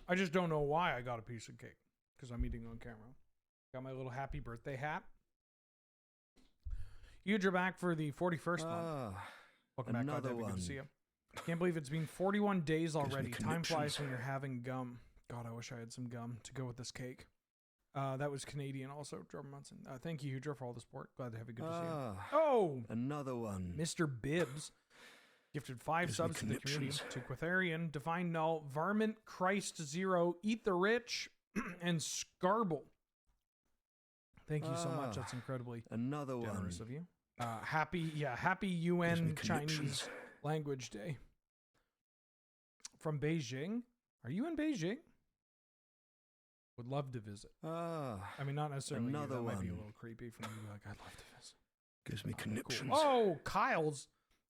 I just don't know why I got a piece of cake. Because I'm eating on camera. Got my little happy birthday hat. Huge, you're back for the 41st month. Welcome back, God. Good to see you. Can't believe it's been 41 days already. Time flies when you're having gum. God, I wish I had some gum to go with this cake. That was Canadian also, Jordan Munson. Thank you, Hudra, for all the support. Glad to have you. Good to see you. Oh! Another one. Mr. Bibbs gifted 5 subs to the community. To Quatharian, Divine Null, Varmint, Christ Zero, Eat the Rich, and Scarble. Thank you so much. That's incredibly generous of you. Happy UN Chinese Language Day. From Beijing. Are you in Beijing? Would love to visit. I mean, not necessarily. That might be a little creepy for me to be like, I'd love to visit. Gives me conniptions. Cool. Oh, Kyle's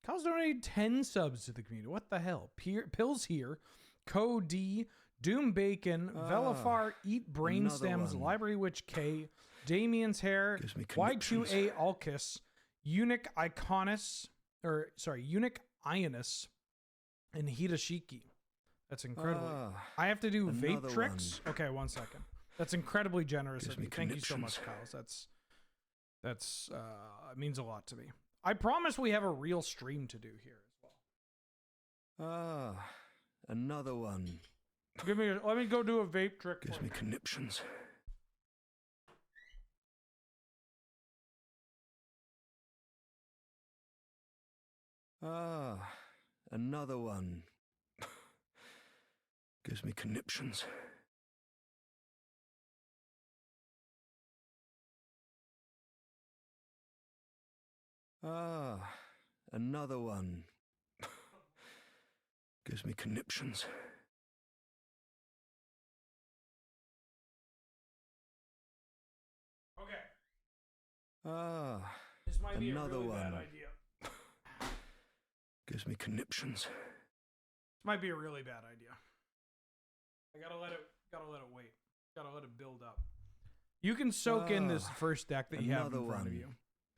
donated 10 subs to the community. What the hell? Pills here. Cody, Doom Bacon, Velafar, Eat Brainstems, Library Witch K, Damien's Hair, Y2A Alkis, Eunuch Ionus, and Hitashiki. That's incredible. I have to do vape tricks? Okay, 1 second. That's incredibly generous of you. Thank you so much, Kyle. That's it means a lot to me. I promise we have a real stream to do here as well. Another one. Let me go do a vape trick. Gives me conniptions. Another one. Gives me conniptions. Another one. Gives me conniptions. Okay. This might be another a really one. bad idea. Gives me conniptions. This might be a really bad idea. I gotta let it wait. Gotta let it build up. You can soak in this first deck that you have in front of you.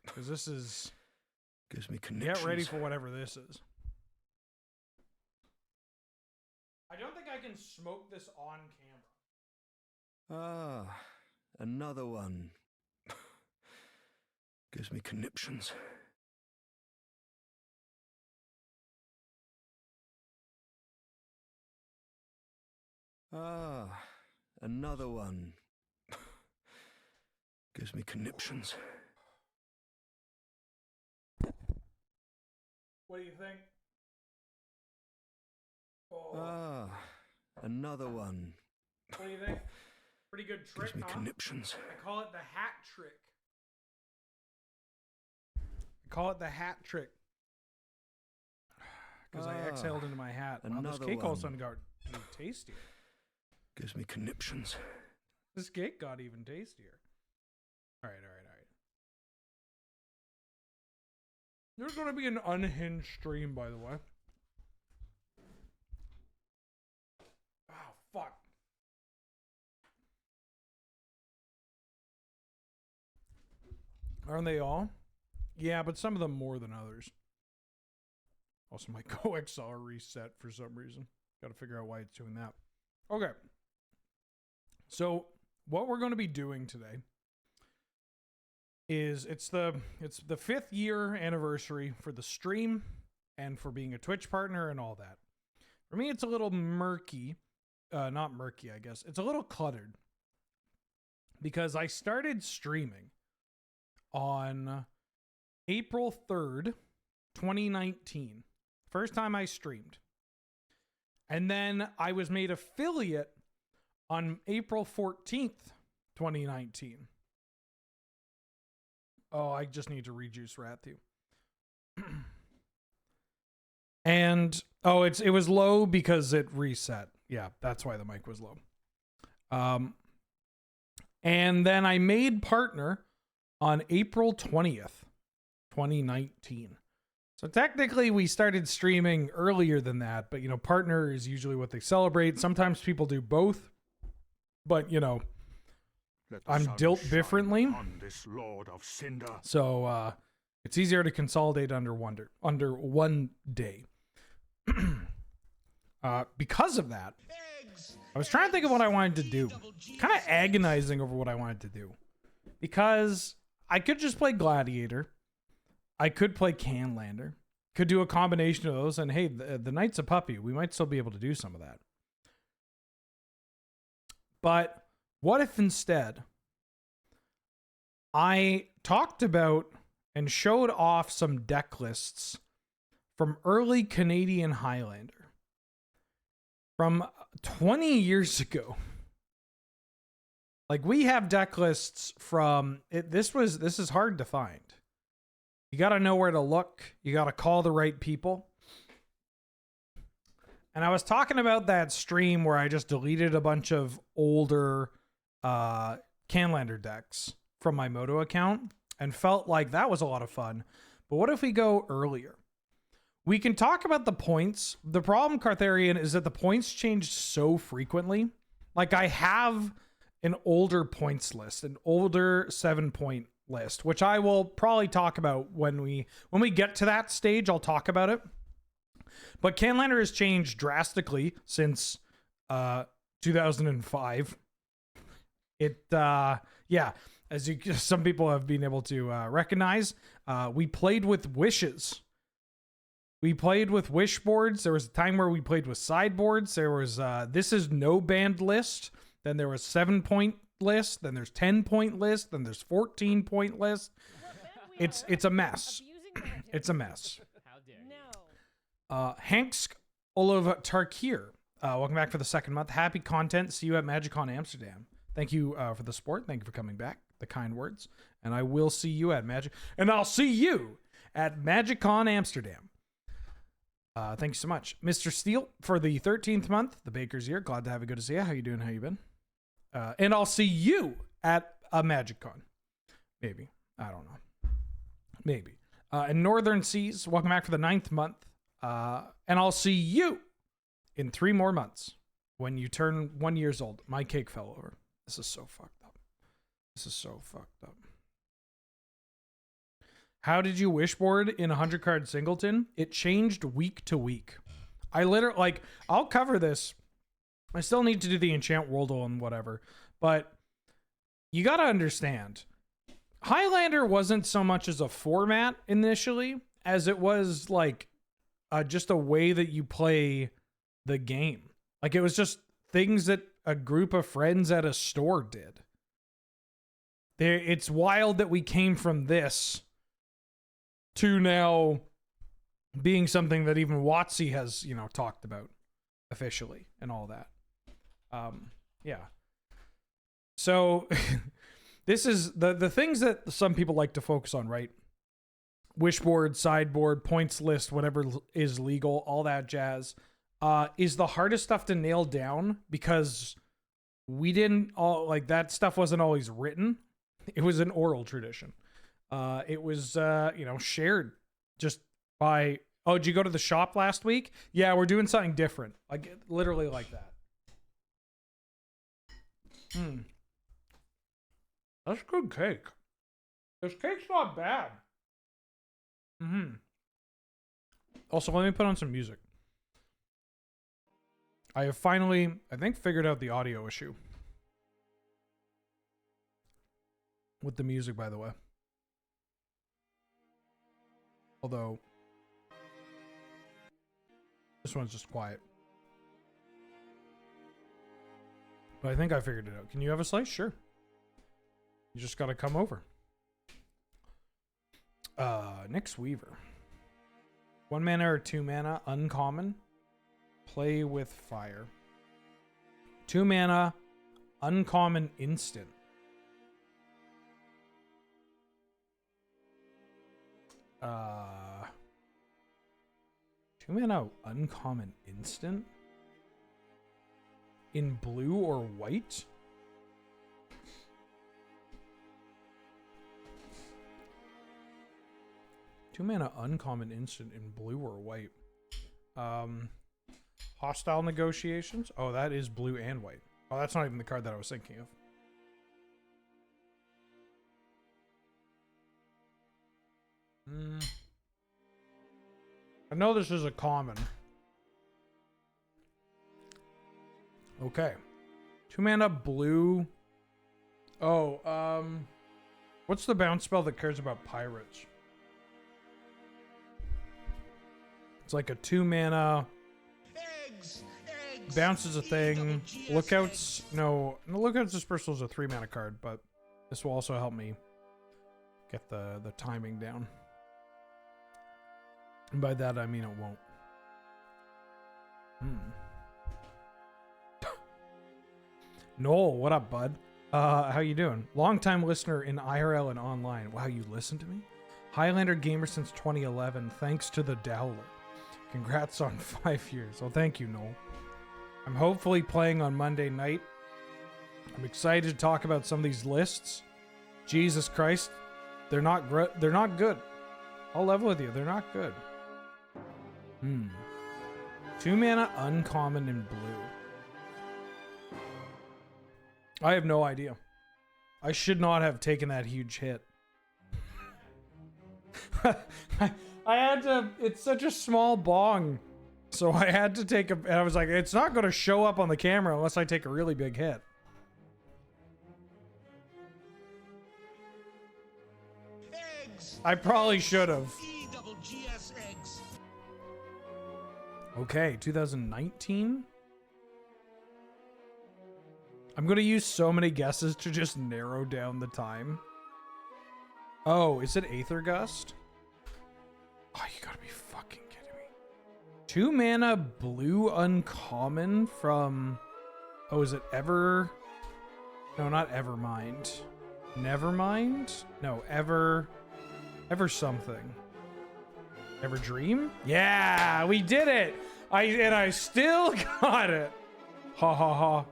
Because this is... Gives me conniptions. Get ready for whatever this is. I don't think I can smoke this on camera. Another one. Gives me conniptions. Another one. Gives me conniptions. What do you think? Another one. What do you think? Pretty good trick, Gives me huh? conniptions. I call it the hat trick. Call it the hat trick. Because I exhaled into my hat. Wow, this cake all of a sudden got tastier. Gives me conniptions. This cake got even tastier. Alright. There's going to be an unhinged stream, by the way. Oh, fuck. Aren't they all? Yeah, but some of them more than others. Also, my coXR reset for some reason. Got to figure out why it's doing that. Okay. So, what we're going to be doing today is it's the 5th year anniversary for the stream and for being a Twitch partner and all that. For me, it's a little murky. Not murky, I guess. It's a little cluttered. Because I started streaming on April 3rd, 2019. First time I streamed. And then I was made affiliate on April 14th, 2019. Oh, I just need to rejuice Rathu. And it was low because it reset. Yeah, that's why the mic was low. And then I made partner on April 20th, 2019. So technically we started streaming earlier than that, but partner is usually what they celebrate. Sometimes people do both, but I'm dealt differently. This Lord of Cinder. So it's easier to consolidate under one day. Because of that, I was trying to think of what I wanted to do. Kind of agonizing over what I wanted to do. Because I could just play Gladiator. I could play Canlander. Could do a combination of those. And hey, the Knight's a puppy. We might still be able to do some of that. But what if instead I talked about and showed off some deck lists from early Canadian Highlander from 20 years ago? Like, we have deck lists from it. This is hard to find. You got to know where to look. You got to call the right people. And I was talking about that stream where I just deleted a bunch of older Canlander decks from my Moto account and felt like that was a lot of fun. But what if we go earlier? We can talk about the points. The problem, Cartharian, is that the points change so frequently. Like, I have an older points list, an older 7-point list, which I will probably talk about when we get to that stage. I'll talk about it. But Canlander has changed drastically since 2005. Yeah, as some people have been able to recognize, we played with wishes. We played with wish boards. There was a time where we played with sideboards. There was this is no band list. Then there was 7-point list. Then there's 10-point list. Then there's 14-point list. It's a mess. It's a mess. Hanks Olav Tarkir, welcome back for the second month. Happy content. See you at MagicCon Amsterdam. Thank you for the support. Thank you for coming back. The kind words. And I will see you at I'll see you at MagicCon Amsterdam. Thank you so much. Mr. Steele for the 13th month. The baker's here. Glad to have you. Good to see you. How you doing? How you been? And I'll see you at a MagicCon. Maybe. I don't know. Maybe. And Northern Seas, welcome back for the 9th month. And I'll see you in 3 more months when you turn 1 year old. My cake fell over. This is so fucked up. This is so fucked up. How did you wishboard in a 100-card singleton? It changed week to week. I literally, like, I'll cover this. I still need to do the enchant worldle and whatever, but you got to understand, Highlander wasn't so much as a format initially as it was like just a way that you play the game. Like, it was just things that a group of friends at a store did. It's wild that we came from this to now being something that even WotC has, talked about officially and all that. Yeah. So this is the things that some people like to focus on, right? Wishboard, sideboard, points list, whatever is legal, all that jazz, is the hardest stuff to nail down because we didn't all, like, that stuff wasn't always written. It was an oral tradition. It was, shared just by, oh, did you go to the shop last week? Yeah, we're doing something different. Like, literally like that. That's good cake. This cake's not bad. Also, let me put on some music. I have finally, I think, figured out the audio issue with the music, by the way. Although, this one's just quiet. But I think I figured it out. Can you have a slice? Sure. You just gotta come over. Nyx Weaver. 1 mana or 2 mana, uncommon. Play with fire. 2 mana, uncommon instant. Two mana uncommon instant? In blue or white? Two mana uncommon instant in blue or white. Hostile negotiations. Oh, that is blue and white. Oh, that's not even the card that I was thinking of. I know this is a common. Okay. 2-mana blue. Oh, what's the bounce spell that cares about pirates? It's like a 2-mana. Bounces a thing. Lookouts. No, Lookouts Dispersal is a 3-mana card, but this will also help me get the timing down. And by that I mean it won't. Noel, what up, bud? How you doing? Long-time listener in IRL and online. Wow, you listen to me? Highlander gamer since 2011, thanks to the Dowler. Congrats on 5 years. Well, thank you, Noel. I'm hopefully playing on Monday night. I'm excited to talk about some of these lists. Jesus Christ, they're not good. I'll level with you, they're not good. 2-mana uncommon in blue. I have no idea. I should not have taken that huge hit. I had to, it's such a small bong. So I had to take and I was like, it's not going to show up on the camera unless I take a really big hit. Eggs. I probably should have. Okay, 2019. I'm going to use so many guesses to just narrow down the time. Oh, is it Aether Gust? Oh, you gotta be fucking kidding me. 2-mana blue uncommon from... Oh, is it Ever... No, not Evermind. Nevermind? No, Ever something. Everdream? Yeah, we did it! I still got it! Ha ha ha.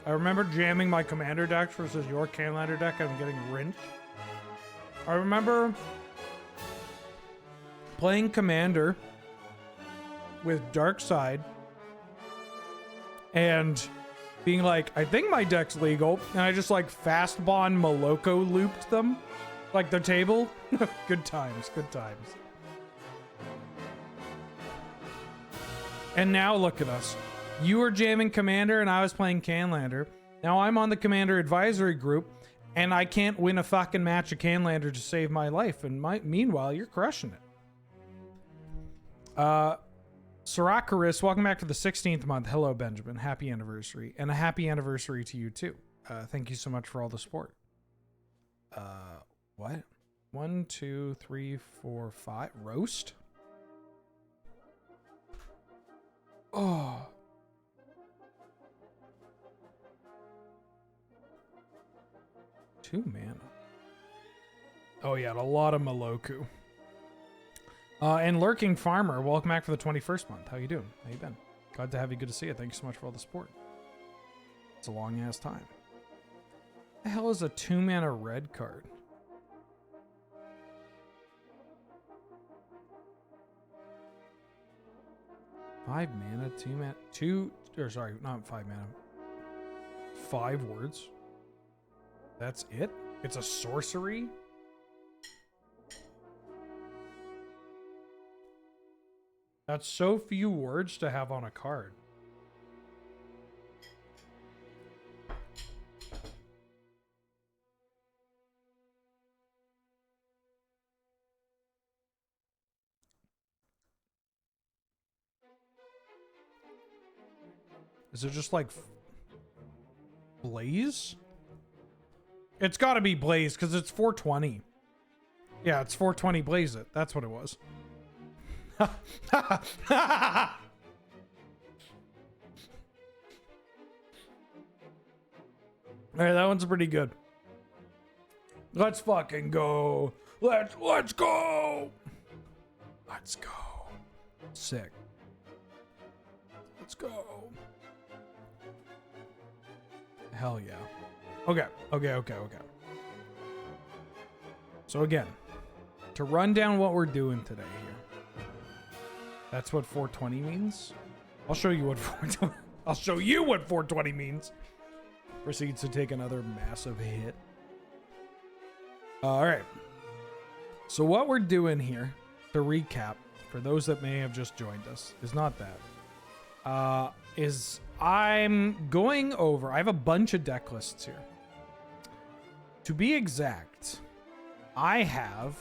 I remember jamming my commander decks versus your Canlander deck and getting rinsed. I remember playing commander with Dark Side and being like, I think my deck's legal, and I just like fast bond Moloko looped them. Like the table. Good times, good times. And now look at us. You were jamming Commander and I was playing Canlander. Now I'm on the Commander advisory group and I can't win a fucking match of Canlander to save my life. And meanwhile, you're crushing it. Saracaris, welcome back for the 16th month. Hello, Benjamin. Happy anniversary. And a happy anniversary to you too. Thank you so much for all the support. What? 1, 2, 3, 4, 5. Roast? Oh. Two mana. Oh yeah, a lot of Maloku. And Lurking Farmer, welcome back for the 21st month. How you doing? How you been? Glad to have you. Good to see you. Thank you so much for all the support. It's a long ass time. What the hell is a 2-mana red card? Five mana, 2 mana, 2, or sorry, not 5 mana. 5 words. That's it? It's a sorcery? That's so few words to have on a card. Is it just like Blaze? It's got to be Blaze because it's 420. Yeah, it's 420 Blaze it. That's what it was. Alright, that one's pretty good. Let's fucking go. Let's go. Let's go. Sick. Let's go. Hell yeah. Okay. So again, to run down what we're doing today here. That's what 420 means. I'll show you what 420 I'll show you what 420 means. Proceeds to take another massive hit. All right. So what we're doing here, to recap, for those that may have just joined us, is not that. is I'm going over. I have a bunch of deck lists here. To be exact, I have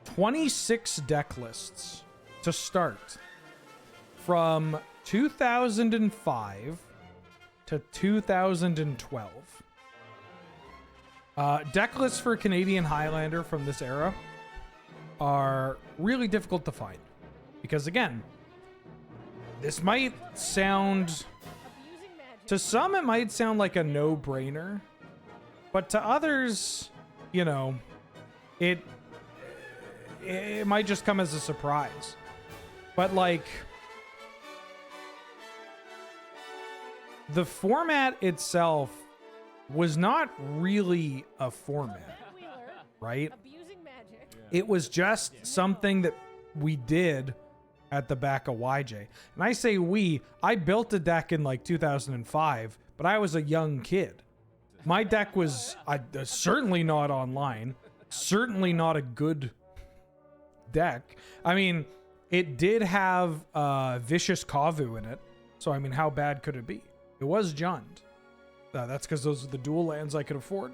26 deck lists to start from 2005 to 2012. Deck lists for Canadian Highlander from this era are really difficult to find because, again, this might sound, to some it might sound like a no-brainer, but to others, you know, it might just come as a surprise. But like, the format itself was not really a format, right? It was just something that we did at the back of YJ. And I say I built a deck in like 2005, but I was a young kid. My deck was certainly not online, certainly not a good deck. I mean, it did have Vicious Kavu in it. So, I mean, how bad could it be? It was Jund. That's because those are the dual lands I could afford.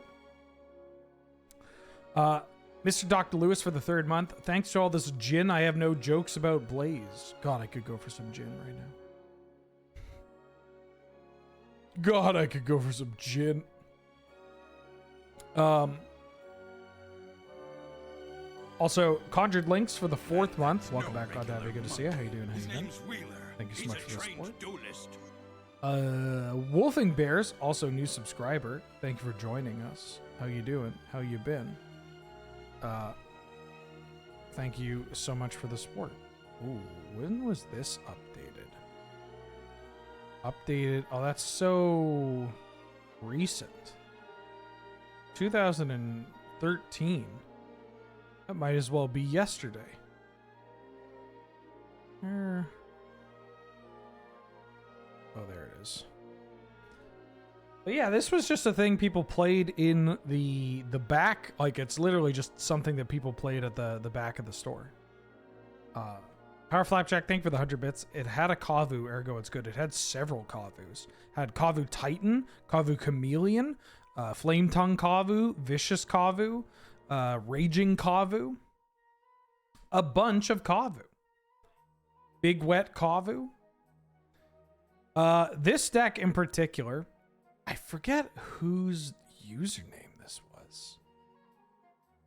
Mr. Dr. Lewis for the 3rd month. Thanks to all this gin, I have no jokes about Blaze. God, I could go for some gin right now. God, I could go for some gin. Also, Conjured Links for the 4th month. Welcome back, Goddamn. Good to see you. How you doing? How you doing? Thank you so much for the support. Wolfing Bears, also new subscriber. Thank you for joining us. How you doing? How you been? Thank you so much for the support. Ooh, when was this updated? Oh, that's so recent. 2013. That might as well be yesterday. Oh, there it is. But yeah, this was just a thing people played in the back. Like, it's literally just something that people played at the back of the store. Power Flapjack, thank you for the 100 bits. It had a Kavu, ergo it's good. It had several Kavus. Had Kavu Titan, Kavu Chameleon, Flame Tongue Kavu, Vicious Kavu, Raging Kavu. A bunch of Kavu. Big Wet Kavu. This deck in particular, I forget whose username this was.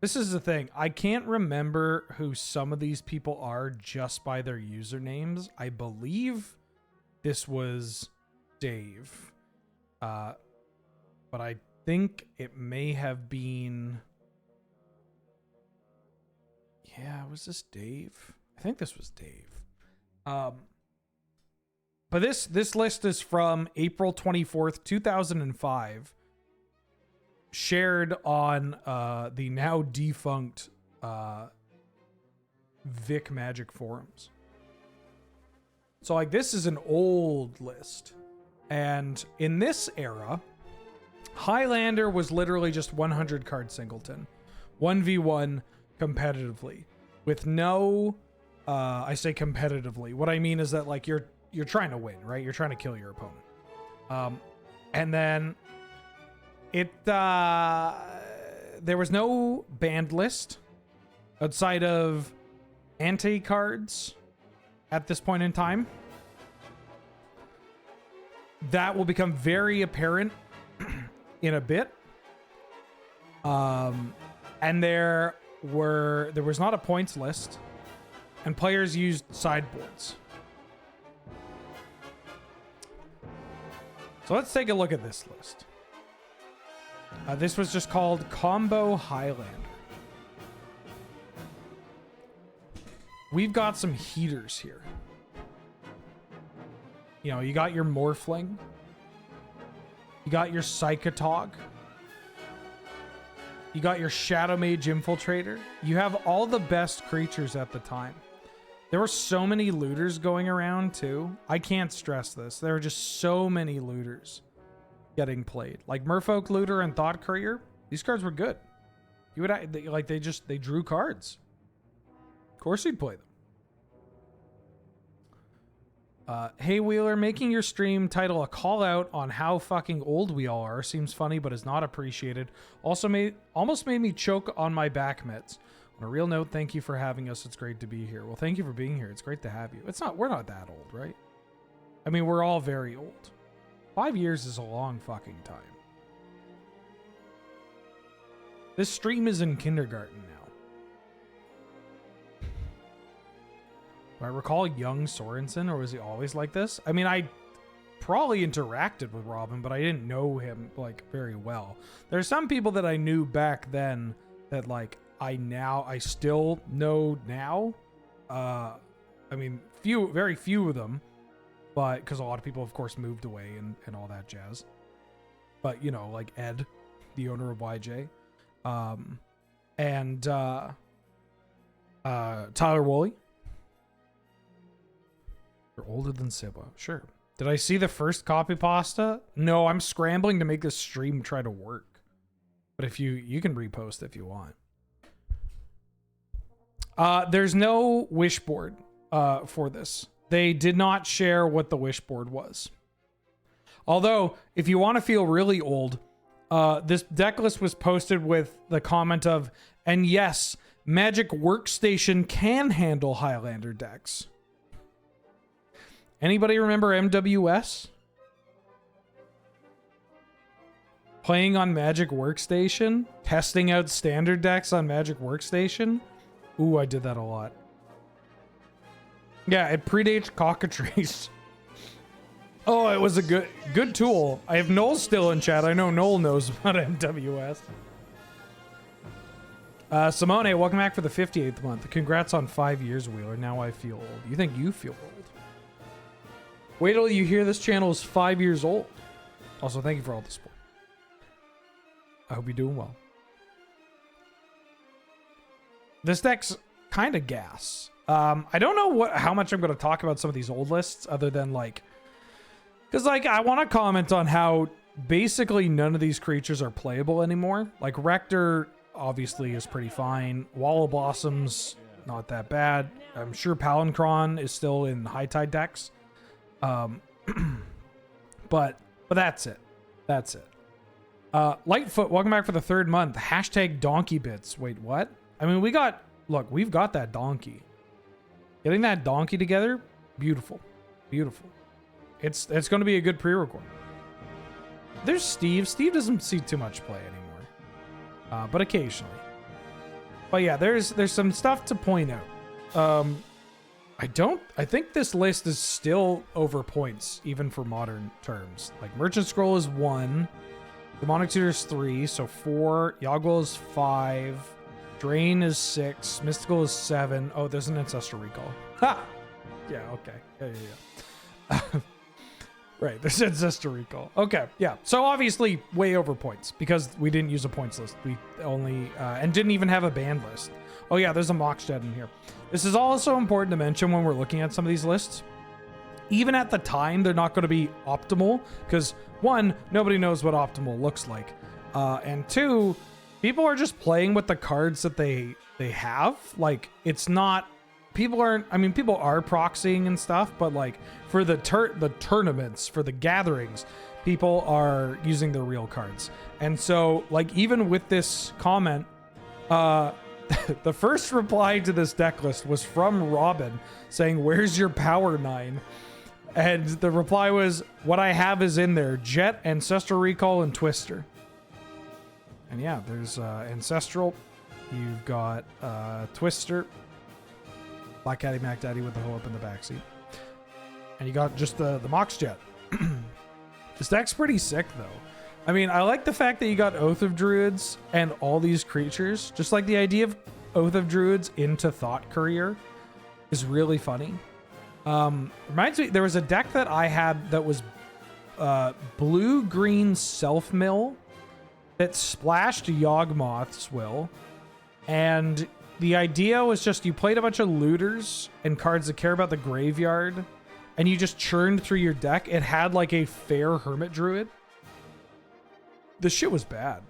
This is the thing. I can't remember who some of these people are just by their usernames. I believe this was Dave. But I think it may have been... Yeah, was this Dave? I think this was Dave. But this list is from April 24th, 2005, shared on the now defunct Vic Magic forums. So like, this is an old list. And in this era, Highlander was literally just 100 card singleton, 1v1 competitively with no, I say competitively. What I mean is that like you're trying to win, right? You're trying to kill your opponent. And then there was no banned list outside of anti cards at this point in time. That will become very apparent in a bit. And there was not a points list, and players used sideboards. So let's take a look at this list. This was just called Combo Highlander. We've got some heaters here. You know, you got your Morphling. You got your Psychotog. You got your Shadow Mage Infiltrator. You have all the best creatures at the time. There were so many looters going around too. I can't stress this. There were just so many looters getting played. Like Merfolk Looter and Thought Courier. These cards were good. You would they drew cards. Of course you'd play them. Hey Wheeler, making your stream title a call out on how fucking old we all are seems funny, but is not appreciated. Also almost made me choke on my back mitts. On a real note, thank you for having us. It's great to be here. Well, thank you for being here. It's great to have you. We're not that old, right? I mean, we're all very old. 5 years is a long fucking time. This stream is in kindergarten now. Do I recall young Sorensen, or was he always like this? I mean, I probably interacted with Robin, but I didn't know him, like, very well. There's some people that I knew back then that, like, I still know now. I mean, very few of them, but because a lot of people, of course, moved away and all that jazz. But, you know, like Ed, the owner of YJ, and Tyler Woolley. You're older than Siba. Sure. Did I see the first copy pasta? No, I'm scrambling to make this stream try to work. But if you can repost if you want. There's no wish board for this. They did not share what the wish board was. Although, if you want to feel really old, this deck list was posted with the comment of, and yes, Magic Workstation can handle Highlander decks. Anybody remember MWS? Playing on Magic Workstation? Testing out standard decks on Magic Workstation? Ooh, I did that a lot. Yeah, it predates Cockatrice. Oh, it was a good tool. I have Noel still in chat. I know Noel knows about MWS. Simone, welcome back for the 58th month. Congrats on 5 years, Wheeler. Now I feel old. You think you feel old? Wait till you hear this channel is 5 years old. Also, thank you for all the support. I hope you're doing well. This deck's kind of gas. I don't know how much I'm going to talk about some of these old lists other than like... Because like I want to comment on how basically none of these creatures are playable anymore. Like Rector obviously is pretty fine. Wall of Blossoms, not that bad. I'm sure Palancron is still in high tide decks. But that's it. That's it. Lightfoot, welcome back for the 3rd month. Hashtag donkey bits. Wait, what? I mean, we've got that donkey. Getting that donkey together, beautiful. Beautiful. It's going to be a good pre-record. There's Steve. Steve doesn't see too much play anymore. But occasionally. But yeah, there's some stuff to point out. I think this list is still over points, even for modern terms. Like Merchant Scroll is 1, Demonic Tutor is 3, so 4, Yoggle is 5, Drain is 6, Mystical is 7. Oh, there's an Ancestral Recall. Ha! Yeah, okay. Yeah. Right, there's Ancestral Recall. Okay, yeah. So obviously way over points because we didn't use a points list. We only, and didn't even have a banned list. Oh yeah, there's a Moxjet in here. This is also important to mention when we're looking at some of these lists. Even at the time, they're not going to be optimal because 1, nobody knows what optimal looks like. And 2, people are just playing with the cards that they have. Like it's not, people are proxying and stuff, but like for the tournaments, for the gatherings, people are using their real cards. And so like even with this comment, the first reply to this deck list was from Robin saying, "Where's your power 9?" And the reply was, "What I have is in there: Jet, Ancestral Recall, and Twister." And yeah, there's Ancestral. You've got Twister, Black Caddy, Mac Daddy with the hoe up in the backseat, and you got just the Mox Jet. This deck's pretty sick though. I mean, I like the fact that you got Oath of Druids and all these creatures. Just like the idea of Oath of Druids into Thought Courier is really funny. Reminds me, there was a deck that I had that was blue-green Self-Mill that splashed Yawgmoth's Will. And the idea was just you played a bunch of looters and cards that care about the graveyard, and you just churned through your deck. It had like a fair Hermit Druid. The shit was bad.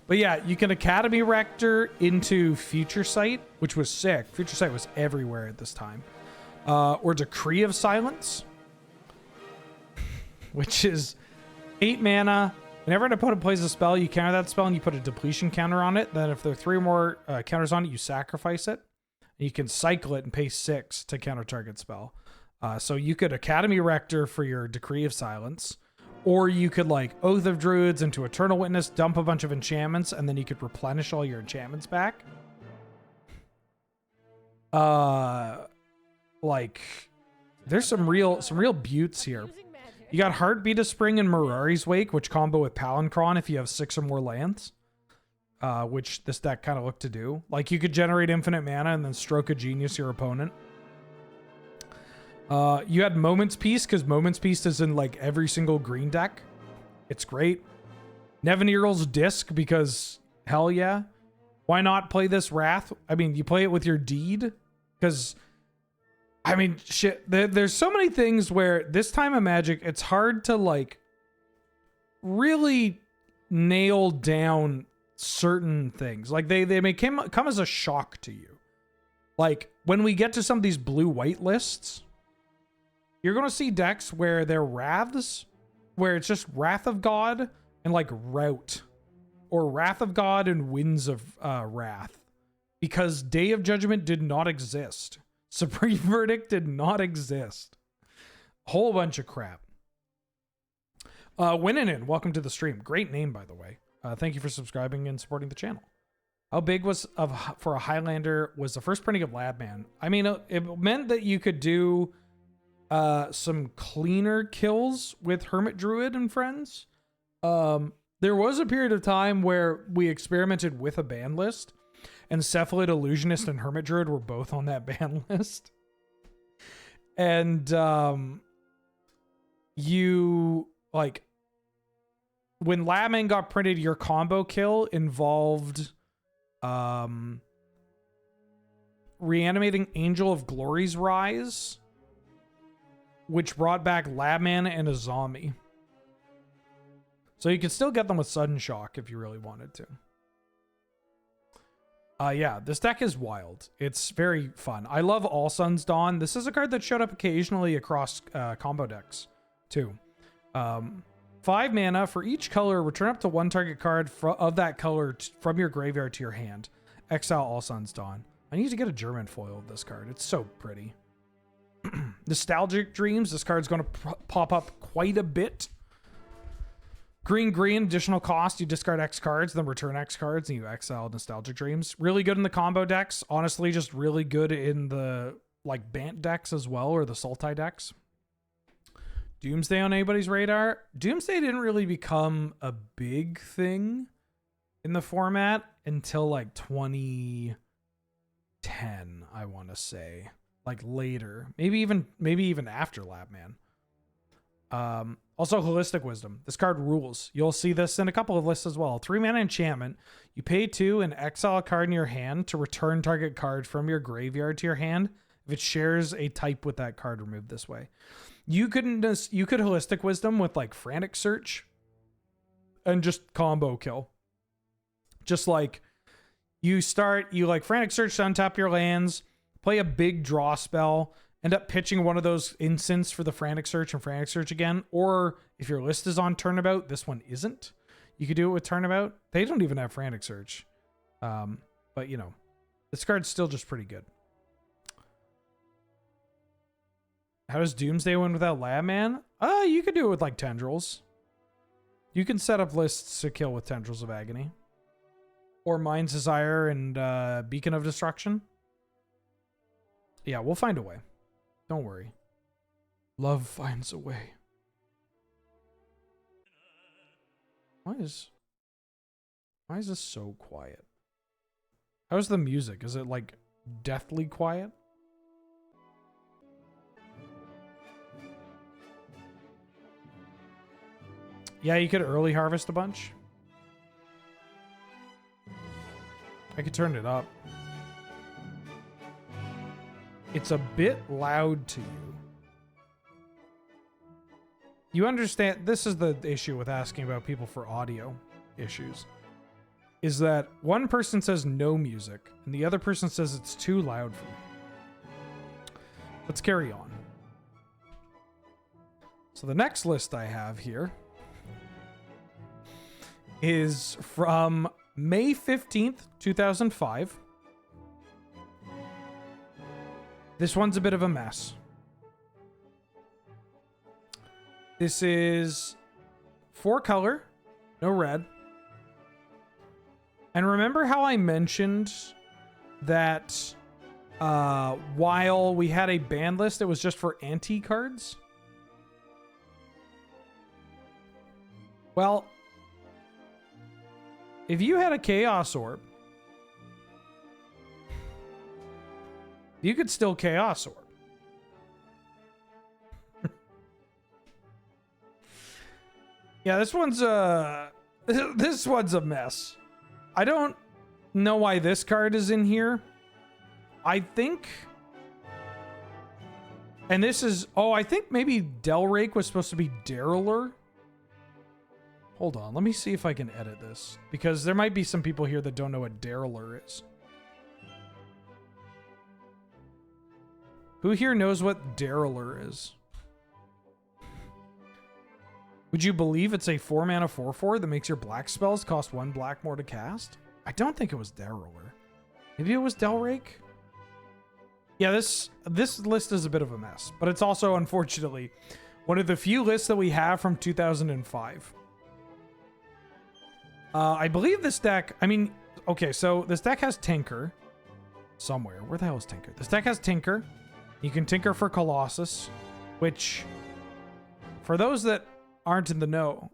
But yeah, you can Academy Rector into Future Sight, which was sick. Future Sight was everywhere at this time. Or Decree of Silence, which is 8 mana. Whenever an opponent plays a spell, you counter that spell and you put a depletion counter on it. Then if there are 3 or more counters on it, you sacrifice it. And you can cycle it and pay 6 to counter target spell. So you could Academy Rector for your Decree of Silence. Or you could like Oath of Druids into Eternal Witness, dump a bunch of enchantments, and then you could replenish all your enchantments back. Like, there's some real buttes here. You got Heartbeat of Spring and Mirari's Wake, which combo with Palancron if you have 6 or more lands. Which this deck kind of looked to do. Like, you could generate infinite mana and then Stroke of Genius your opponent. You had Moment's Peace, because Moment's Peace is in like every single green deck. It's great. Nevinyrral's Disc, because hell yeah. Why not play this Wrath? I mean, you play it with your Deed, because I mean, shit, there's so many things where this time of Magic, it's hard to like really nail down certain things. Like they may come as a shock to you. Like when we get to some of these blue-white lists, you're going to see decks where they're Wraths, where it's just Wrath of God and like Rout, or Wrath of God and Winds of Wrath, because Day of Judgment did not exist. Supreme Verdict did not exist. Whole bunch of crap. Winnin', welcome to the stream. Great name, by the way. Thank you for subscribing and supporting the channel. How big for a Highlander was the first printing of Labman? I mean, it meant that you could do some cleaner kills with Hermit Druid and friends. There was a period of time where we experimented with a ban list, and Cephalid Illusionist and Hermit Druid were both on that ban list. And you, like, when Labman got printed, your combo kill involved reanimating Angel of Glory's Rise, which brought back Labman and a zombie. So you can still get them with Sudden Shock if you really wanted to. Yeah, this deck is wild. It's very fun. I love All Sun's Dawn. This is a card that showed up occasionally across combo decks, too. 5 mana for each color. Return up to 1 target card of that color from your graveyard to your hand. Exile All Sun's Dawn. I need to get a German foil of this card. It's so pretty. Nostalgic Dreams. This card's going to pop up quite a bit. Green, additional cost. You discard X cards, then return X cards, and you exile Nostalgic Dreams. Really good in the combo decks. Honestly, just really good in the like Bant decks as well, or the Sultai decks. Doomsday on anybody's radar? Doomsday didn't really become a big thing in the format until like 2010, I want to say. Like later. Maybe even after Labman. Also, Holistic Wisdom. This card rules. You'll see this in a couple of lists as well. 3 mana enchantment. You pay 2 and exile a card in your hand to return target card from your graveyard to your hand. If it shares a type with that card, removed this way. You could Holistic Wisdom with like Frantic Search and just combo kill. Just like you like Frantic Search to untap your lands, play a big draw spell, end up pitching one of those instants for the Frantic Search and Frantic Search again. Or if your list is on Turnabout, this one isn't. You could do it with Turnabout. They don't even have Frantic Search. But, you know, this card's still just pretty good. How does Doomsday win without Labman? You could do it with, like, Tendrils. You can set up lists to kill with Tendrils of Agony. Or Mind's Desire and Beacon of Destruction. Yeah, we'll find a way. Don't worry. Love finds a way. Why is this so quiet? How's the music? Is it like deathly quiet? Yeah, you could early harvest a bunch. I could turn it up. It's a bit loud to you. You understand, this is the issue with asking about people for audio issues, is that one person says no music and the other person says it's too loud for me. let's carry on. So the next list I have here is from May 15th, 2005. This one's a bit of a mess. This is 4 color, no red. And remember how I mentioned that while we had a ban list, it was just for anti cards? Well, if you had a Chaos Orb, you could still Chaos Orb. Yeah, this one's a mess. I don't know why this card is in here. I think, and this is, oh, I think maybe Delrake was supposed to be Derriler. Hold on, let me see if I can edit this, because there might be some people here that don't know what Derriler is. Who here knows what Derriler is? Would you believe it's a 4-mana 4/4 that makes your black spells cost 1 black more to cast? I don't think it was Derriler. Maybe it was Delrake? Yeah, this list is a bit of a mess, but it's also, unfortunately, one of the few lists that we have from 2005. I believe this deck, I mean, okay, so this deck has Tinker somewhere. Where the hell is Tinker? This deck has Tinker. You can Tinker for Colossus, which, for those that aren't in the know,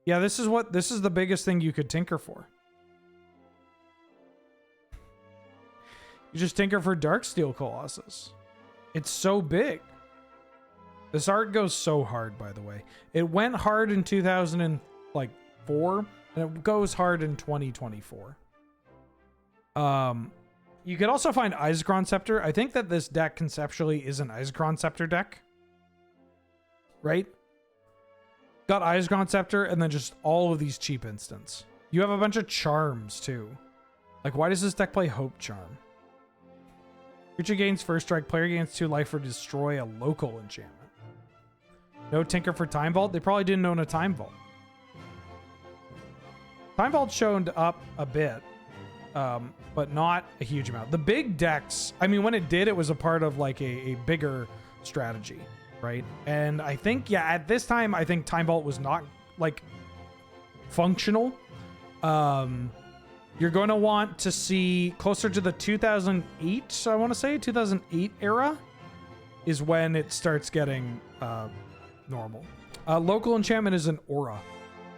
yeah, this is the biggest thing you could Tinker for. You just Tinker for Darksteel Colossus. It's so big. This art goes so hard, by the way. It went hard in 2004, and it goes hard in 2024. You could also find Isochron Scepter. I think that this deck conceptually is an Isochron Scepter deck. Right? Got Isochron Scepter, and then just all of these cheap instants. You have a bunch of charms, too. Like, why does this deck play Hope Charm? Creature gains first strike, player gains 2 life, or destroy a local enchantment. No Tinker for Time Vault? They probably didn't own a Time Vault. Time Vault showed up a bit, but not a huge amount. The big decks, I mean, when it did, it was a part of like a bigger strategy, right? And I think, yeah, at this time, I think Time Vault was not like functional. You're going to want to see closer to the 2008, I want to say 2008 era is when it starts getting normal. Local enchantment is an aura.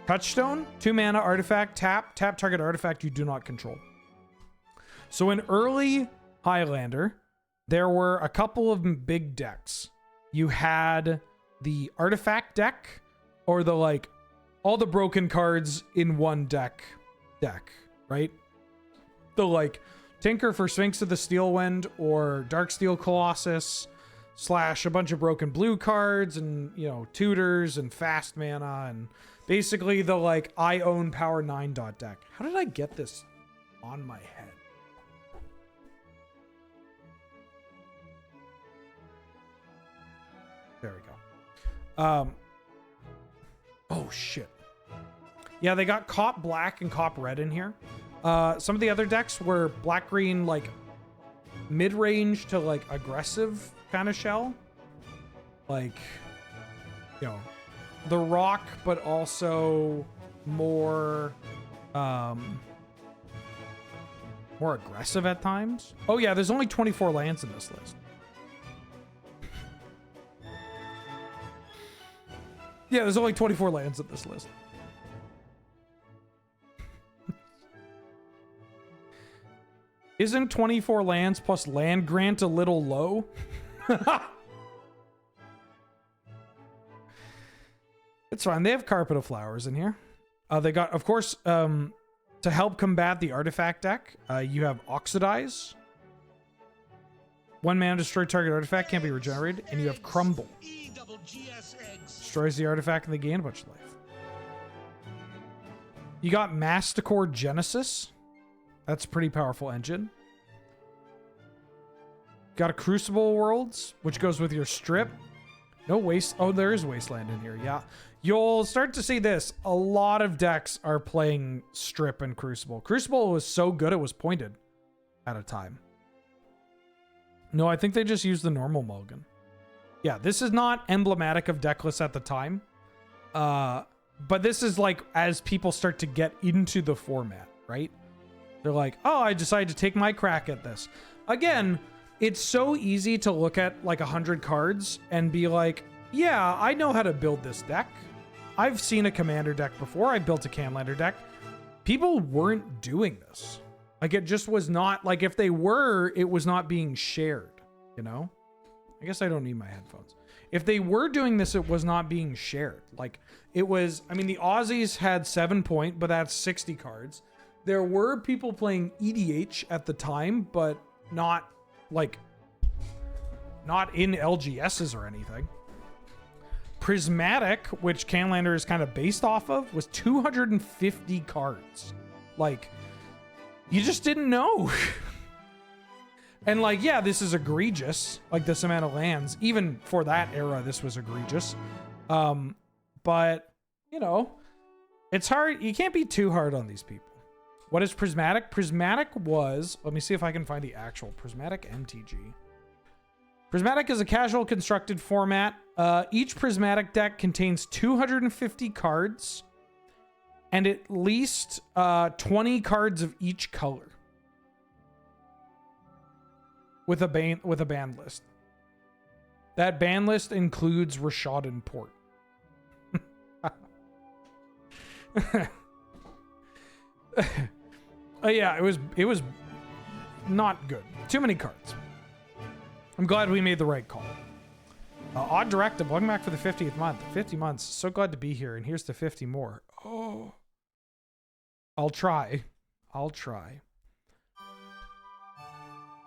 Touchstone, 2 mana artifact, tap target artifact you do not control. So in early Highlander, there were a couple of big decks. You had the artifact deck, or the like all the broken cards in one deck, right? The like Tinker for Sphinx of the Steelwind or Darksteel Colossus / a bunch of broken blue cards, and you know, tutors and fast mana, and basically the like I own power 9 dot deck. How did I get this on my head? There we go. Oh shit. Yeah, they got Cop Black and Cop Red in here. Some of the other decks were black green, like mid-range to like aggressive kind of shell. Like, you know, the rock, but also more more aggressive at times. Oh yeah, there's only 24 lands in this list. Yeah, there's only 24 lands in this list. Isn't 24 lands plus land grant a little low? It's fine. They have Carpet of Flowers in here. They got, of course, to help combat the artifact deck, you have Oxidize. 1 mana, destroy target artifact, can't be regenerated. And you have Crumble. Destroys the artifact and they gain a bunch of life. You got Masticore Genesis. That's a pretty powerful engine. Got a Crucible Worlds, which goes with your strip. No waste. Oh, there is Wasteland in here. Yeah. You'll start to see this. A lot of decks are playing strip and Crucible. Crucible was so good it was pointed at a time. No, I think they just used the normal mulligan. Yeah, this is not emblematic of Decklists at the time. But this is like as people start to get into the format, right? They're like, oh, I decided to take my crack at this. Again, it's so easy to look at like 100 cards and be like, yeah, I know how to build this deck. I've seen a commander deck before. I built a Canlander deck. People weren't doing this. Like it just was not, like if they were, it was not being shared, you know? I guess I don't need my headphones. If they were doing this, it was not being shared. Like it was, I mean, the Aussies had 7 point, but that's 60 cards. There were people playing EDH at the time, but not like, not in LGSs or anything. Prismatic, which Canlander is kind of based off of, was 250 cards. Like, you just didn't know. And like, yeah, this is egregious. Like this amount of lands, even for that era, this was egregious. But you know, it's hard. You can't be too hard on these people. What is Prismatic? Prismatic was, let me see if I can find the actual Prismatic MTG. Prismatic is a casual constructed format. Each Prismatic deck contains 250 cards and at least 20 cards of each color. With a banned list. That ban list includes Rishadan Port. Yeah, it was not good. Too many cards. I'm glad we made the right call. Odd Directive, welcome back for the 50th month. 50 months. So glad to be here. And here's the 50 more. Oh. I'll try.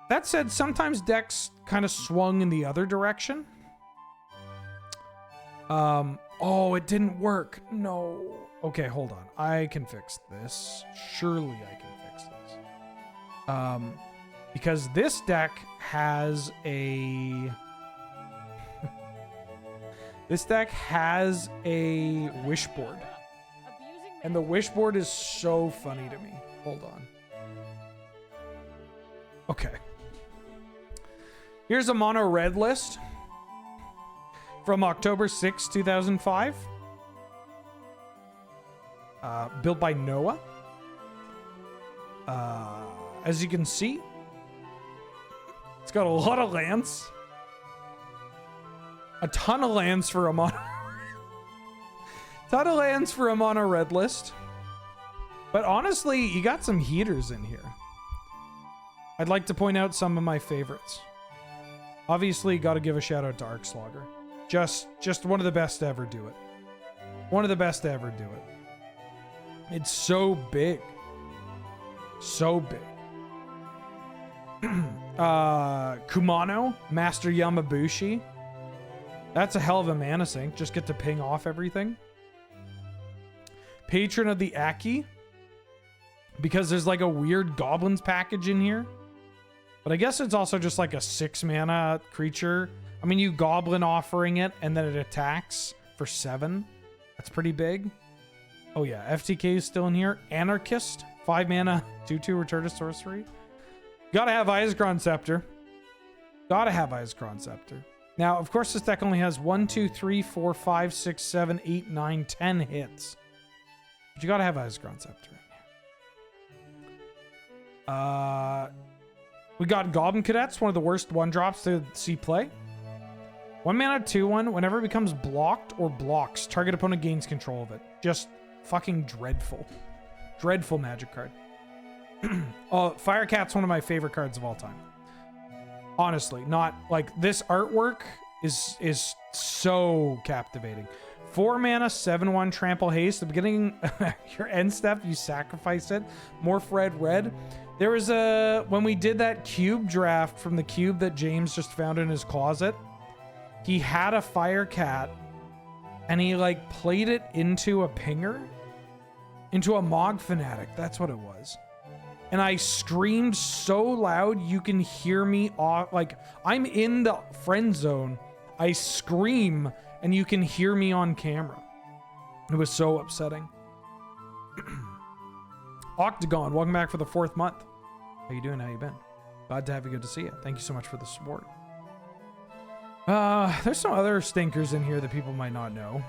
That said, sometimes decks kind of swung in the other direction. Oh, it didn't work. No. Okay, hold on. I can fix this. Surely I can fix this. Because this deck has a... this deck has a wishboard. And the wishboard is so funny to me. Hold on. Okay. Here's a mono red list from October 6, 2005. Built by Noah. As you can see, it's got a lot of lands. A ton of lands for a mono. Ton of lands for a mono red list. But honestly, you got some heaters in here. I'd like to point out some of my favorites. Obviously, got to give a shout out to Arkslogger. Just one of the best to ever do it. One of the best to ever do it. It's so big. So big. Kumano, Master Yamabushi. That's a hell of a mana sink. Just get to ping off everything. Patron of the Aki. Because there's like a weird goblins package in here. But I guess it's also just like a 6 mana creature. I mean, you goblin offering it and then it attacks for 7. That's pretty big. Oh yeah, FTK is still in here. Anarchist, 5 mana, 2/2 return to sorcery. Gotta have Iskron Scepter. Gotta have Iskron Scepter. Now, of course, this deck only has 1, 2, 3, 4, 5, 6, 7, 8, 9, 10 hits. But you gotta have Iskron Scepter in here. We got Goblin Cadets, one of the worst 1-drops to see play. 1 mana, 2/1. Whenever it becomes blocked or blocks, target opponent gains control of it. Just fucking dreadful. Dreadful magic card. Oh, Firecat's one of my favorite cards of all time. Honestly, not like this artwork is so captivating. 4 mana, 7/1 trample haste. The beginning, your end step, you sacrifice it. Morph red. There was when we did that cube draft from the cube that James just found in his closet, he had a Firecat and he like played it into a pinger, into a Mog Fanatic. That's what it was. and I screamed so loud you can hear me off. Like, I'm in the friend zone. I scream and you can hear me on camera. It was so upsetting. Octagon, welcome back for the 4th month. How you doing? How you been? Glad to have you. Good to see you. Thank you so much for the support. There's some other stinkers in here that people might not know.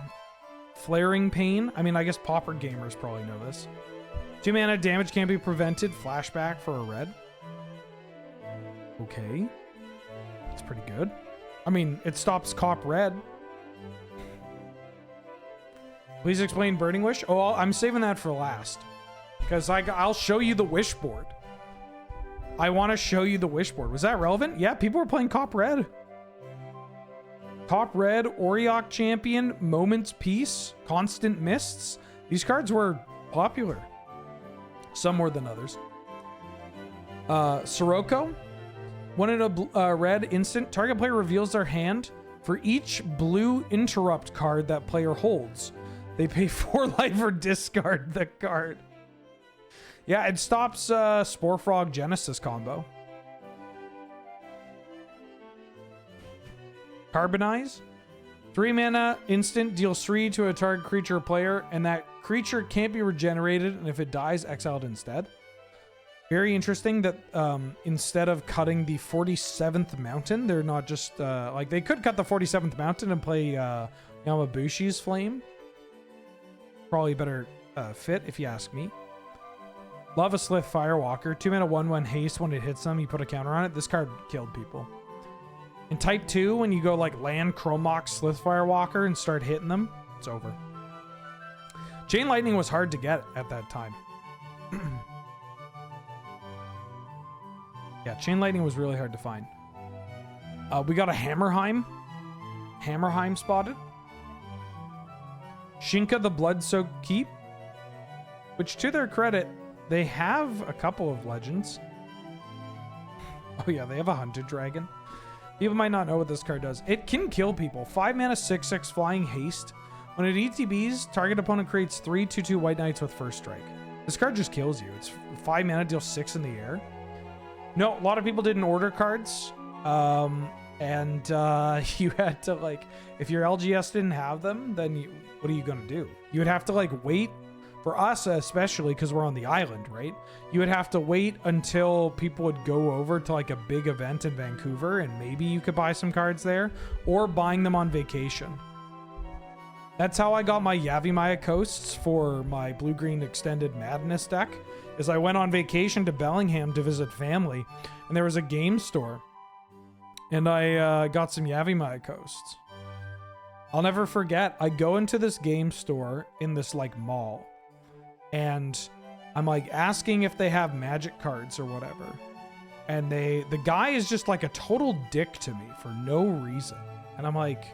Flaring Pain. I mean, I guess pauper gamers probably know this. 2 mana damage can't be prevented. Flashback for a red. Okay. That's pretty good. I mean, it stops cop red. Please explain Burning Wish. Oh, I'm saving that for last. Because I'll show you the wish board. I want to show you the wish board. Was that relevant? Yeah, people were playing cop red. Cop red, Oriok Champion, Moment's Peace, Constant Mists. These cards were popular. Some more than others. Sirocco. 1 in a red instant. Target player reveals their hand. For each blue interrupt card that player holds, they pay 4 life or discard the card. Yeah, it stops Spore Frog Genesis combo. Carbonize. 3 mana instant deals 3 to a target creature or player, and that creature can't be regenerated, and if it dies, exiled instead. Very interesting that instead of cutting the 47th mountain, they're not just like they could cut the 47th mountain and play Yamabushi's Flame. Probably better fit if you ask me. Lava Slith Firewalker. 2 mana 1/1 haste. When it hits them, you put a counter on it. This card killed people. In type 2, when you go like land Chromox Slith Firewalker and start hitting them, it's over. Chain Lightning was hard to get at that time. Yeah, Chain Lightning was really hard to find. We got a Hammerheim. Hammerheim spotted. Shinka the Blood-Soaked Keep. Which, to their credit, they have a couple of legends. Oh yeah, they have a Hunted Dragon. People might not know what this card does. It can kill people. 5 mana 6/6 Flying Haste. When it ETBs, target opponent creates 3 2/2 White Knights with First Strike. This card just kills you. It's 5 mana, deals 6 in the air. No, a lot of people didn't order cards. And you had to, like, if your LGS didn't have them, then what are you going to do? You would have to, like, wait. For us, especially, because we're on the island, right? You would have to wait until people would go over to, like, a big event in Vancouver, and maybe you could buy some cards there, or buying them on vacation. That's how I got my Yavimaya Coasts for my Blue-Green Extended Madness deck, is I went on vacation to Bellingham to visit family, and there was a game store, and I got some Yavimaya Coasts. I'll never forget, I go into this game store in this, like, mall, and I'm like asking if they have magic cards or whatever. And the guy is just like a total dick to me for no reason. And I'm like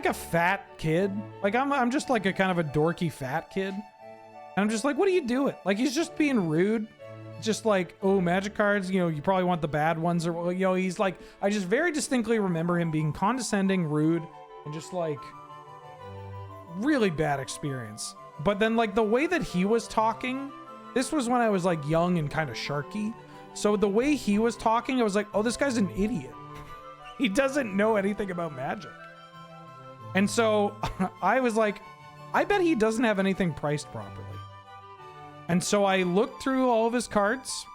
a fat kid. Like I'm just like a kind of a dorky fat kid. And I'm just like, what are you doing? Like he's just being rude. Just like, oh, magic cards, you know, you probably want the bad ones, or, you know, he's like, I just very distinctly remember him being condescending, rude, and just like really bad experience. But then, like, the way that he was talking, this was when I was, like, young and kind of sharky. So the way he was talking, I was like, oh, this guy's an idiot. He doesn't know anything about magic. And so I was like, I bet he doesn't have anything priced properly. And so I looked through all of his cards,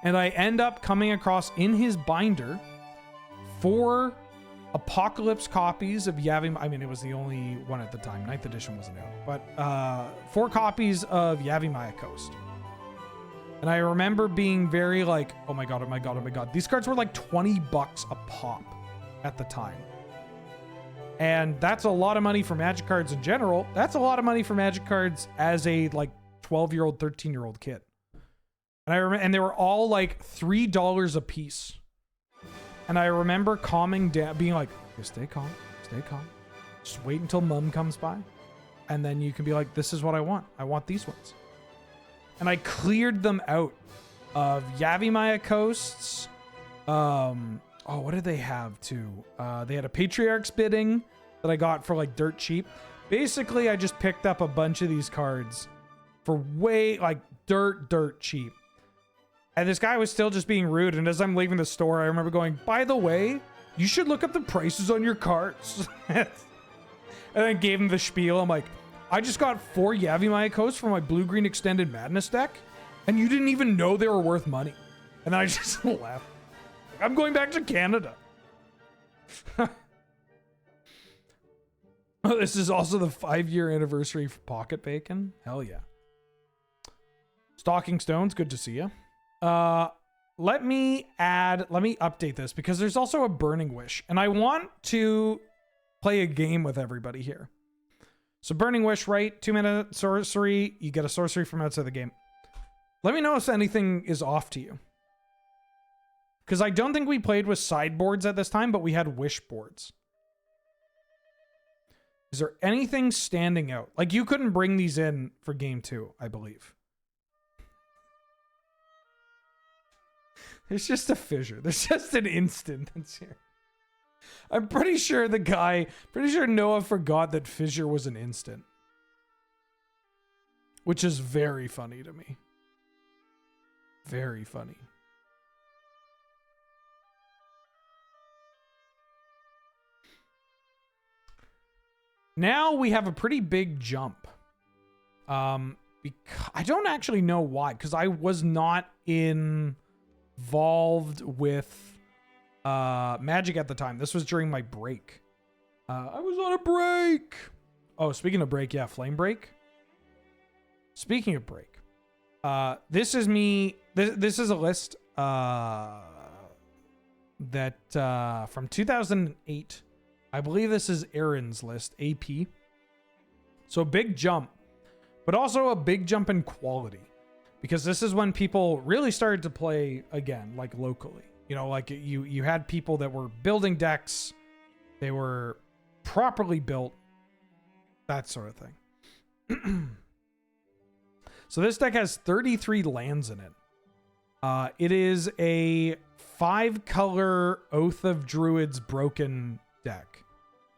and I end up coming across in his binder 4 Apocalypse copies of Yavimaya. I mean, it was the only one at the time. 9th edition wasn't out. But 4 copies of Yavimaya Coast. And I remember being very like, oh my god, oh my god, oh my god. These cards were like $20 a pop at the time. And that's a lot of money for Magic cards in general. That's a lot of money for Magic cards as a like 12-year-old, 13-year-old kid. And I remember, and they were all like $3 a piece. And I remember calming down, being like, okay, stay calm, stay calm. Just wait until mom comes by. And then you can be like, this is what I want. I want these ones. And I cleared them out of Yavimaya Coasts. Oh, what did they have too? They had a Patriarch's Bidding that I got for like dirt cheap. Basically, I just picked up a bunch of these cards for way like dirt cheap. And this guy was still just being rude. And as I'm leaving the store, I remember going, by the way, you should look up the prices on your carts. And I gave him the spiel. I'm like, I just got 4 Yavimaya coats for my Blue-Green Extended Madness deck, and you didn't even know they were worth money. And then I just laughed. I'm going back to Canada. Oh, this is also the 5-year anniversary for Pocket Bacon. Hell yeah. Stalking Stones, good to see you. Let me update this because there's also a Burning Wish, and I want to play a game with everybody here. So Burning Wish, right? 2-minute sorcery. You get a sorcery from outside the game. Let me know if anything is off to you. Because I don't think we played with sideboards at this time, but we had wish boards. Is there anything standing out? Like, you couldn't bring these in for game 2, I believe. There's just a fissure. There's just an instant that's here. I'm pretty sure Noah forgot that fissure was an instant. Which is very funny to me. Very funny. Now we have a pretty big jump. I don't actually know why, because I was not involved with Magic at the time. This was during my break. I was on a break. Oh, speaking of break, yeah, Flame Break. Speaking of break, this is me. This is a list that from 2008. I believe this is Aaron's list, AP. So big jump, but also a big jump in quality, because this is when people really started to play again, like locally. You know, like you had people that were building decks, they were properly built, that sort of thing. So this deck has 33 lands in it. It is a 5-color Oath of Druids broken deck.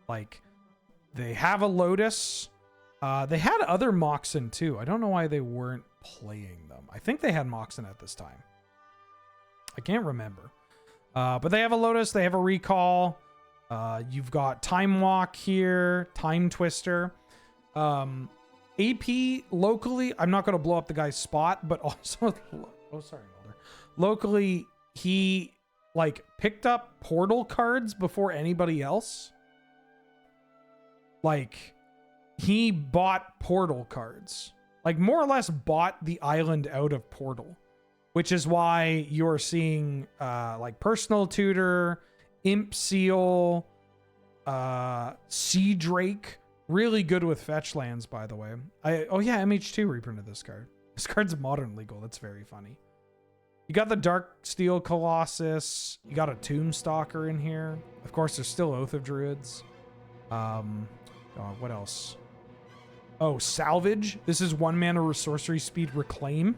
Like, they have a Lotus. They had other Moxen too. I don't know why they weren't playing them. I think they had Moxen at this time. I can't remember. But they have a Lotus. They have a Recall. You've got Time Walk here. Time Twister. AP locally, I'm not going to blow up the guy's spot, but also... Oh, sorry, Mulder. Locally, he, like, picked up Portal cards before anybody else. Like, he bought Portal cards. Like, more or less bought the island out of Portal. Which is why you're seeing, like, Personal Tutor, Imp Seal, Sea Drake. Really good with fetch lands, by the way. Oh yeah, MH2 reprinted this card. This card's modern legal. That's very funny. You got the Dark Steel Colossus. You got a Tombstalker in here. Of course, there's still Oath of Druids. What else? Oh, Salvage. This is 1-mana sorcery speed Reclaim.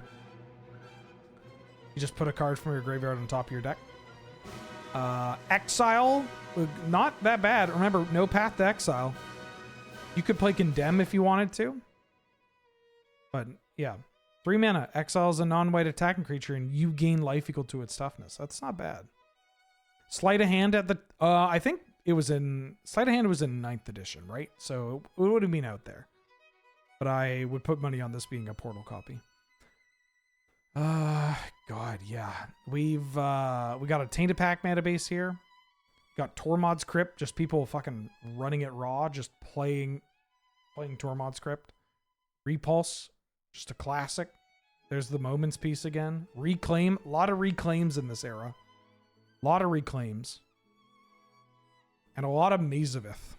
You just put a card from your graveyard on top of your deck. Exile. Not that bad. Remember, no path to exile. You could play Condemn if you wanted to. But, yeah. 3 mana. Exiles a non-white attacking creature and you gain life equal to its toughness. That's not bad. Sleight of Hand at the... I think it was in... Sleight of Hand was in 9th edition, right? So it would have been out there. But I would put money on this being a Portal copy. God, yeah. We got a Tainted Pack mana base here. Got Tormod's Crypt, just people fucking running it raw, just playing Tormod's Crypt. Repulse, just a classic. There's the Moments piece again. Reclaim, a lot of reclaims in this era. A lot of reclaims. And a lot of Mazavith.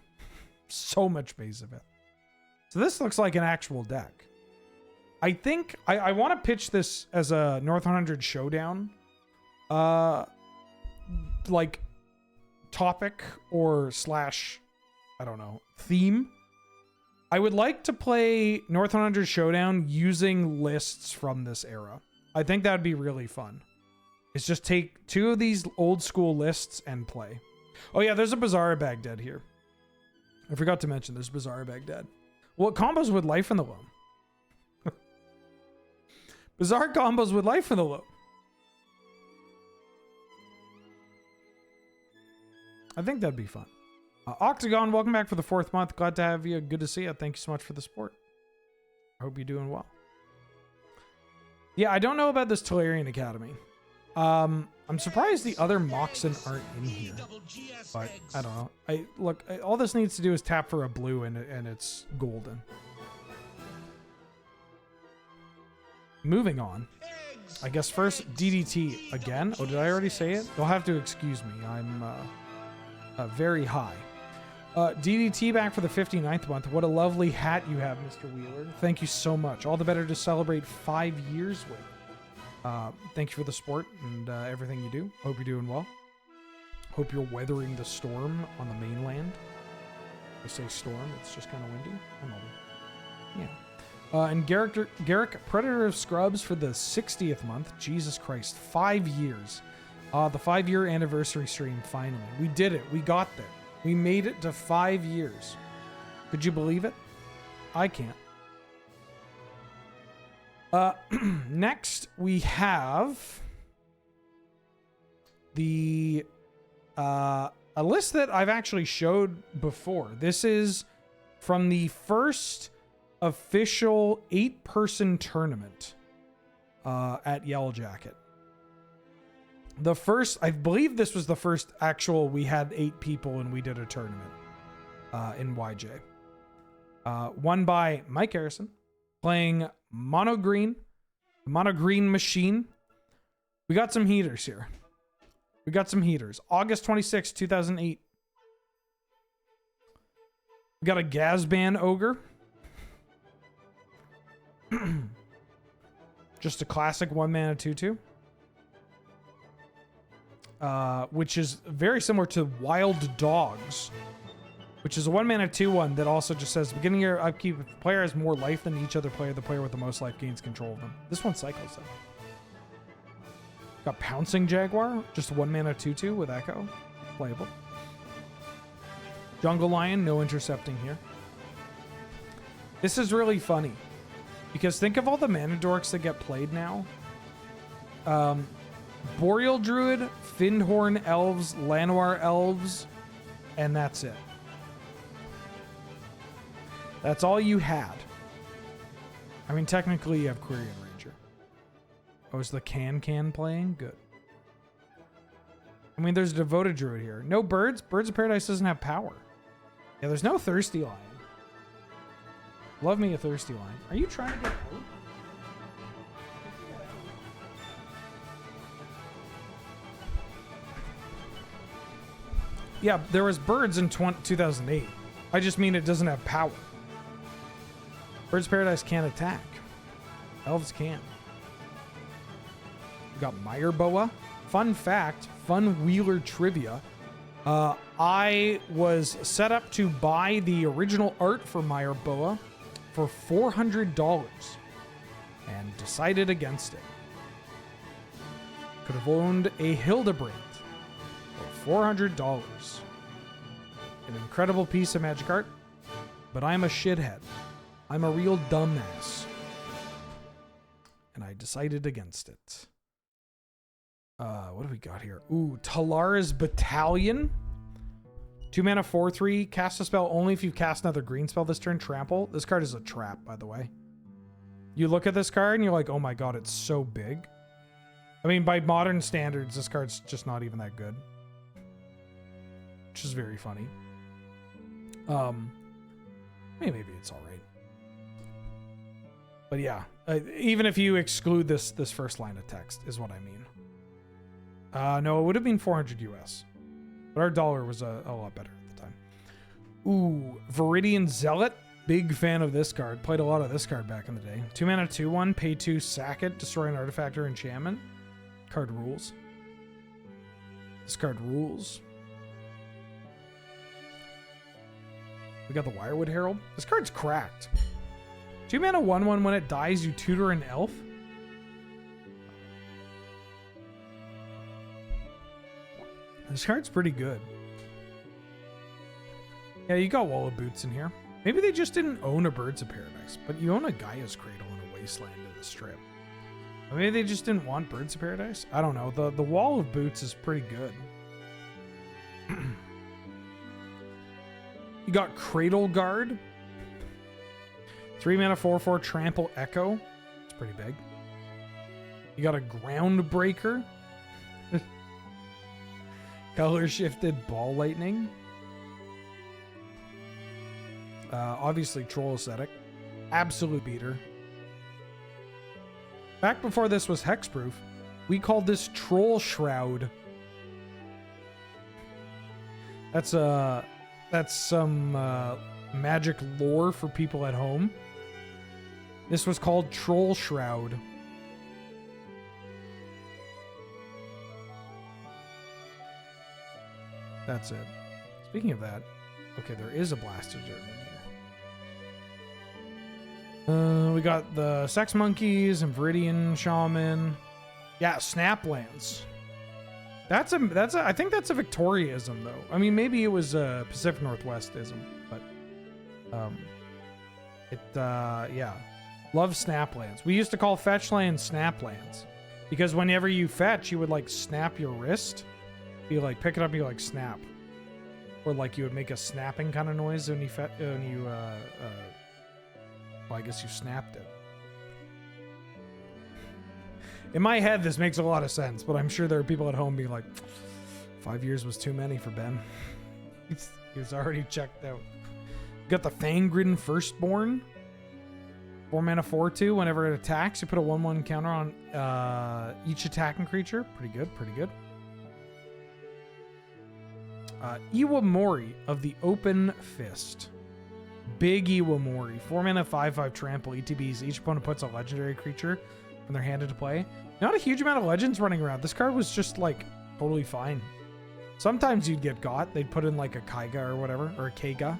So much Mazavith. So this looks like an actual deck. I think, I want to pitch this as a North 100 Showdown. Like... topic or slash, I don't know, theme. I would like to play North 100 Showdown using lists from this era. I think that would be really fun. It's just take 2 of these old school lists and play. Oh yeah, there's a Bazaar of Baghdad here. I forgot to mention there's Bazaar of Baghdad. Well, it combos with Life in the Loam. Bazaar combos with Life in the Loam. I think that'd be fun. Octagon, welcome back for the 4th month. Glad to have you. Good to see you. Thank you so much for the support. I hope you're doing well. Yeah, I don't know about this Tolarian Academy. I'm surprised the other Moxen aren't in here. But I don't know. Look, all this needs to do is tap for a blue and it's golden. Moving on. I guess first DDT again. Oh, did I already say it? You'll have to excuse me. I'm very high. DDT back for the 59th month. What a lovely hat you have, Mr. Wheeler. Thank you so much. All the better to celebrate 5 years with. Thank you for the support and everything you do. Hope you're doing well. Hope you're weathering the storm on the mainland. I say storm, it's just kind of windy. I'm over. Yeah. And Garrick, Predator of Scrubs for the 60th month. Jesus Christ, 5 years. The 5-year anniversary stream, finally. We did it. We got there. We made it to 5 years. Could you believe it? I can't. Next, we have the a list that I've actually showed before. This is from the first official 8-person tournament at Yellow Jacket. The first, I believe this was the first actual, we had 8 people and we did a tournament in YJ. Won by Mike Harrison, playing Mono Green Machine. We got some heaters here. We got some heaters. August 26, 2008. We got a Gazban Ogre. Just a classic 1-mana 2/2. Which is very similar to Wild Dogs, which is a 1-mana 2/1 that also just says, beginning your upkeep, if the player has more life than each other player, the player with the most life gains control of them. This one cycles though. Got Pouncing Jaguar, just a 1-mana 2/2 with Echo. Playable. Jungle Lion, no intercepting here. This is really funny, because think of all the mana dorks that get played now. Boreal Druid, Findhorn Elves, Llanowar Elves, and that's it. That's all you had. I mean, technically you have Quirion Ranger. Oh, is the Can playing? Good. I mean, there's a Devoted Druid here. No birds. Birds of Paradise doesn't have power. Yeah, there's no Thirsty Lion. Love me a Thirsty Lion. Are you trying to get out? Yeah, there was birds in 2008. I just mean it doesn't have power. Birds of Paradise can't attack. Elves can. We got Meyer Boa. Fun fact, fun Wheeler trivia. I was set up to buy the original art for Meyer Boa for $400 and decided against it. Could have owned a Hildebrand for $400. An incredible piece of magic art, but I'm a shithead. I'm a real dumbass. And I decided against it. What do we got here? Ooh, Talara's Battalion. 2-mana 4/3. Cast a spell only if you cast another green spell this turn. Trample. This card is a trap, by the way. You look at this card and you're like, oh my god, it's so big. I mean, by modern standards, this card's just not even that good. Which is very funny. Maybe it's all right. But yeah, even if you exclude this first line of text, is what I mean. No, it would have been 400 US, but our dollar was a lot better at the time. Ooh, Viridian Zealot. Big fan of this card. Played a lot of this card back in the day. 2-mana 2/1, pay 2, sack it, destroy an artifact or enchantment. Card rules. This card rules. We got the Wirewood Herald. This card's cracked. 2-mana 1/1, when it dies, you tutor an elf. This card's pretty good. Yeah, you got Wall of Boots in here. Maybe they just didn't own a Birds of Paradise, but you own a Gaia's Cradle in a Wasteland in the strip. Or maybe they just didn't want Birds of Paradise? I don't know. The Wall of Boots is pretty good. You got Cradle Guard. 3 mana 4/4 Trample Echo. It's pretty big. You got a Groundbreaker. Color Shifted Ball Lightning. Obviously Troll Ascetic. Absolute beater. Back before this was hexproof, we called this Troll Shroud. That's some magic lore for people at home. This was called Troll Shroud. That's it. Speaking of that, okay, there is a Blaster Germ in here. We got the Sex Monkeys and Viridian Shaman. Yeah, Snaplands. That's a I think that's a Victoriaism though. I mean, maybe it was a Pacific Northwestism, but yeah. Love Snaplands. We used to call fetch lands Snaplands because whenever you fetch, you would like snap your wrist. You like pick it up, you like snap, or like you would make a snapping kind of noise when you well, I guess you snapped it. In my head, this makes a lot of sense, but I'm sure there are people at home being like, 5 years was too many for Ben. He's already checked out. You got the Fangridden Firstborn. 4 mana 4/2. Whenever it attacks, you put a 1/1 counter on each attacking creature. Pretty good, pretty good. Iwamori of the Open Fist. Big Iwamori. 4 mana 5/5 trample. ETBs. Each opponent puts a legendary creature from their hand into play. Not a huge amount of legends running around. This card was just like totally fine. Sometimes you'd get got. They'd put in like a Kaiga or whatever, or a Kaiga.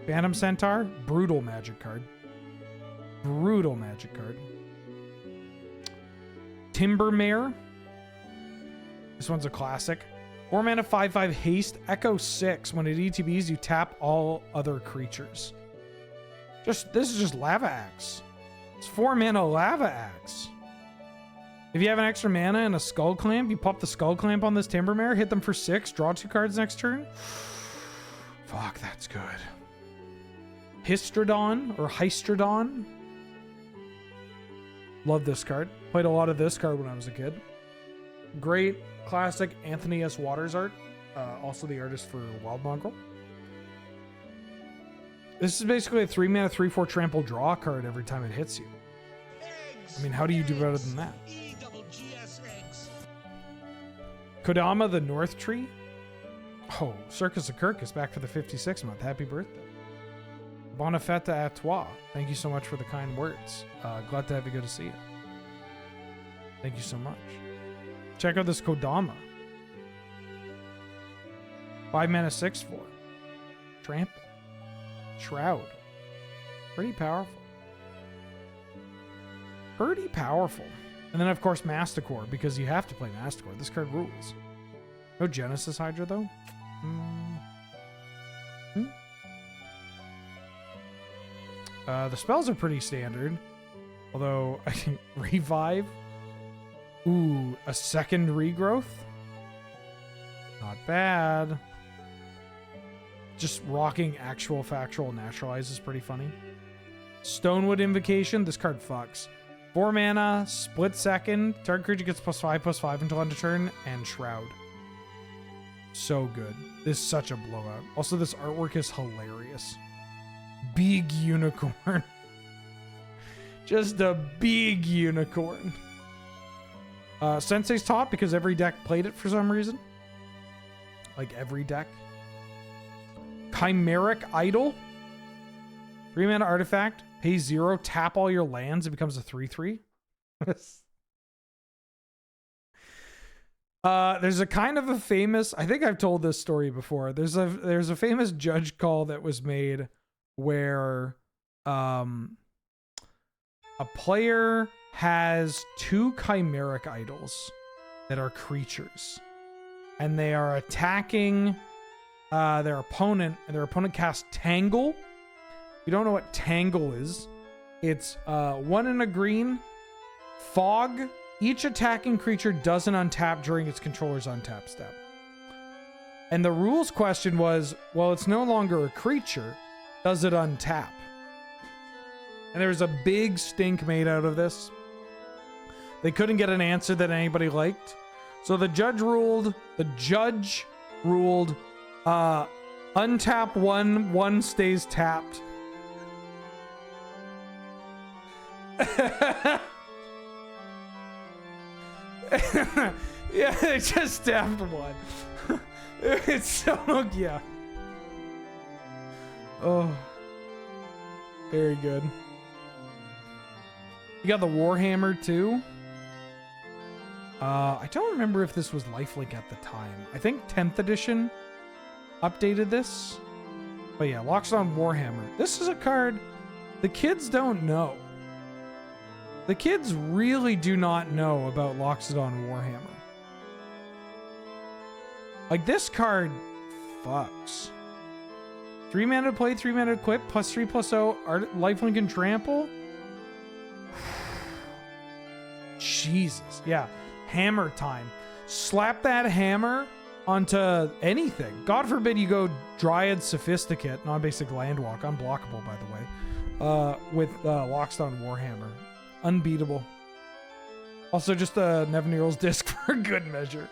Phantom Centaur. Brutal magic card. Brutal magic card. Timbermare. This one's a classic. 4 mana 5/5 haste. Echo 6. When it ETBs, you tap all other creatures. This is just Lava Axe. It's 4 mana Lava Axe. If you have an extra mana and a Skull Clamp, you pop the Skull Clamp on this Timbermare, hit them for 6, draw 2 cards next turn. Fuck, that's good. Histrodon or Hystrodon. Love this card. Played a lot of this card when I was a kid. Great classic Anthony S. Waters art. Also the artist for Wild Mongrel. This is basically a 3 mana 3/4 trample draw card every time it hits you. I mean, how do you do better than that? Kodama the North Tree. Oh, Circus of Kirk is back for the 56th month. Happy birthday. Bonafetta à toi. Thank you so much for the kind words. Glad to have you go to see it. Thank you so much. Check out this Kodama. 5 mana 6/4. Trample. Shroud. Pretty powerful. Pretty powerful. And then, of course, Masticore, because you have to play Masticore. This card rules. No Genesis Hydra, though? The spells are pretty standard. Although, I think Revive. Ooh, a second Regrowth? Not bad. Just rocking actual factual naturalize is pretty funny. Stonewood Invocation. This card fucks. 4 mana, split second. Target creature gets +5/+5 until end of turn, and Shroud. So good. This is such a blowout. Also, this artwork is hilarious. Big unicorn. Just a big unicorn. Sensei's top because every deck played it for some reason. Like every deck. Chimeric Idol. 3 mana artifact. Pay 0. Tap all your lands. It becomes a 3/3. There's a kind of a famous, I think I've told this story before. There's a famous judge call that was made where a player has 2 Chimeric Idols that are creatures, and they are attacking their opponent, and their opponent casts Tangle. If you don't know what Tangle is, it's 1 and a green, Fog. Each attacking creature doesn't untap during its controller's untap step. And the rules question was, well, it's no longer a creature. Does it untap? And there was a big stink made out of this. They couldn't get an answer that anybody liked. So the judge ruled, untap one stays tapped. Yeah, they just tapped one. It's so, yeah. Oh, very good. You got the Warhammer too. I don't remember if this was lifelink at the time. I think 10th edition updated this. But yeah, Loxodon Warhammer. This is a card the kids don't know. The kids really do not know about Loxodon Warhammer. Like, this card fucks. 3 mana to play, 3 mana to equip, +3/+0, lifelink and trample. Jesus. Yeah. Hammer time. Slap that hammer onto anything. God forbid you go Dryad Sophisticate, non-basic Landwalk, unblockable by the way, with Loxodon Warhammer. Unbeatable. Also just a Nevinyrral's Disc for good measure.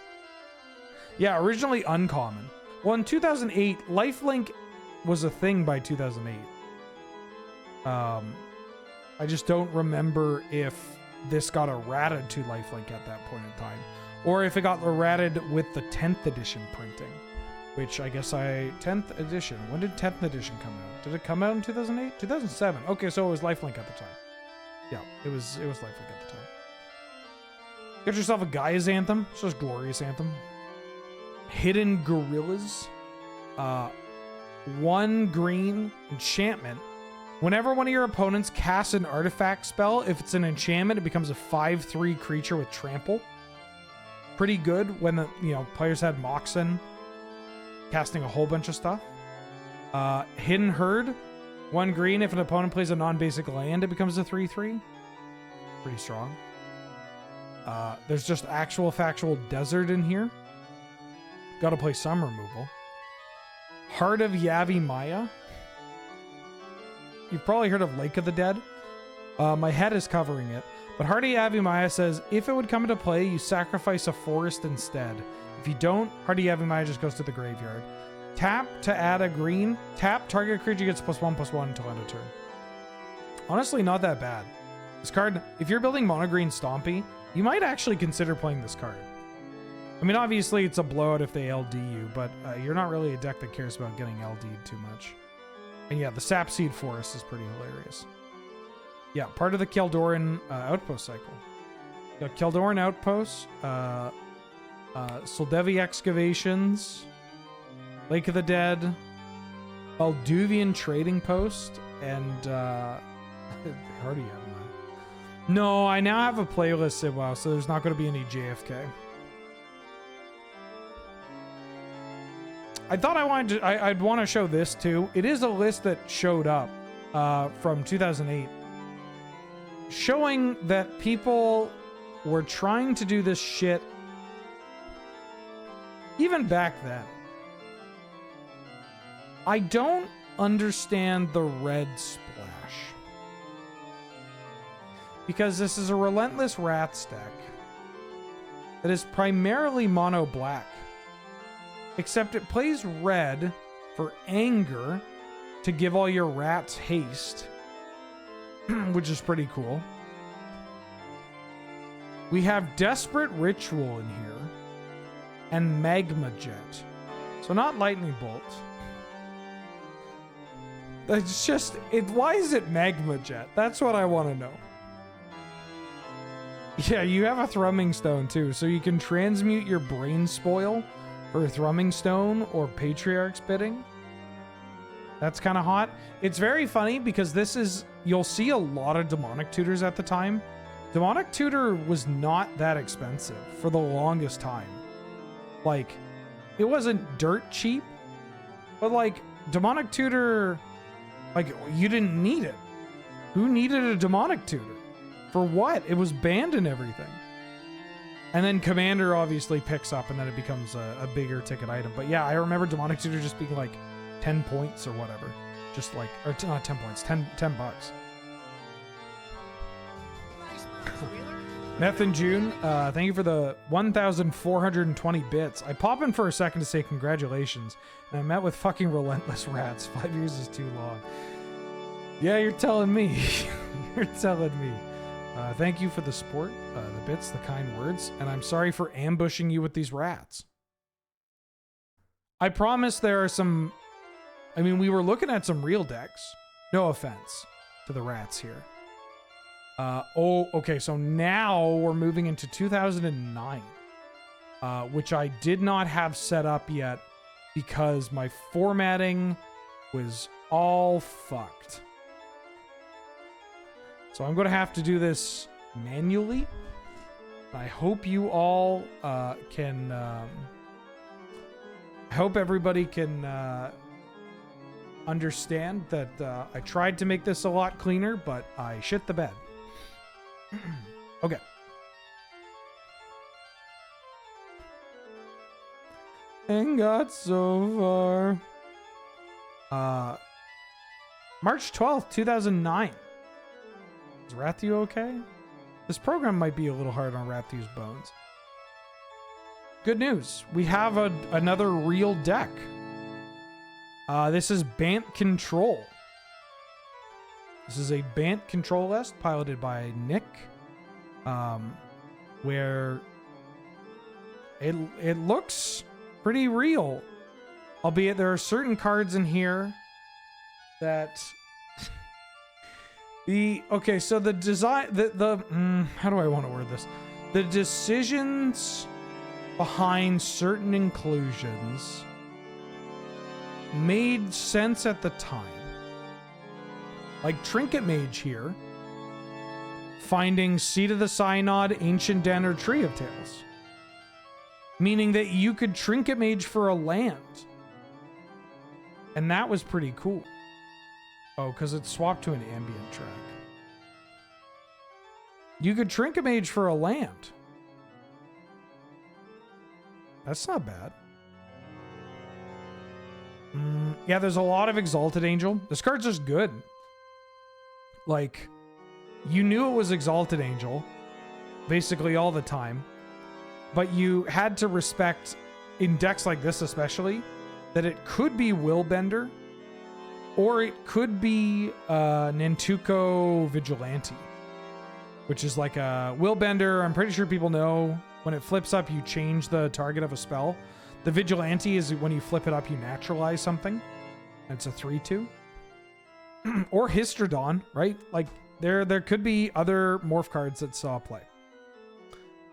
Yeah, originally uncommon. Well, in 2008, lifelink was a thing by 2008. I just don't remember if this got errated to lifelink at that point in time, or if it got errated with the 10th edition printing, which I guess 10th edition. When did 10th edition come out? Did it come out in 2008? 2007. Okay, so it was lifelink at the time. Yeah, it was lifelink at the time. Get yourself a Gaia's Anthem. It's just Glorious Anthem. Hidden Gorillas. 1 green enchantment. Whenever one of your opponents casts an artifact spell, if it's an enchantment, it becomes a 5/3 creature with trample. Pretty good when the players had Moxen casting a whole bunch of stuff. Hidden Herd. 1 green. If an opponent plays a non-basic land, it becomes a 3/3. Pretty strong. There's just actual factual desert in here. Gotta play some removal. Heart of Yavimaya. You've probably heard of Lake of the Dead. My head is covering it. But Heart of Yavimaya says, if it would come into play, you sacrifice a forest instead. If you don't, Heart of Yavimaya just goes to the graveyard. Tap to add a green. Tap, target creature gets +1/+1 until end of turn. Honestly, not that bad. This card, if you're building mono green Stompy, you might actually consider playing this card. I mean, obviously it's a blowout if they LD you, but you're not really a deck that cares about getting LD'd too much. And yeah, the Sapseed Forest is pretty hilarious. Yeah, part of the Keldoran Outpost cycle. You got Keldoran Outposts, Soldevi Excavations, Lake of the Dead, Balduvian Trading Post, and Hardy Yavimaya. No, I now have a playlist in WoW, so there's not going to be any JFK. I thought I'd want to show this too. It is a list that showed up from 2008, showing that people were trying to do this shit even back then. I don't understand the red splash, because this is a Relentless Rats deck that is primarily mono black. Except it plays red for anger to give all your rats haste, which is pretty cool. We have Desperate Ritual in here and Magma Jet. So not Lightning Bolt. It's just, why is it Magma Jet? That's what I want to know. Yeah, you have a Thrumming Stone too, so you can transmute your Brain Spoil for Thrumming Stone or Patriarch's Bidding. That's kind of hot. It's very funny because this is, you'll see a lot of Demonic Tutors at the time. Demonic Tutor was not that expensive for the longest time. Like, it wasn't dirt cheap, but like, Demonic Tutor, like, you didn't need it. Who needed a Demonic Tutor? For what? It was banned and everything. And then Commander obviously picks up, and then it becomes a bigger ticket item. But yeah, I remember Demonic Tutor just being like 10 points or whatever. Just like, or not 10 points, 10 bucks. Meth and June, thank you for the 1,420 bits. I pop in for a second to say congratulations, and I met with fucking relentless rats. 5 years is too long. Yeah, you're telling me. You're telling me. Thank you for the support, the bits, the kind words, and I'm sorry for ambushing you with these rats. I promise there are some... I mean, we were looking at some real decks. No offense to the rats here. Oh, okay, so now we're moving into 2009, which I did not have set up yet because my formatting was all fucked. So I'm going to have to do this manually. I hope you all can... I hope everybody can understand that I tried to make this a lot cleaner, but I shit the bed. Okay. And got so far. March 12th, 2009. Is Rathu okay? This program might be a little hard on Rathu's bones. Good news. We have another real deck. This is Bant Control. This is a Bant Control list piloted by Nick, where it looks pretty real, albeit there are certain cards in here that okay, so the design, how do I want to word this? The decisions behind certain inclusions made sense at the time. Like Trinket Mage here, finding Seat of the Synod, Ancient Den, or Tree of Tales. Meaning that you could Trinket Mage for a land. And that was pretty cool. Oh, because it's swapped to an ambient track. You could Trinket Mage for a land. That's not bad. Yeah, there's a lot of Exalted Angel. This card's just good. Like, you knew it was Exalted Angel basically all the time, but you had to respect, in decks like this especially, that it could be Willbender or it could be Nantuko Vigilante, which is like a Willbender. I'm pretty sure people know when it flips up, you change the target of a spell. The Vigilante is when you flip it up, you naturalize something. It's a 3/2. Or Histrodon, right? Like, there could be other morph cards that saw play.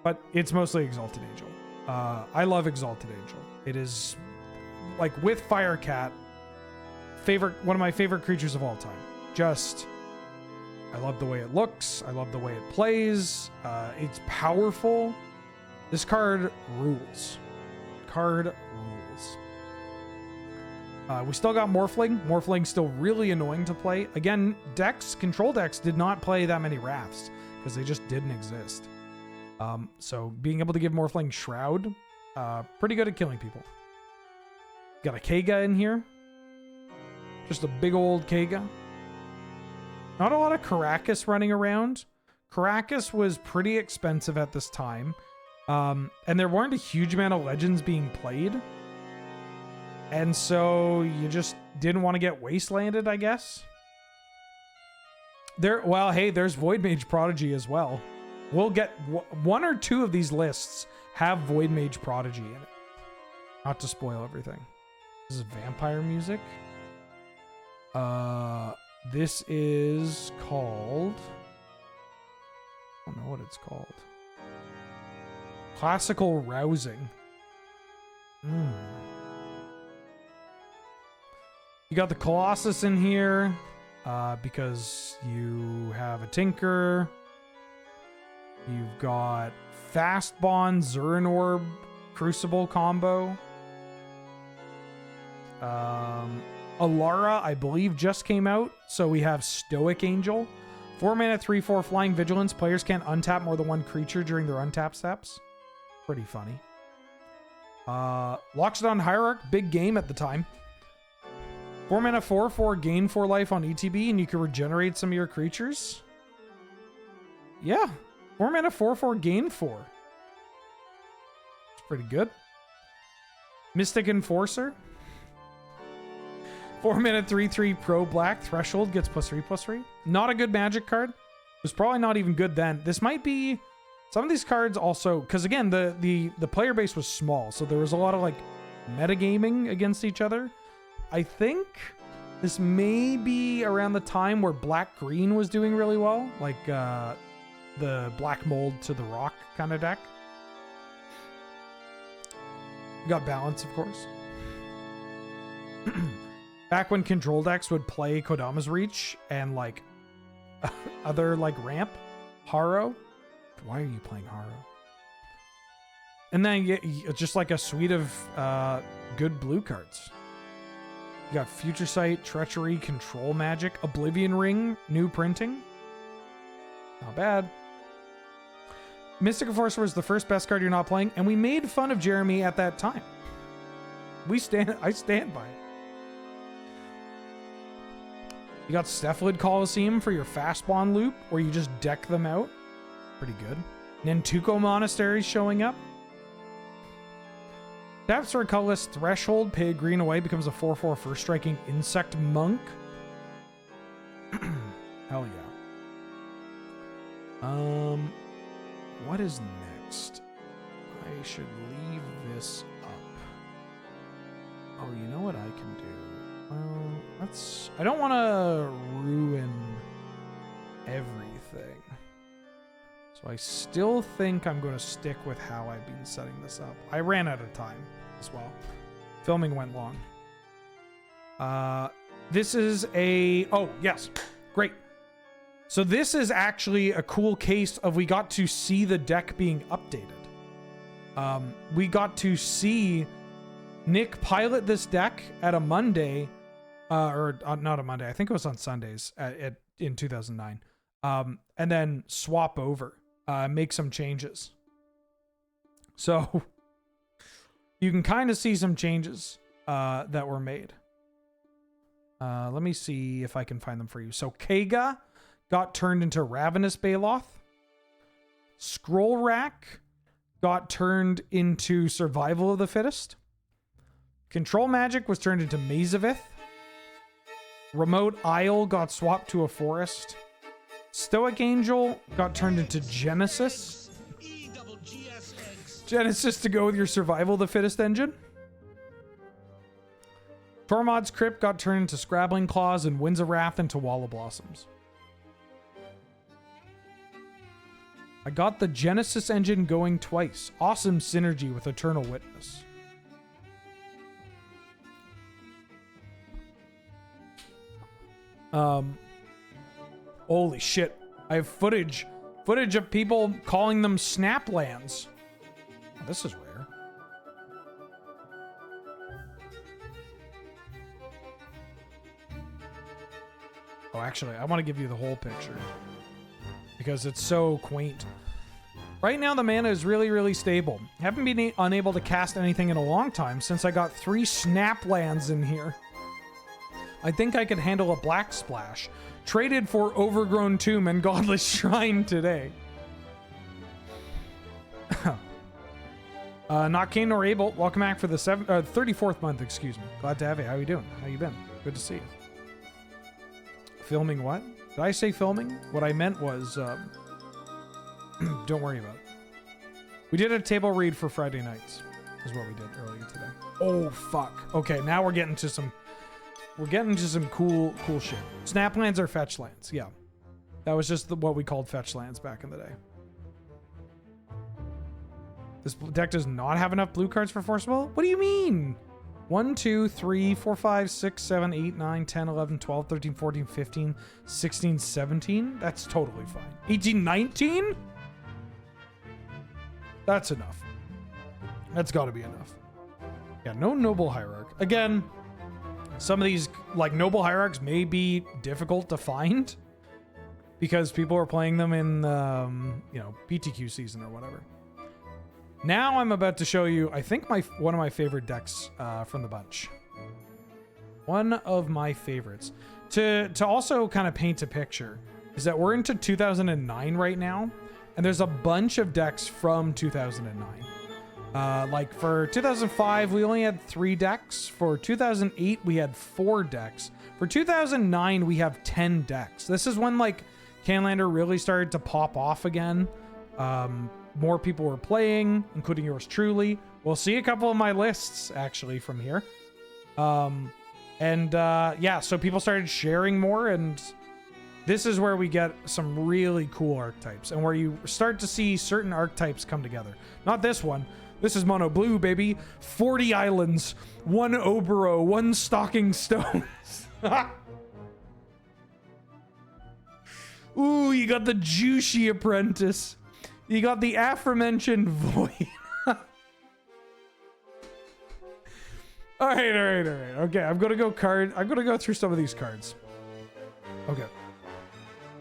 But it's mostly Exalted Angel. I love Exalted Angel. It is, like, with Firecat, one of my favorite creatures of all time. Just, I love the way it looks. I love the way it plays. It's powerful. This card rules. We still got Morphling. Morphling's still really annoying to play. Again, control decks did not play that many Wraths because they just didn't exist. So being able to give Morphling Shroud, pretty good at killing people. Got a Kega in here. Just a big old Kega. Not a lot of Caracas running around. Caracas was pretty expensive at this time. And there weren't a huge amount of legends being played. And so you just didn't want to get wastelanded, I guess. Well, hey, there's Void Mage Prodigy as well. We'll get one or two of these lists have Void Mage Prodigy in it. Not to spoil everything. This is vampire music. This is called... I don't know what it's called. Classical Rousing. You got the Colossus in here because you have a Tinker. You've got Fast Bond, Zurin Orb, Crucible combo. Alara, I believe, just came out. So we have Stoic Angel. 4 mana, 3/4 Flying Vigilance. Players can't untap more than one creature during their untap steps. Pretty funny. Loxodon Hierarch, big game at the time. 4 mana 4/4, gain 4 life on ETB, and you can regenerate some of your creatures. Yeah. 4 mana 4/4, gain 4. It's pretty good. Mystic Enforcer. 4 mana 3/3 pro black, threshold, gets +3/+3. Not a good magic card. It was probably not even good then. This might be... Some of these cards also... Because again, the player base was small, so there was a lot of like metagaming against each other. I think this may be around the time where black-green was doing really well. Like the black mold to the rock kind of deck. We got balance, of course. Back when control decks would play Kodama's Reach and like other like ramp, Haro. Why are you playing Haro? And then just like a suite of good blue cards. You got Future Sight, Treachery, Control Magic, Oblivion Ring, new printing. Not bad. Mystic Enforcer was the first best card you're not playing, and we made fun of Jeremy at that time. I stand by it. You got Cephalid Coliseum for your fast spawn loop, where you just deck them out. Pretty good. Nantuko Monastery showing up. Taps for a colorless Threshold, pay a green away, becomes a 4/4 first striking insect monk. Hell yeah. What is next? I should leave this up. Oh, you know what I can do? I don't want to ruin everything. So I still think I'm going to stick with how I've been setting this up. I ran out of time as well. Filming went long. This is a... Oh, yes. Great. So this is actually a cool case of we got to see the deck being updated. We got to see Nick pilot this deck at a Monday... not a Monday. I think it was on Sundays in 2009. And then swap over, make some changes. So you can kind of see some changes that were made. Let me see if I can find them for you. So Kega got turned into Ravenous Baloth. Scroll Rack got turned into Survival of the Fittest. Control Magic was turned into Mazavith. Remote Isle got swapped to a Forest. Stoic Angel got turned into Genesis. Genesis to go with your Survival of the Fittest engine. Tormod's Crypt got turned into Scrabbling Claws, and Winds of Wrath into Wall of Blossoms. I got the Genesis engine going twice. Awesome synergy with Eternal Witness. Holy shit. I have footage of people calling them Snaplands. Oh, this is rare. Oh, actually, I want to give you the whole picture because it's so quaint. Right now, the mana is really, really stable. Haven't been unable to cast anything in a long time since I got 3 Snaplands in here. I think I could handle a Black Splash. Traded for Overgrown Tomb and Godless Shrine today. Not Kane nor Able. Welcome back for the 34th month, excuse me. Glad to have you. How you doing? How you been? Good to see you. Filming what? Did I say filming? What I meant was, don't worry about it. We did a table read for Friday nights, is what we did earlier today. Oh, fuck. Okay, now we're getting to some... We're getting to some cool shit. Snaplands are fetch lands, yeah. That was just what we called fetch lands back in the day. This deck does not have enough blue cards for Forcible? What do you mean? 1, 2, 3, 4, 5, 6, 7, 8, 9, 10, 11, 12, 13, 14, 15, 16, 17? That's totally fine. 18, 19? That's enough. That's gotta be enough. Yeah, no Noble Hierarch. Again... Some of these, like, Noble Hierarchs may be difficult to find because people are playing them in, PTQ season or whatever. Now I'm about to show you, I think one of my favorite decks from the bunch. One of my favorites. To also kind of paint a picture is that we're into 2009 right now, and there's a bunch of decks from 2009. Like for 2005, we only had 3 decks. For 2008, we had 4 decks. For 2009, we have 10 decks. This is when like Canlander really started to pop off again. More people were playing, including yours truly. We'll see a couple of my lists actually from here. Yeah, so people started sharing more, and this is where we get some really cool archetypes and where you start to see certain archetypes come together. Not this one. This is mono blue, baby. 40 islands, 1 Obero, 1 stalking stones. Ooh, you got the juicy apprentice. You got the aforementioned void. All right. Okay, I'm gonna go through some of these cards. Okay.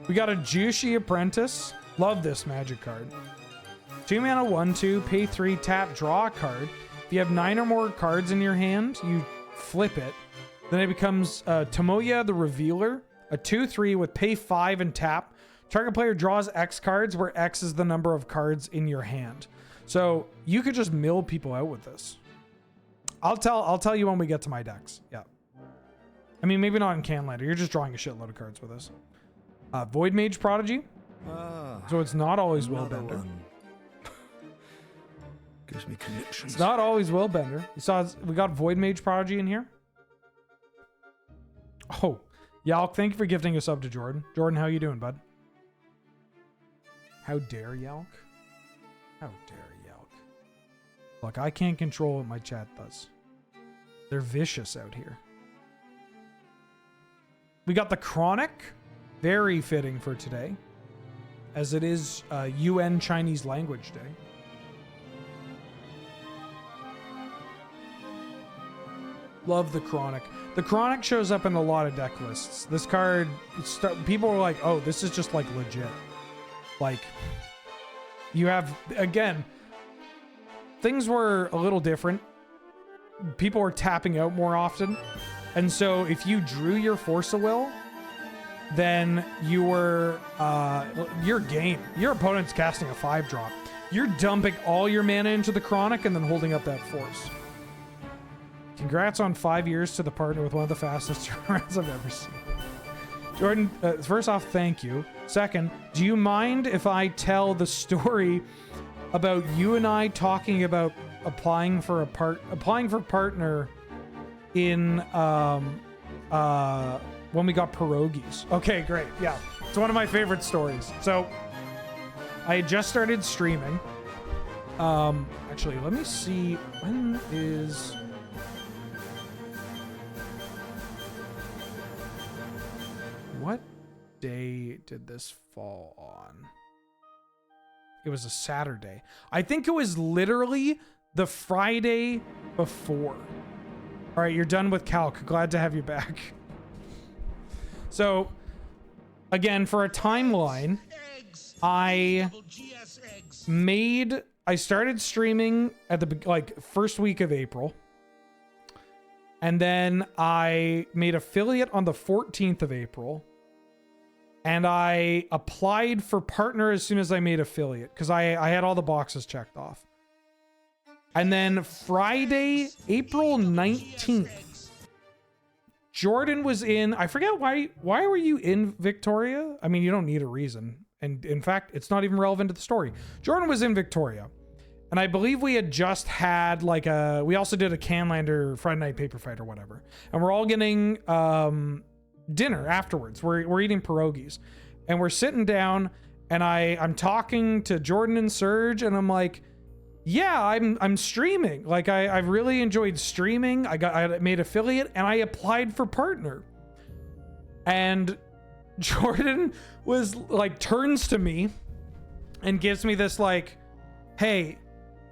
We got a Juicy Apprentice. Love this magic card. 2 mana, 1/2, pay 3, tap, draw a card. If you have 9 or more cards in your hand, you flip it. Then it becomes Tomoya the Revealer, a 2/3 with pay 5 and tap. Target player draws X cards, where X is the number of cards in your hand. So you could just mill people out with this. I'll tell you when we get to my decks. Yeah. I mean, maybe not in Canlander. You're just drawing a shitload of cards with this. Void Mage Prodigy. So it's not always Willbender. Gives me conniptions. It's not always Willbender. You saw we got Void Mage Prodigy in here. Oh, Yalk, thank you for gifting a sub to Jordan. Jordan, how you doing, bud? How dare Yalk? How dare Yalk? Look, I can't control what my chat does. They're vicious out here. We got the Chronic. Very fitting for today, as it is UN Chinese Language Day. Love the Chronic. The Chronic shows up in a lot of deck lists. This card, people are like, oh, this is just like legit. Like, you have, again, things were a little different. People were tapping out more often. And so if you drew your Force of Will, then you were, your game. Your opponent's casting a 5-drop. You're dumping all your mana into the Chronic and then holding up that Force. Congrats on 5 years to the partner with one of the fastest turnarounds I've ever seen. Jordan, first off, thank you. Second, do you mind if I tell the story about you and I talking about applying for partner in when we got pierogies? Okay, great. Yeah, it's one of my favorite stories. So I had just started streaming. Actually, let me see, when is... What day did this fall on? It was a Saturday. I think it was literally the Friday before. All right, you're done with calc. Glad to have you back. So, again, for a timeline, I started streaming at the first week of April. And then I made affiliate on the 14th of April. And I applied for partner as soon as I made affiliate, because I had all the boxes checked off. And then Friday, April 19th, Jordan was in, I forget why were you in Victoria? I mean, you don't need a reason. And in fact, it's not even relevant to the story. Jordan was in Victoria. And I believe we had just had we also did a Canlander Friday Night Paper Fight or whatever. And we're all getting dinner afterwards. We're eating pierogies. And we're sitting down and I'm talking to Jordan and Serge and I'm like, yeah, I'm streaming. Like I've really enjoyed streaming. I made affiliate and I applied for partner. And Jordan was turns to me and gives me this hey,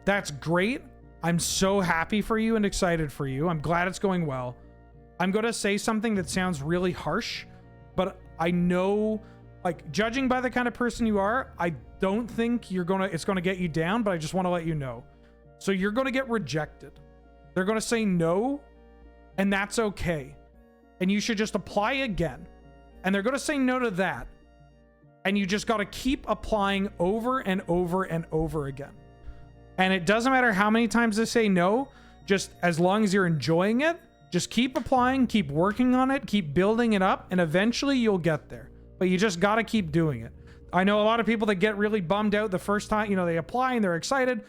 that's great. I'm so happy for you and excited for you. I'm glad it's going well. I'm going to say something that sounds really harsh, but I know, judging by the kind of person you are, I don't think it's going to get you down, but I just want to let you know. So you're going to get rejected. They're going to say no, and that's okay. And you should just apply again. And they're going to say no to that. And you just got to keep applying over and over and over again. And it doesn't matter how many times they say no, just as long as you're enjoying it, just keep applying, keep working on it, keep building it up, and eventually you'll get there. But you just got to keep doing it. I know a lot of people that get really bummed out the first time, you know, they apply and they're excited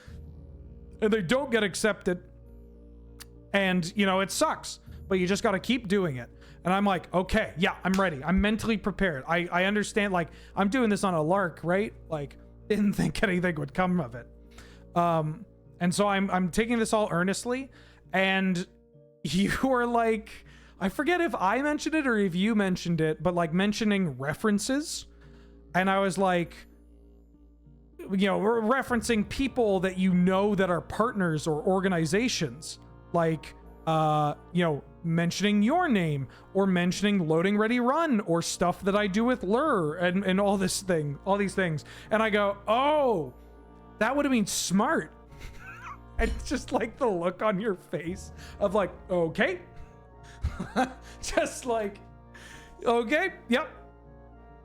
and they don't get accepted. And, you know, it sucks, but you just got to keep doing it. And I'm like, okay, yeah, I'm ready. I'm mentally prepared. I understand, like, I'm doing this on a lark, right? Like, didn't think anything would come of it. And so I'm taking this all earnestly, and you were like, I forget if I mentioned it or if you mentioned it, but like mentioning references. And I was like, you know, we're referencing people that you know that are partners or organizations, like, you know, mentioning your name or mentioning Loading Ready Run or stuff that I do with Lure and all these things. And I go, oh, that would have been smart. And it's just like the look on your face of like, okay. Just like, okay, yep.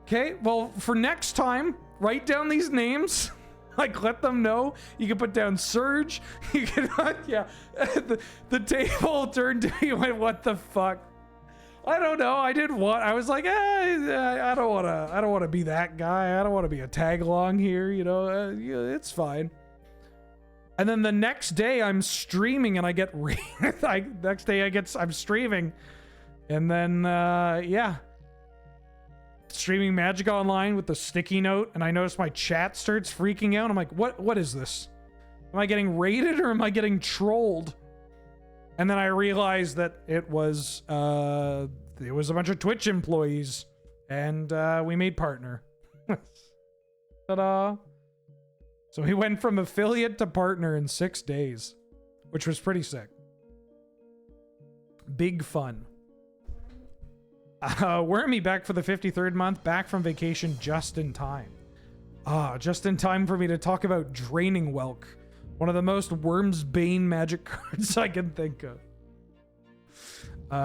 Okay, well, for next time, write down these names. Like, let them know. You can put down Surge. You can, yeah. The table turned to me and went, what the fuck? I don't know. I was like, I don't want to be that guy. I don't want to be a tag along here. You know, it's fine. And then the next day I'm streaming and I get, I'm streaming. And then, yeah. Streaming Magic Online with the sticky note, and I notice my chat starts freaking out. I'm like, what is this? Am I getting raided or am I getting trolled? And then I realized that it was a bunch of Twitch employees, and we made partner. Ta-da! So we went from affiliate to partner in 6 days, which was pretty sick. Big fun. Wormy back for the 53rd month, back from vacation just in time. Just in time for me to talk about Draining Welk, one of the most Worm's Bane magic cards I can think of.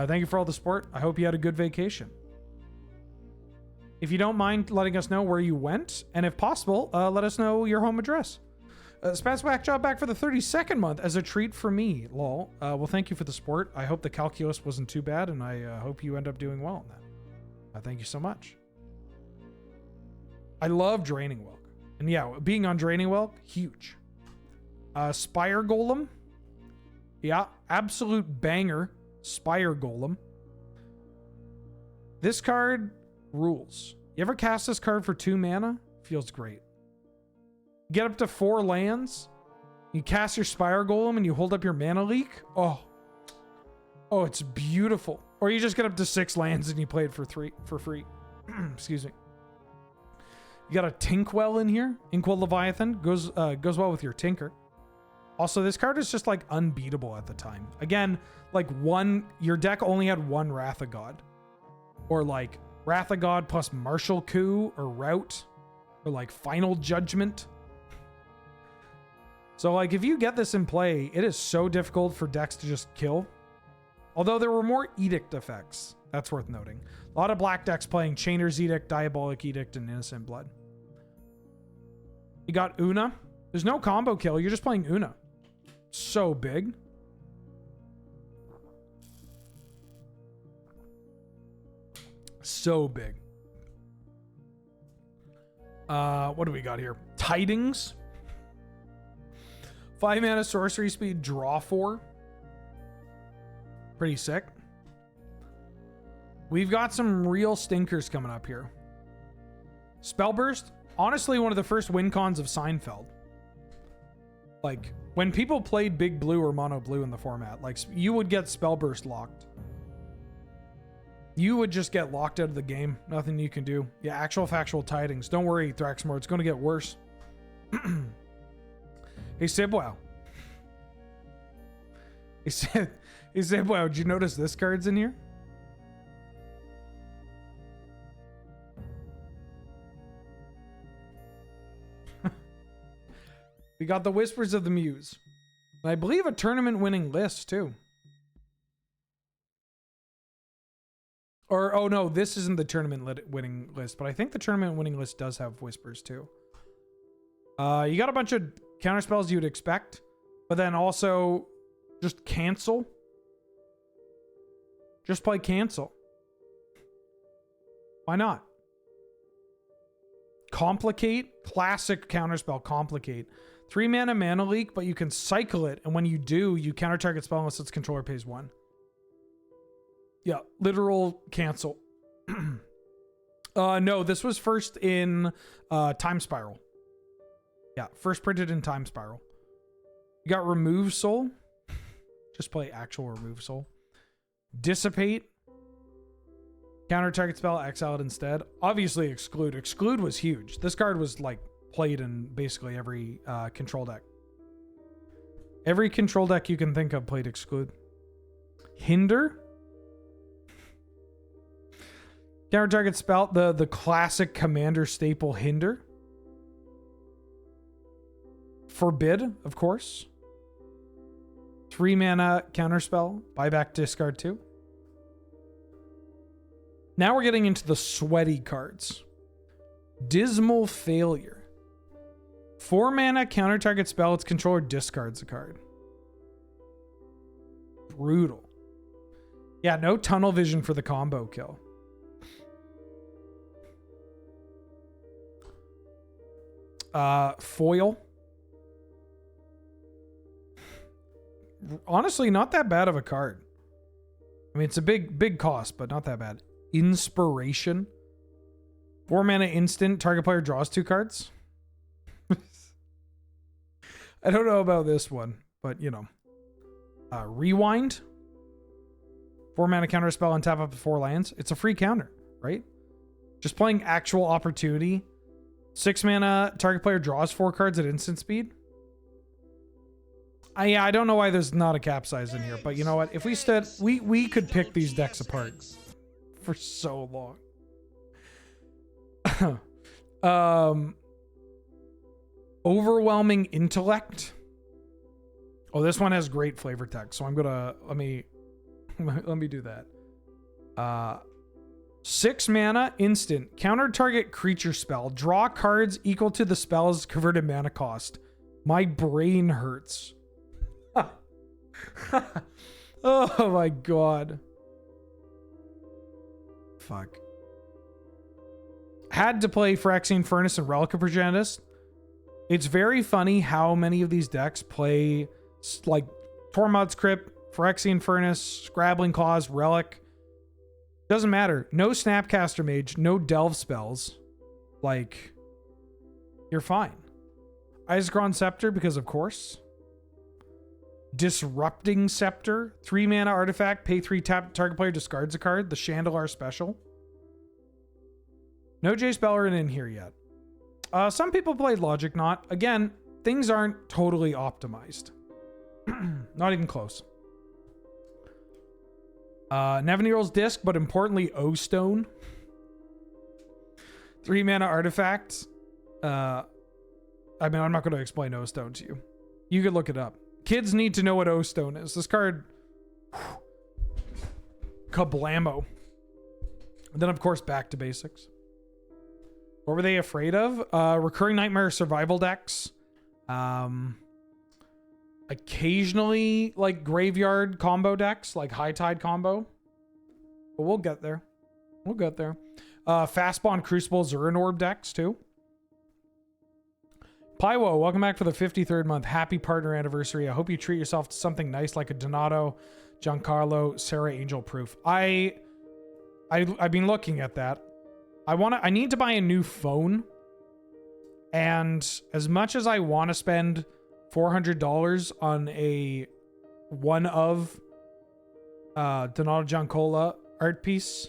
Thank you for all the support. I hope you had a good vacation. If you don't mind letting us know where you went, and if possible, let us know your home address. Spaz Whack Job back for the 32nd month as a treat for me, lol. Well, thank you for the support. I hope the calculus wasn't too bad, and I hope you end up doing well in that. Thank you so much. I love Draining Welk. And yeah, being on Draining Welk, huge. Spire Golem. Yeah, absolute banger. Spire Golem. This card rules. You ever cast this card for 2 mana? Feels great. Get up to 4 lands. You cast your Spire Golem and you hold up your Mana Leak. Oh, it's beautiful. Or you just get up to 6 lands and you play it for free. Excuse me. You got a Tinkwell in here. Inkwell Leviathan goes well with your Tinker. Also, this card is just like unbeatable at the time. Again, like your deck only had 1 Wrath of God. Or like Wrath of God plus Martial Coup or Rout. Or like Final Judgment. So like if you get this in play, it is so difficult for decks to just kill. Although there were more Edict effects. That's worth noting. A lot of black decks playing Chainer's Edict, Diabolic Edict, and Innocent Blood. You got Una. There's no combo kill. You're just playing Una. So big. So big. What do we got here? Tidings. 5 mana sorcery speed, draw 4. Pretty sick. We've got some real stinkers coming up here. Spellburst, honestly one of the first win cons of Seinfeld. Like, when people played big blue or mono blue in the format, like, you would get Spellburst locked. You would just get locked out of the game. Nothing you can do. Yeah, actual factual tidings. Don't worry, Thraxmore, it's going to get worse. Hey, Sibwow. He said, wow, did you notice this card's in here? We got the Whispers of the Muse. I believe a tournament winning list too. Or, oh no, this isn't the tournament winning list, but I think the tournament winning list does have whispers too. You got a bunch of counter spells you would expect, but then also just cancel. Just play cancel. Why not? Complicate, classic counterspell, complicate. 3 mana leak, but you can cycle it, and when you do, you counter target spell unless its controller pays 1. Yeah, literal cancel. No, this was first in Time Spiral. Yeah, first printed in Time Spiral. You got Remove Soul. Just play actual Remove Soul. Dissipate. Counter target spell, exile it instead. Obviously, Exclude. Exclude was huge. This card was like played in basically every control deck. Every control deck you can think of played Exclude. Hinder. Counter target spell, the classic commander staple Hinder. Forbid, of course. 3 mana counter spell, buyback, discard 2. Now we're getting into the sweaty cards. Dismal Failure. 4 mana counter target spell, its controller discards a card. Brutal. Yeah, no tunnel vision for the combo kill. Foil. Honestly, not that bad of a card. I mean, it's a big cost, but not that bad. Inspiration. 4 mana instant. Target player draws 2 cards. I don't know about this one, but you know. Rewind. 4 mana counter spell and tap up to 4 lands. It's a free counter, right? Just playing actual opportunity. 6 mana, target player draws 4 cards at instant speed. I don't know why there's not a capsize in here, but you know what? If we stood, we could pick these decks apart for so long. Overwhelming Intellect. Oh, this one has great flavor text, so I'm gonna let me do that. 6 mana instant. Counter target creature spell. Draw cards equal to the spell's converted mana cost. My brain hurts. Oh my god. Fuck. Had to play Phyrexian Furnace and Relic of Progenitus. It's very funny how many of these decks play like Tormod's Crypt, Phyrexian Furnace, Scrabbling Claws, Relic. Doesn't matter. No Snapcaster Mage, no Delve spells. Like, you're fine. Isochron Scepter, because of course. Disrupting Scepter. 3 mana artifact. Pay 3 tap. Target player discards a card. The Chandelar special. No Jace Beleren in here yet. Some people played Logic Knot. Again, things aren't totally optimized. Not even close. Nevinyrral's Disc, but importantly, O-Stone. 3 mana artifact. I mean, I'm not going to explain O-Stone to you. You could look it up. Kids need to know what O-Stone is. This card... Kablamo. And then, of course, back to basics. What were they afraid of? Recurring Nightmare survival decks. Occasionally, like, graveyard combo decks, like High Tide combo. But we'll get there. We'll get there. Fastbond Crucible Zurin Orb decks, too. Pywo, welcome back for the 53rd month. Happy partner anniversary. I hope you treat yourself to something nice like a Donato, Giancarlo, Sarah Angel Proof. I've been looking at that. I need to buy a new phone. And as much as I want to spend $400 on a one of Donato Giancola art piece,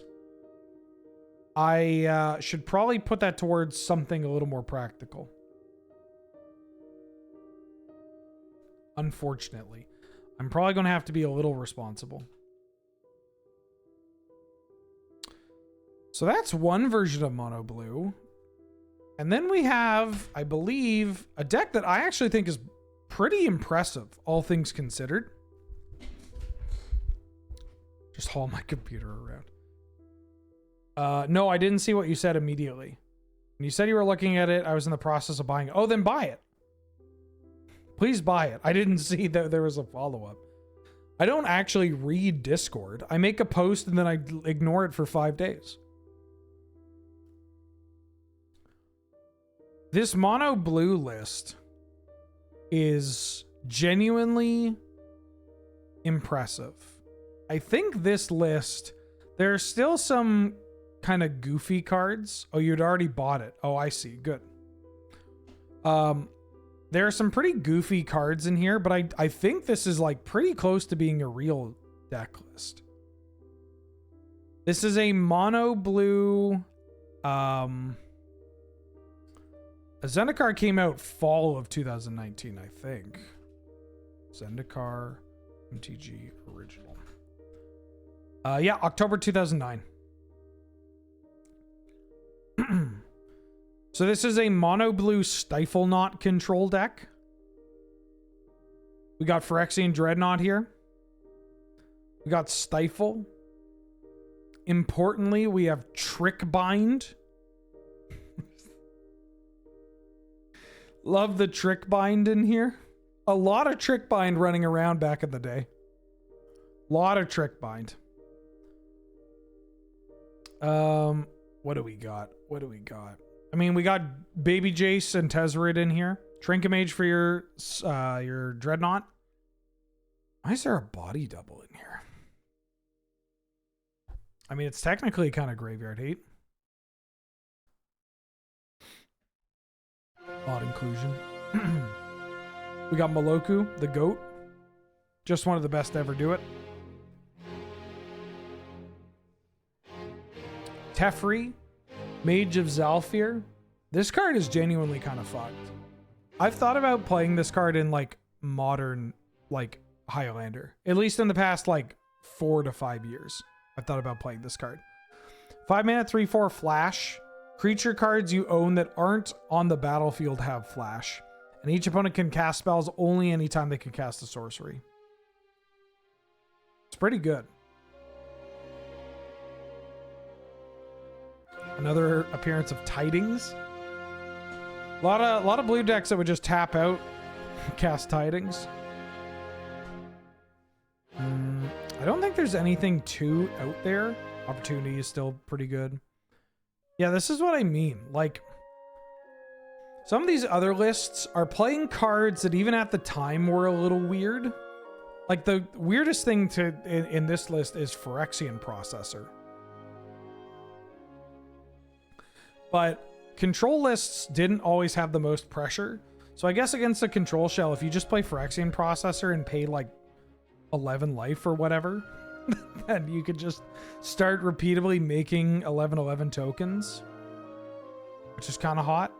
I should probably put that towards something a little more practical. Unfortunately, I'm probably going to have to be a little responsible. So that's one version of Mono Blue. And then we have, I believe, a deck that I actually think is pretty impressive, all things considered. Just haul my computer around. No, I didn't see what you said immediately. When you said you were looking at it, I was in the process of buying it. Oh, then buy it. Please buy it. I didn't see that there was a follow-up. I don't actually read Discord. I make a post and then I ignore it for 5 days. This mono blue list is genuinely impressive. I think this list, there are still some kind of goofy cards. Oh, you'd already bought it. Oh, I see. Good. There are some pretty goofy cards in here, but I think this is like pretty close to being a real deck list. This is a mono blue. A Zendikar came out fall of 2019, I think. Zendikar MTG original. Yeah, October 2009. So this is a mono blue Stifle Knot control deck. We got Phyrexian Dreadnought here. We got Stifle. Importantly, we have Trick Bind. Love the Trick Bind in here. A lot of Trick Bind running around back in the day. Lot of Trick Bind. What do we got? What do we got? I mean, we got Baby Jace and Tezzeret in here. Trinket for your Dreadnought. Why is there a body double in here? I mean, it's technically kind of graveyard hate. Odd inclusion. We got Maloku, the GOAT. Just one of the best to ever do it. Teferi, Mage of Zalfir. This card is genuinely kind of fucked. I've thought about playing this card in like modern, like Highlander. At least in the past like 4 to 5 years. I've thought about playing this card. 5 mana, 3/4 flash. Creature cards you own that aren't on the battlefield have flash. And each opponent can cast spells only anytime they can cast a sorcery. It's pretty good. Another appearance of Tidings. A lot of blue decks that would just tap out, cast Tidings. I don't think there's anything too out there. Opportunity is still pretty good. Yeah, this is what I mean. Like, some of these other lists are playing cards that even at the time were a little weird. Like, the weirdest thing in this list is Phyrexian Processor. But control lists didn't always have the most pressure. So I guess against a control shell, if you just play Phyrexian Processor and pay like 11 life or whatever, then you could just start repeatedly making 11/11 tokens, which is kind of hot.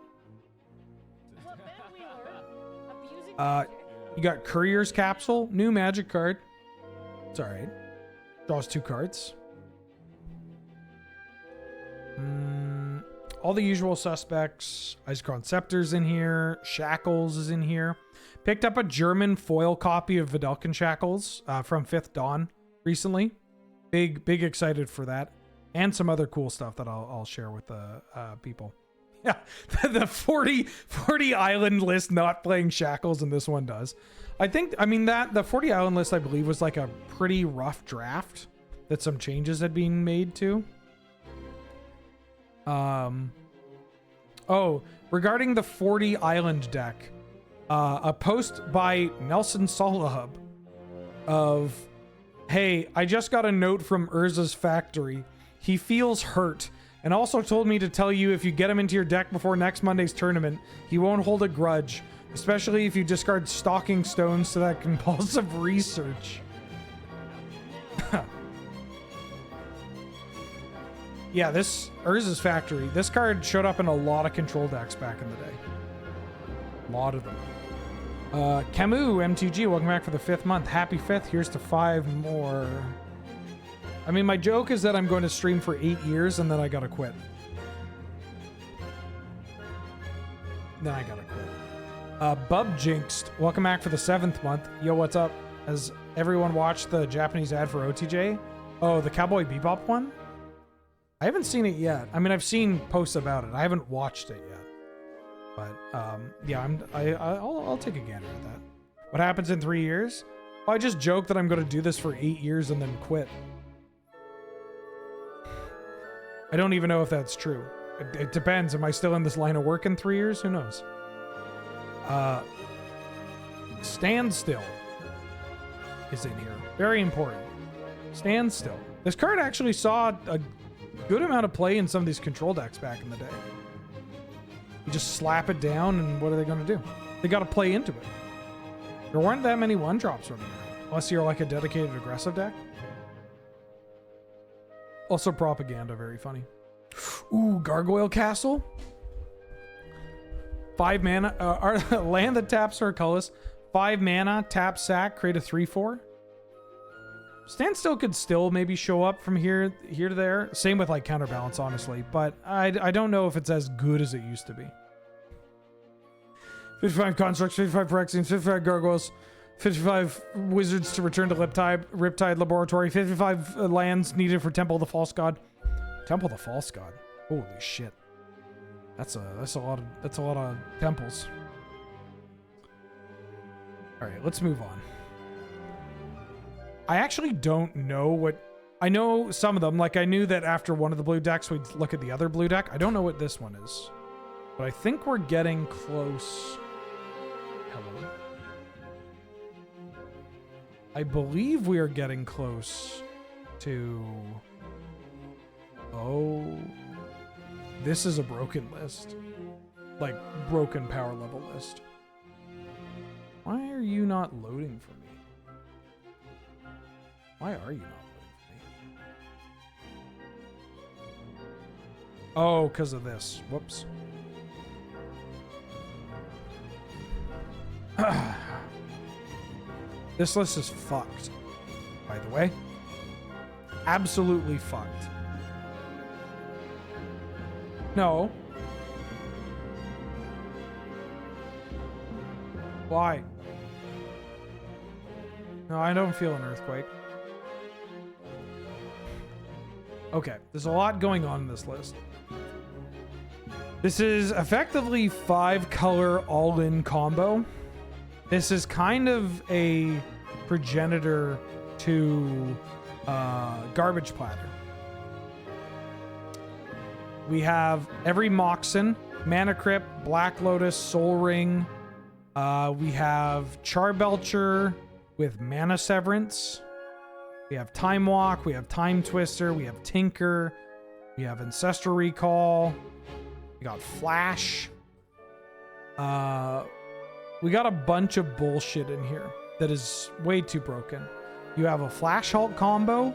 You got Courier's Capsule, new magic card. It's all right. Draws 2 cards. All the usual suspects. Icecrown Scepter's in here. Shackles is in here. Picked up a German foil copy of Vidalcan Shackles from 5th Dawn recently. Big excited for that. And some other cool stuff that I'll share with the people. Yeah, the 40 island list not playing Shackles, and this one does. I mean, the 40 island list, I believe, was like a pretty rough draft that some changes had been made to. Oh, regarding the 40 island deck, a post by Nelson Solahub of, hey, I just got a note from Urza's factory. He feels hurt and also told me to tell you if you get him into your deck before next Monday's tournament, he won't hold a grudge, especially if you discard Stalking Stones to that compulsive research. Yeah, this Urza's Factory. This card showed up in a lot of control decks back in the day. A lot of them. Camus MTG, welcome back for the 5th month. Happy 5th. Here's to 5 more. I mean, my joke is that I'm going to stream for 8 years and then I gotta quit. Bub Jinxed, welcome back for the 7th month. Yo, what's up? Has everyone watched the Japanese ad for OTJ? Oh, the Cowboy Bebop one? I haven't seen it yet. I mean, I've seen posts about it. I haven't watched it yet. But yeah, I'll take a gander at that. What happens in 3 years? Oh, I just joked that I'm going to do this for 8 years and then quit. I don't even know if that's true. It depends. Am I still in this line of work in 3 years? Who knows? Stand still is in here. Very important. Stand still. This card actually saw a good amount of play in some of these control decks back in the day. You just slap it down, and what are they going to do? They got to play into it. There weren't that many one-drops running around, unless you're like a dedicated aggressive deck. Also propaganda, very funny. Ooh, Gargoyle Castle. 5 mana, land that taps for a colorless. 5 mana, tap sack, create a 3/4. Standstill could still maybe show up from here to there. Same with like Counterbalance, honestly, but I don't know if it's as good as it used to be. 55 constructs, 55 Phyrexians, 55 gargoyles, 55 wizards to return to Riptide Laboratory, 55 lands needed for Temple of the False God. Temple of the False God. Holy shit. That's a lot of temples. All right, let's move on. I actually don't know what... I know some of them. Like, I knew that after one of the blue decks, we'd look at the other blue deck. I don't know what this one is. But I think we're getting close. Hello. I believe we are getting close to... Oh... This is a broken list. Like, broken power level list. Why are you not loading for me? Why are you not loading for me? Oh, because of this. Whoops. This list is fucked, by the way. Absolutely fucked. No. Why? No, I don't feel an earthquake. Okay, there's a lot going on in this list. This is effectively 5-color all-in combo. This is kind of a progenitor to Garbage Platter. We have every Moxen, Mana Crypt, Black Lotus, Soul Ring. We have Charbelcher with Mana Severance. We have Time Walk. We have Time Twister. We have Tinker. We have Ancestral Recall. We got Flash. We got a bunch of bullshit in here that is way too broken. You have a Flash Hulk combo.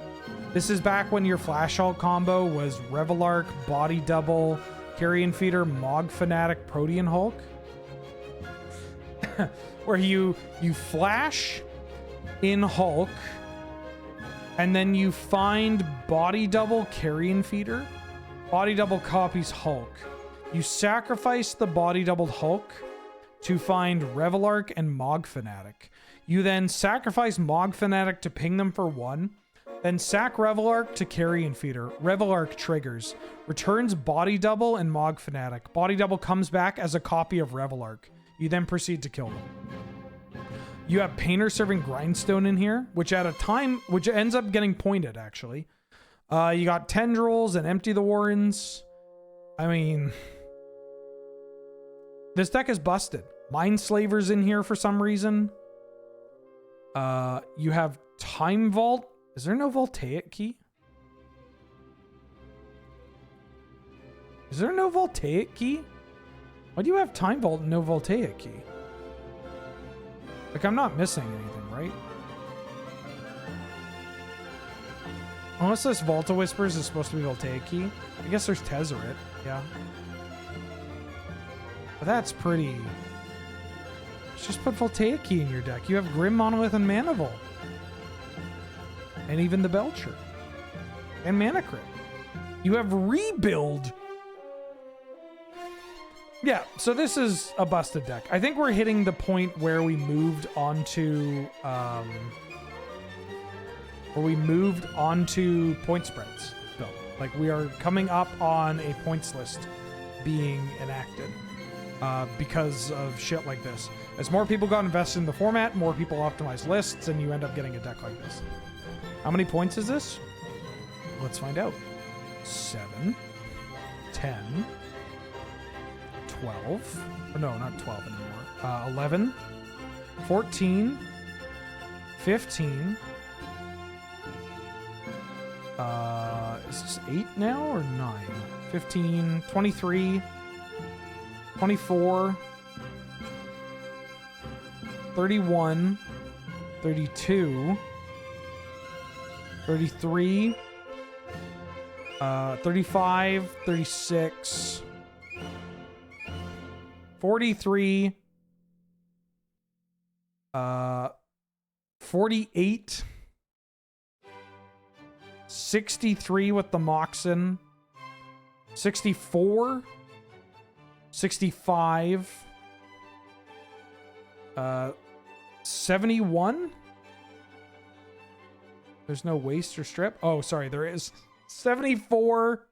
This is back when your Flash Hulk combo was Revelark, Body Double, Carrion Feeder, Mog Fanatic, Protean Hulk. Where you flash in Hulk, and then you find Body Double, Carrion Feeder. Body Double copies Hulk. You sacrifice the Body Doubled Hulk to find Revelark and Mog Fanatic. You then sacrifice Mog Fanatic to ping them for 1. Then sack Revelark to Carrion Feeder. Revelark triggers. Returns Body Double and Mog Fanatic. Body Double comes back as a copy of Revelark. You then proceed to kill them. You have Painter serving Grindstone in here, which ends up getting pointed, actually. You got Tendrils and Empty the Warrens. I mean... This deck is busted. Mindslavers in here for some reason. You have Time Vault. Is there no Voltaic key? Is there no Voltaic key? Why do you have Time Vault and no Voltaic key? Like, I'm not missing anything, right? Unless this Volta Whispers is supposed to be Voltaic key. I guess there's Tezzeret, yeah. But that's pretty... Just put Voltaic key in your deck. You have Grim Monolith and Mana Vault. And even the Belcher. And Mana Crypt. You have Rebuild. Yeah, so this is a busted deck. I think we're hitting the point where we moved onto point spreads. Bill. Like we are coming up on a points list being enacted because of shit like this. As more people got invested in the format, more people optimize lists, and you end up getting a deck like this. How many points is this? Let's find out. 7, 10, 12. Oh, no, not 12 anymore. 11, 14, 15. Is this 8 now or 9? 15, 23, 24, 31, 32, 33, 35, 36, 43, 48, 63 with the Moxen, 64, 65, 71. There's no waste or strip. Oh, sorry, there is 74,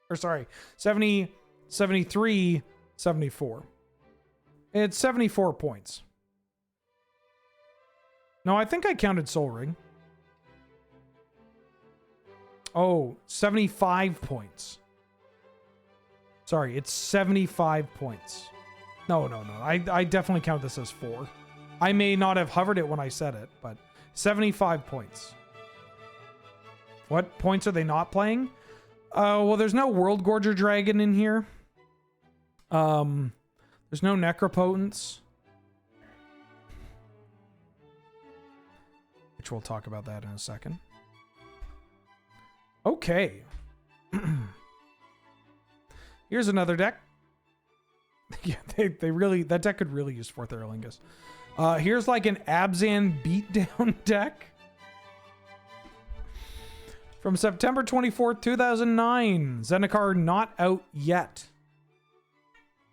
or sorry, 70, 73, 74. It's 74 points. No, I think I counted Soul Ring. Oh, 75 points. Sorry, it's 75 points. No. I definitely count this as 4. I may not have hovered it when I said it, but 75 points. What points are they not playing? Well, there's no World Gorger Dragon in here. There's no Necropotence. Which we'll talk about that in a second. Okay. Here's another deck. Yeah, they really, that deck could really use 4th Aerlingus. Here's like an Abzan beatdown deck. From September 24th, 2009. Zendikar not out yet.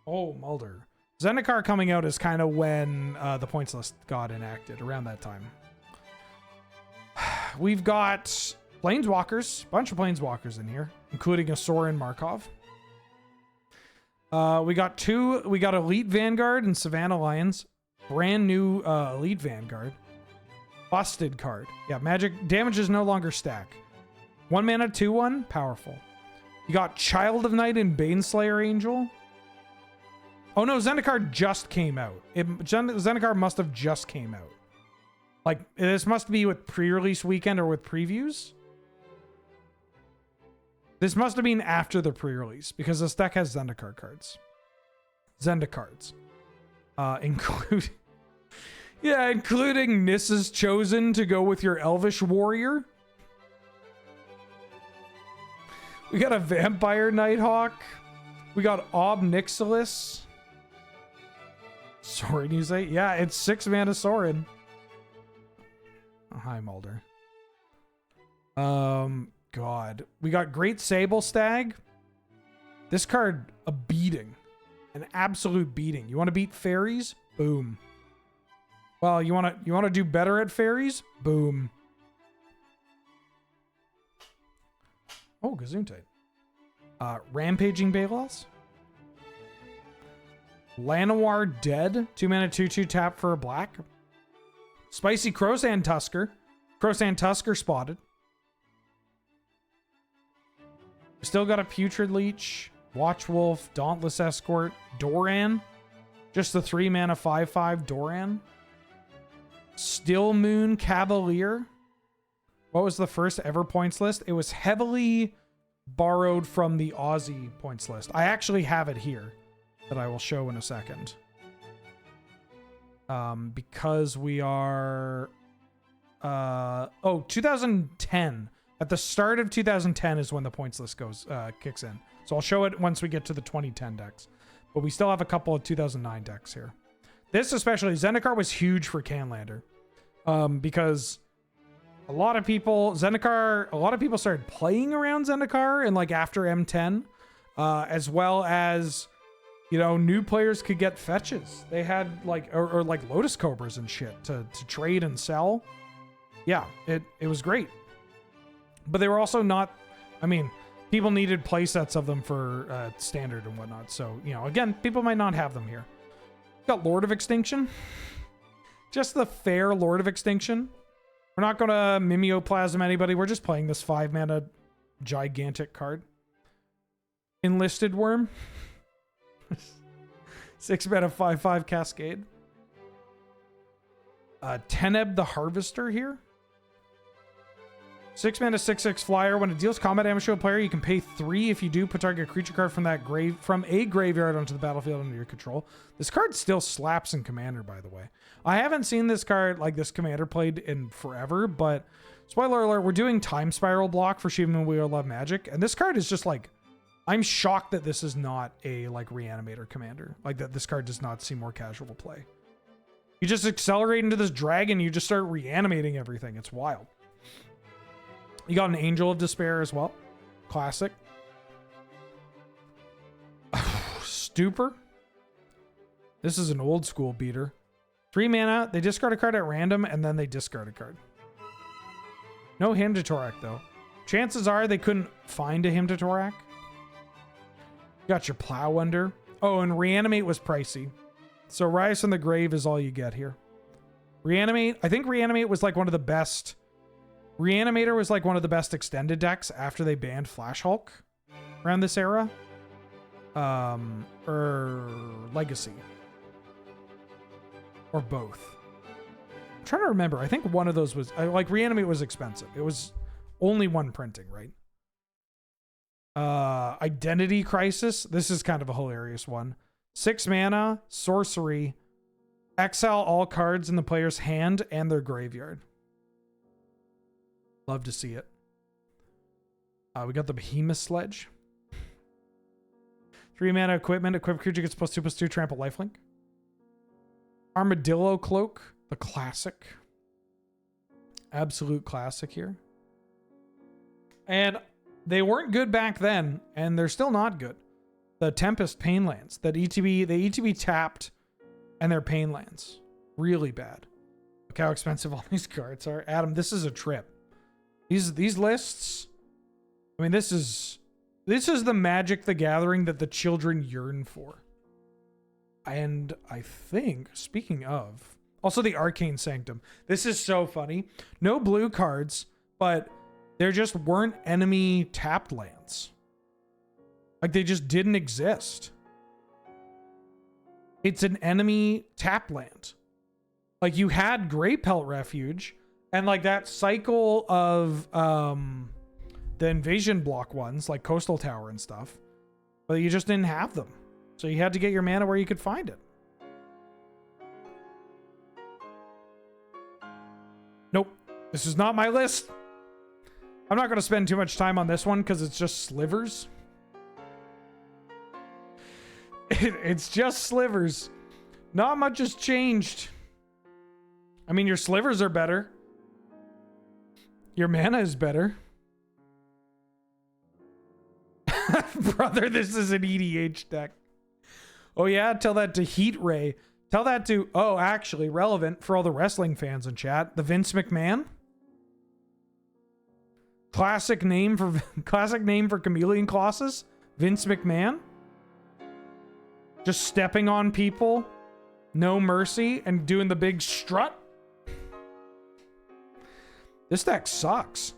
Oh, Mulder. Zendikar coming out is kind of when the points list got enacted, around that time. We've got Planeswalkers, bunch of Planeswalkers in here, including a Sorin Markov. We got Elite Vanguard and Savannah Lions. Brand new Elite Vanguard. Busted card. Yeah, magic damage is no longer stack. 1 mana, 2/1, powerful. You got Child of Night and Baneslayer Angel. Oh no, Zendikar just came out. Zendikar must have just came out. Like, this must be with pre-release weekend or with previews. This must have been after the pre-release because this deck has Zendikar cards. Zendikards. Including Nissa's Chosen to go with your Elvish Warrior. We got a Vampire Nighthawk. We got Ob Nixilis. Sorin, you say? Yeah, it's 6 mana Sorin. Oh, hi, Mulder. God. We got Great Sable Stag. This card, a beating. An absolute beating. You want to beat fairies? Boom. Well, you want to do better at fairies? Boom. Oh, Gesundheit. Rampaging Balos. Llanowar Dead. 2 mana, 2/2 tap for a black. Spicy Crowsand Tusker. Crowsand Tusker spotted. Still got a Putrid Leech. Watchwolf. Dauntless Escort. Doran. Just the 3 mana 5/5 Doran. Still Moon Cavalier. What was the first ever points list? It was heavily borrowed from the Aussie points list. I actually have it here that I will show in a second. Because we are... 2010. At the start of 2010 is when the points list kicks in. So I'll show it once we get to the 2010 decks. But we still have a couple of 2009 decks here. This especially, Zendikar was huge for Canlander. Because a lot of people started playing around Zendikar and like after M10. As well as You know, new players could get fetches. They had like, or like Lotus Cobras and shit to trade and sell. Yeah, it was great. But they were also not, I mean, people needed play sets of them for standard and whatnot. So, you know, again, people might not have them here. Got Lord of Extinction. Just the fair Lord of Extinction. We're not going to mimeoplasm anybody. We're just playing this 5-mana gigantic card. Enlisted Worm. 6-mana 5/5 Cascade. Teneb the Harvester here. 6-mana 6/6 flyer. When it deals combat damage to a player, you can pay 3. If you do, put target creature card from a graveyard onto the battlefield under your control. This card still slaps in Commander, by the way. I haven't seen this card, like this Commander, played in forever, but spoiler alert, we're doing Time Spiral block for Shivan and We All Love Magic, and this card is just like, I'm shocked that this is not a like Reanimator Commander. Like that this card does not seem more casual to play. You just accelerate into this dragon, you just start reanimating everything. It's wild. You got an Angel of Despair as well. Classic. Stupor. This is an old school beater. 3 mana. They discard a card at random, and then they discard a card. No Hymn to Torak, though. Chances are they couldn't find a Hymn to Torak. Got your Plow Under. Oh, and Reanimate was pricey. So Rise from the Grave is all you get here. Reanimate. I think Reanimate was like one of the best... Reanimator was like one of the best extended decks after they banned Flash Hulk around this era. Or Legacy. Or both. I'm trying to remember. I think one of those was... like, Reanimate was expensive. It was only one printing, right? Identity Crisis. This is kind of a hilarious one. 6 mana, sorcery. Exile all cards in the player's hand and their graveyard. Love to see it. We got the Behemoth Sledge. 3 mana equipment. Equipped creature gets +2/+2 trample lifelink. Armadillo Cloak. The classic. Absolute classic here. And they weren't good back then, and they're still not good. The Tempest Painlands. That ETB, they ETB tapped, and they're Painlands. Really bad. Look how expensive all these cards are. Adam, this is a trip. These lists, I mean, this is the Magic the Gathering that the children yearn for. And I think, speaking of, also the Arcane Sanctum. This is so funny. No blue cards, but there just weren't enemy tapped lands. Like, they just didn't exist. It's an enemy tap land. Like, you had Grey Pelt Refuge, and like that cycle of the invasion block ones, like Coastal Tower and stuff, but you just didn't have them. So you had to get your mana where you could find it. Nope. This is not my list. I'm not going to spend too much time on this one because it's just slivers. It's just slivers. Not much has changed. I mean, your slivers are better. Your mana is better. Brother, this is an EDH deck. Oh yeah, tell that to Heat Ray. Tell that to, oh, actually, relevant for all the wrestling fans in chat, the Vince McMahon. Classic name for Chameleon Colossus, Vince McMahon. Just stepping on people, no mercy, and doing the big strut. This deck sucks.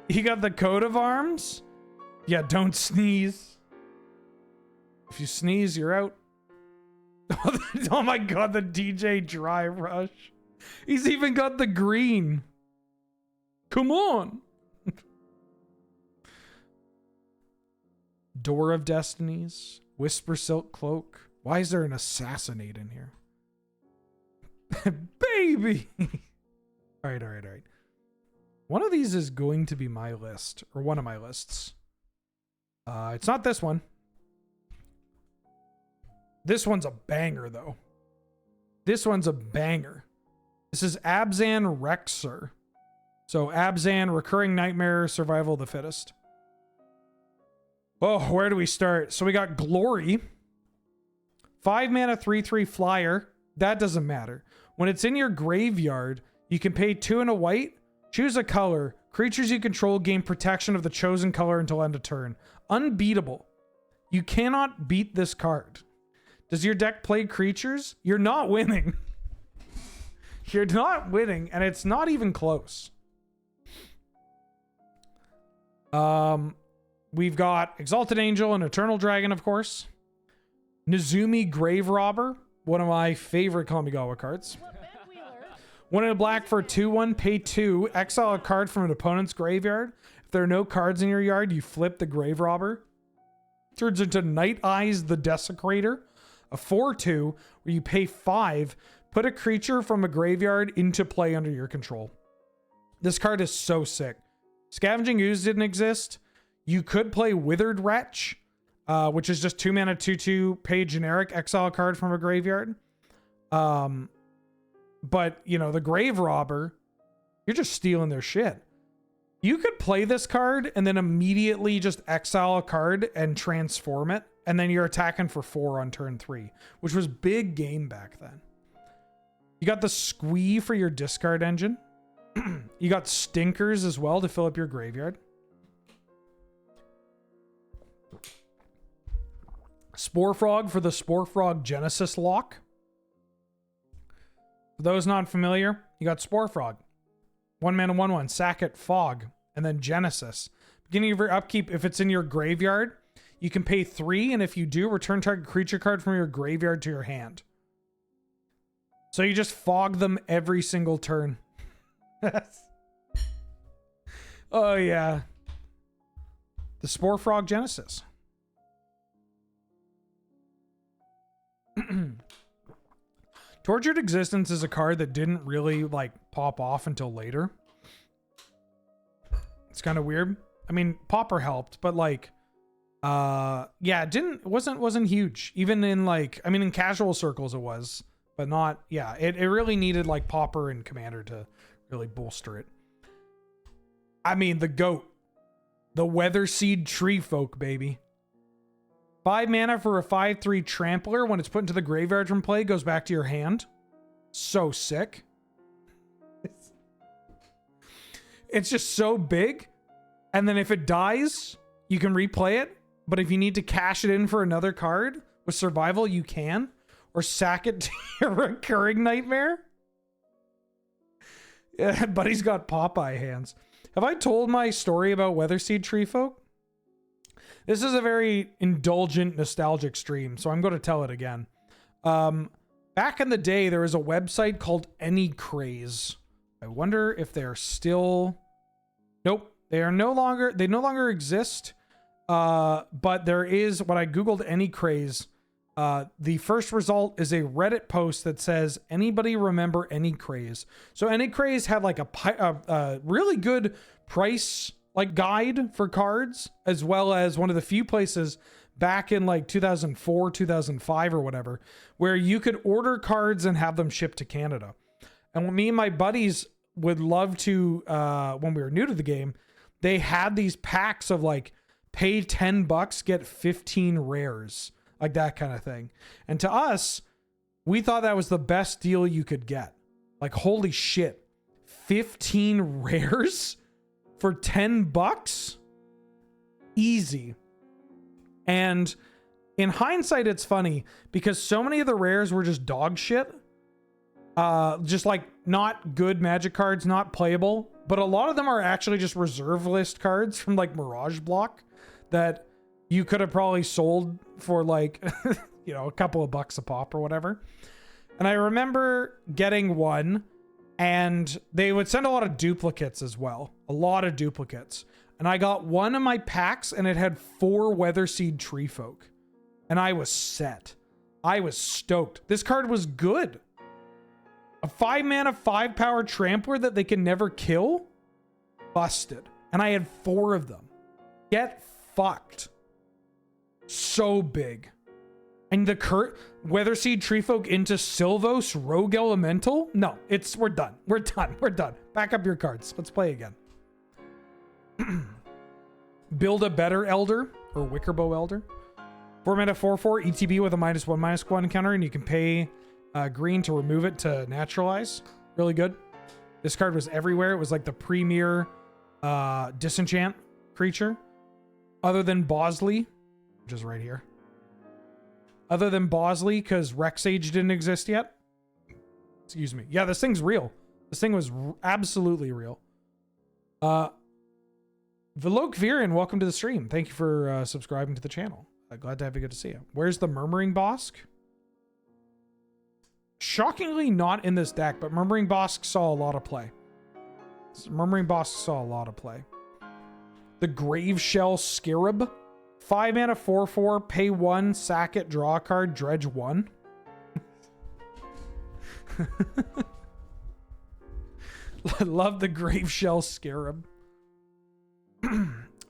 You got the coat of arms. Yeah, don't sneeze. If you sneeze, you're out. Oh my god, the DJ Dry Rush. He's even got the green. Come on. Door of Destinies. Whisper Silk Cloak. Why is there an Assassinate in here? Baby. All right. One of these is going to be my list, or one of my lists. It's not this one. This one's a banger, though. This one's a banger. This is Abzan Rexer. So Abzan, Recurring Nightmare, Survival of the Fittest. Oh, where do we start? So we got Glory. 5 mana, 3/3 flyer. That doesn't matter. When it's in your graveyard, you can pay 2 and a white, choose a color. Creatures you control gain protection of the chosen color until end of turn. Unbeatable. You cannot beat this card. Does your deck play creatures? You're not winning. You're not winning, and it's not even close. We've got Exalted Angel and Eternal Dragon, of course. Nezumi Grave Robber, one of my favorite Kamigawa cards. 1 in a black for 2/1, pay 2, exile a card from an opponent's graveyard. If there are no cards in your yard, you flip the Grave Robber. Turns into Night Eyes the Desecrator, a 4/2, where you pay 5, put a creature from a graveyard into play under your control. This card is so sick. Scavenging Ooze didn't exist. You could play Withered Wretch, which is just 2 mana, 2/2, pay generic, exile a card from a graveyard. But, you know, the Grave Robber, you're just stealing their shit. You could play this card and then immediately just exile a card and transform it, and then you're attacking for 4 on turn 3, which was big game back then. You got the Squee for your discard engine. You got Stinkers as well to fill up your graveyard. Spore Frog for the Spore Frog Genesis lock. For those not familiar, you got Spore Frog. 1 mana, 1/1, sack it, Fog, and then Genesis. Beginning of your upkeep, if it's in your graveyard, you can pay 3, and if you do, return target creature card from your graveyard to your hand. So you just fog them every single turn. Oh, yeah. The Spore Frog Genesis. Tortured Existence is a card that didn't really like pop off until later. It's kind of weird. I mean, Pauper helped, but like yeah, it wasn't huge. Even in like, I mean, in casual circles it was, but not, yeah, it really needed like Pauper and Commander to really bolster it. I mean, the GOAT, the Weatherseed Tree Folk, baby. 5 mana for a 5/3 Trampler. When it's put into the graveyard from play, goes back to your hand. So sick. It's just so big. And then if it dies, you can replay it. But if you need to cash it in for another card with survival, you can. Or sack it to your recurring nightmare. Yeah, buddy's got Popeye hands. Have I told my story about Weatherseed Tree Folk? This is a very indulgent, nostalgic stream, so I'm going to tell it again. Back in the day, there was a website called AnyCraze. I wonder if they're still... Nope, they no longer exist. But there is, when I Googled AnyCraze, the first result is a Reddit post that says, anybody remember AnyCraze? So AnyCraze had like a really good price like guide for cards, as well as one of the few places back in like 2004, 2005 or whatever, where you could order cards and have them shipped to Canada. And when me and my buddies would love to, when we were new to the game, they had these packs of like pay $10, get 15 rares, like that kind of thing. And to us, we thought that was the best deal you could get. Like, holy shit, 15 rares for $10? Easy. And in hindsight, it's funny because so many of the rares were just dog shit. Just like not good Magic cards, not playable. But a lot of them are actually just reserve list cards from like Mirage Block that you could have probably sold for like, you know, a couple of bucks a pop or whatever. And I remember getting one, and they would send a lot of duplicates as well. A lot of duplicates. And I got one of my packs and it had 4 Weatherseed Tree Folk. And I was set. I was stoked. This card was good. A 5 mana, 5 power Trampler that they can never kill? Busted. And I had 4 of them. Get fucked. So big. And the Weatherseed Tree Folk into Sylvos Rogue Elemental? No, we're done. We're done. We're done. Back up your cards. Let's play again. Build a better Elder. or Wickerbow Elder. 4 mana 4/4 ETB with a -1/-1 counter, and you can pay green to remove it to naturalize. Really good. This card was everywhere. It was like the premier disenchant creature. Other than Bosley, which is right here. Other than Bosley, because Rexage didn't exist yet. Excuse me. Yeah, this thing's real. This thing was absolutely real. Velok Viren, welcome to the stream. Thank you for subscribing to the channel. Glad to have you. Good to see you. Where's the Murmuring Bosk? Shockingly not in this deck, but Murmuring Bosk saw a lot of play. Murmuring Bosk saw a lot of play. The Grave Shell Scarab. 5 mana 4/4, pay 1, sack it, draw a card, dredge 1. Love the Grave Shell Scarab.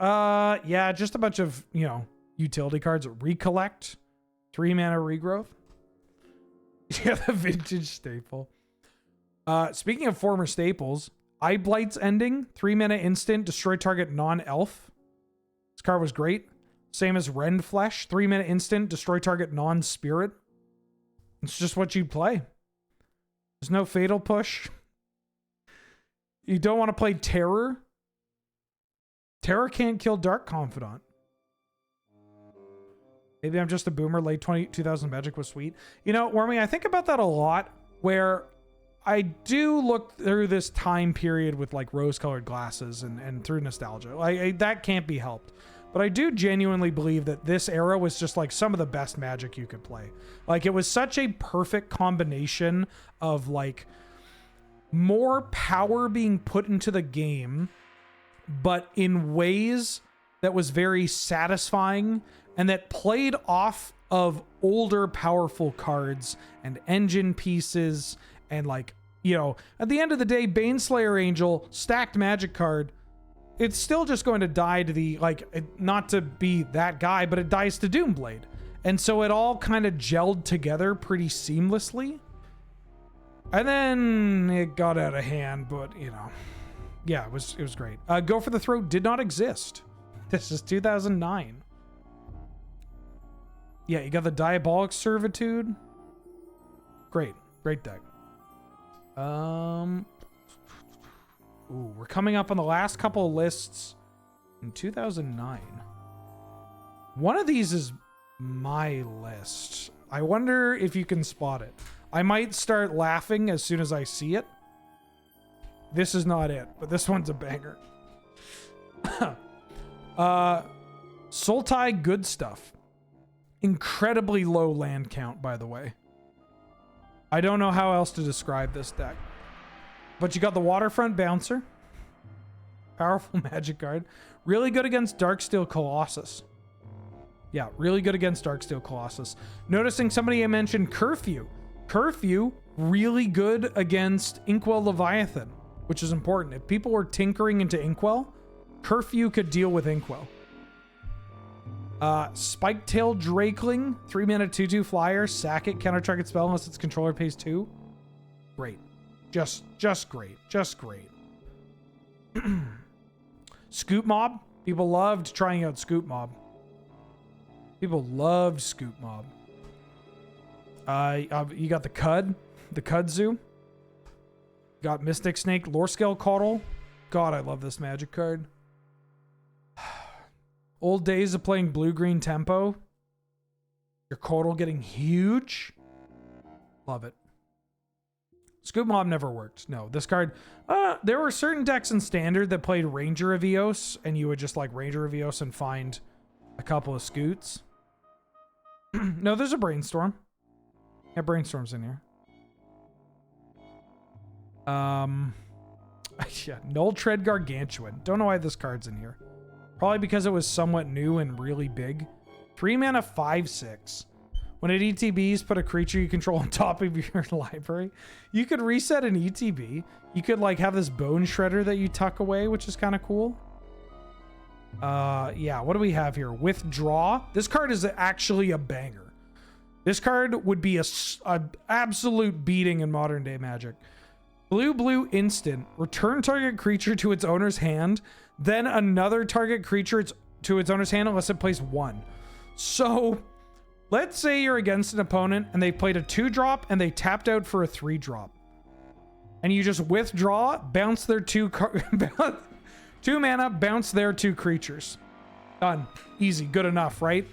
Yeah, just a bunch of, you know, utility cards. Recollect. 3 mana regrowth. Yeah, the vintage staple. Speaking of former staples, Eye Blight's ending. 3 mana instant, destroy target non-elf. This card was great. Same as Rend Flesh. 3 mana instant, destroy target non-spirit. It's just what you'd play. There's no fatal push. You don't want to play Terror. Terror can't kill Dark Confidant. Maybe I'm just a boomer. Late 2000 Magic was sweet. You know, Wormy, I think about that a lot, where I do look through this time period with like rose-colored glasses and through nostalgia. That can't be helped. But I do genuinely believe that this era was just like some of the best Magic you could play. Like, it was such a perfect combination of like more power being put into the game, but in ways that was very satisfying and that played off of older powerful cards and engine pieces. And like, you know, at the end of the day, Baneslayer Angel, stacked Magic card, it's still just going to die to the, like, not to be that guy, but it dies to Doomblade. And so it all kind of gelled together pretty seamlessly. And then it got out of hand, but, you know, yeah, it was great. Go for the Throat did not exist. This is 2009. Yeah, you got the Diabolic Servitude. Great deck. Ooh, we're coming up on the last couple of lists in 2009. One of these is my list. I wonder if you can spot it. I might start laughing as soon as I see it. This is not it, but this one's a banger. Sultai Good Stuff. Incredibly low land count, by the way. I don't know how else to describe this deck. But you got the Waterfront Bouncer. Powerful Magic card. Really good against Darksteel Colossus. Yeah, really good against Darksteel Colossus. Noticing somebody mentioned Curfew. Curfew, really good against Inkwell Leviathan, which is important. If people were tinkering into Inkwell, Curfew could deal with Inkwell. Spiketail Drakeling, 3 mana 2/2 flyer, sack it, counter target spell unless its controller pays 2. Great. Just great. Just great. Scoop Mob. People loved trying out Scoop Mob. People loved Scoop Mob. You got the Kudzu. You got Mystic Snake, Lorescale Caudal. God, I love this Magic card. Old days of playing blue-green tempo. Your Caudal getting huge. Love it. Scoop Mob never worked. No, this card... there were certain decks in Standard that played Ranger of Eos, and you would just like Ranger of Eos and find a couple of Scoots. No, there's a Brainstorm. Yeah, Brainstorm's in here. Yeah, Null Tread Gargantuan. Don't know why this card's in here. Probably because it was somewhat new and really big. 3 mana 5/6. When it ETBs, put a creature you control on top of your library. You could reset an ETB. You could like have this Bone Shredder that you tuck away, which is kind of cool. Yeah, what do we have here? Withdraw. This card is actually a banger. This card would be a absolute beating in modern day Magic. Blue instant. Return target creature to its owner's hand. Then another target creature to its owner's hand unless it plays 1. So let's say you're against an opponent and they played a 2-drop and they tapped out for a 3-drop. And you just withdraw, bounce their 2 mana, bounce their 2 creatures. Done. Easy. Good enough, right?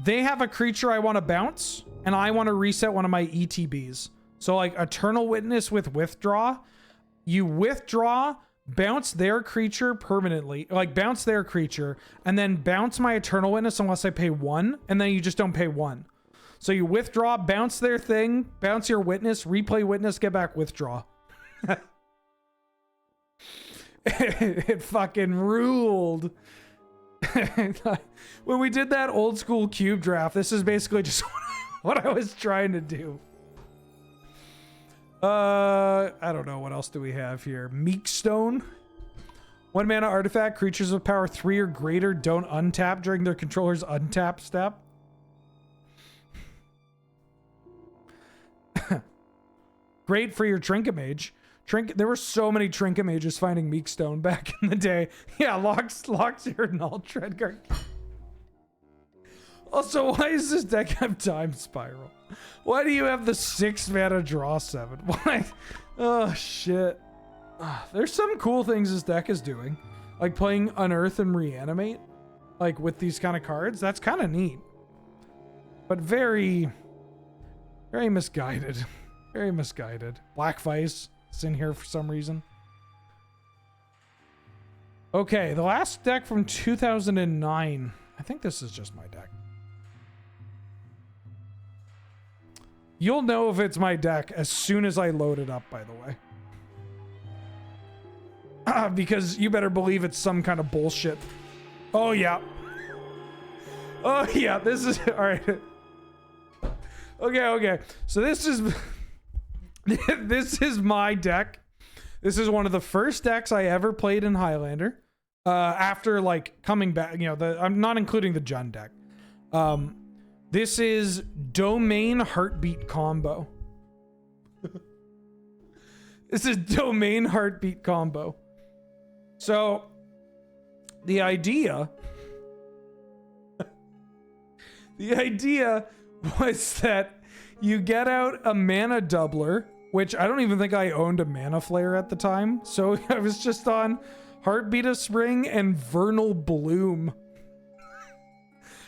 They have a creature I want to bounce, and I want to reset one of my ETBs. So like Eternal Witness with withdraw. You withdraw, bounce their creature permanently, like bounce their creature, and then bounce my Eternal Witness unless I pay 1, and then you just don't pay 1. So you withdraw, bounce their thing, bounce your witness, replay witness, get back, withdraw. It fucking ruled. When we did that old school cube draft, this is basically just what I was trying to do. I don't know. What else do we have here? Milestone. 1 mana artifact. Creatures with power 3 or greater don't untap during their controller's untap step. Great for your Trinket Mage. There were so many Trinket Mages finding Meekstone back in the day. Yeah, locks your null Treadguard. Also, why does this deck have Time Spiral? Why do you have the 6 mana draw 7? Why? Oh, shit. There's some cool things this deck is doing. Like playing Unearth and Reanimate. Like with these kind of cards. That's kind of neat. But very, very misguided. Very misguided. Black Vice is in here for some reason. Okay, the last deck from 2009. I think this is just my deck. You'll know if it's my deck as soon as I load it up, by the way. Because you better believe it's some kind of bullshit. Oh, yeah. Oh, yeah, this is... All right. Okay. So this is... This is my deck. This is one of the first decks I ever played in Highlander. After, like, coming back... You know, I'm not including the Jund deck. This is Domain Heartbeat combo. This is Domain Heartbeat combo. So, the idea was that you get out a mana doubler, which I don't even think I owned a Mana Flare at the time. So I was just on Heartbeat of Spring and Vernal Bloom.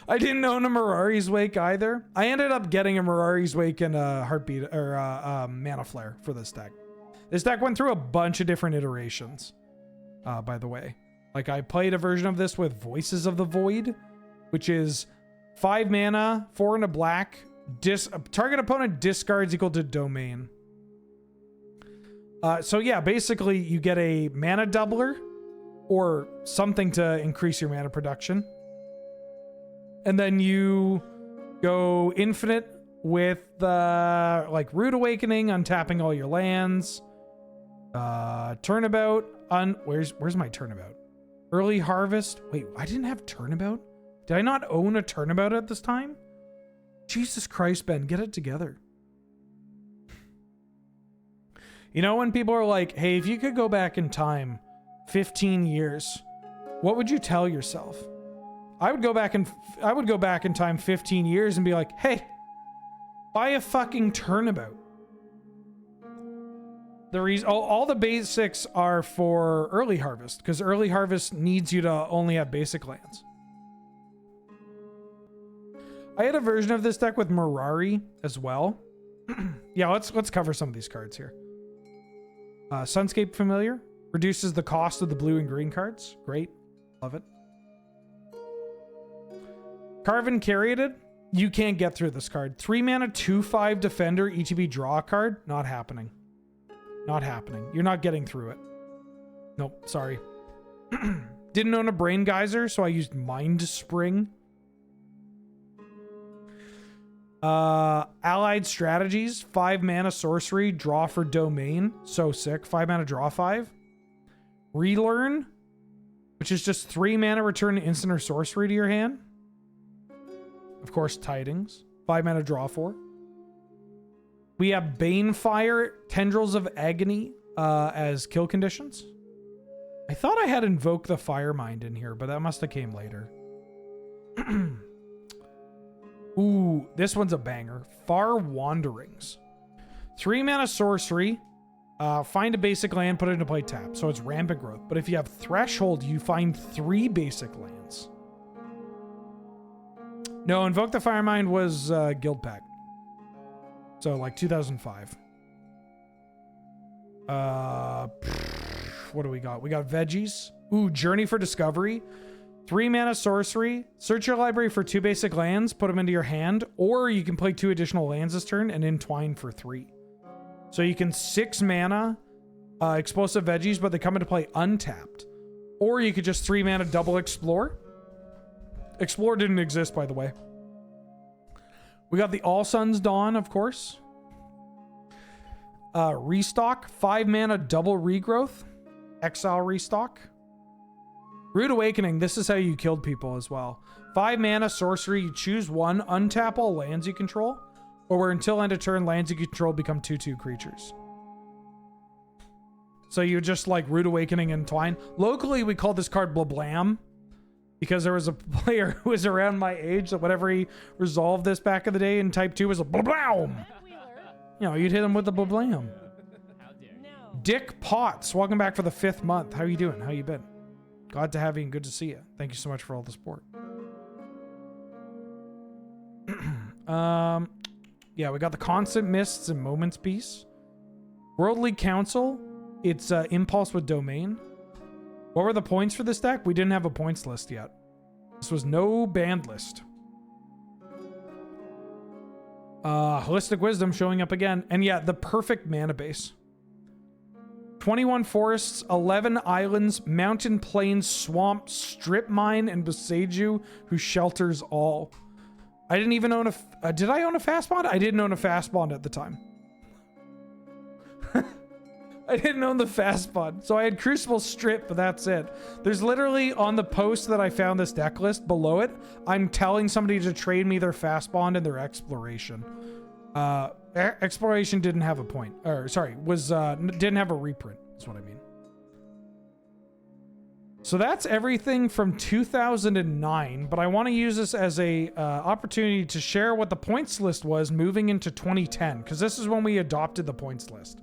I didn't own a Mirari's Wake either. I ended up getting a Mirari's Wake and a Heartbeat or a Mana Flare for this deck. This deck went through a bunch of different iterations. By the way, like I played a version of this with Voices of the Void, which is 5 mana, 4 and a black. Target opponent discards equal to domain. So yeah, basically you get a mana doubler or something to increase your mana production. And then you go infinite with like Rude Awakening, untapping all your lands. Turnabout on where's my Turnabout? Early Harvest. Wait, I didn't have Turnabout? Did I not own a Turnabout at this time? Jesus Christ, Ben, get it together. You know when people are like, hey, if you could go back in time 15 years, what would you tell yourself? I would go back in time 15 years and be like, hey, buy a fucking Turnabout. The reason all the basics are for Early Harvest, because Early Harvest needs you to only have basic lands. I had a version of this deck with Mirari as well. Yeah, let's cover some of these cards here. Sunscape Familiar reduces the cost of the blue and green cards. Great, love it. Carven Caryatid, you can't get through this card. 3 mana, 2/5 Defender, ETB draw a card. Not happening. Not happening. You're not getting through it. Nope, sorry. Didn't own a Brain Geyser, so I used Mind Spring. Allied Strategies, 5 mana sorcery, draw for domain. So sick. 5 mana, draw 5. Relearn, which is just 3 mana, return instant or sorcery to your hand. Of course, Tidings. 5 mana, draw 4. We have Banefire, Tendrils of Agony as kill conditions. I thought I had Invoke the Firemind in here, but that must have came later. Ooh, this one's a banger. Far Wanderings. 3 mana sorcery. Find a basic land, put it into play, tap. So it's rampant growth. But if you have Threshold, you find 3 basic lands. No, Invoke the Firemind was Guild Pack. So like 2005. What do we got? We got Veggies. Ooh, Journey for Discovery. 3 mana sorcery. Search your library for 2 basic lands, put them into your hand, or you can play 2 additional lands this turn and entwine for 3. So you can 6 mana explosive veggies, but they come into play untapped. Or you could just 3 mana double explore. Explore didn't exist, by the way. We got the All Suns Dawn, of course. Restock, 5 mana double regrowth. Exile restock. Rude Awakening, this is how you killed people as well. 5 mana sorcery, you choose 1, untap all lands you control, or where until end of turn, lands you control become 2/2 creatures. So you just like Rude Awakening and Twine. Locally, we call this card Blablam, because there was a player who was around my age that whenever he resolved this back in the day in Type 2 was a Blablam. You know, you'd hit him with the Blablam. Dick Potts, welcome back for the 5th month. How you doing? How you been? Glad to have you and good to see you. Thank you so much for all the support. Yeah, we got the Constant Mists and Moments piece. Worldly Council. It's Impulse with Domain. What were the points for this deck? We didn't have a points list yet. This was no banned list. Holistic Wisdom showing up again. And yeah, the perfect mana base. 21 forests, 11 islands, mountain, plains, swamp, strip mine, and Boseiju, who shelters all. I didn't even own a... did I own a fast bond? I didn't own a fast bond at the time. I didn't own the fast bond. So I had Crucible Strip, but that's it. There's literally, on the post that I found this deck list, below it, I'm telling somebody to trade me their fast bond and their exploration. Exploration didn't have a point. Or, sorry, didn't have a reprint, is what I mean. So that's everything from 2009, but I want to use this as a opportunity to share what the points list was moving into 2010, because this is when we adopted the points list.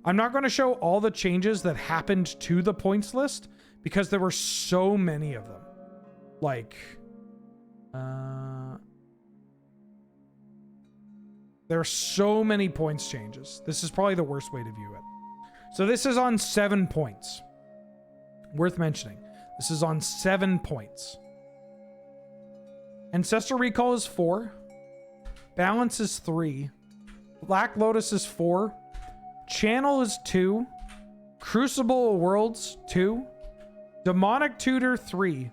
I'm not going to show all the changes that happened to the points list, because there were so many of them. Like, there are so many points changes. This is probably the worst way to view it. So this is on 7 points. Worth mentioning. This is on 7 points. Ancestral Recall is 4. Balance is 3. Black Lotus is 4. Channel is 2. Crucible of Worlds, 2. Demonic Tutor, 3.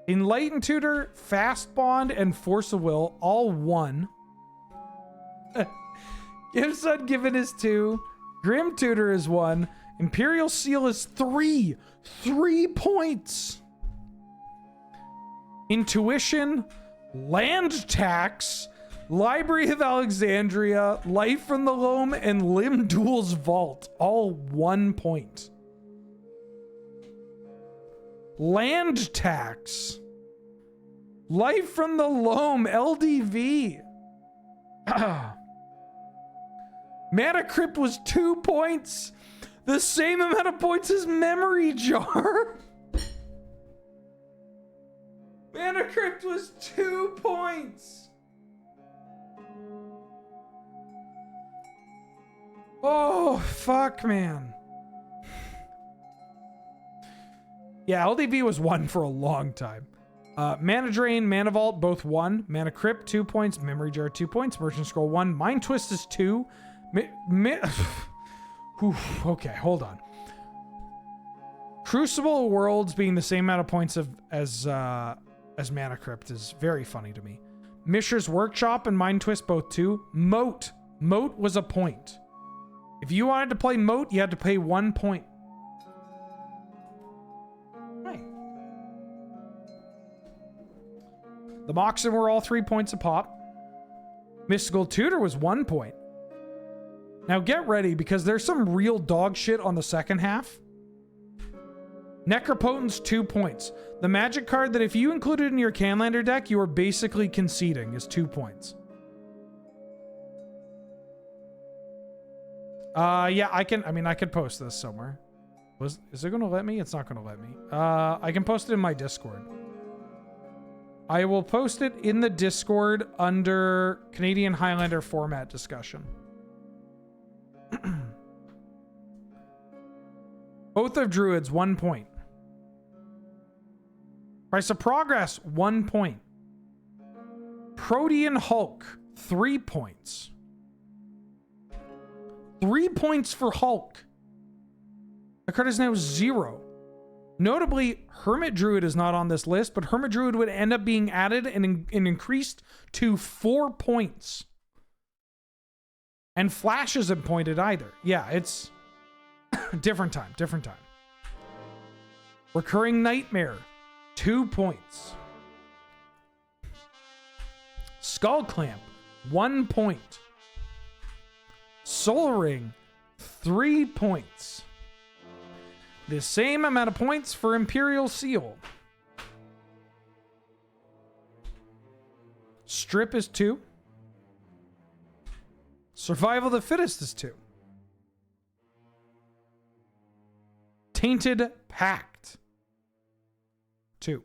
Enlightened Tutor, Fast Bond, and Force of Will, all 1. Gives Ungiven is 2. Grim Tutor is 1. Imperial Seal is 3. 3 points. Intuition, Land Tax, Library of Alexandria, Life from the Loam, and Limb Duel's Vault, all 1 point. Land Tax, Life from the Loam, LDV. Mana Crypt was 2 points. The same amount of points as Memory Jar. Mana Crypt was 2 points. Oh, fuck, man. Yeah, LDV was 1 for a long time. Mana Drain, Mana Vault, both 1. Mana Crypt, 2 points. Memory Jar, 2 points. Merchant Scroll, 1. Mind Twist is 2. Okay, hold on. Crucible of Worlds being the same amount of points as Mana Crypt is very funny to me. Mishra's Workshop and Mind Twist, both 2. Moat was a point. If you wanted to play Moat, you had to pay 1 point. Right. The Moxen were all 3 points a pop. Mystical Tutor was 1 point. Now get ready, because there's some real dog shit on the second half. Necropotence, 2 points. The magic card that if you included in your Canlander deck, you are basically conceding is 2 points. Yeah, I could post this somewhere. Is it gonna let me? It's not gonna let me. I can post it in my Discord. I will post it in the Discord under Canadian Highlander format discussion. Oath of Druids, 1 point. Price of Progress, 1 point. Protean Hulk, 3 points. 3 points for Hulk. The card is now 0. Notably, Hermit Druid is not on this list, but Hermit Druid would end up being added and increased to 4 points. And Flash isn't pointed either. Yeah, it's different time. Recurring Nightmare, 2 points. Skull Clamp, 1 point. Soul Ring, 3 points. The same amount of points for Imperial Seal. Strip is 2. Survival of the Fittest is 2. Tainted Pact, 2.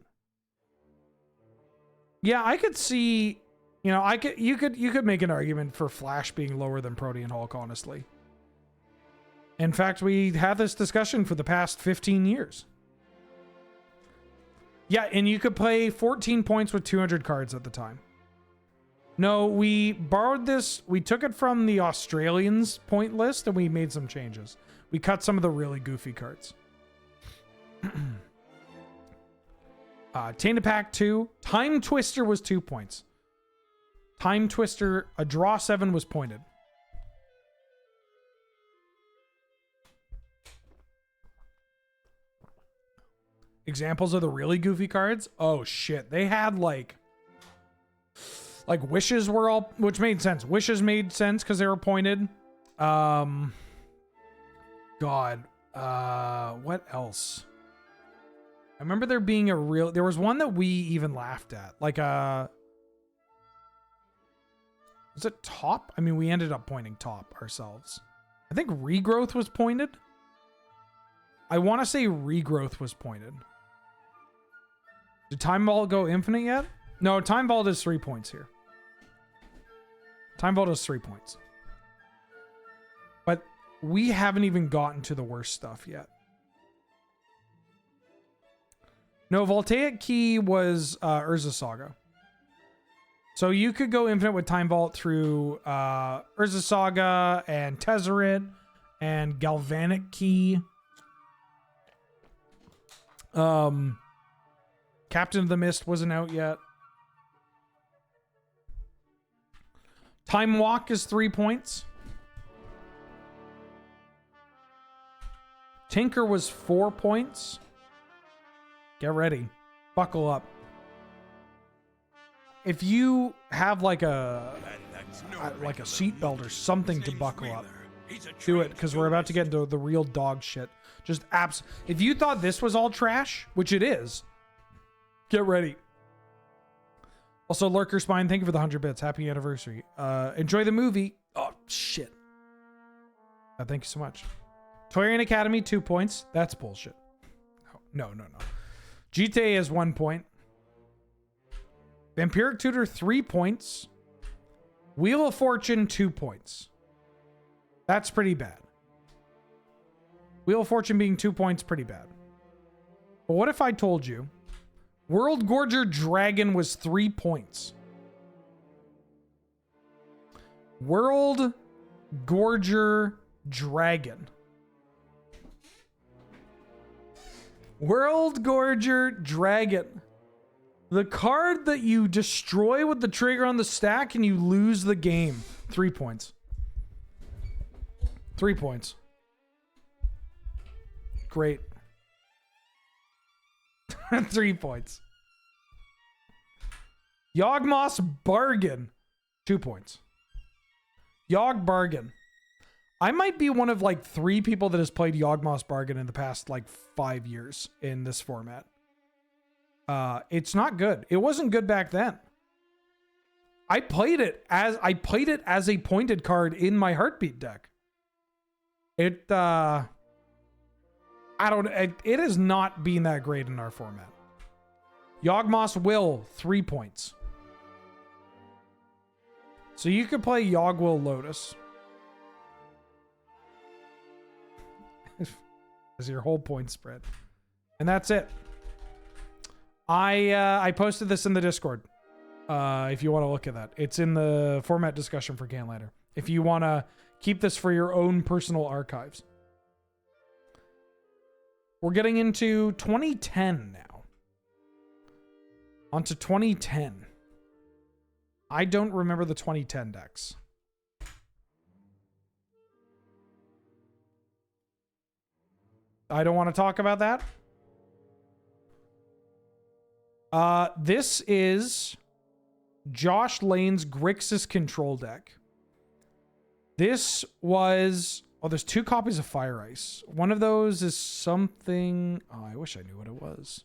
Yeah, I could see, you could make an argument for Flash being lower than Protean Hulk, honestly. In fact, we had this discussion for the past 15 years. Yeah, and you could play 14 points with 200 cards at the time. No, we borrowed this. We took it from the Australians point list and we made some changes. We cut some of the really goofy cards. Tainted Pact, 2. Time Twister was 2 points. Time Twister, a draw 7 was pointed. Examples of the really goofy cards? Oh shit. They had like wishes were all, which made sense. Wishes made sense because they were pointed. God. What else? I remember there being there was one that we even laughed at. Like was it Top? I mean, we ended up pointing Top ourselves. I think Regrowth was pointed. I want to say Regrowth was pointed. Did Time Vault go infinite yet? No, Time Vault is 3 points here. Time Vault is 3 points. But we haven't even gotten to the worst stuff yet. No, Voltaic Key was Urza Saga. So you could go infinite with Time Vault through Urza Saga and Tezzeret and Galvanic Key. Captain of the Mist wasn't out yet. Time Walk is 3 points. Tinker was 4 points. Get ready. Buckle up. If you have like a seatbelt or something to buckle up, do it, because we're about to get into the real dog shit. Just if you thought this was all trash, which it is, get ready. Also, Lurker Spine, thank you for the 100 bits. Happy anniversary. Enjoy the movie. Oh, shit. Thank you so much. Toyarian Academy, 2 points. That's bullshit. No. GTA is 1 point. Vampiric Tutor, 3 points. Wheel of Fortune, 2 points. That's pretty bad. Wheel of Fortune being 2 points, pretty bad. But what if I told you World Gorger Dragon was 3 points? World Gorger Dragon. World Gorger Dragon. The card that you destroy with the trigger on the stack and you lose the game. 3 points. 3 points. Great. 3 points. Yawgmoth's Bargain. 2 points. Yawg Bargain. I might be one of like 3 people that has played Yawgmoth's Bargain in the past like 5 years in this format. It's not good. It wasn't good back then. I played it as a pointed card in my Heartbeat deck. It is not being that great in our format. Yawgmoth's Will, 3 points. So you could play Yawgwill Lotus. As your whole point spread. And that's it. I posted this in the Discord. If you want to look at that. It's in the format discussion for Canlander. If you want to keep this for your own personal archives. We're getting into 2010 now. On to 2010. I don't remember the 2010 decks. I don't want to talk about that. This is Josh Lane's Grixis control deck. This was... Oh, there's 2 copies of Fire Ice. One of those is something... Oh, I wish I knew what it was.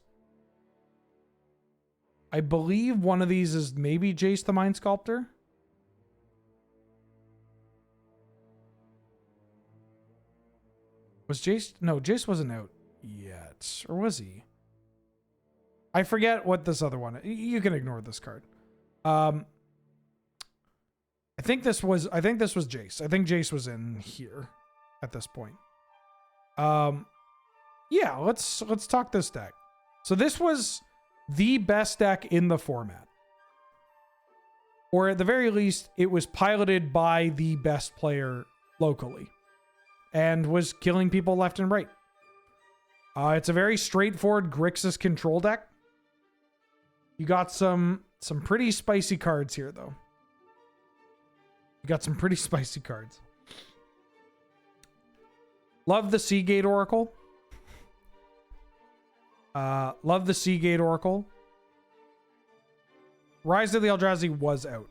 I believe one of these is maybe Jace the Mind Sculptor. Was Jace... No, Jace wasn't out yet. Or was he? I forget what this other one... You can ignore this card. I think this was Jace. I think Jace was in here at this point. Yeah, let's talk this deck. So this was the best deck in the format. Or at the very least, it was piloted by the best player locally. And was killing people left and right. It's a very straightforward Grixis control deck. You got some pretty spicy cards here, though. You got some pretty spicy cards. Love the Seagate Oracle. Love the Seagate Oracle. Rise of the Eldrazi was out.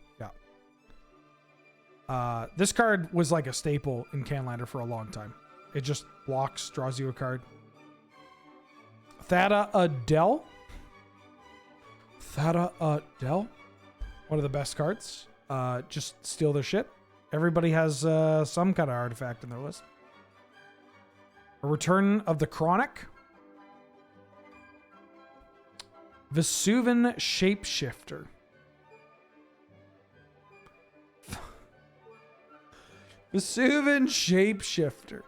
Yeah. This card was like a staple in Canlander for a long time. It just blocks, draws you a card. Thada Adel. Thada Adel. One of the best cards. Just steal their shit. Everybody has some kind of artifact in their list. A Return of the Chronic. Vesuvan Shapeshifter. Vesuvan Shapeshifter.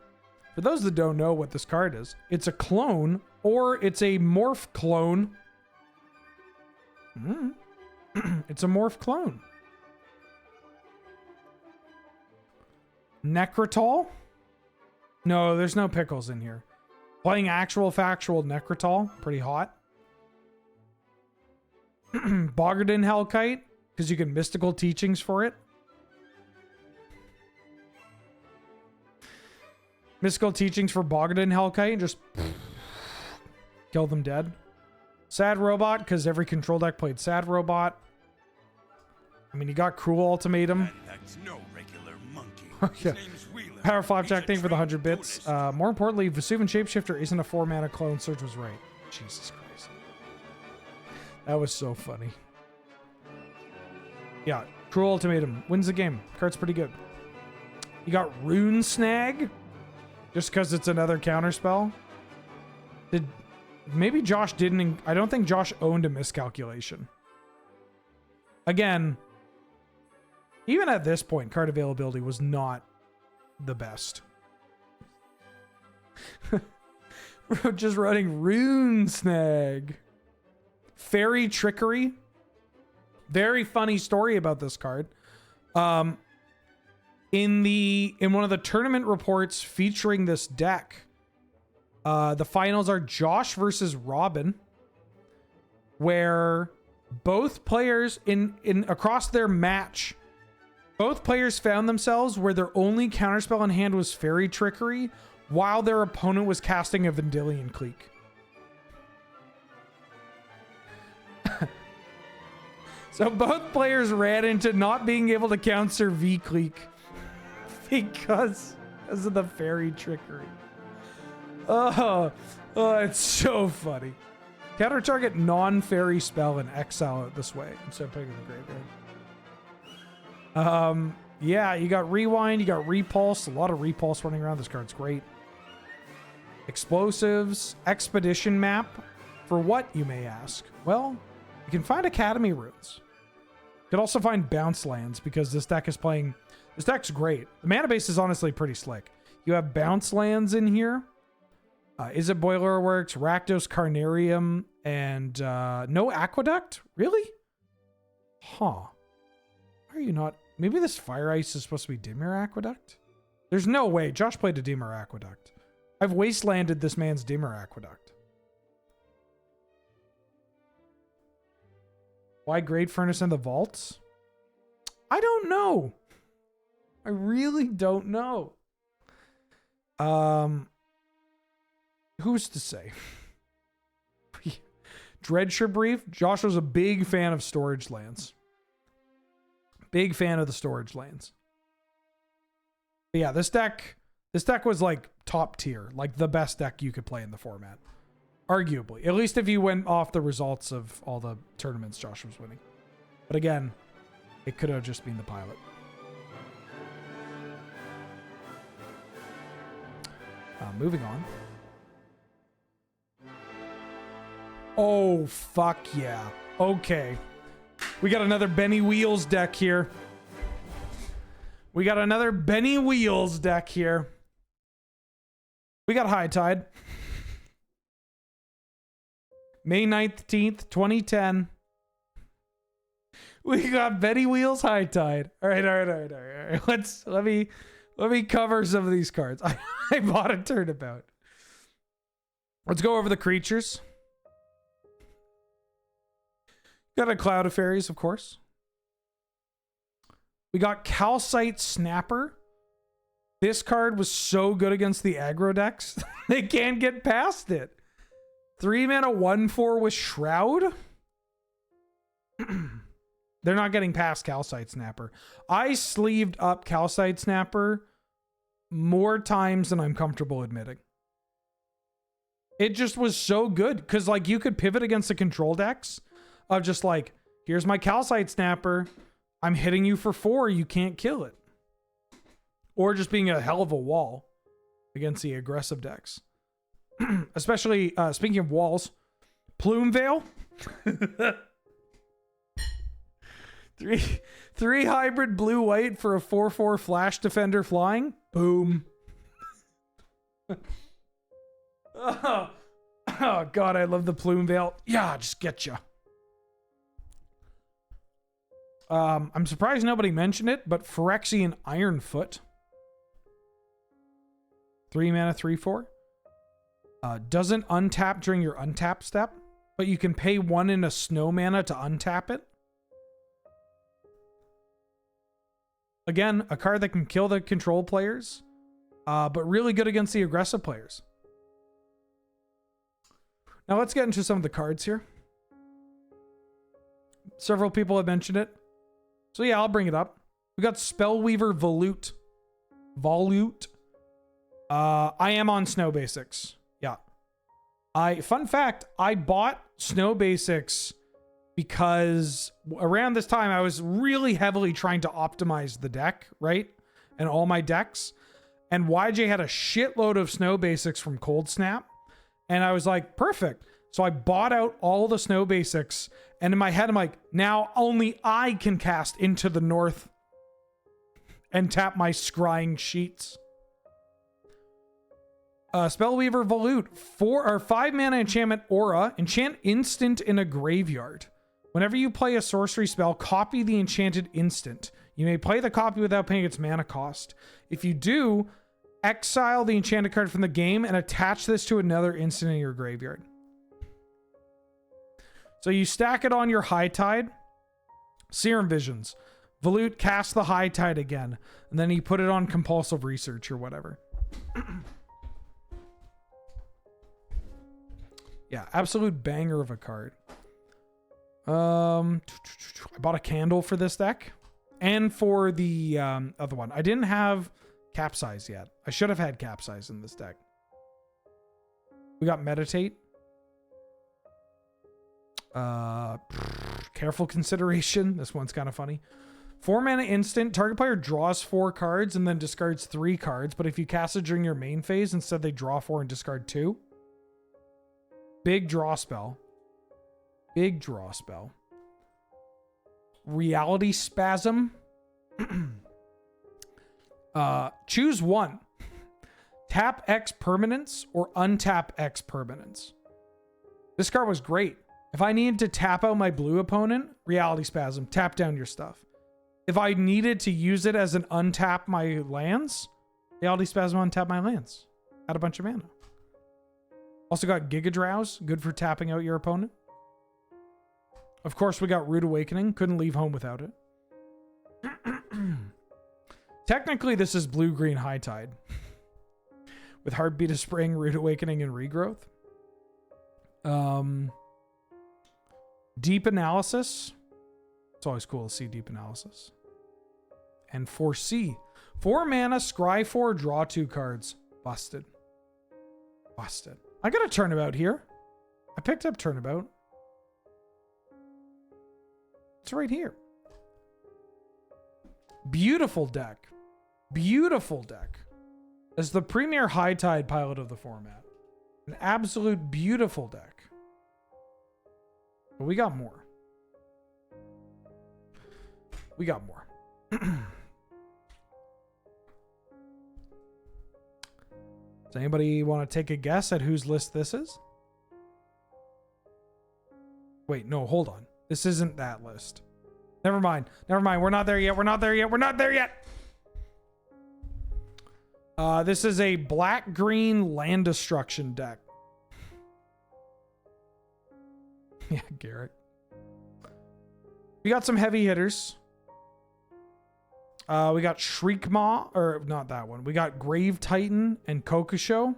For those that don't know what this card is, it's a clone or it's a morph clone. It's a morph clone. Necrotol? No, there's no pickles in here. Playing actual factual Necrotol. Pretty hot. Bogardan Hellkite, because you can mystical teachings for it. Mystical teachings for Bogardan Hellkite and just kill them dead. Sad Robot, because every control deck played Sad Robot. I mean, you got Cruel Ultimatum. That's no regular monkey. Yeah. His name's Wheeler. Power Flapjack, thank you for the He's a 100 bits. trained More importantly, Vesuvan Shapeshifter isn't a 4-mana clone. Surge was right. Jesus Christ. That was so funny. Yeah, Cruel Ultimatum wins the game. Card's pretty good. You got Rune Snag, just because it's another counterspell. Maybe Josh didn't... I don't think Josh owned a Miscalculation. Again, even at this point, card availability was not the best. We're just running Rune Snag. Fairy Trickery. Very funny story about this card. In one of the tournament reports featuring this deck, the finals are Josh versus Robin, where both players across their match, both players found themselves where their only counterspell in hand was Fairy Trickery, while their opponent was casting a Vendilion Clique. So both players ran into not being able to counter V-Clique because because of the fairy trickery. Oh, it's so funny. Counter target non-fairy spell and exile it this way instead of putting it in the graveyard. Yeah, you got rewind, you got repulse, a lot of repulse running around. This card's great. Explosives, expedition map. For what, you may ask? Well, you can find Academy runes. You can also find bounce lands because this deck is playing. This deck's great. The mana base is honestly pretty slick. You have bounce lands in here. Is it Boiler Works, Rakdos Carnarium, and no Aqueduct? Really? Huh. Why are you not? Maybe this Fire Ice is supposed to be Dimir Aqueduct? There's no way. Josh played a Dimir Aqueduct. I've wastelanded this man's Dimir Aqueduct. Why Great Furnace in the Vaults? I don't know. I really don't know. Who's to say? Dreadshirt Brief. Josh was a big fan of storage lands. Big fan of the storage lands. But yeah, this deck was like top tier, like the best deck you could play in the format. Arguably. At least if you went off the results of all the tournaments Josh was winning. But again, it could have just been the pilot. Moving on. Oh, fuck yeah. Okay. We got another Benny Wheels deck here. We got another Benny Wheels deck here. We got High Tide. May 19th, 2010. We got Benny Wheels High Tide. All right. Let me cover some of these cards. I bought a turnabout. Let's go over the creatures. Got a Cloud of Fairies, of course. We got Calcite Snapper. This card was so good against the aggro decks. They can't get past it. 3 mana 1/4 with Shroud. They're not getting past Calcite Snapper. I sleeved up Calcite Snapper more times than I'm comfortable admitting. It just was so good because like you could pivot against the control decks of just like, here's my Calcite Snapper. I'm hitting you for 4. You can't kill it. Or just being a hell of a wall against the aggressive decks. Especially, speaking of walls, Plume Veil. Three hybrid blue-white for a 4/4 flash defender flying. Boom. Oh, God, I love the Plume Veil. Yeah, just get ya. I'm surprised nobody mentioned it, but Phyrexian Ironfoot. 3 mana, 3/4. Doesn't untap during your untap step, but you can pay 1 in a snow mana to untap it. Again, a card that can kill the control players, but really good against the aggressive players. Now let's get into some of the cards here. Several people have mentioned it. So yeah, I'll bring it up. We got Spellweaver Volute. I am on Snow Basics. Yeah. Fun fact, I bought Snow Basics because around this time I was really heavily trying to optimize the deck, right? And all my decks. And YJ had a shitload of Snow Basics from Cold Snap. And I was like, perfect. So I bought out all the Snow Basics. And in my head, I'm like, now only I can cast Into the North and tap my scrying sheets. Spellweaver Volute, 5 mana enchantment aura, enchant instant in a graveyard. Whenever you play a sorcery spell, copy the enchanted instant. You may play the copy without paying its mana cost. If you do, exile the enchanted card from the game and attach this to another instant in your graveyard. So you stack it on your High Tide. Serum Visions. Volute, cast the High Tide again. And then you put it on Compulsive Research or whatever. Yeah, absolute banger of a card. I bought a candle for this deck. And for the other one. I didn't have Capsize yet. I should have had Capsize in this deck. We got Meditate. Careful Consideration. This one's kind of funny. 4 mana instant. Target player draws 4 cards and then discards 3 cards. But if you cast it during your main phase, instead they draw 4 and discard 2. Big draw spell. Big draw spell. Reality Spasm. Choose one. Tap X permanents or untap X permanents. This card was great. If I needed to tap out my blue opponent, Reality Spasm, tap down your stuff. If I needed to use it as an untap my lands, Reality Spasm, untap my lands. Add a bunch of mana. Also got Giga Drowse, good for tapping out your opponent. Of course, we got Rude Awakening. Couldn't leave home without it. Technically, this is Blue-Green High Tide. With Heartbeat of Spring, Rude Awakening, and Regrowth. Deep Analysis. It's always cool to see Deep Analysis. And Foresee. 4 mana, scry 4, draw 2 cards. Busted. Busted. I got a Turnabout here. I picked up Turnabout. It's right here. Beautiful deck. Beautiful deck. As the premier High Tide pilot of the format. An absolute beautiful deck. But we got more. We got more. Does anybody want to take a guess at whose list this is? Wait, no, hold on. This isn't that list. Never mind. Never mind. We're not there yet. We're not there yet. We're not there yet. This is a black-green land destruction deck. Yeah, Garrett. We got some heavy hitters. We got Shriekmaw, or not that one. We got Grave Titan and Kokosho.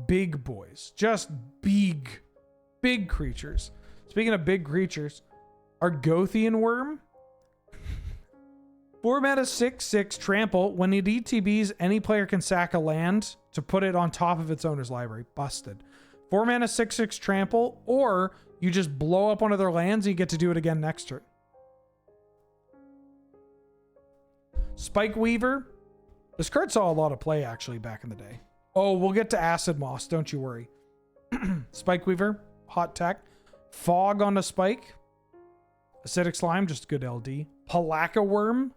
Big boys. Just big creatures. Speaking of big creatures, our Gothian Worm. 4 mana 6/6 trample. When it ETBs, any player can sack a land to put it on top of its owner's library. Busted. 4 mana 6/6 trample, or you just blow up one of their lands and you get to do it again next turn. Spike Weaver. This card saw a lot of play actually back in the day. Oh, we'll get to Acid Moss, don't you worry. Spike Weaver, hot tech. Fog on a spike. Acidic Slime, just good LD. Palaka Worm.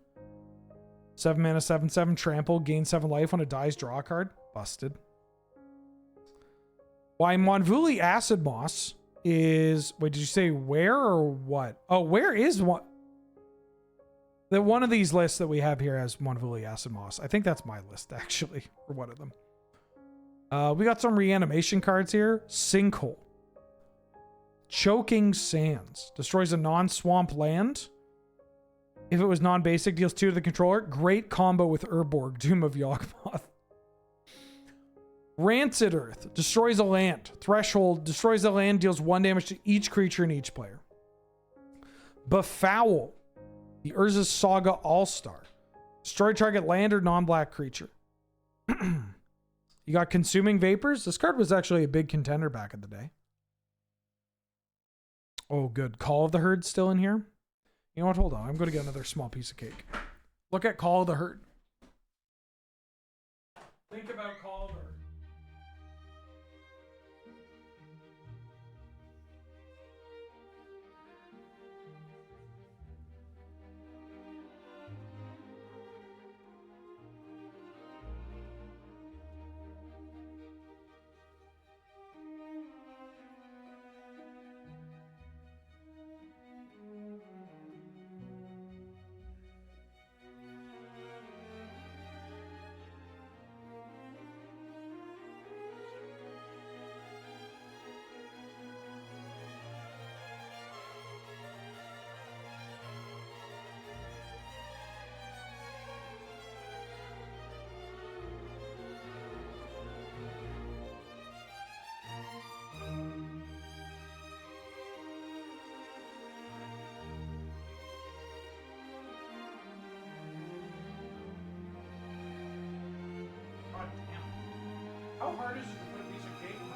7 mana 7/7 trample, gain 7 life when it dies, draw a card. Busted. Why Monvuli Acid Moss is... Wait, did you say where or what? Oh, where is one? The one of these lists that we have here has Monvuli Acid Moss. I think that's my list, actually, or one of them. We got some reanimation cards here. Sinkhole. Choking Sands. Destroys a non-swamp land. If it was non-basic, deals 2 to the controller. Great combo with Urborg, Doom of Yawgmoth. Rancid Earth. Destroys a land. Threshold. Destroys a land. Deals 1 damage to each creature and each player. Befoul. The Urza's Saga All-Star. Destroy target land or non-black creature. You got Consuming Vapors. This card was actually a big contender back in the day. Oh, good. Call of the Herd still in here. You know what? Hold on. I'm going to get another small piece of cake. Look at Call of the Herd. Think about Call of the Herd. How hard is it to put a piece of cake on?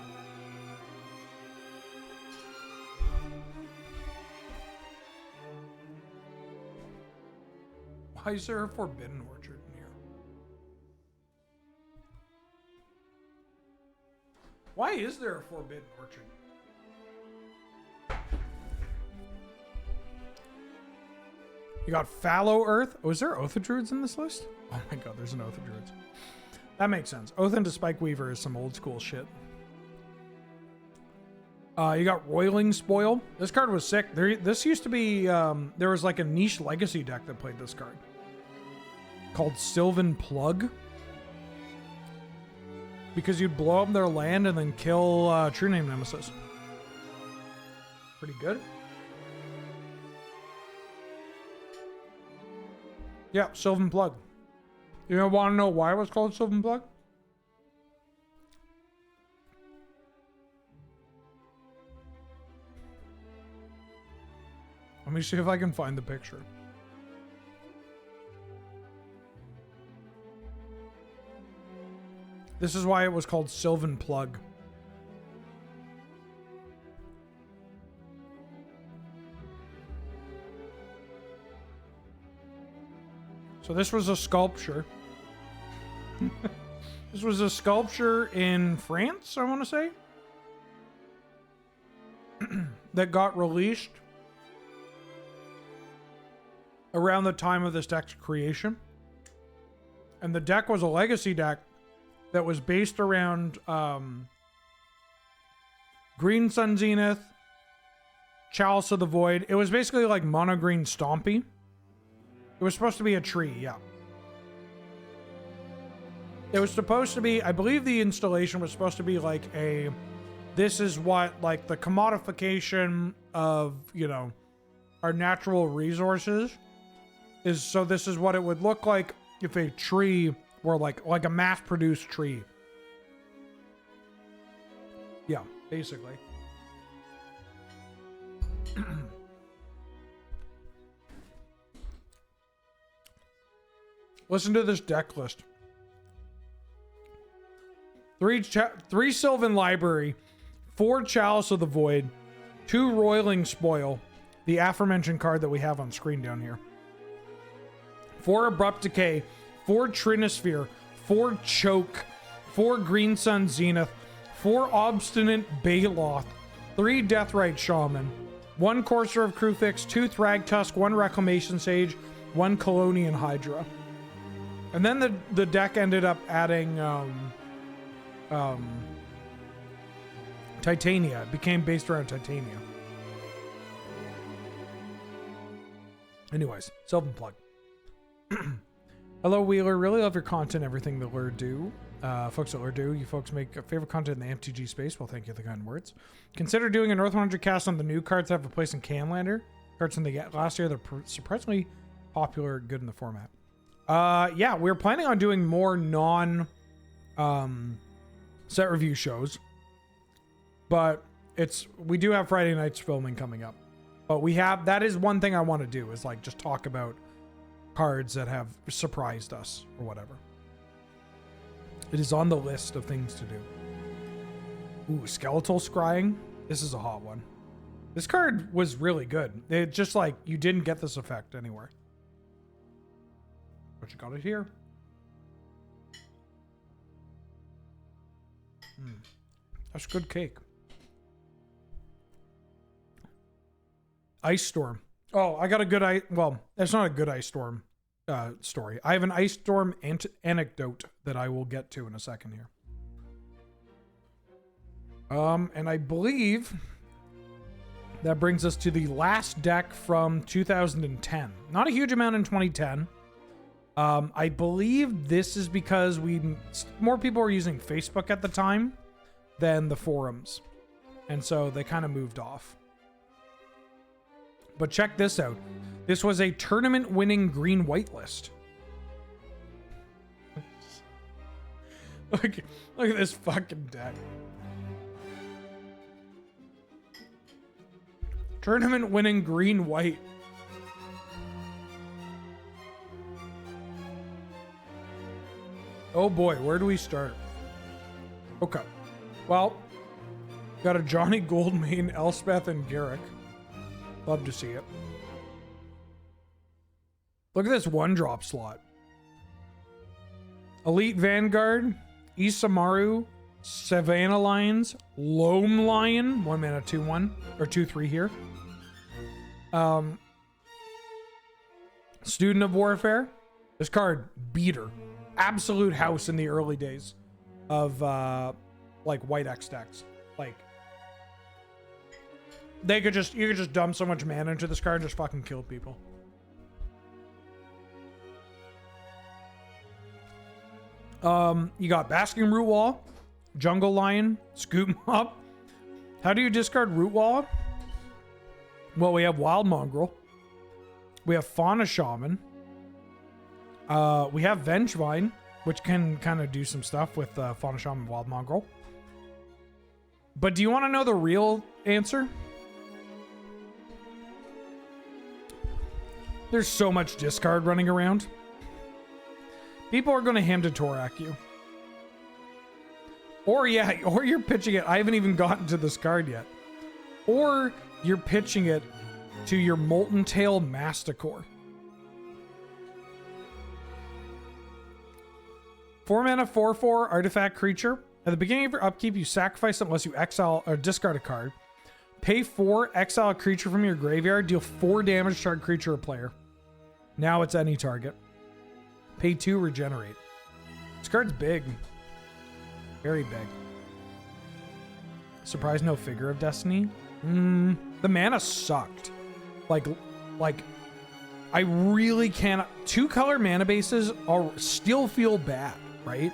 Why is there a forbidden orchard in here? Why is there a forbidden orchard? You got fallow earth. Oh, is there oath of druids in this list? Oh my god, there's an oath of druids. That makes sense. Oath into Spike Weaver is some old school shit. You got Roiling Spoil. This card was sick. This used to be, there was like a niche legacy deck that played this card called Sylvan Plug. Because you'd blow up their land and then kill True Name Nemesis. Pretty good. Yeah, Sylvan Plug. You want to know why it was called Sylvan Plug? Let me see if I can find the picture. This is why it was called Sylvan Plug. So this was a sculpture. This was a sculpture in France, I want to say. That got released around the time of this deck's creation. And the deck was a legacy deck that was based around Green Sun Zenith, Chalice of the Void. It was basically like mono green Stompy. It was supposed to be a tree, yeah. It was supposed to be, I believe the installation was supposed to be like a, this is what, like the commodification of, you know, our natural resources is, so this is what it would look like if a tree were like a mass-produced tree. Yeah, basically. Listen to this deck list. 3 Sylvan Library, 4 Chalice of the Void, 2 Roiling Spoil, the aforementioned card that we have on screen down here, 4 Abrupt Decay, 4 Trinisphere, 4 Choke, 4 Green Sun Zenith, 4 Obstinate Baloth, 3 Deathrite Shaman, 1 Courser of Krufix, 2 Thragtusk, 1 Reclamation Sage, 1 Colonian Hydra. And then the deck ended up adding Titania. It became based around Titania. Anyways, Sylvan Plug. Hello, Wheeler. Really love your content, everything that Lure do. Folks at Lure do. You folks make favorite content in the MTG space. Well, thank you for the kind words. Consider doing a North 100 cast on the new cards that have a place in Canlander. Cards from the last year, they're surprisingly popular, good in the format. Yeah, we're planning on doing more non set review shows, but we do have Friday nights filming coming up, but that is one thing I want to do, is like just talk about cards that have surprised us or whatever. It is on the list of things to do. Ooh, Skeletal Scrying. This is a hot one. This card was really good. It just like, you didn't get this effect anywhere. But you got it here. That's good cake. Ice Storm. Oh, I got a good well, that's not a good Ice Storm story. I have an Ice Storm anecdote that I will get to in a second here. And I believe that brings us to the last deck from 2010. Not a huge amount in 2010. I believe this is because more people were using Facebook at the time than the forums. And so they kind of moved off. But check this out. This was a tournament winning green-white list. Look at this fucking deck. Tournament winning green-white. Oh boy, where do we start? Okay. Well, got a Johnny Goldmane, Elspeth, and Garrick. Love to see it. Look at this one drop slot. Elite Vanguard, Isamaru, Savannah Lions, Loam Lion, 1 mana 2/1 or 2/3 here. Student of Warfare. This card, beater. Absolute house in the early days of like white X decks. Like you could just dump so much mana into this card and just fucking kill people. You got Basking Root Wall, Jungle Lion, Scoop Up. How do you discard Root Wall? Well, we have Wild Mongrel. We have Fauna Shaman. We have Vengevine, which can kind of do some stuff with Fauna Shaman and Wild Mongrel. But do you want to know the real answer? There's so much discard running around. People are going to Ham to Torak you. Or yeah, or you're pitching it. I haven't even gotten to this card yet. Or you're pitching it to your Molten Tail Masticore. 4 mana 4/4 artifact creature. At the beginning of your upkeep, you sacrifice it unless you exile or discard a card. Pay 4, exile a creature from your graveyard, deal 4 damage to target creature or player. Now it's any target. Pay 2, regenerate. This card's big. Very big. Surprised no Figure of Destiny. The mana sucked. Like I really cannot. 2-color mana bases are still feel bad, right?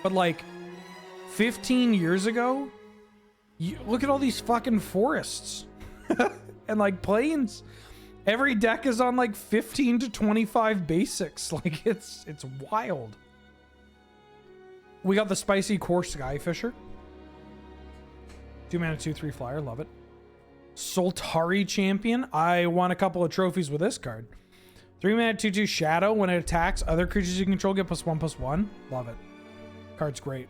But like 15 years ago, look at all these fucking forests and like plains. Every deck is on like 15 to 25 basics. Like it's wild. We got the spicy core Skyfisher. 2 mana 2/3 flyer, love it. Soltari Champion. I won a couple of trophies with this card. 3 mana 2/2 Shadow. When it attacks, other creatures you control get +1/+1. Love it. Card's great.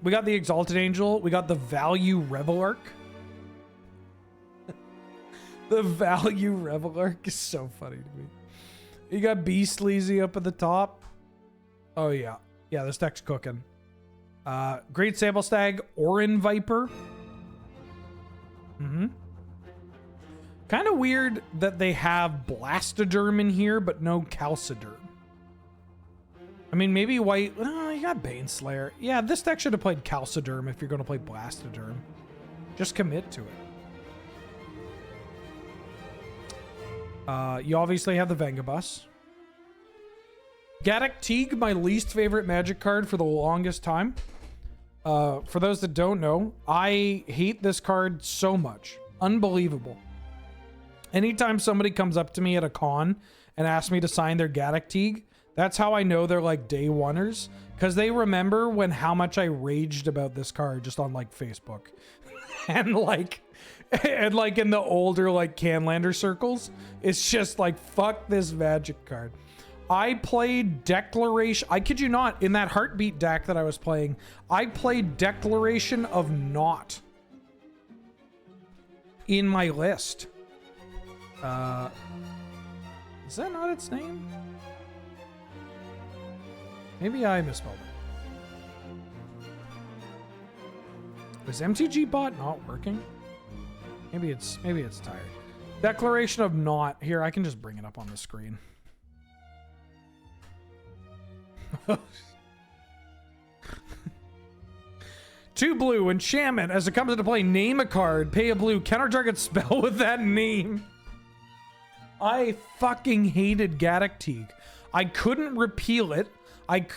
We got the Exalted Angel. We got the Value Revelark. The Value Revelark is so funny to me. You got Beast Sleazy up at the top. Oh yeah. Yeah, this deck's cooking. Great Sable Stag, Orin Viper. Kind of weird that they have Blastoderm in here, but no Calciderm. I mean, maybe white. Oh, you got Baneslayer. Yeah, this deck should have played Calciderm if you're going to play Blastoderm. Just commit to it. You obviously have the Vengabus. Gaddock Teague, my least favorite Magic card for the longest time. For those that don't know, I hate this card so much. Unbelievable. Anytime somebody comes up to me at a con and asks me to sign their Gaddock Teague, that's how I know they're like day oneers, because they remember how much I raged about this card just on like Facebook and like in the older like Canlander circles. It's just like, fuck this Magic card. I played Declaration. I kid you not, in that Heartbeat deck that I was playing, I played Declaration of Naught in my list. Is that not its name? Maybe I misspelled it. Is MTG bot not working? Maybe it's tired. Declaration of Naught. Here, I can just bring it up on the screen. 2 blue, enchantment. As it comes into play, name a card, pay a blue, counter target spell with that name. I fucking hated Gaddock Teague. I couldn't repeal it.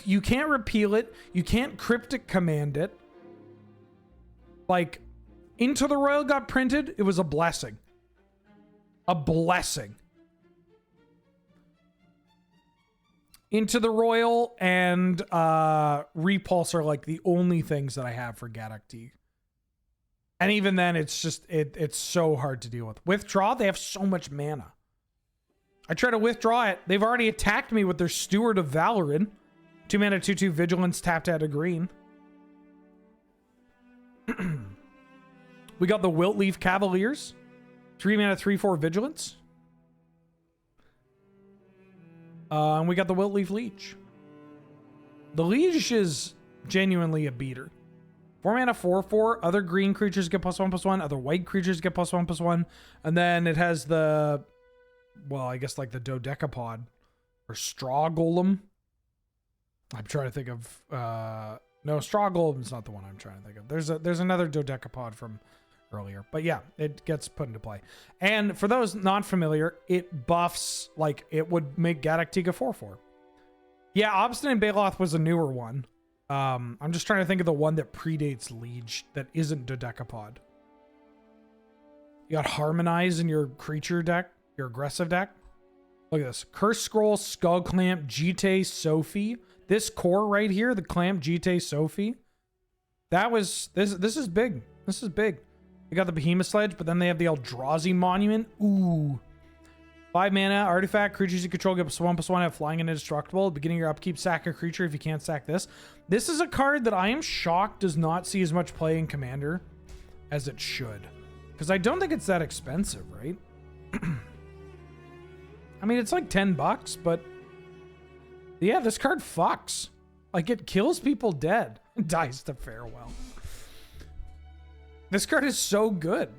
You can't repeal it. You can't cryptic command it. Like, Into the Royal got printed. It was a blessing. A blessing. Into the Royal and Repulse are like the only things that I have for Gaddock Teague. And even then, it's just, it's so hard to deal with. Withdraw, they have so much mana. I try to withdraw it. They've already attacked me with their Steward of Valorin 2 mana 2/2 vigilance tapped at a green. We got the Wiltleaf Cavaliers. 3 mana 3/4 vigilance. And we got the Wiltleaf Leech. The Leech is genuinely a beater. 4 mana 4/4. Other green creatures get +1/+1. Other white creatures get +1/+1. And then it has the, well, I guess like the Dodecapod or Straw Golem. I'm trying to think of no, Straw Golem's not the one I'm trying to think of. There's another Dodecapod from earlier. But yeah, it gets put into play. And for those not familiar, it buffs, like it would make Gaddock Tiga 4/4. Yeah, Obstinate Baloth was a newer one. I'm just trying to think of the one that predates Liege that isn't Dodecapod. You got Harmonize in your creature deck, your aggressive deck. Look at this. Curse Scroll, Skull Clamp, Jite, Sophie. This core right here, the Clamp, Jite, Sophie. That was, this is big. This is big. You got the Behemoth Sledge, but then they have the Eldrazi Monument. Ooh. 5 mana, artifact, creatures you control get +1/+1, have flying and indestructible. At the beginning of your upkeep, sack a creature if you can't sack this. This is a card that I am shocked does not see as much play in Commander as it should. Because I don't think it's that expensive, right? I mean, it's like $10, but yeah, this card fucks. Like, it kills people dead. Dies to Farewell. This card is so good.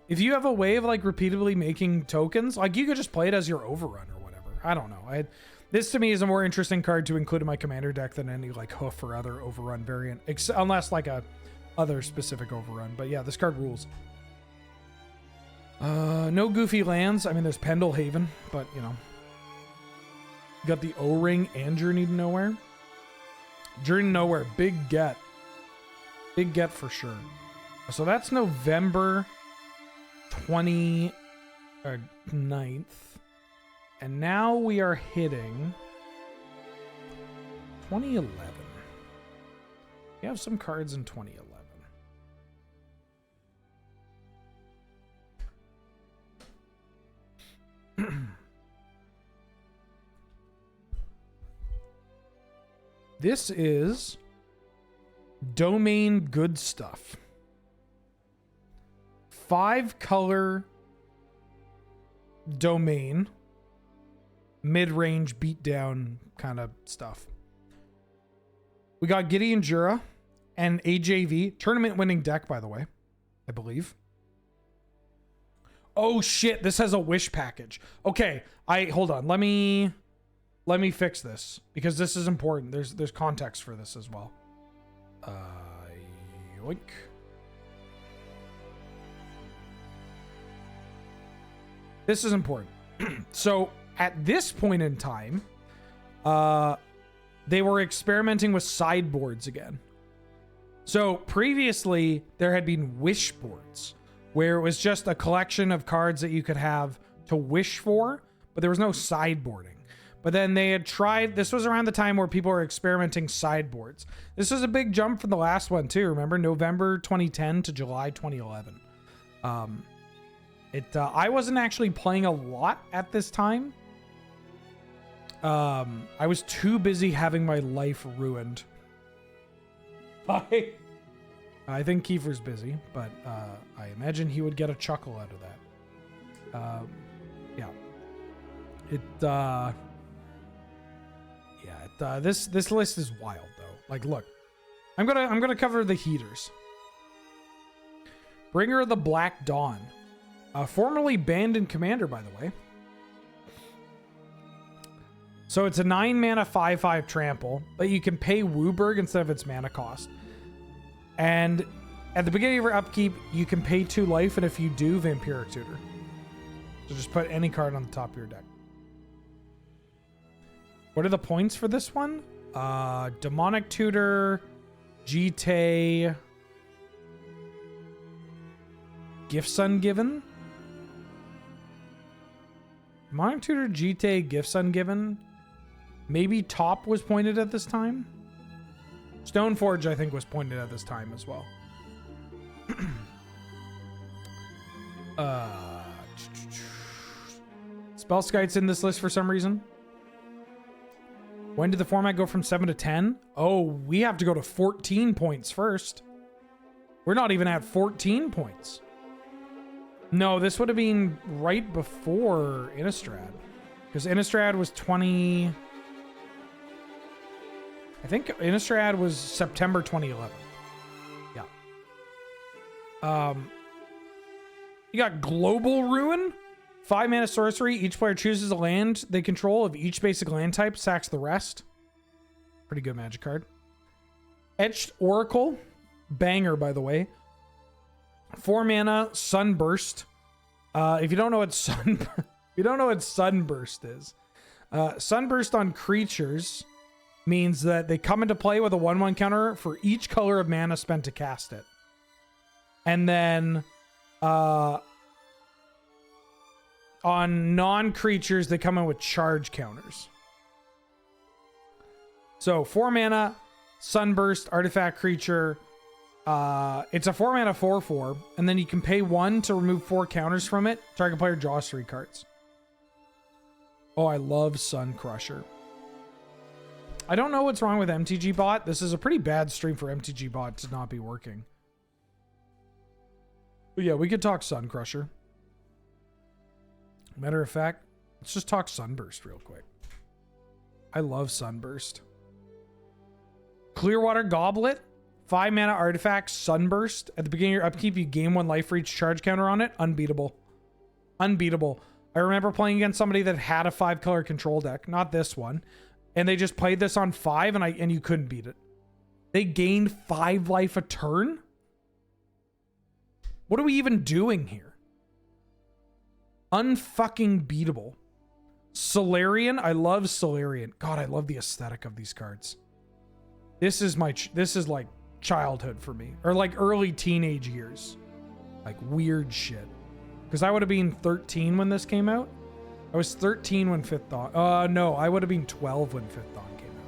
If you have a way of like repeatedly making tokens, like you could just play it as your overrun or whatever. I don't know. This to me is a more interesting card to include in my commander deck than any like hoof or other overrun variant, unless like a other specific overrun. But yeah, this card rules. No goofy lands. I mean, there's Pendlehaven, but you know, you got the O-Ring and Journey to Nowhere. Journey to Nowhere, big get for sure. So that's November 29th, and now we are hitting 2011. We have some cards in 2011. This is Domain Good Stuff. 5-color domain, mid-range beatdown kind of stuff. We got Gideon Jura and AJV, tournament-winning deck, by the way, I believe. Oh shit, this has a wish package. Okay, hold on. Let me fix this because this is important. There's context for this as well. Yoink. This is important. So at this point in time, they were experimenting with sideboards again. So previously there had been wish boards where it was just a collection of cards that you could have to wish for, but there was no sideboarding. But then they had tried, this was around the time where people were experimenting sideboards. This was a big jump from the last one too. Remember, November 2010 to July 2011. I wasn't actually playing a lot at this time. I was too busy having my life ruined. I think Kiefer's busy, but I imagine he would get a chuckle out of that. This list is wild though. Like, look, I'm gonna cover the heaters. Bringer of the Black Dawn. Formerly banned in Commander, by the way. So it's a 9 mana 5/5 trample, but you can pay Wooburg instead of its mana cost. And at the beginning of your upkeep, you can pay 2 life, and if you do, Vampiric Tutor. So just put any card on the top of your deck. What are the points for this one? Demonic Tutor, Jite, Gifts Ungiven. Demonic Tutor, Jite, Gifts Ungiven. Maybe Top was pointed at this time. Stoneforge, I think, was pointed at this time as well. Spellskite's in this list for some reason. When did the format go from 7 to 10? Oh, we have to go to 14 points first. We're not even at 14 points. No, this would have been right before Innistrad. Because Innistrad was 20... I think Innistrad was September 2011. Yeah. You got Global Ruin. 5 mana sorcery. Each player chooses a land they control of each basic land type. Sacks the rest. Pretty good magic card. Etched Oracle. Banger, by the way. 4 mana Sunburst. If you don't know what Sunburst is. Sunburst on creatures means that they come into play with a 1/1 counter for each color of mana spent to cast it. And then on non-creatures, they come in with charge counters. So 4 mana, Sunburst, artifact creature. It's a 4 mana 4/4, and then you can pay 1 to remove 4 counters from it. Target player draws 3 cards. Oh, I love Sun Crusher. I don't know what's wrong with MTG Bot. This is a pretty bad stream for MTG Bot to not be working. But yeah, we could talk Sun Crusher. Matter of fact, let's just talk Sunburst real quick. I love Sunburst. Clearwater Goblet. 5 mana artifact, Sunburst. At the beginning of your upkeep, you gain 1 life for each charge counter on it. Unbeatable. Unbeatable. I remember playing against somebody that had a 5-color control deck. Not this one. And they just played this on 5 and you couldn't beat it. They gained 5 life a turn? What are we even doing here? Unfucking beatable. Solarian. I love Solarian. God, I love the aesthetic of these cards. This is like childhood for me, or like early teenage years, like weird shit. Because I would have been 13 when this came out. I was 13 when Fifth Dawn. No, I would have been 12 when Fifth Dawn came out.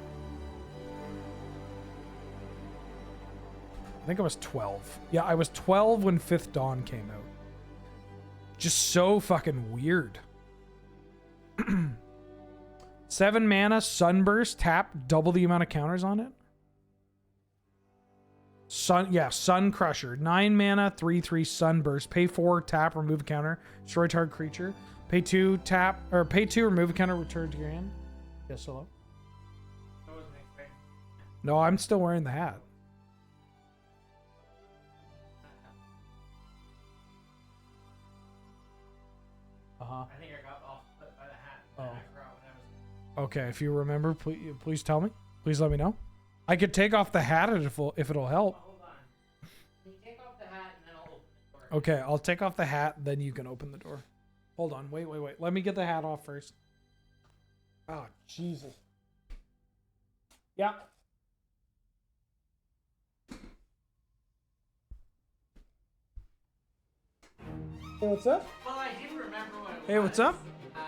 I think I was 12. Yeah, I was 12 when Fifth Dawn came out. Just so fucking weird. 7 mana Sunburst, tap, double the amount of counters on it. Sun Crusher. 9 mana, 3/3 Sunburst. Pay 4, tap, remove a counter. Destroy target creature. Pay 2, tap, or pay 2, remove a counter, return to your hand. Yes, hello? No, I'm still wearing the hat. Uh-huh. I think I got off by the hat. Oh. I forgot what I was... Okay, if you remember, please tell me. Please let me know. I could take off the hat if it'll help. Hold on. Can you take off the hat and then I'll open the door? Okay, I'll take off the hat, then you can open the door. Hold on. Wait. Let me get the hat off first. Oh, Jesus. Yeah. Hey, what's up? Well, I didn't remember what it was. Hey, what's up? I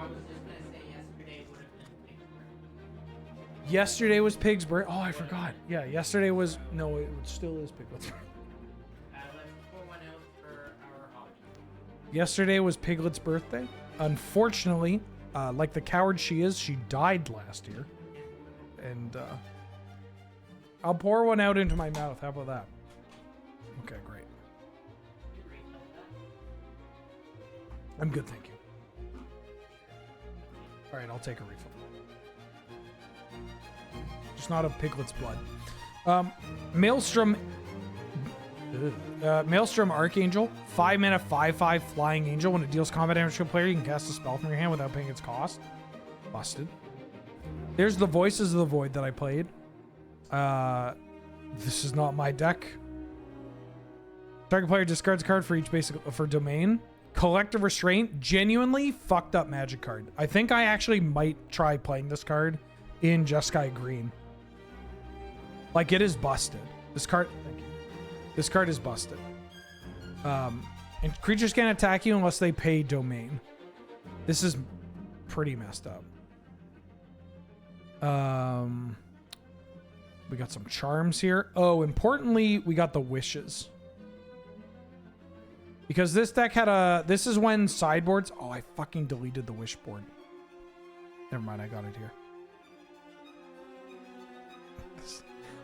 was just going to say yesterday would have been Pig's birthday. Yesterday was Pig's birthday. Oh, I forgot. Yeah, yesterday was... No, it still is Pig's birthday. Let's pour one out for our hobby. Yesterday was Piglet's birthday. Unfortunately, like the coward she is, she died last year. And I'll pour one out into my mouth. How about that? Okay, great. I'm good, thank you. All right, I'll take a refill. Just not of Piglet's blood. Maelstrom Archangel, 5 mana, 5/5 flying angel. When it deals combat damage to a player, you can cast a spell from your hand without paying its cost. Busted. There's the Voices of the Void that I played. This is not my deck. Target player discards a card for each basic for domain. Collective Restraint, genuinely fucked up magic card. I think I actually might try playing this card in Jeskai Green. Like, it is busted. This card, thank you. This card is busted. And creatures can't attack you unless they pay domain. This is pretty messed up. We got some charms here. Oh, importantly, we got the wishes. Because this deck had a... This is when sideboards... Oh, I fucking deleted the wish board. Never mind, I got it here.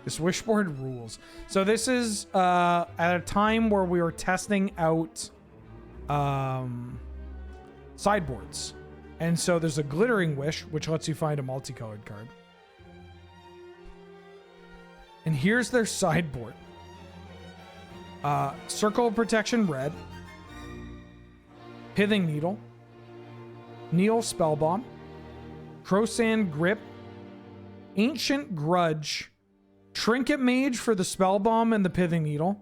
This wishboard rules. So this is at a time where we were testing out sideboards. And so there's a glittering wish, which lets you find a multicolored card. And here's their sideboard. Circle of Protection red. Pithing Needle. Needle Spellbomb. Crowsand Grip. Ancient Grudge. Trinket Mage for the Spellbomb and the Pithing Needle.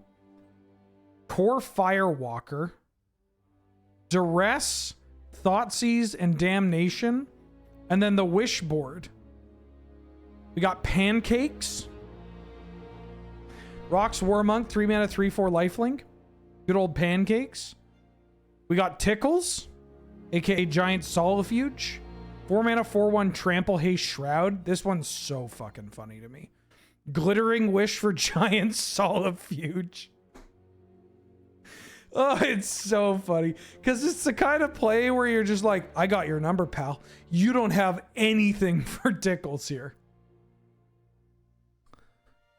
Core Firewalker. Duress, Thoughtseize, and Damnation. And then the Wishboard. We got Pancakes. Rocks Warmonk, 3 mana, 3/4 lifelink. Good old Pancakes. We got Tickles, aka Giant Solifuge. 4 mana, 4/1 Trample Haste Shroud. This one's so fucking funny to me. Glittering Wish for Giant Solifuge. Oh, it's so funny. Because it's the kind of play where you're just like, I got your number, pal. You don't have anything for Tickles here.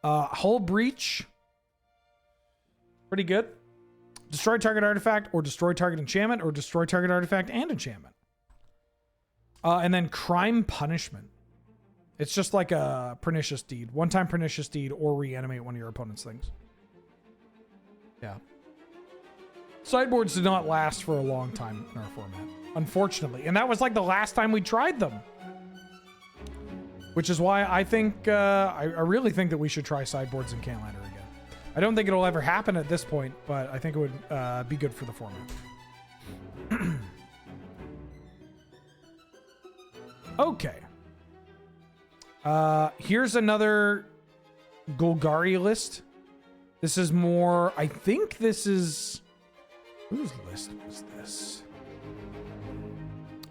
Hull Breach. Pretty good. Destroy target artifact or destroy target enchantment or destroy target artifact and enchantment. And then Crime Punishment. It's just like a Pernicious Deed. One-time Pernicious Deed or reanimate one of your opponent's things. Yeah. Sideboards did not last for a long time in our format, unfortunately. And that was like the last time we tried them. Which is why I think, I really think that we should try sideboards in Canlander again. I don't think it'll ever happen at this point, but I think it would be good for the format. Okay. Here's another Golgari list. This is more, I think this is... Whose list was this?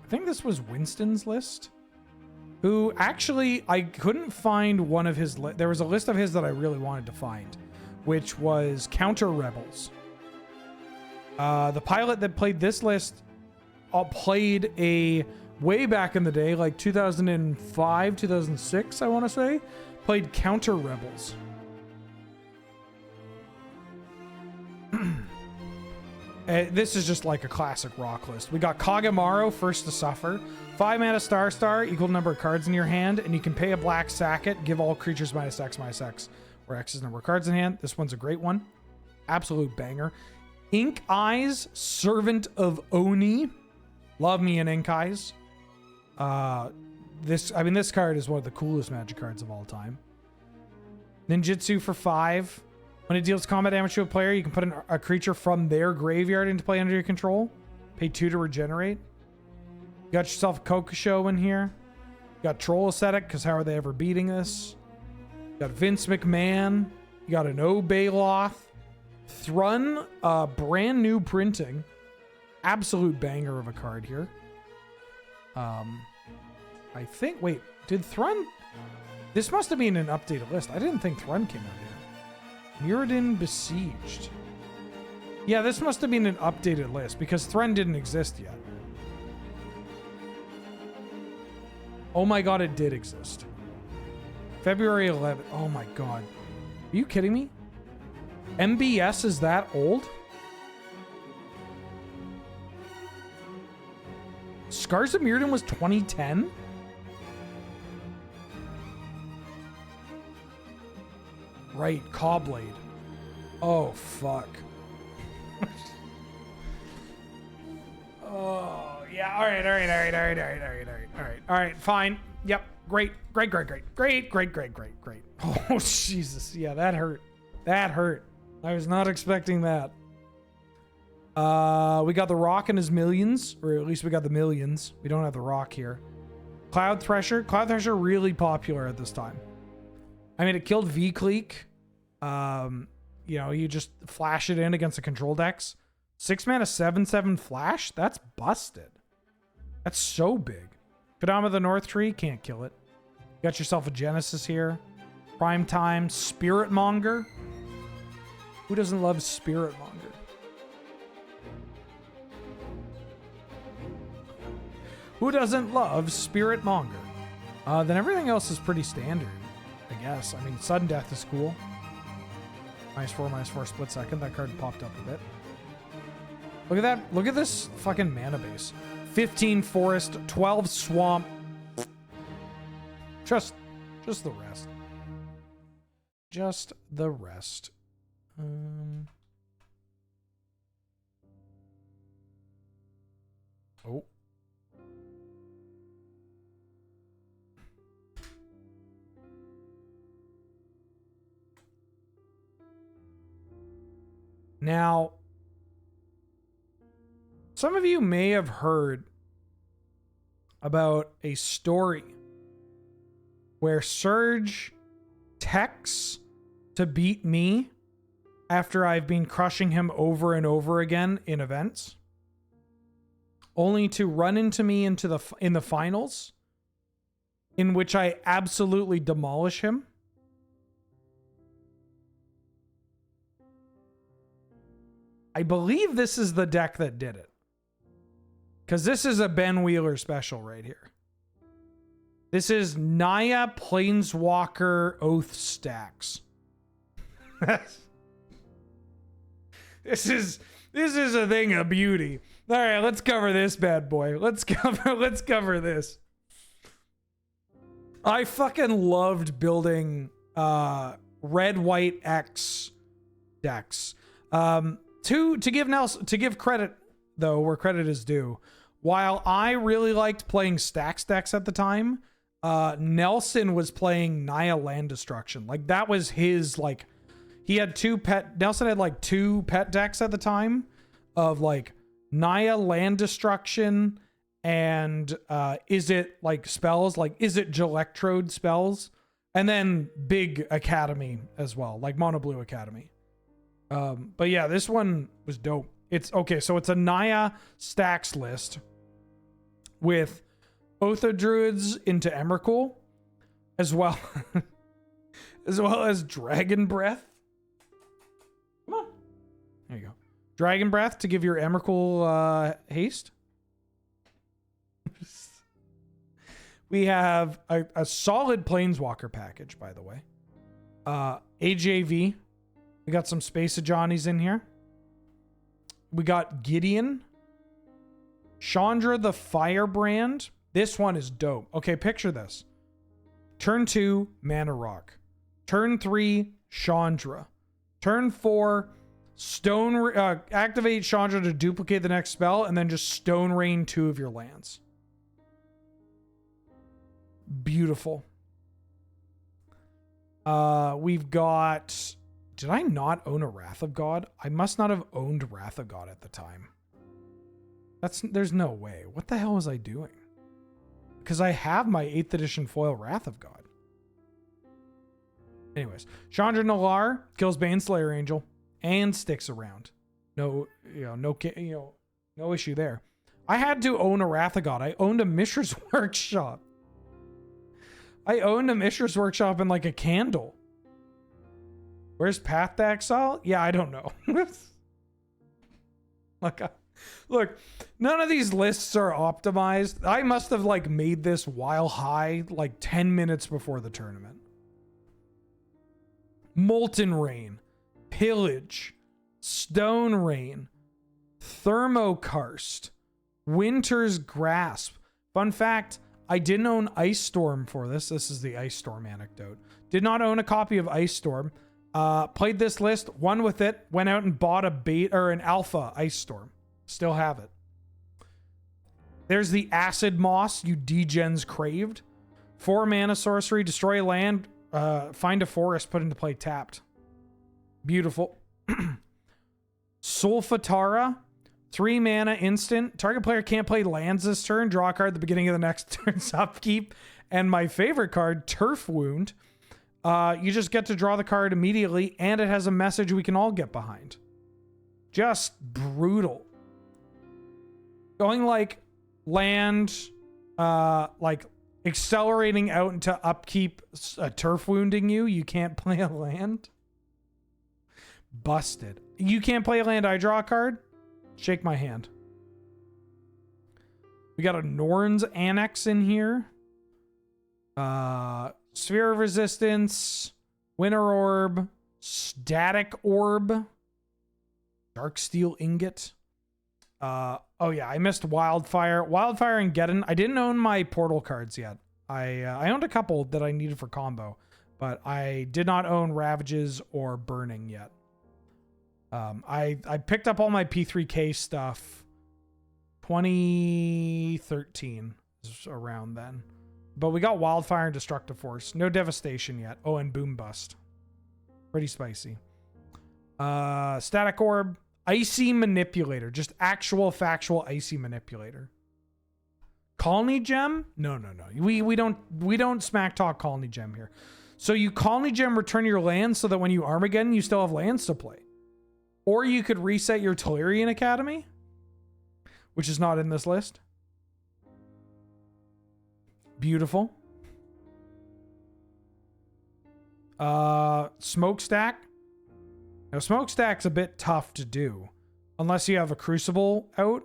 I think this was Winston's list. Who actually, I couldn't find one of his... There was a list of his that I really wanted to find, which was Counter Rebels. The pilot that played this list played a... way back in the day, like 2005, 2006, I want to say, played Counter Rebels. This is just like a classic rock list. We got Kagamaru, First to Suffer. 5 mana Star, equal number of cards in your hand, and you can pay a black sack it, give all creatures -X, where X is number of cards in hand. This one's a great one. Absolute banger. Ink Eyes, Servant of Oni. Love me an Ink Eyes. This card is one of the coolest Magic cards of all time. Ninjutsu for 5. When it deals combat damage to a player, you can put a creature from their graveyard into play under your control. Pay 2 to regenerate. You got yourself a Kokusho in here. You got Troll Ascetic, because how are they ever beating this? You got Vince McMahon. You got an Obeloth. Thrun, brand new printing. Absolute banger of a card here. I think, wait, did Thrun? This must have been an updated list. I didn't think Thrun came out here. Muradin Besieged. Yeah, this must have been an updated list because Thrun didn't exist yet. Oh my god, it did exist. February 11th. Oh my god. Are you kidding me? MBS is that old? Scars of Mirrodin was 2010? Right, Cawblade. Oh, fuck. Oh, yeah, alright, fine. Yep, great. Oh, Jesus, yeah, that hurt. That hurt. I was not expecting that. We got the Rock and his millions, or at least we got the millions. We don't have the Rock here. Cloud Thresher. Cloud Thresher really popular at this time. I mean, it killed V-Cleek. You know, you just flash it in against the control decks. 6 mana 7/7 flash? That's busted. That's so big. Kodama the North Tree, can't kill it. Got yourself a Genesis here. Prime Time, Spirit Monger. Who doesn't love Spirit Monger? Who doesn't love Spirit Monger? Then everything else is pretty standard. I guess. I mean, sudden death is cool. -4/-4 split second. That card popped up a bit. Look at that. Look at this fucking mana base. 15 forest, 12 swamp. Just the rest. Just the rest. Oh. Now, some of you may have heard about a story where Surge texts to beat me after I've been crushing him over and over again in events, only to run into me in the finals, in which I absolutely demolish him. I believe this is the deck that did it. Because this is a Ben Wheeler special right here. This is Naya Planeswalker Oath Stacks. This is a thing of beauty. All right, let's cover this bad boy. Let's cover this. I fucking loved building red white X decks. To give credit though where credit is due, while I really liked playing stacks decks at the time, Nelson was playing Naya Land Destruction. Like that was his, like, he had Nelson had like 2 pet decks at the time of like Naya Land Destruction and is it like spells, like is it Gelectrode spells, and then Big Academy as well, like Mono Blue Academy. But yeah, this one was dope. It's okay. So it's a Naya stacks list with Oath of Druids into Emrakul, as well as Dragon Breath. Come on. There you go. Dragon Breath to give your Emrakul haste. We have a solid Planeswalker package, by the way. AJV. We got some Space Johnnies in here. We got Gideon. Chandra the Firebrand. This one is dope. Okay, picture this. Turn 2, Mana Rock. Turn 3, Chandra. Turn 4, activate Chandra to duplicate the next spell, and then just Stone Rain 2 of your lands. Beautiful. We've got... Did I not own a Wrath of God? I must not have owned Wrath of God at the time. There's no way. What the hell was I doing? Because I have my 8th edition foil Wrath of God. Anyways, Chandra Nalar kills Baneslayer Angel and sticks around. No issue there. I had to own a Wrath of God. I owned a Mishra's Workshop. And like a candle. Where's Path to Exile? Yeah, I don't know. Look, none of these lists are optimized. I must have like made this while high, like 10 minutes before the tournament. Molten Rain, Pillage, Stone Rain, Thermokarst, Winter's Grasp. Fun fact, I didn't own Ice Storm for this. This is the Ice Storm anecdote. Did not own a copy of Ice Storm. Played this list, won with it, went out and bought a beta or an alpha Ice Storm. Still have it. There's the Acid Moss you degens craved. 4 mana sorcery, destroy land, find a forest, put into play tapped. Beautiful. Solfatara, 3 mana instant. Target player can't play lands this turn. Draw a card at the beginning of the next turn's upkeep. And my favorite card, Turf Wound. You just get to draw the card immediately, and it has a message we can all get behind. Just brutal. Going like land, like accelerating out into upkeep, turf wounding you. You can't play a land. Busted. You can't play a land, I draw a card. Shake my hand. We got a Norn's Annex in here. Sphere of Resistance, Winter Orb, Static Orb, Dark Steel Ingot. Oh yeah, I missed Wildfire. Wildfire and Geddon. I didn't own my portal cards yet. I owned a couple that I needed for combo, but I did not own Ravages or Burning yet. I picked up all my P3K stuff 2013 is around then. But we got Wildfire and Destructive Force. No Devastation yet. Oh, and Boom Bust. Pretty spicy. Static Orb. Icy Manipulator. Just actual factual Icy Manipulator. Colony Gem? No. We don't smack talk Colony Gem here. So you Colony Gem, return your lands so that when you Armageddon, you still have lands to play. Or you could reset your Tellurian Academy, which is not in this list. Beautiful. Smokestack. Now, Smokestack's a bit tough to do unless you have a Crucible out,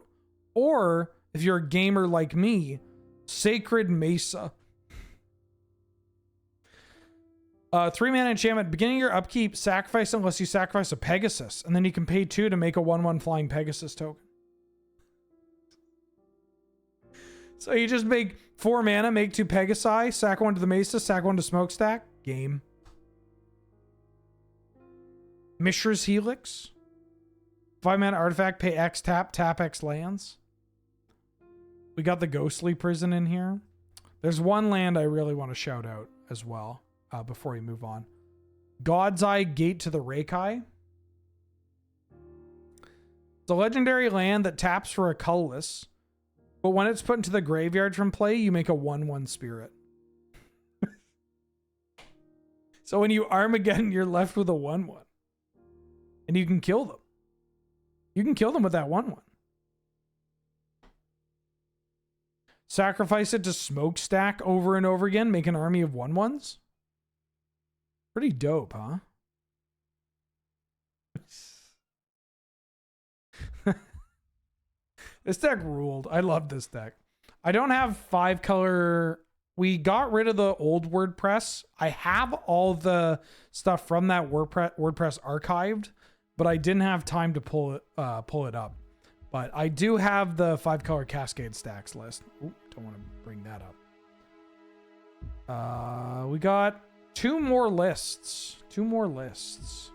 or if you're a gamer like me, Sacred Mesa. 3-mana enchantment. Beginning your upkeep, sacrifice unless you sacrifice a Pegasus, and then you can pay 2 to make a 1/1 flying Pegasus token. So you just make 4 mana, make 2 Pegasi, sack 1 to the Mesa, sack 1 to Smokestack. Game. Mishra's Helix. 5-mana artifact, pay X tap, tap X lands. We got the Ghostly Prison in here. There's one land I really want to shout out as well before we move on. God's Eye, Gate to the Reikai. It's a legendary land that taps for a colorless, but when it's put into the graveyard from play, you make a 1/1 spirit. So when you Armageddon, you're left with a 1/1. And you can kill them. You can kill them with that 1/1. Sacrifice it to Smokestack over and over again, make an army of 1/1s. Pretty dope, huh? This deck ruled. I love this deck. I don't have 5-color. We got rid of the old WordPress. I have all the stuff from that WordPress archived, but I didn't have time to pull it up. But I do have the 5-color Cascade Stacks list. Ooh, don't want to bring that up. We got 2 more lists. 2 more lists.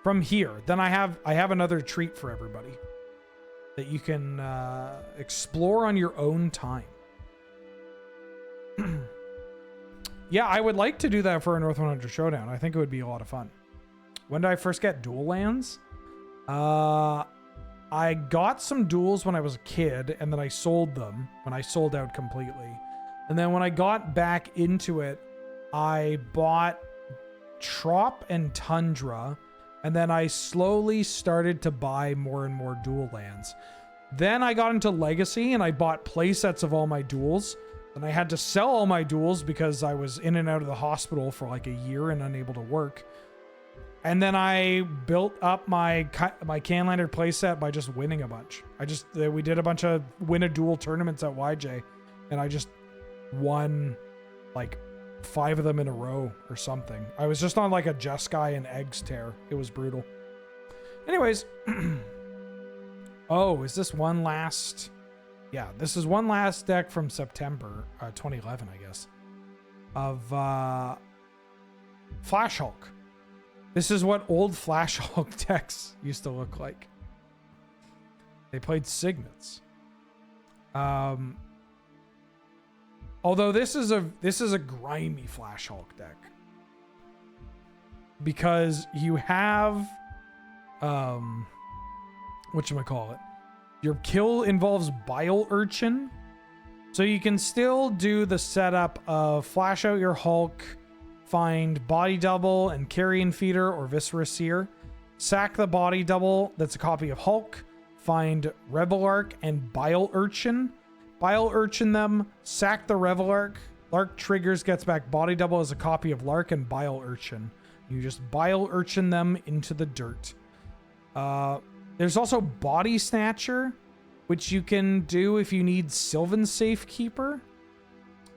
From here. Then I have another treat for everybody that you can explore on your own time. Yeah, I would like to do that for a North 100 Showdown. I think it would be a lot of fun. When did I first get dual lands? I got some duels when I was a kid, and then I sold them when I sold out completely. And then when I got back into it, I bought Trop and Tundra, and then I slowly started to buy more and more dual lands. Then I got into Legacy, and I bought playsets of all my duels. Then I had to sell all my duels because I was in and out of the hospital for like a year and unable to work. And then I built up my Canlander playset by just winning a bunch. We did a bunch of win a duel tournaments at YJ, and I just won like 5 of them in a row or something. I was just on like a Jeskai and Eggs tear. It was brutal. Anyways. Oh, is this one last? Yeah, this is one last deck from September 2011, I guess, of Flash Hulk. This is what old Flash Hulk decks used to look like. They played Signets. Although this is a grimy Flash Hulk deck, because you have whatchamacallit, your kill involves Bile Urchin, so you can still do the setup of flash out your Hulk, find Body Double and Carrion Feeder or Viscera Seer, sack the Body Double that's a copy of Hulk, find Revelark and Bile Urchin, them, sack the Revelark, Lark triggers, gets back Body Double as a copy of Lark and Bile Urchin. You just Bile Urchin them into the dirt. There's also Body Snatcher, which you can do if you need Sylvan Safekeeper.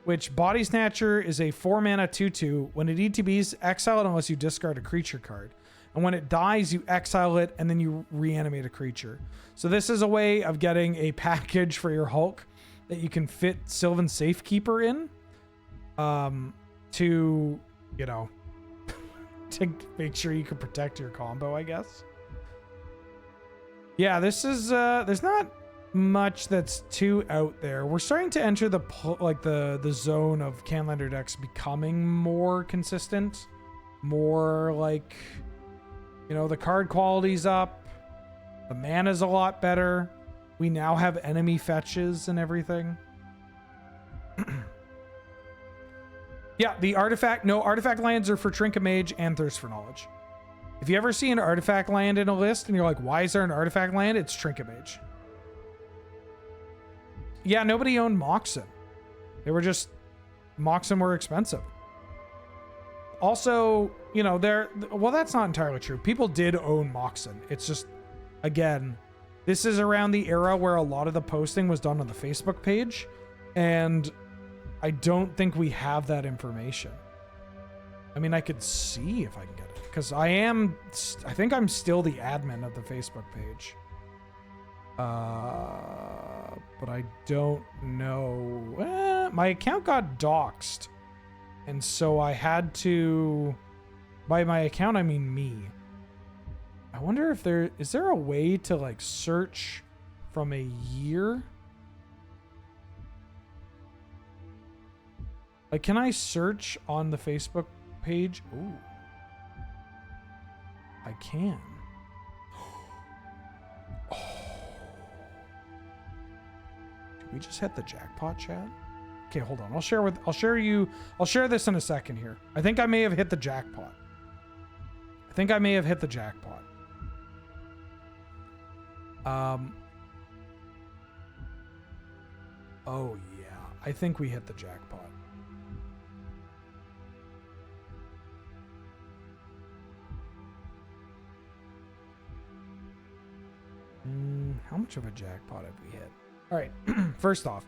which Body Snatcher is a 4-mana 2/2. When it ETBs, exile it unless you discard a creature card. And when it dies, you exile it and then you reanimate a creature. So this is a way of getting a package for your Hulk that you can fit Sylvan Safekeeper in. To, you know, to make sure you can protect your combo, I guess. Yeah, this is, there's not much that's too out there. We're starting to enter the zone of Canlander decks becoming more consistent, more like, you know, the card quality's up, the mana's a lot better. We now have enemy fetches and everything. Yeah, the artifact lands are for Trinket Mage and Thirst for Knowledge. If you ever see an artifact land in a list and you're like, why is there an artifact land? It's Trinket Mage. Yeah, nobody owned Moxen. They were just, Moxen were expensive. Also, you know, well, that's not entirely true. People did own Moxen. It's just, again, this is around the era where a lot of the posting was done on the Facebook page. And I don't think we have that information. I mean, I could see if I can get it. Because I think I'm still the admin of the Facebook page. But I don't know. My account got doxxed. And so I had to, by my account, I mean me. I wonder if is there a way to like search from a year? Like, can I search on the Facebook page? Ooh. I can. Oh. Did we just hit the jackpot, chat? Okay, hold on. I'll share this in a second here. I think I may have hit the jackpot. Oh yeah. I think we hit the jackpot. How much of a jackpot have we hit? All right. First off,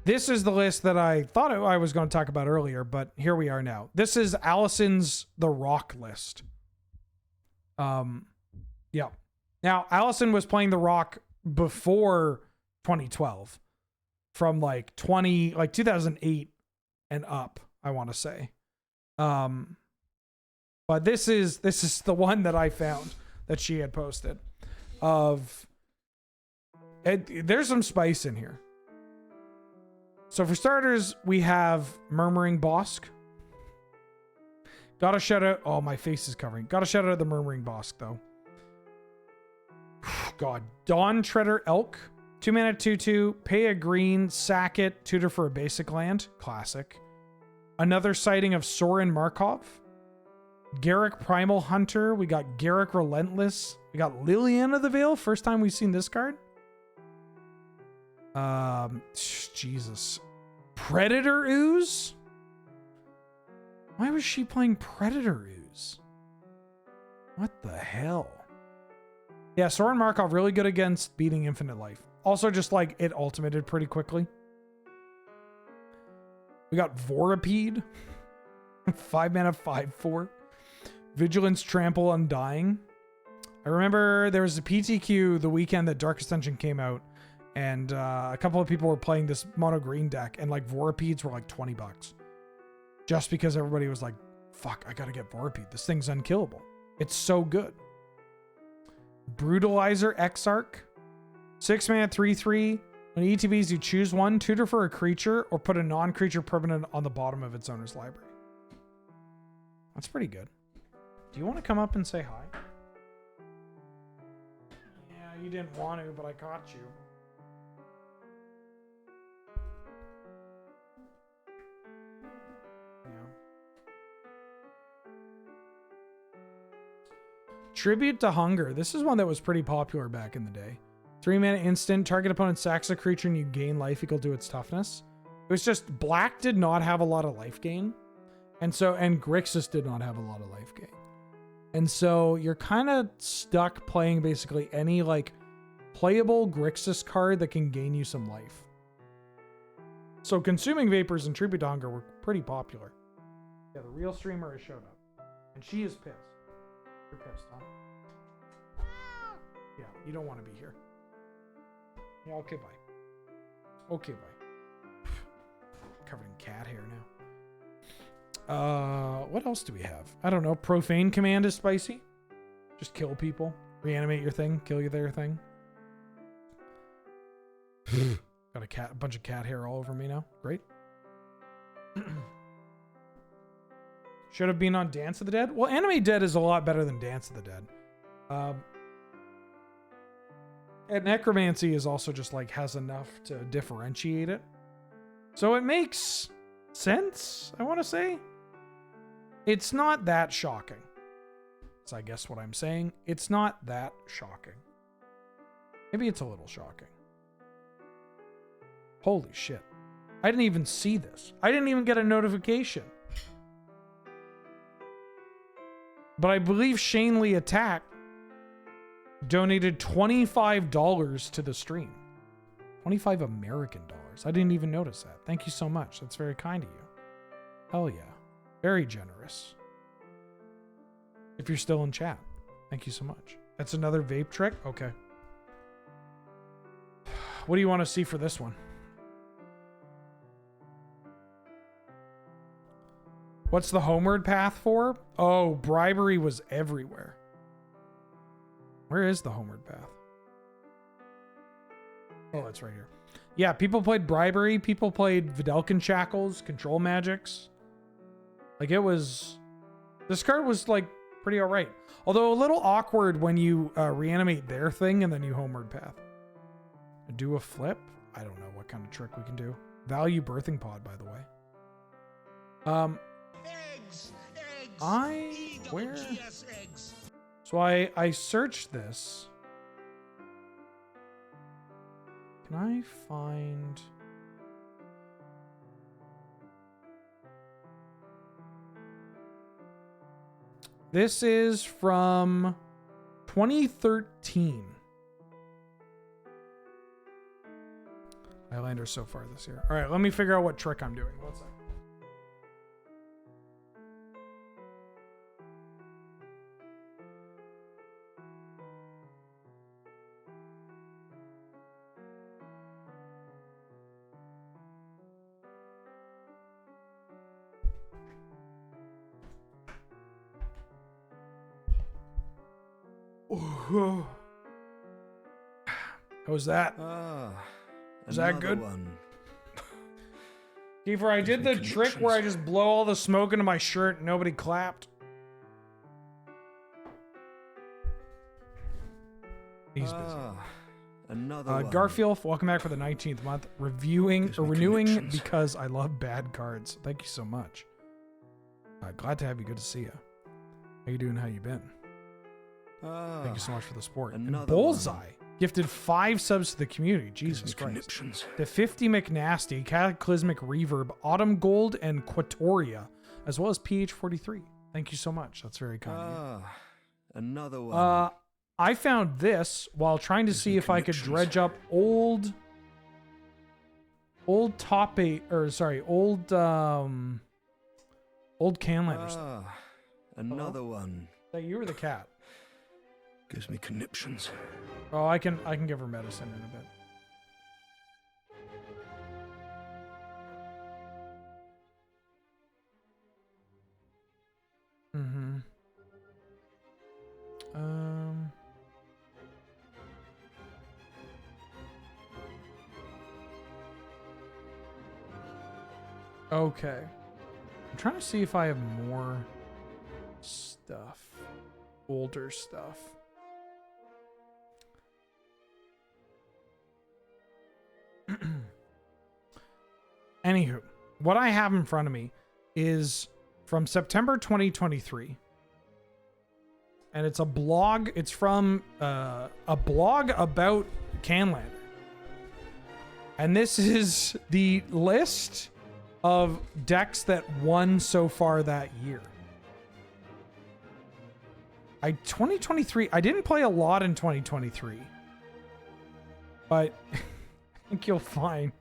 this is the list that I thought I was going to talk about earlier, but here we are now. This is Allison's The Rock list. Yeah. Now, Allison was playing The Rock before 2012, from like 2008 and up, I want to say. But this is the one that I found that she had posted. There's some spice in here. So for starters, we have Murmuring Bosk. Gotta shout out. Oh, my face is covering. Gotta shout out the Murmuring Bosk, though. God. Dawn Treader Elk. 2-mana 2/2. Pay a green. Sack it. Tutor for a basic land. Classic. Another sighting of Sorin Markov. Garrick Primal Hunter. We got Garrick Relentless. We got Liliana the Veil. First time we've seen this card. Jesus. Predator Ooze? Why was she playing Predator Ooze? What the hell? Yeah, Soren Markov really good against beating Infinite Life. Also, just like it ultimated pretty quickly. We got Vorapede. 5-mana 5/4. Vigilance Trample Undying. I remember there was a PTQ the weekend that Dark Ascension came out. And a couple of people were playing this mono green deck, and like Vorapedes were like $20. Just because everybody was like, fuck, I gotta get Vorapede. This thing's unkillable. It's so good. Brutalizer Exarch. 6-mana 3/3. When ETBs, you choose one, tutor for a creature, or put a non-creature permanent on the bottom of its owner's library. That's pretty good. Do you want to come up and say hi? Yeah, you didn't want to, but I caught you. Tribute to Hunger. This is one that was pretty popular back in the day. 3-mana instant. Target opponent sacks a creature and you gain life equal to its toughness. It was just black did not have a lot of life gain. And Grixis did not have a lot of life gain. And so you're kind of stuck playing basically any like playable Grixis card that can gain you some life. So consuming vapors and tribute to hunger were pretty popular. Yeah, the real streamer has showed up. And she is pissed. You're pissed, huh? Yeah, you don't want to be here. Yeah, okay, bye. Okay, bye. Covered in cat hair now. What else do we have? I don't know. Profane command is spicy. Just kill people. Reanimate your thing. Kill you their thing. Got a bunch of cat hair all over me now. Great. Should have been on Dance of the Dead. Well, Anime Dead is a lot better than Dance of the Dead. And Necromancy is also just like has enough to differentiate it. So it makes sense, I want to say. It's not that shocking. That's I guess what I'm saying. It's not that shocking. Maybe it's a little shocking. Holy shit. I didn't even see this. I didn't even get a notification. But I believe Shane Lee Attack donated $25 to the stream. 25 American dollars. I didn't even notice that. Thank you so much. That's very kind of you. Hell yeah. Very generous. If you're still in chat. Thank you so much. That's another vape trick? Okay. What do you want to see for this one? What's the homeward path for? Oh, bribery was everywhere. Where is the homeward path? Oh, it's right here. Yeah, people played bribery. People played Videlkin shackles, control magics. Like it was... This card was like pretty alright. Although a little awkward when you reanimate their thing and then you homeward path. Do a flip? I don't know what kind of trick we can do. Value birthing pod, by the way. Eggs. Where? Eggs. So I searched this. Can I find... This is from 2013. Highlander so far this year. All right, let me figure out what trick I'm doing. One second. How was that? Is that good? One. Kiefer, I did the trick where I just blow all the smoke into my shirt and nobody clapped. He's busy. Another one. Garfield, welcome back for the 19th month. Renewing because I love bad cards. Thank you so much. Glad to have you. Good to see you. How you doing? How you been? Thank you so much for the support. And Bullseye gifted 5 subs to the community. Jesus Christ. The 50 McNasty, Cataclysmic Reverb, Autumn Gold, and Quatoria, as well as PH43. Thank you so much. That's very kind of you. Another one. I found this while trying to see if I could dredge up old top 8, or sorry, old Canlanders. Another one. Is that you or the cat? Gives me conniptions. Oh, I can give her medicine in a bit. Okay. I'm trying to see if I have more stuff. Older stuff. Anywho, what I have in front of me is from September 2023. And it's a blog. It's from a blog about Canlander. And this is the list of decks that won so far that year. 2023, I didn't play a lot in 2023. But I think you'll find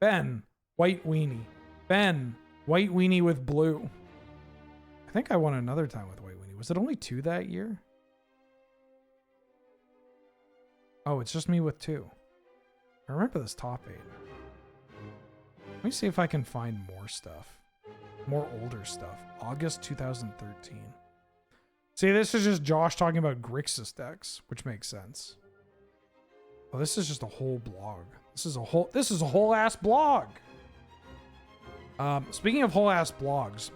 Ben, white weenie. Ben, white weenie with blue. I think I won another time with white weenie. Was it only 2 that year? Oh, it's just me with 2. I remember this top 8. Let me see if I can find more stuff. More older stuff. August 2013. See, this is just Josh talking about Grixis decks, which makes sense. Oh, this is just a whole blog. This is a whole ass blog. Speaking of whole ass blogs,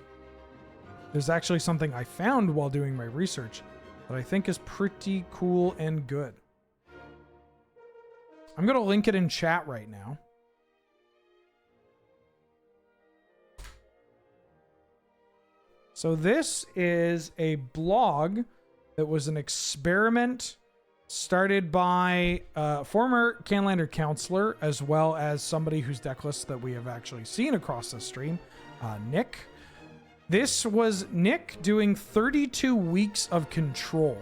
there's actually something I found while doing my research that I think is pretty cool and good. I'm going to link it in chat right now. So this is a blog that was an experiment started by a former Canlander counselor, as well as somebody whose deck list that we have actually seen across the stream, Nick. This was Nick doing 32 weeks of control.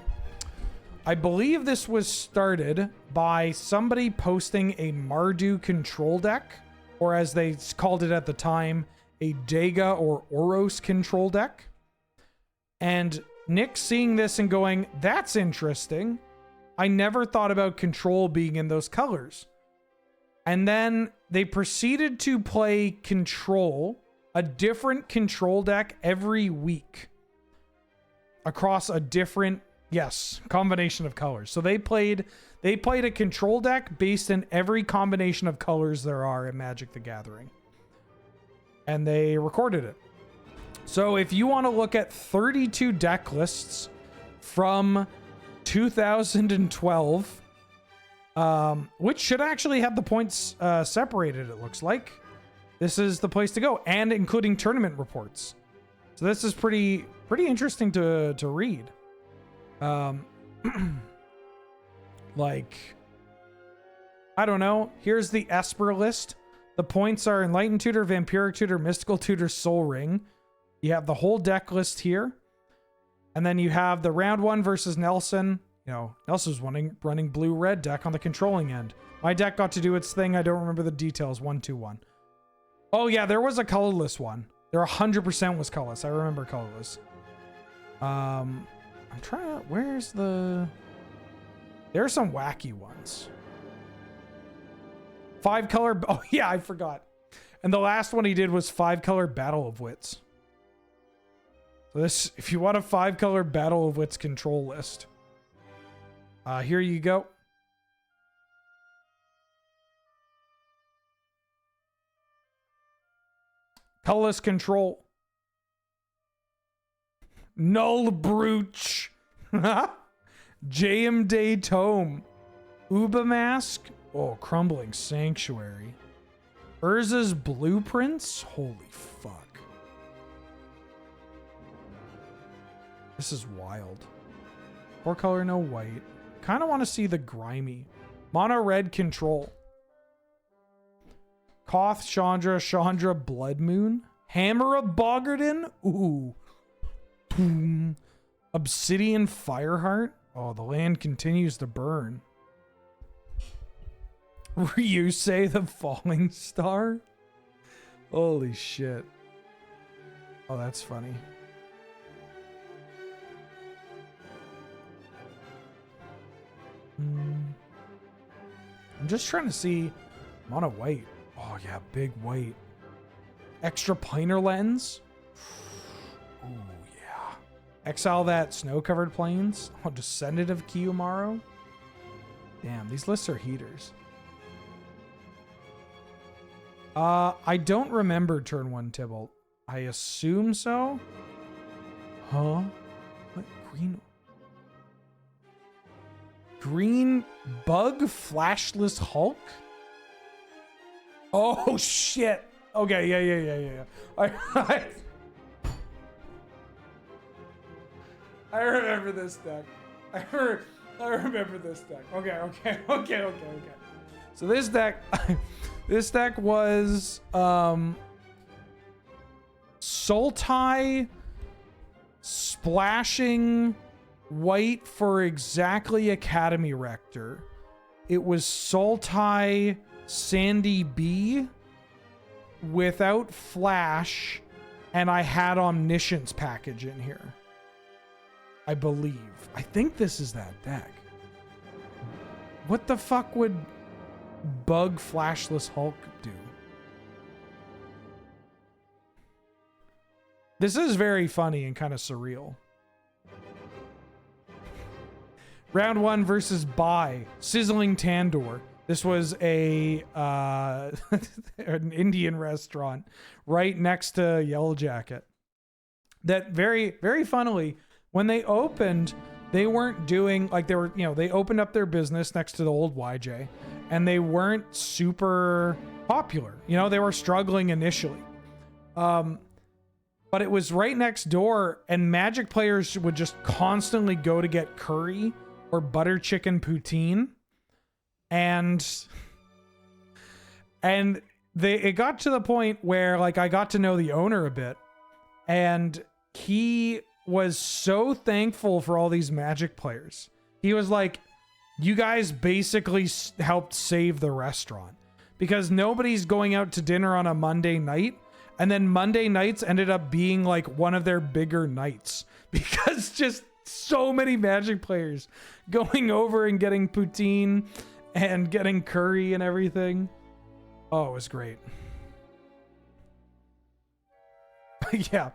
I believe this was started by somebody posting a Mardu control deck, or as they called it at the time, a Dega or Oros control deck. And Nick seeing this and going, that's interesting. I never thought about control being in those colors. And then they proceeded to play control, a different control deck every week across a different, yes, combination of colors. So they played a control deck based in every combination of colors there are in Magic the Gathering. And they recorded it. So if you want to look at 32 deck lists from 2012, which should actually have the points separated, it looks like, this is the place to go, and including tournament reports. So this is pretty interesting to read. Like, I don't know. Here's the Esper list. The points are Enlightened Tutor, Vampiric Tutor, Mystical Tutor, Soul Ring. You have the whole deck list here. And then you have the round 1 versus Nelson. You know, Nelson's running blue-red deck on the controlling end. My deck got to do its thing. I don't remember the details. 1-2-1. Oh, yeah, there was a colorless one. There 100% was colorless. I remember colorless. I'm trying to... Where's the... There are some wacky ones. 5-color... Oh, yeah, I forgot. And the last one he did was 5-color Battle of Wits. So this, if you want a 5-color Battle of Wits control list, here you go. Colorless control. Null Brooch. JM Day Tome. Uba Mask. Oh, Crumbling Sanctuary. Urza's Blueprints. Holy fuck. This is wild. 4-color, no white. Kind of want to see the grimy. Mono red control. Koth, Chandra, Blood Moon. Hammer of Bogarden. Ooh. Boom. Obsidian Fireheart. Oh, the land continues to burn. Ryusei the Falling Star. Holy shit. Oh, that's funny. I'm just trying to see mono white. Oh yeah, big white. Extra planar lens. Oh yeah. Exile that snow-covered plains. Oh, Descendant of Kiyomaru. Damn, these lists are heaters. I don't remember turn 1 Tybalt. I assume so. Huh? What green? Green Bug Flashless Hulk? Oh shit. Okay, yeah. I remember this deck. I remember this deck. Okay. So this deck was Sultai splashing white for exactly Academy Rector. It was Sultai Sandy B without Flash, and I had Omniscience package in here. I believe. I think this is that deck. What the fuck would Bug Flashless Hulk do? This is very funny and kind of surreal. Round 1 versus Bai. Sizzling Tandoor. This was a an Indian restaurant right next to Yellow Jacket. That very, very funnily, when they opened, they weren't doing like they were, you know, they opened up their business next to the old YJ and they weren't super popular. You know, they were struggling initially. But it was right next door and Magic players would just constantly go to get curry or butter chicken poutine. And it got to the point where like I got to know the owner a bit and he was so thankful for all these Magic players. He was like, you guys basically helped save the restaurant because nobody's going out to dinner on a Monday night. And then Monday nights ended up being like one of their bigger nights because just so many Magic players going over and getting poutine and getting curry and everything. Oh, it was great. Yeah.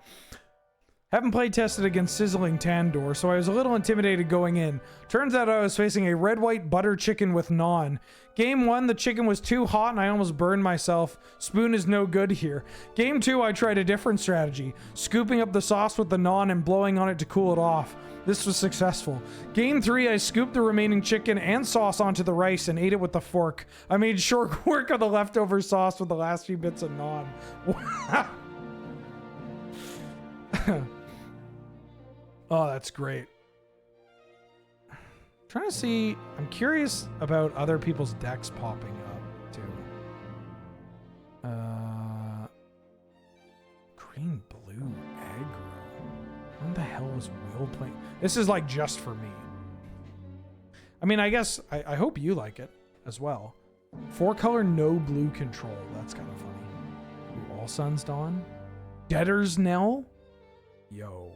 Haven't play tested against Sizzling Tandoor, so I was a little intimidated going in. Turns out I was facing a red-white butter chicken with naan. Game 1, the chicken was too hot and I almost burned myself. Spoon is no good here. Game 2, I tried a different strategy. Scooping up the sauce with the naan and blowing on it to cool it off. This was successful. Game 3, I scooped the remaining chicken and sauce onto the rice and ate it with the fork. I made short work of the leftover sauce with the last few bits of naan. Oh, that's great. Trying to see, I'm curious about other people's decks popping up too. Green blue aggro. What the hell is Will playing? This is like just for me. I mean, I guess I hope you like it as well. 4-color no blue control. That's kind of funny. Ooh, All Suns Dawn. Debtor's Knell. Yo.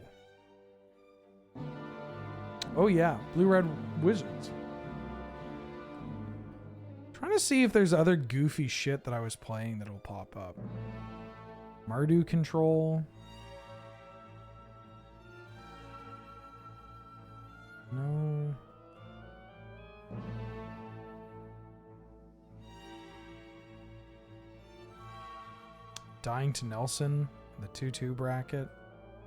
Oh yeah, blue-red wizards. Trying to see if there's other goofy shit that I was playing that'll pop up. Mardu control. No. Dying to Nelson, the 2-2 bracket.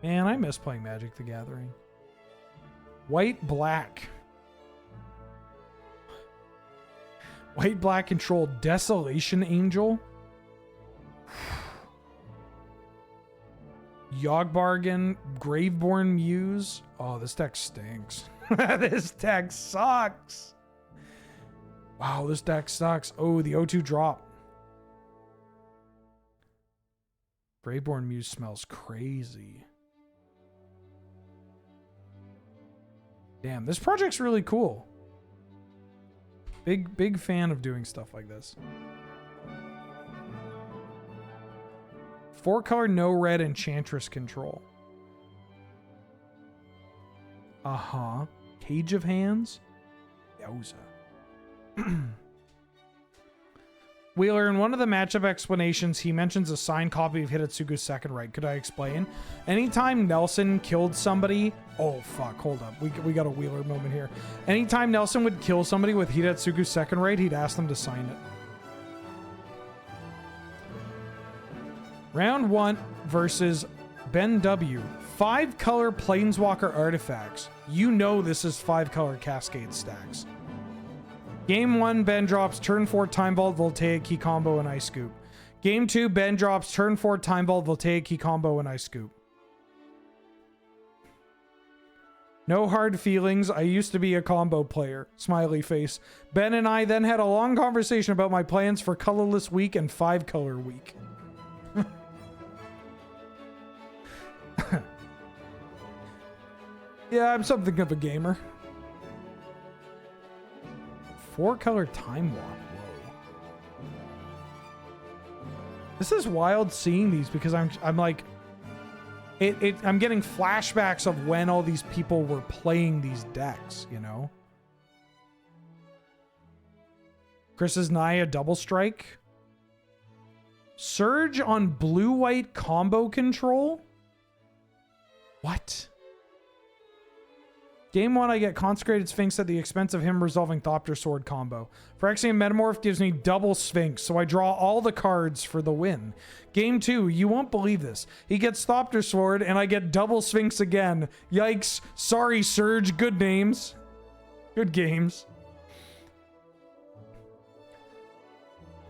Man, I miss playing Magic the Gathering. White black. White black control Desolation Angel. Yogbargan, Graveborn Muse. Oh, this deck stinks. This deck sucks. Wow, this deck sucks. Oh, the O2 drop. Graveborn Muse smells crazy. Damn, this project's really cool. Big fan of doing stuff like this. 4-color no red Enchantress control. Uh-huh. Cage of Hands. Yowza. Wheeler, in one of the matchup explanations, he mentions a signed copy of Hidetsugu's Second Right. Could I explain? Anytime Nelson killed somebody... Oh, fuck. Hold up. We got a Wheeler moment here. Anytime Nelson would kill somebody with Hidetsugu's Second Right, he'd ask them to sign it. Round 1 versus Ben W. 5-color Planeswalker artifacts. You know this is 5-color Cascade stacks. Game 1, Ben drops turn 4 Time Vault, Voltaic, Key Combo, and Ice Scoop. Game 2, Ben drops turn 4 Time Vault, Voltaic, Key Combo, and Ice Scoop. No hard feelings. I used to be a combo player. Smiley face. Ben and I then had a long conversation about my plans for Colorless Week and 5-color week. Yeah, I'm something of a gamer. 4-color Time Walk. Whoa. This is wild seeing these because I'm like, I'm getting flashbacks of when all these people were playing these decks, you know? Chris's Naya double strike. Surge on blue-white combo control? What? Game 1, I get Consecrated Sphinx at the expense of him resolving Thopter Sword combo. Phyrexian Metamorph gives me double Sphinx, so I draw all the cards for the win. Game 2, you won't believe this. He gets Thopter Sword, and I get double Sphinx again. Yikes. Sorry, Surge. Good names. Good games.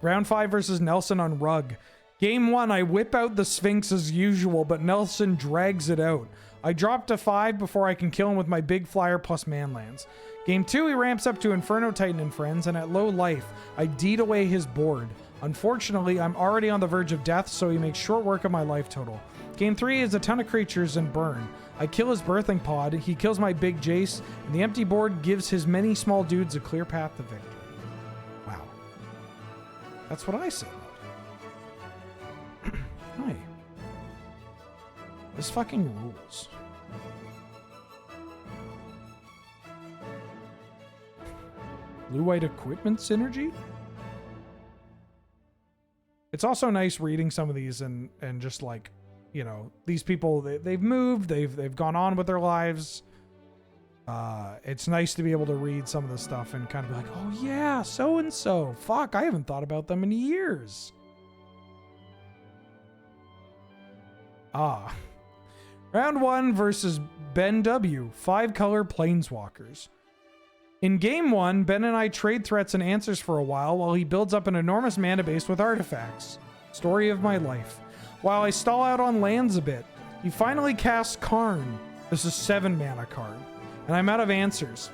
Round 5 versus Nelson on Rug. Game 1, I whip out the Sphinx as usual, but Nelson drags it out. I drop to 5 before I can kill him with my big flyer plus manlands. Game 2, he ramps up to Inferno Titan and friends, and at low life, I deed away his board. Unfortunately, I'm already on the verge of death, so he makes short work of my life total. Game 3 is a ton of creatures and burn. I kill his birthing pod, he kills my big Jace, and the empty board gives his many small dudes a clear path to victory. Wow. That's what I said. Hi. This fucking rules. Blue-white equipment synergy? It's also nice reading some of these and just like, you know, these people, they've moved, they've gone on with their lives. It's nice to be able to read some of the stuff and kind of be like, oh yeah, so-and-so. Fuck, I haven't thought about them in years. Round 1 versus Ben W. 5-color Planeswalkers. In game 1, Ben and I trade threats and answers for a while he builds up an enormous mana base with artifacts. Story of my life. While I stall out on lands a bit, he finally casts Karn. This is 7 mana card. And I'm out of answers.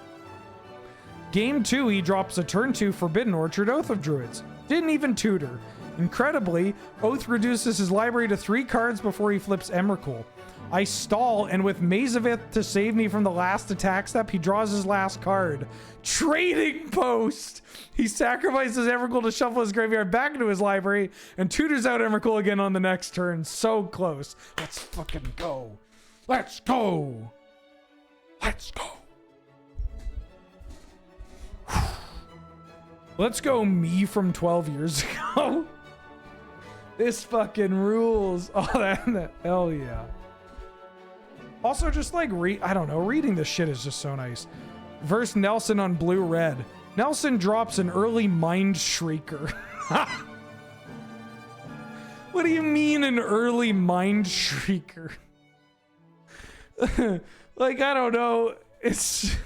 Game 2, he drops a turn 2 Forbidden Orchard Oath of Druids. Didn't even tutor. Incredibly, Oath reduces his library to 3 cards before he flips Emrakul. I stall, and with Mazavith to save me from the last attack step, he draws his last card. Trading Post! He sacrifices Emrakul to shuffle his graveyard back into his library, and tutors out Emrakul again on the next turn. So close. Let's fucking go. Let's go! Let's go! Let's go me from 12 years ago. This fucking rules. Oh, that hell yeah. Also, just like, I don't know, reading this shit is just so nice. Verse Nelson on blue-red. Nelson drops an early Mind Shrieker. What do you mean an early Mind Shrieker? Like, I don't know. It's...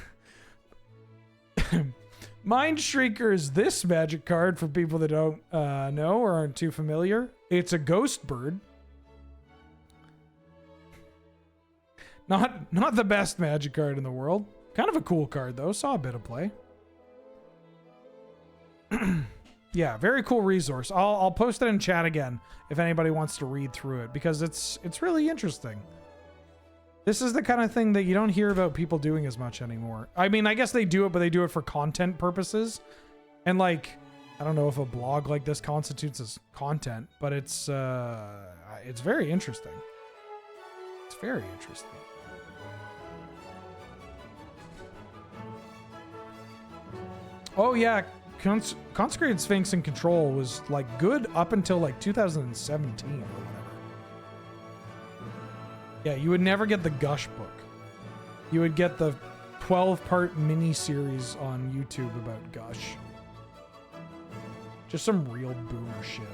Mind Shrieker is this magic card for people that don't know or aren't too familiar. It's a ghost bird. Not the best magic card in the world. Kind of a cool card though. Saw a bit of play. Yeah, very cool resource. I'll post it in chat again if anybody wants to read through it because it's really interesting. This is the kind of thing that you don't hear about people doing as much anymore. I mean, I guess they do it, but they do it for content purposes. And like, I don't know if a blog like this constitutes as content, but it's very interesting. It's very interesting. Oh yeah, Consecrated Sphinx and Control was like good up until like 2017 or whatever. Yeah, you would never get the Gush book. You would get the 12-part mini-series on YouTube about Gush. Just some real boomer shit.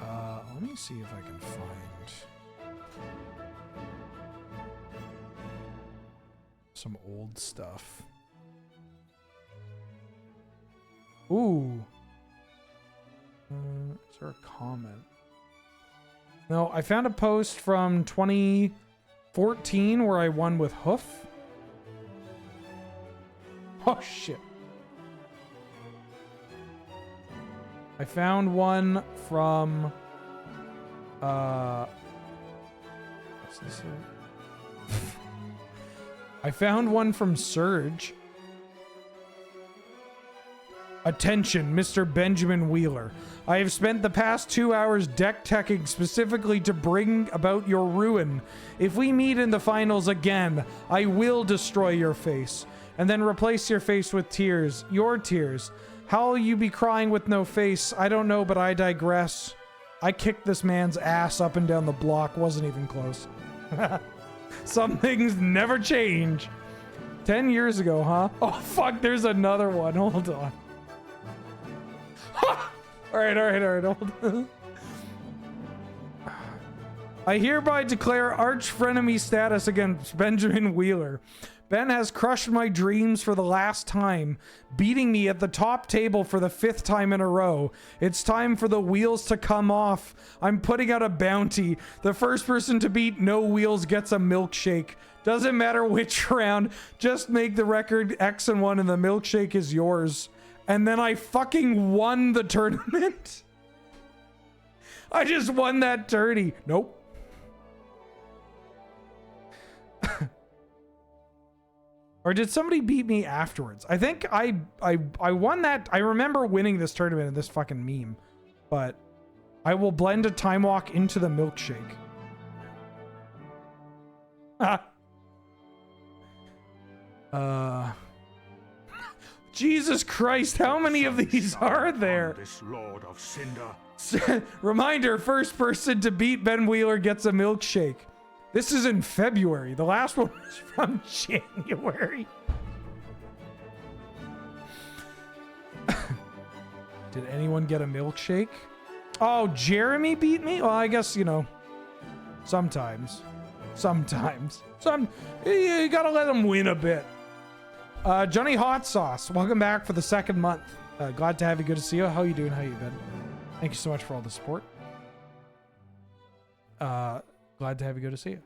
Let me see if I can find some old stuff. Ooh. Is there a comment? No, I found a post from 2014 where I won with Hoof. Oh, shit. I found one from... what's this here? I found one from Surge. Attention, Mr. Benjamin Wheeler. I have spent the past 2 hours deck teching specifically to bring about your ruin. If we meet in the finals again, I will destroy your face and then replace your face with tears. Your tears. How will you be crying with no face? I don't know, but I digress. I kicked this man's ass up and down the block. Wasn't even close. Some things never change. 10 years ago, huh? Oh, fuck, there's another one. Hold on. All right, hold on. I hereby declare arch frenemy status against Benjamin Wheeler. Ben has crushed my dreams for the last time, beating me at the top table for the 5th time in a row. It's time for the wheels to come off. I'm putting out a bounty. The first person to beat No Wheels gets a milkshake. Doesn't matter which round, just make the record X and 1 and the milkshake is yours. And then I fucking won the tournament. I just won that tourney. Nope. Or did somebody beat me afterwards? I think I won that. I remember winning this tournament in this fucking meme. But I will blend a time walk into the milkshake. Jesus Christ, how many of these are there? This Lord of Cinder. Reminder, first person to beat Ben Wheeler gets a milkshake. This is in February. The last one was from January. Did anyone get a milkshake? Oh, Jeremy beat me? Well, I guess, you know, sometimes. You gotta let him win a bit. Johnny Hot Sauce, welcome back for the 2nd month. Glad to have you. Good to see you. How you doing? How you been? Thank you so much for all the support. Glad to have you. Good to see you.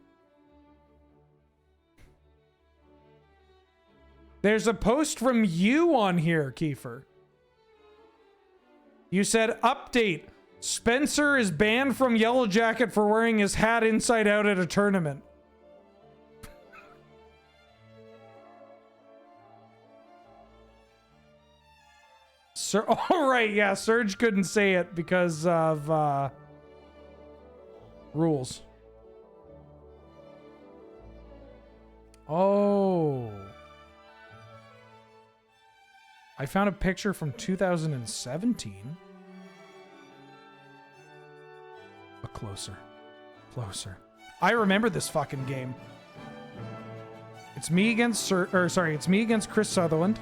There's a post from you on here, Kiefer. You said, update. Spencer is banned from Yellow Jacket for wearing his hat inside out at a tournament. Oh, right, yeah, Serge couldn't say it because of rules. Oh. I found a picture from 2017. But closer. I remember this fucking game. It's me against it's me against Chris Sutherland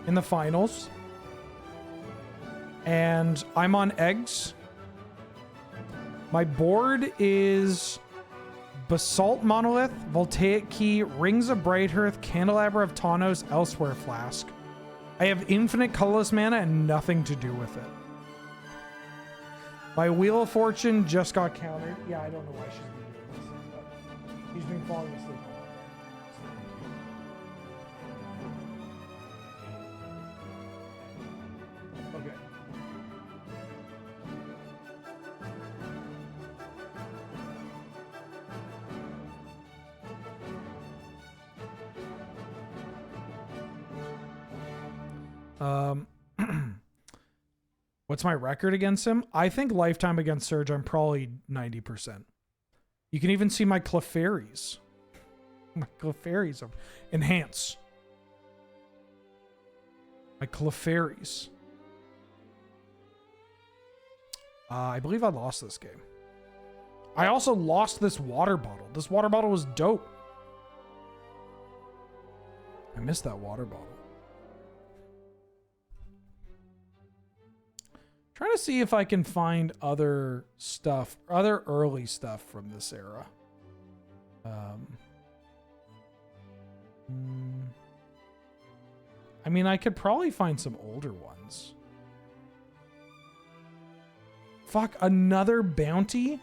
in the finals. And I'm on eggs. My board is Basalt Monolith, Voltaic Key, Rings of Bright Earth, Candelabra of Tawnos, Elsewhere Flask. I have infinite colorless mana and nothing to do with it. My Wheel of Fortune just got countered. Yeah, I don't know why she's been doing this, but she's been falling asleep. What's my record against him? I think lifetime against Surge, I'm probably 90%. You can even see my Clefairies. My Clefairies of enhance. My Clefairies. I believe I lost this game. I also lost this water bottle. This water bottle was dope. I missed that water bottle. Trying to see if I can find other stuff, other early stuff from this era. I mean, I could probably find some older ones. Fuck, another bounty?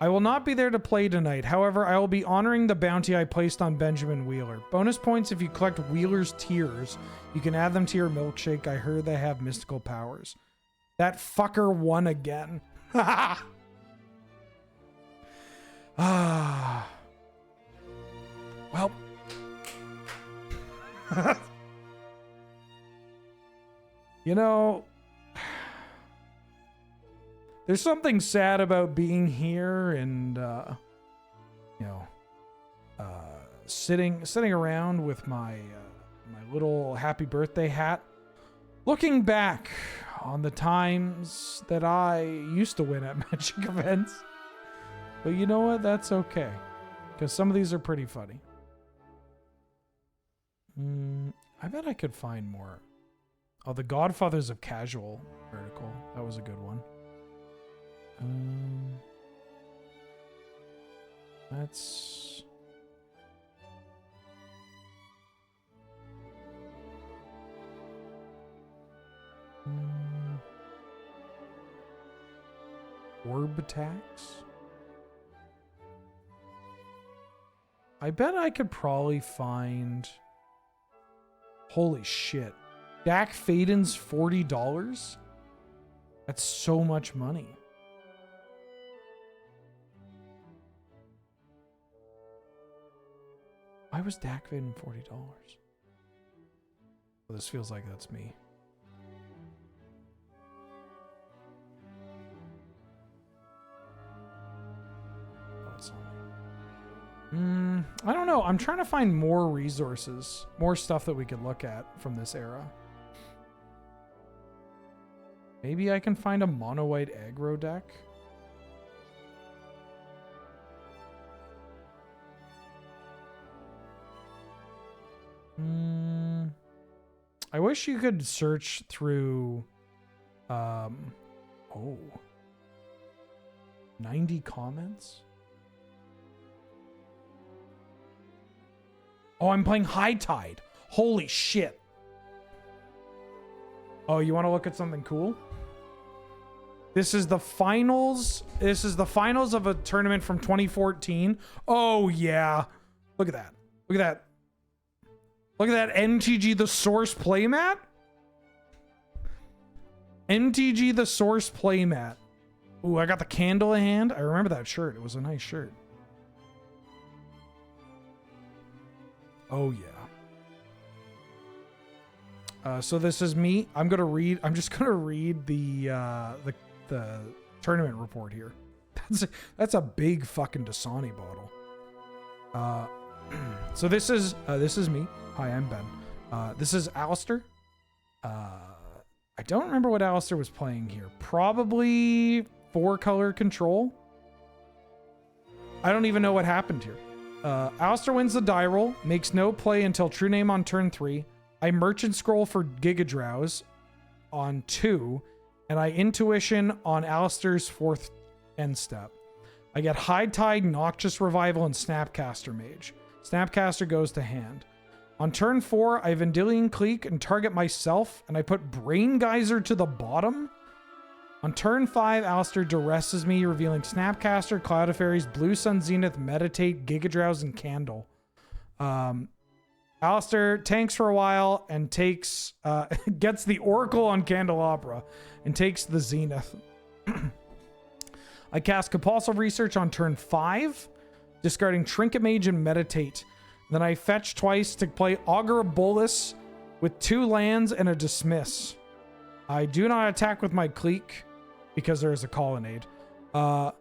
I will not be there to play tonight. However, I will be honoring the bounty I placed on Benjamin Wheeler. Bonus points if you collect Wheeler's tears. You can add them to your milkshake. I heard they have mystical powers. That fucker won again. Well. You know, there's something sad about being here and, you know, sitting around with my my little happy birthday hat, looking back on the times that I used to win at Magic events. But you know what? That's okay, because some of these are pretty funny. I bet I could find more. Oh, the Godfathers of Casual article. That was a good one. That's... Orb attacks? I bet I could probably find... Holy shit. Dak Faden's $40? That's so much money. Why was Dak Faden $40? Well, this feels like that's me. Oh, it's not me. I don't know. I'm trying to find more resources, more stuff that we could look at from this era. Maybe I can find a mono white aggro deck. I wish you could search through 90 comments. Oh, I'm playing High Tide. Holy shit. Oh, you want to look at something cool? This is the finals. This is the finals of a tournament from 2014. Oh, yeah. Look at that. Look at that. Look at that MTG The Source playmat. MTG The Source playmat. Ooh, I got the candle in hand. I remember that shirt. It was a nice shirt. Oh, yeah. So this is me. I'm just gonna read the tournament report here. That's a big fucking Dasani bottle. So this is me. Hi, I'm Ben. This is Alistair. I don't remember what Alistair was playing here. Probably 4-color control. I don't even know what happened here. Alistair wins the die roll, makes no play until True Name on turn 3. I Merchant Scroll for Giga Drowse on 2, and I Intuition on Alistair's 4th end step. I get High Tide, Noxious Revival, and Snapcaster Mage. Snapcaster goes to hand. On turn 4, I Vendilion Clique and target myself, and I put Brain Geyser to the bottom. On turn 5, Alistair duresses me, revealing Snapcaster, Cloud of Fairies, Blue Sun Zenith, Meditate, Giga Drowse, and Candle. Alistair tanks for a while and takes gets the Oracle on Candelabra and takes the Zenith. I cast Compulsive Research on turn 5, discarding Trinket Mage and Meditate. Then I fetch twice to play Augur of Bolus with 2 lands and a Dismiss. I do not attack with my Clique because there is a Colonnade. And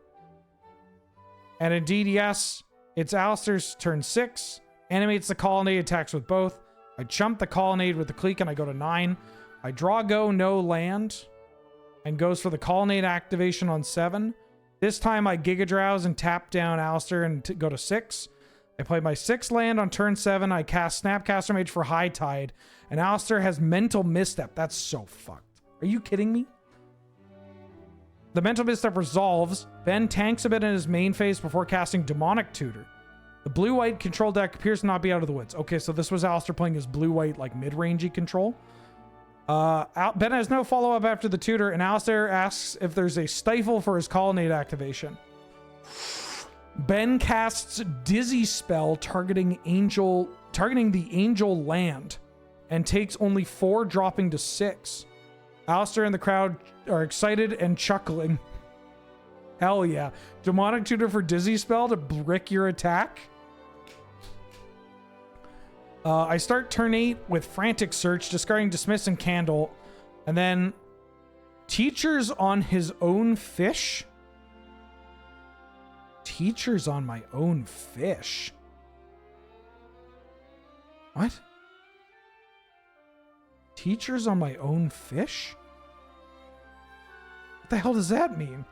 indeed, yes, it's Alistair's turn 6. Animates the Colonnade, attacks with both. I chump the Colonnade with the Clique and I go to 9. I draw go, no land, and goes for the Colonnade activation on 7. This time I Giga Drowse and tap down Alistair and go to 6. I play my 6th land on turn 7. I cast Snapcaster Mage for High Tide, and Alistair has Mental Misstep. That's so fucked. Are you kidding me? The Mental Misstep resolves. Ben tanks a bit in his main phase before casting Demonic Tutor. The blue-white control deck appears to not be out of the woods. Okay, so this was Alistair playing his blue-white, like, mid-rangey control. Ben has no follow-up after the tutor, and Alistair asks if there's a stifle for his Colonnade activation. Ben casts Dizzy Spell targeting the Angel land, and takes only 4, dropping to 6. Alistair and the crowd are excited and chuckling. Hell yeah. Demonic Tutor for Dizzy Spell to brick your attack? I start turn 8 with frantic search, discarding dismiss and candle, and then teachers on his own fish. Teachers on my own fish. What? Teachers on my own fish? What the hell does that mean?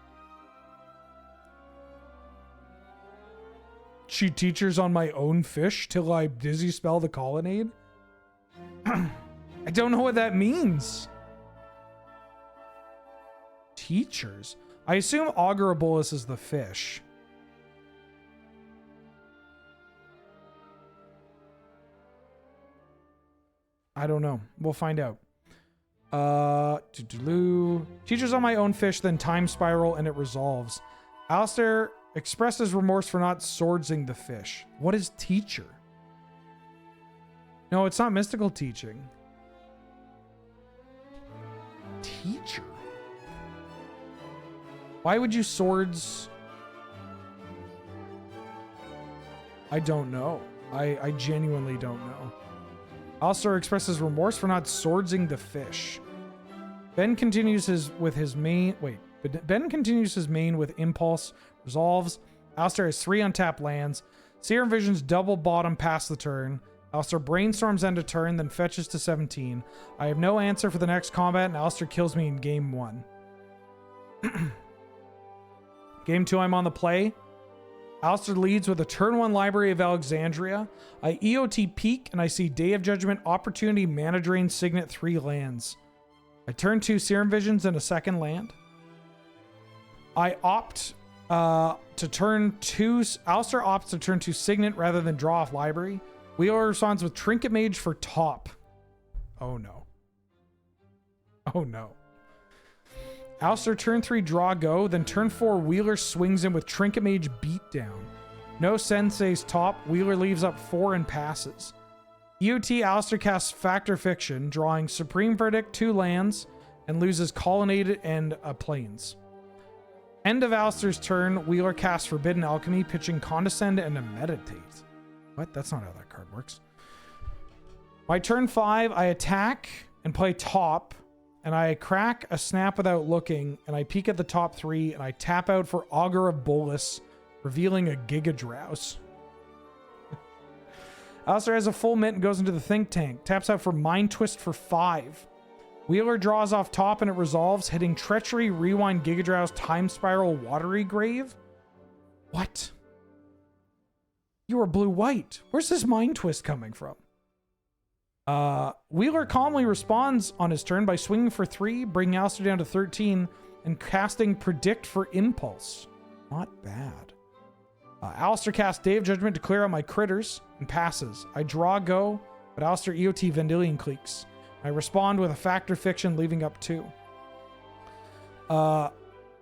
She teachers on my own fish till I dizzy spell the colonnade? I don't know what that means. Teachers? I assume Augurabolus is the fish. I don't know. We'll find out. Teachers on my own fish, then time spiral, and it resolves. Alistair expresses remorse for not swordsing the fish. What is teacher? No, it's not mystical teaching. Teacher? Why would you swords? I don't know. I genuinely don't know. Alistair expresses remorse for not swordsing the fish. Ben continues his main with impulse, resolves. Alistair has 3 untapped lands. Seer Visions double bottom past the turn. Alistair brainstorms end of turn, then fetches to 17. I have no answer for the next combat, and Alistair kills me in game 1. Game 2, I'm on the play. Alistair leads with a turn 1 Library of Alexandria. I EOT peak and I see Day of Judgment, Opportunity, Mana Drain, Signet, 3 lands. I turn 2 Serum Visions and a second land. I opt to turn 2. Alistair opts to turn 2 Signet rather than draw off Library. Wheeler responds with Trinket Mage for top. Oh no. Oh no. Alistair turn 3 draw go, then turn 4 Wheeler swings in with Trinket Mage beatdown. No Sensei's top, Wheeler leaves up 4 and passes. EOT Alistair casts Factor Fiction, drawing Supreme Verdict, 2 lands, and loses Colonnade and Plains. End of Alistair's turn, Wheeler casts Forbidden Alchemy, pitching Condescend and a Meditate. What? That's not how that card works. My turn 5, I attack and play top, and I crack a Snap Without Looking, and I peek at the top 3, and I tap out for Augur of Bolus, revealing a Giga Drowse. Alistair has a full mint and goes into the Think Tank. Taps out for Mind Twist for 5. Wheeler draws off top and it resolves, hitting Treachery, Rewind, Giga Drowse, Time Spiral, Watery Grave. What? You are blue-white. Where's this Mind Twist coming from? Wheeler calmly responds on his turn by swinging for 3, bringing Alistair down to 13, and casting Predict for Impulse. Not bad. Alistair casts Day of Judgment to clear out my critters and passes. I draw go, but Alistair EOT Vendilion Cliques. I respond with a Factor Fiction, leaving up 2.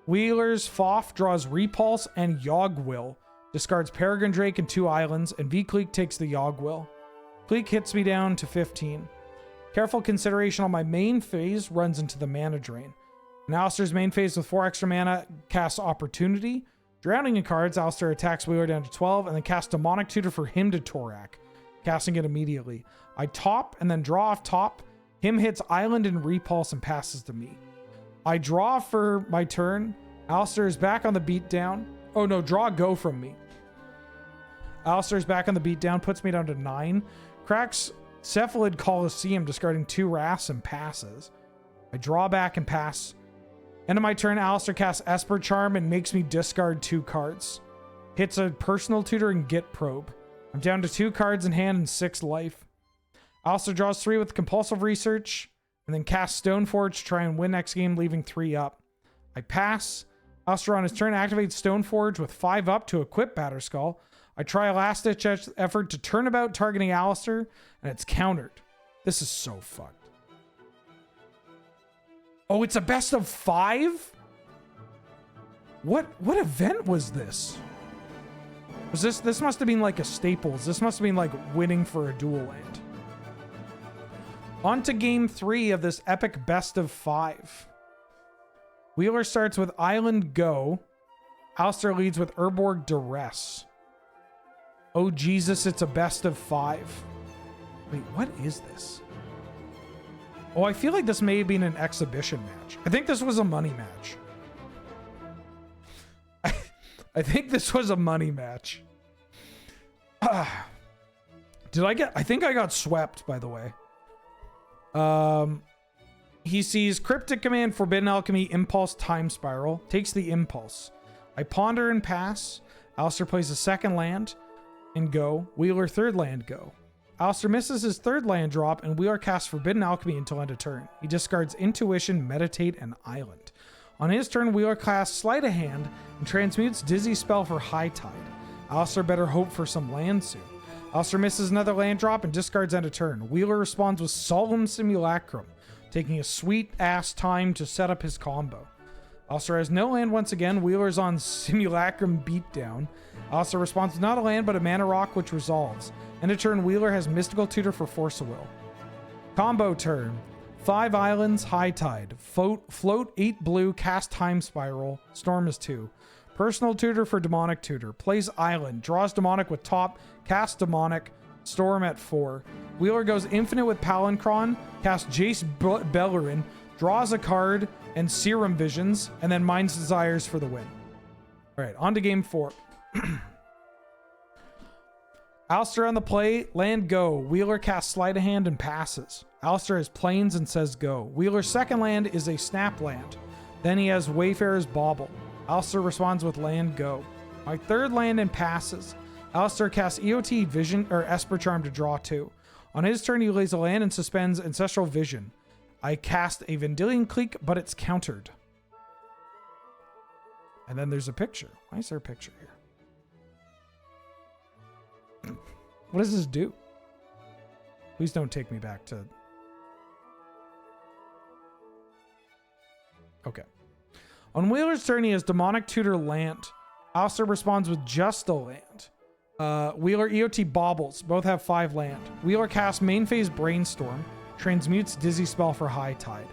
Wheeler's Foff draws Repulse and Yogwill, discards Peregrine Drake and 2 islands, and V-Clique takes the Yogwill. Clique hits me down to 15. Careful consideration on my main phase runs into the mana drain. In Alistair's main phase with 4 extra mana casts Opportunity. Drowning in cards, Alistair attacks Wheeler down to 12 and then casts Demonic Tutor for him to Torak, casting it immediately. I top and then draw off top. Him hits Island and Repulse and passes to me. I draw for my turn. Alistair is back on the beatdown. Oh no, draw go from me. Alistair's back on the beatdown, puts me down to 9. Cracks Cephalid Coliseum, discarding 2 wraths and passes. I draw back and pass. End of my turn, Alistair casts Esper Charm and makes me discard 2 cards. Hits a Personal Tutor and Git Probe. I'm down to 2 cards in hand and 6 life. Alistair draws 3 with Compulsive Research, and then casts Stoneforge to try and win next game, leaving 3 up. I pass. Alistair on his turn activates Stoneforge with 5 up to equip Batterskull. I try a last-ditch effort to turn about targeting Alistair, and it's countered. This is so fucked. Oh, it's a best of 5? What event was this? Was this must have been like a Staples. This must have been like winning for a dual land. On to game 3 of this epic best of 5. Wheeler starts with Island Go. Alistair leads with Urborg Duress. Oh Jesus, it's a best of 5. Wait, what is this? Oh, I feel like this may have been an exhibition match. I think this was a money match. I think this was a money match. Did I get... I think I got swept, by the way. He sees Cryptic Command, Forbidden Alchemy, Impulse, Time Spiral. Takes the Impulse. I ponder and pass. Alistair plays a second land and go. Wheeler third land, go. Alistair misses his third land drop, and Wheeler casts Forbidden Alchemy until end of turn. He discards Intuition, Meditate, and Island. On his turn, Wheeler casts Sleight of Hand and transmutes Dizzy Spell for High Tide. Alistair better hope for some land soon. Alistair misses another land drop and discards end of turn. Wheeler responds with Solemn Simulacrum, taking a sweet-ass time to set up his combo. Alistair has no land once again. Wheeler's on Simulacrum Beatdown. Alistair responds with not a land, but a mana rock, which resolves. End of turn, Wheeler has Mystical Tutor for Force of Will. Combo turn. 5 islands, High Tide. Float 8 blue, cast Time Spiral. Storm is 2. Personal Tutor for Demonic Tutor. Plays Island. Draws Demonic with top. Casts Demonic. Storm at 4. Wheeler goes Infinite with Palancron. Casts Jace Bellerin. Draws a card and Serum Visions. And then Mind's Desires for the win. Alright, on to game 4. Alistair on the play, land go. Wheeler casts Sleight of Hand and passes. Alistair has Plains and says go. Wheeler's second land is a Snap land. Then he has Wayfarer's Bauble. Alistair responds with land go. My third land and passes. Alistair casts EOT Vision or Esper Charm to draw 2. On his turn, he lays a land and suspends Ancestral Vision. I cast a Vendilion Clique, but it's countered. And then there's a picture. Why is there a picture here? What does this do? Please don't take me back to... Okay. On Wheeler's turn, he has Demonic Tutor land. Alistair responds with just a land. Wheeler EOT Baubles. Both have 5 land. Wheeler casts Main Phase Brainstorm. Transmutes Dizzy Spell for High Tide.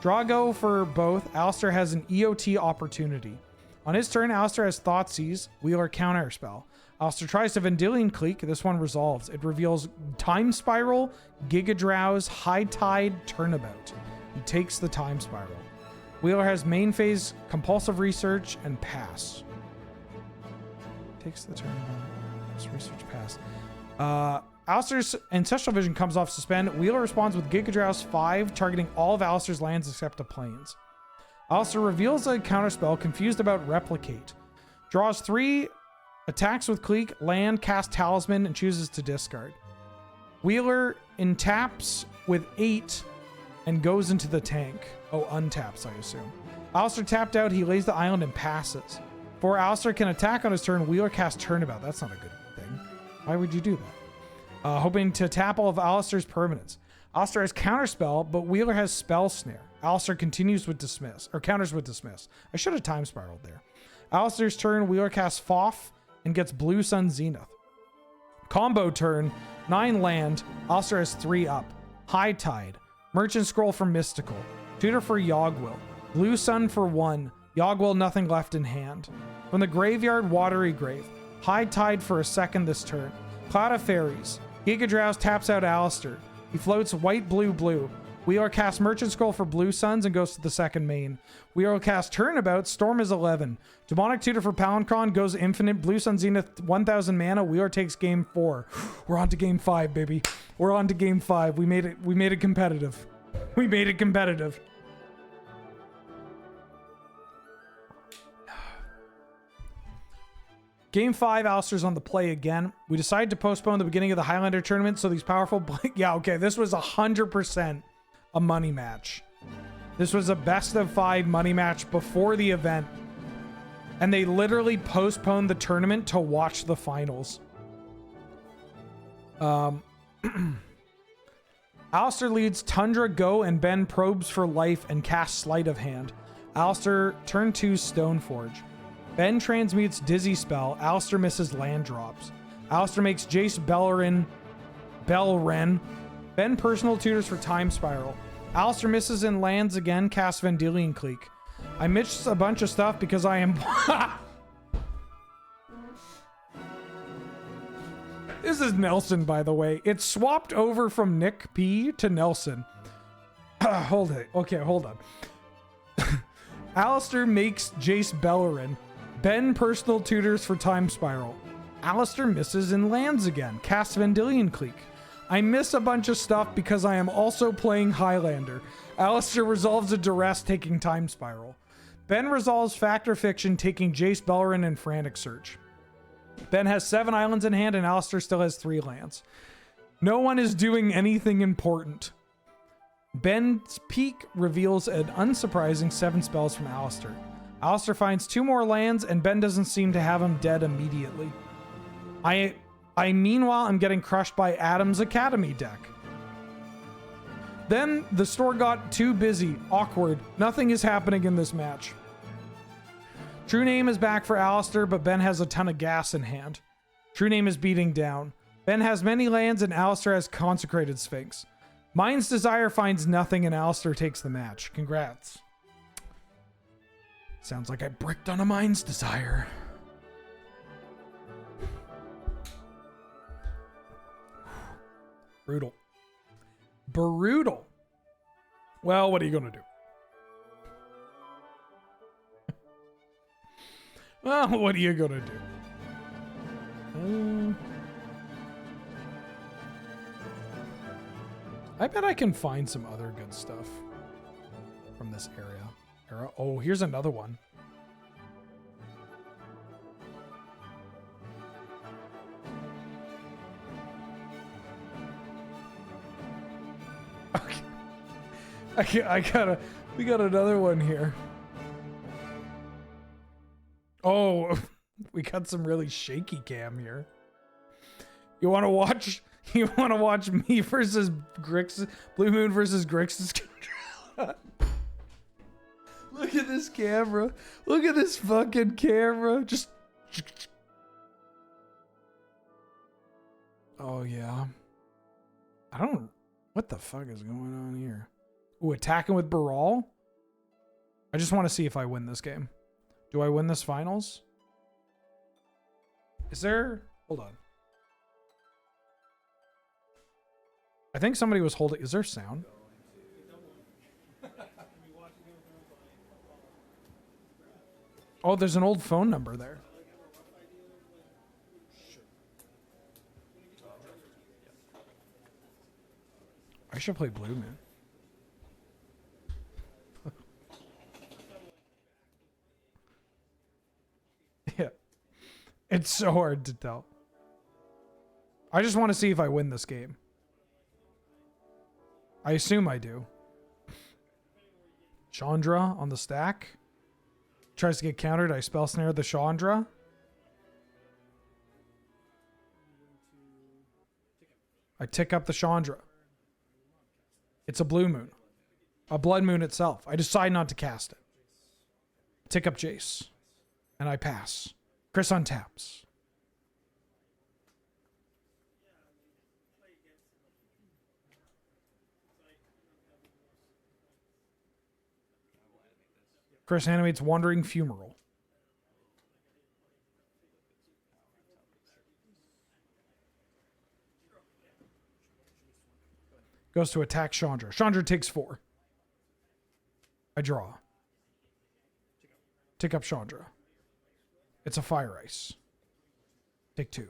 Draw go for both. Alistair has an EOT Opportunity. On his turn, Alistair has Thoughtseize. Wheeler Counterspell. Alistair tries to Vendilion Clique. This one resolves. It reveals Time Spiral, Giga Drowse, High Tide, Turnabout. He takes the Time Spiral. Wheeler has Main Phase, Compulsive Research, and Pass. Takes the Turnabout. Research, pass. Alistair's Ancestral Vision comes off suspend. Wheeler responds with Giga Drowse 5, targeting all of Alistair's lands except the plains. Alistair reveals a counterspell, confused about Replicate. Draws 3, attacks with Clique, land, cast Talisman, and chooses to discard. Wheeler taps with 8 and goes into the tank. Oh, untaps, I assume. Alistair tapped out, he lays the island and passes. Before Alistair can attack on his turn, Wheeler casts Turnabout. That's not a good thing. Why would you do that? Hoping to tap all of Alistair's permanents. Alistair has Counterspell, but Wheeler has Spell Snare. Alistair continues with Dismiss, or counters with Dismiss. I should have Time Spiraled there. Alistair's turn, Wheeler casts Foff and gets Blue Sun Zenith. Combo turn, 9 land. Alistair has 3 up. High Tide. Merchant Scroll for Mystical. Tutor for Yogwill. Blue Sun for 1. Yogwill, nothing left in hand. From the graveyard, Watery Grave. High Tide for a second this turn. Cloud of Fairies. Giga Drowse taps out Alistair. He floats white, blue, blue. Wheeler casts Merchant Scroll for Blue Suns and goes to the second main. Wheeler casts Turnabout. Storm is 11. Demonic Tutor for Palancron goes infinite. Blue Sun Zenith 1000 mana. Wheeler takes game 4. We're on to game 5, baby. We're on to game 5. We made it. We made it competitive. We made it competitive. Game 5, Alistair's on the play again. We decided to postpone the beginning of the Highlander tournament so these powerful... Yeah, okay, this was 100% a money match. This was a best of 5 money match before the event. And they literally postponed the tournament to watch the finals. Alistair leads Tundra, Go, and Ben probes for life and casts Sleight of Hand. Alistair, turn 2, Stoneforge. Ben transmutes Dizzy Spell. Alistair misses land drops. Alistair makes Jace Bellerin. Ben personal tutors for Time Spiral. Alistair misses and lands again, casts Vendilion Clique. I missed a bunch of stuff because I am... This is Nelson, by the way. It's swapped over from Nick P to Nelson. Hold it. Okay, hold on. Alistair makes Jace Bellerin. Ben personal tutors for Time Spiral. Alistair misses and lands again. Cast Vendilion Clique. I miss a bunch of stuff because I am also playing Highlander. Alistair resolves a duress taking Time Spiral. Ben resolves Factor Fiction taking Jace Bellerin and Frantic Search. Ben has 7 islands in hand and Alistair still has 3 lands. No one is doing anything important. Ben's peak reveals an unsurprising 7 spells from Alistair. Alistair finds 2 more lands and Ben doesn't seem to have him dead immediately. I meanwhile am getting crushed by Adam's Academy deck. Then the store got too busy. Awkward. Nothing is happening in this match. True Name is back for Alistair, but Ben has a ton of gas in hand. True Name is beating down. Ben has many lands and Alistair has Consecrated Sphinx. Mind's Desire finds nothing and Alistair takes the match. Congrats. Sounds like I bricked on a Mind's Desire. Brutal. Brutal. Well, what are you going to do? Well, what are you going to do? I bet I can find some other good stuff from this era. Oh, here's another one. Okay. We got another one here. Oh, we got some really shaky cam here. You want to watch me versus Grix, Blue Moon versus Grix's controller? Look at this camera. Look at this fucking camera. Just. Oh yeah. What the fuck is going on here? Ooh, attacking with Baral? I just want to see if I win this game. Do I win this finals? Is there... Hold on. I think somebody was holding... Is there sound? Oh, there's an old phone number there. I should play Blue Man. Yeah. It's so hard to tell. I just want to see if I win this game. I assume I do. Chandra on the stack. Tries to get countered. I spell snare the Chandra. I tick up the Chandra. It's a blue moon. A blood moon itself. I decide not to cast it. Tick up Jace. And I pass. Chris untaps. Chris animates Wandering Fumarole. Goes to attack Chandra. Chandra takes 4. I draw. Tick up Chandra. It's a Fire Ice. Take 2.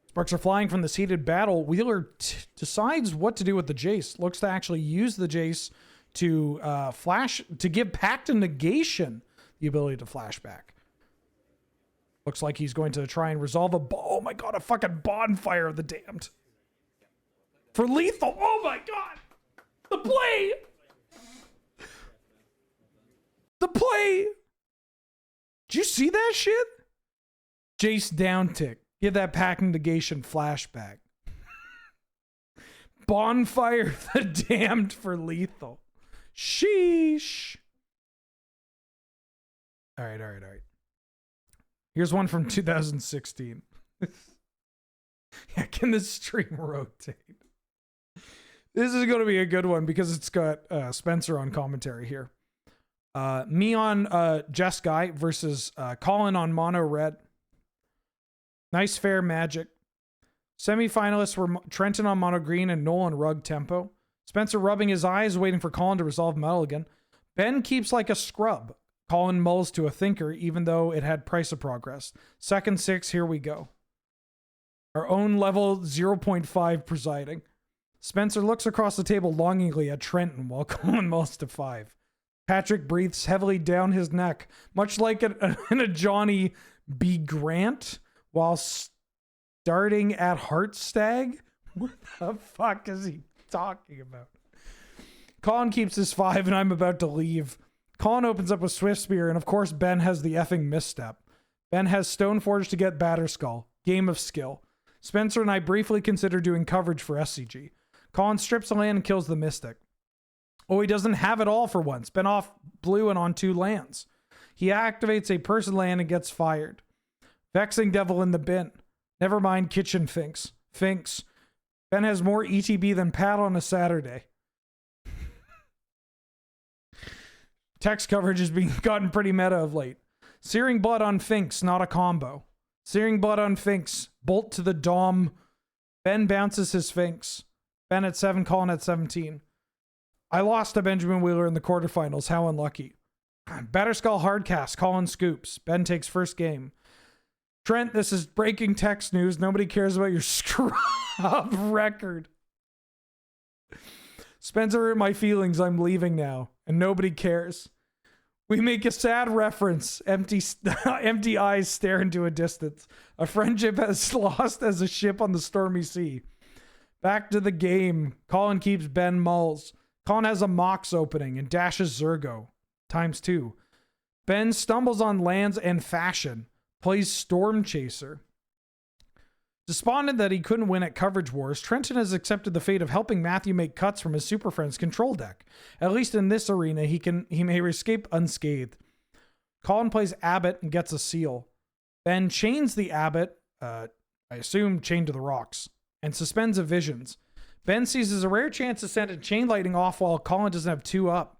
Sparks are flying from this heated battle. Wheeler decides what to do with the Jace. Looks to actually use the Jace to to give Pact and Negation the ability to flash back. Looks like he's going to try and resolve oh my god, a fucking bonfire of the damned. For lethal. Oh my god. The play. The play. Did you see that shit? Jace down tick. Give that Pact and Negation flashback. Bonfire the damned for lethal. Sheesh. All right. Here's one from 2016. Yeah, can this stream rotate? This is going to be a good one because it's got Spencer on commentary here. Me on Jess Guy versus Colin on Mono Red. Nice fair magic. Semi-finalists were Trenton on mono green and Noel on rug tempo. Spencer rubbing his eyes, waiting for Colin to resolve Mulligan. Ben keeps like a scrub. Colin mulls to a thinker, even though it had price of progress. Second 6, here we go. Our own level 0.5 presiding. Spencer looks across the table longingly at Trenton while Colin mulls to 5. Patrick breathes heavily down his neck, much like in a Johnny B. Grant, while starting at Heartstag. What the fuck is he talking about? Colin keeps his 5 and I'm about to leave. Colin opens up with Swift Spear, and of course Ben has the effing misstep. Ben has Stoneforge to get Batterskull. Game of skill. Spencer and I briefly consider doing coverage for SCG. Colin strips a land and kills the Mystic. Oh, he doesn't have it all for once. Ben off blue and on 2 lands. He activates a person land and gets fired. Vexing Devil in the bin. Never mind Kitchen Finks. Finks. Ben has more ETB than Pat on a Saturday. Text coverage is being gotten pretty meta of late. Searing Blood on Finks, not a combo. Searing Blood on Finks. Bolt to the Dom. Ben bounces his Finks. Ben at 7, Colin at 17. I lost to Benjamin Wheeler in the quarterfinals. How unlucky. Batterskull hardcast. Colin scoops. Ben takes first game. Trent, this is breaking text news. Nobody cares about your scrub record. Spencer hurt my feelings. I'm leaving now. And nobody cares. We make a sad reference. Empty eyes stare into a distance. A friendship has lost as a ship on the stormy sea. Back to the game. Colin keeps Ben mulls. Colin has a Mox opening and dashes Zergo. ×2. Ben stumbles on lands and fashion. Plays Storm Chaser. Despondent that he couldn't win at Coverage Wars, Trenton has accepted the fate of helping Matthew make cuts from his Super Friends control deck. At least in this arena, he may escape unscathed. Colin plays Abbott and gets a seal. Ben chains the Abbott, I assume chained to the rocks, and suspends a Visions. Ben seizes a rare chance to send a Chain Lightning off while Colin doesn't have 2 up.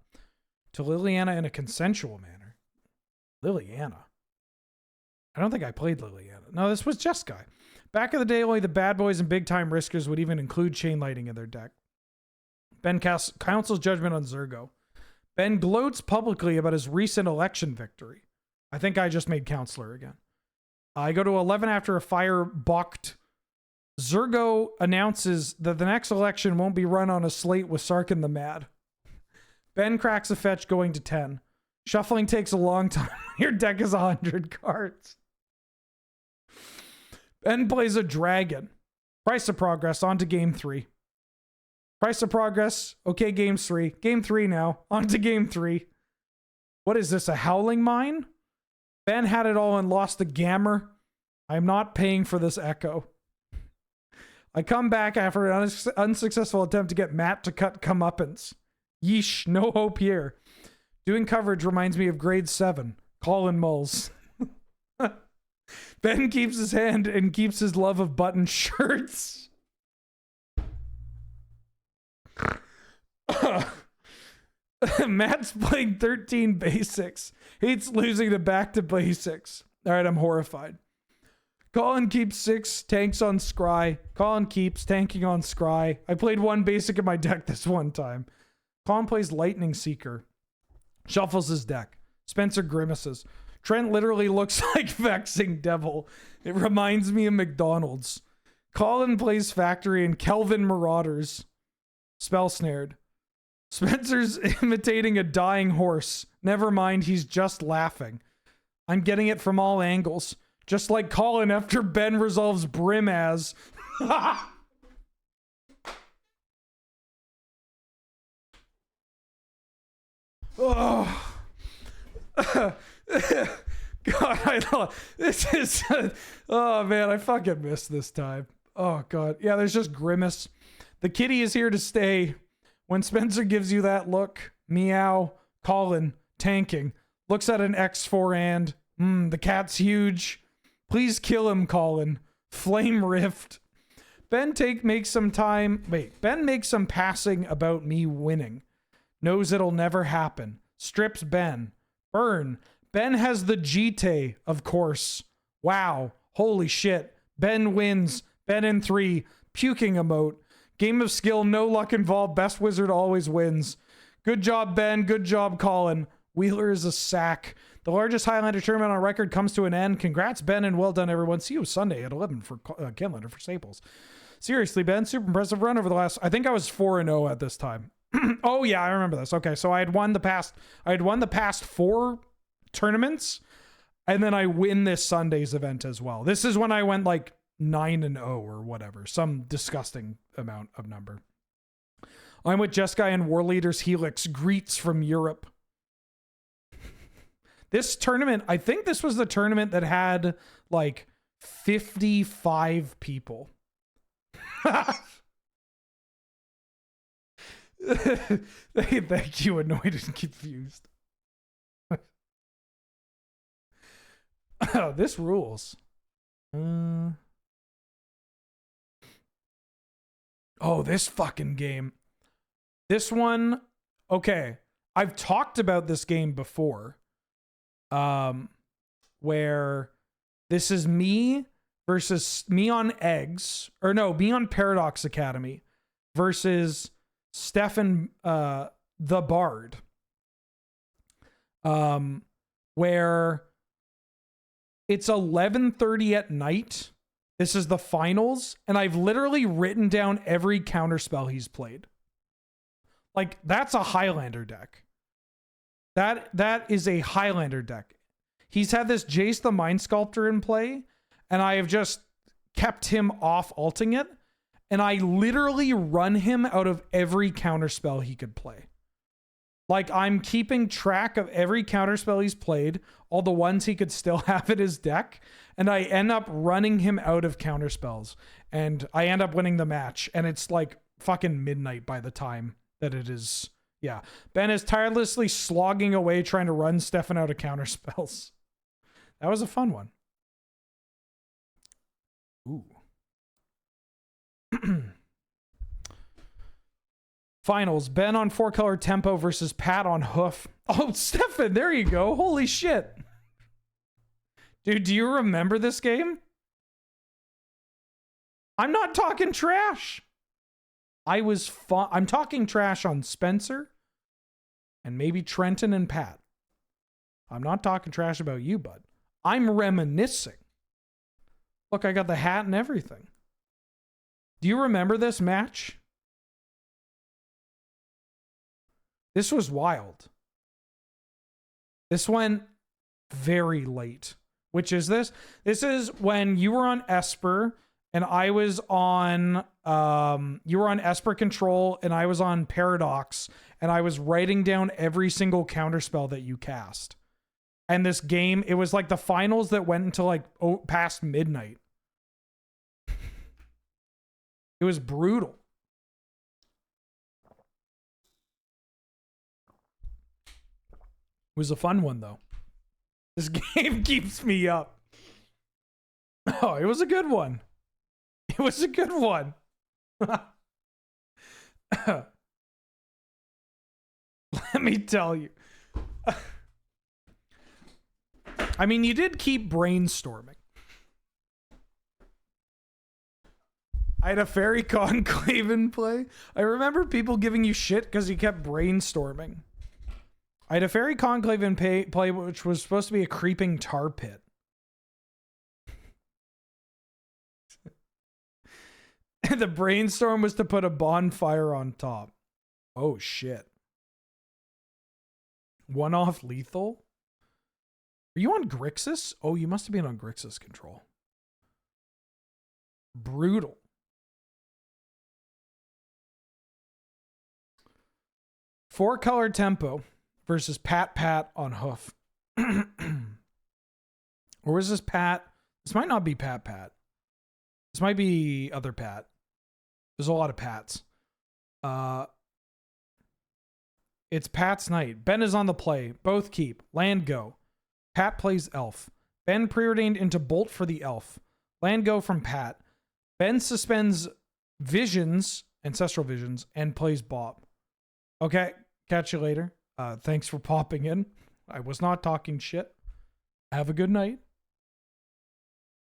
To Liliana in a consensual manner. Liliana? I don't think I played Liliana. No, this was Jeskai. Back in the day, only the bad boys and big-time riskers would even include Chain Lightning in their deck. Ben casts Council's Judgment on Zergo. Ben gloats publicly about his recent election victory. I think I just made Counselor again. I go to 11 after a fire bucked. Zergo announces that the next election won't be run on a slate with Sarkin the Mad. Ben cracks a fetch going to 10. Shuffling takes a long time. Your deck is 100 cards. Ben plays a dragon. Price of progress, on to game 3. Price of progress, okay, game 3. Game 3 now, on to game 3. What is this, a howling mine? Ben had it all and lost the Gammer. I'm not paying for this echo. I come back after an unsuccessful attempt to get Matt to cut comeuppance. Yeesh, no hope here. Doing coverage reminds me of grade 7. Colin mulls. Ben keeps his hand and keeps his love of button shirts. Matt's playing 13 basics. Hates losing to back to basics. All right, I'm horrified. Colin keeps 6, tanks on Scry. Colin keeps tanking on Scry. I played 1 basic in my deck this one time. Colin plays Lightning Seeker. Shuffles his deck. Spencer grimaces. Trent literally looks like Vexing Devil. It reminds me of McDonald's. Colin plays Factory and Kelvin Marauders. Spell snared. Spencer's imitating a dying horse. Never mind, he's just laughing. I'm getting it from all angles. Just like Colin after Ben resolves Brimaz. Oh. God, I thought this is. Oh man, I fucking missed this time. Oh god, yeah. There's just grimace. The kitty is here to stay. When Spencer gives you that look, meow. Colin tanking looks at an X4 and the cat's huge. Please kill him, Colin. Flame Rift. Ben makes some passing about me winning. Knows it'll never happen. Strips Ben. Burn. Ben has the GT, of course. Wow. Holy shit. Ben wins. Ben in 3. Puking emote. Game of skill, no luck involved. Best wizard always wins. Good job, Ben. Good job, Colin. Wheeler is a sack. The largest Highlander tournament on record comes to an end. Congrats, Ben, and well done, everyone. See you Sunday at 11 for Canlander for Staples. Seriously, Ben, super impressive run over the last... I think I was 4-0 at this time. Oh, yeah, I remember this. Okay, so I had won the past 4 tournaments, and then I win this Sunday's event as well. This is when I went like 9-0 or whatever. Some disgusting amount of number. I'm with Jeskai and War Leaders Helix. Greets from Europe. This tournament, I think this was the tournament that had like 55 people. Thank you, annoyed and confused. Oh, this rules. Oh, this fucking game. This one, okay. I've talked about this game before. Where this is me versus me on Eggs, or no, me on Paradox Academy versus Stefan, the Bard. Where it's 11:30 at night. This is the finals, and I've literally written down every counterspell he's played. Like, that's a Highlander deck. That is a Highlander deck. He's had this Jace the Mind Sculptor in play, and I have just kept him off alting it, and I literally run him out of every counterspell he could play. Like, I'm keeping track of every counterspell he's played, all the ones he could still have in his deck, and I end up running him out of counterspells, and I end up winning the match, and it's like fucking midnight by the time that it is. Yeah, Ben is tirelessly slogging away trying to run Stefan out of counterspells. That was a fun one. Ooh. Finals, Ben on 4-color tempo versus Pat on hoof. Oh, Stefan, there you go. Holy shit. Dude, do you remember this game? I'm not talking trash. I'm talking trash on Spencer and maybe Trenton and Pat. I'm not talking trash about you, bud. I'm reminiscing. Look, I got the hat and everything. Do you remember this match? This was wild. This went very late. Which is this? This is when you were on Esper and I was on you were on Esper Control and I was on Paradox, and I was writing down every single counterspell that you cast. And this game, it was like the finals that went until like past midnight. It was brutal. It was a fun one though. This game keeps me up. Oh, it was a good one. It was a good one. Let me tell you. I mean, you did keep brainstorming. I had a Fairy Conclave in play. I remember people giving you shit because you kept brainstorming. I had a Fairy Conclave in play, which was supposed to be a creeping tar pit. The brainstorm was to put a bonfire on top. Oh, shit. One-off lethal? Are you on Grixis? Oh, you must have been on Grixis Control. Brutal. Four-color tempo versus Pat on hoof. Or was this Pat? This might not be Pat. This might be other Pat. There's a lot of Pats. It's Pat's night. Ben is on the play. Both keep. Land go. Pat plays elf. Ben preordained into bolt for the elf. Land go from Pat. Ben suspends visions, ancestral visions, and plays Bob. Okay, catch you later. Thanks for popping in. I was not talking shit. Have a good night.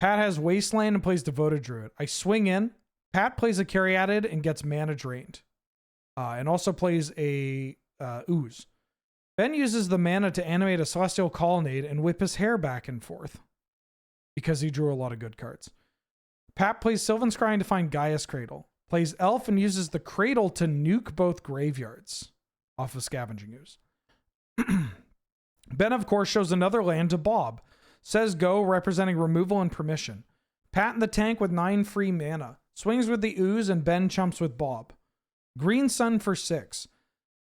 Pat has Wasteland and plays Devoted Druid. I swing in. Pat plays a Caryatid and gets mana drained. And also plays a Ooze. Ben uses the mana to animate a Celestial Colonnade and whip his hair back and forth. Because he drew a lot of good cards. Pat plays Sylvan Scrying to find Gaia's Cradle. Plays Elf and uses the Cradle to nuke both graveyards off of Scavenging Ooze. Ben, of course, shows another land to Bob. Says go, representing removal and permission. Pat in the tank with 9 free mana. Swings with the Ooze and Ben chumps with Bob. Green Sun for 6.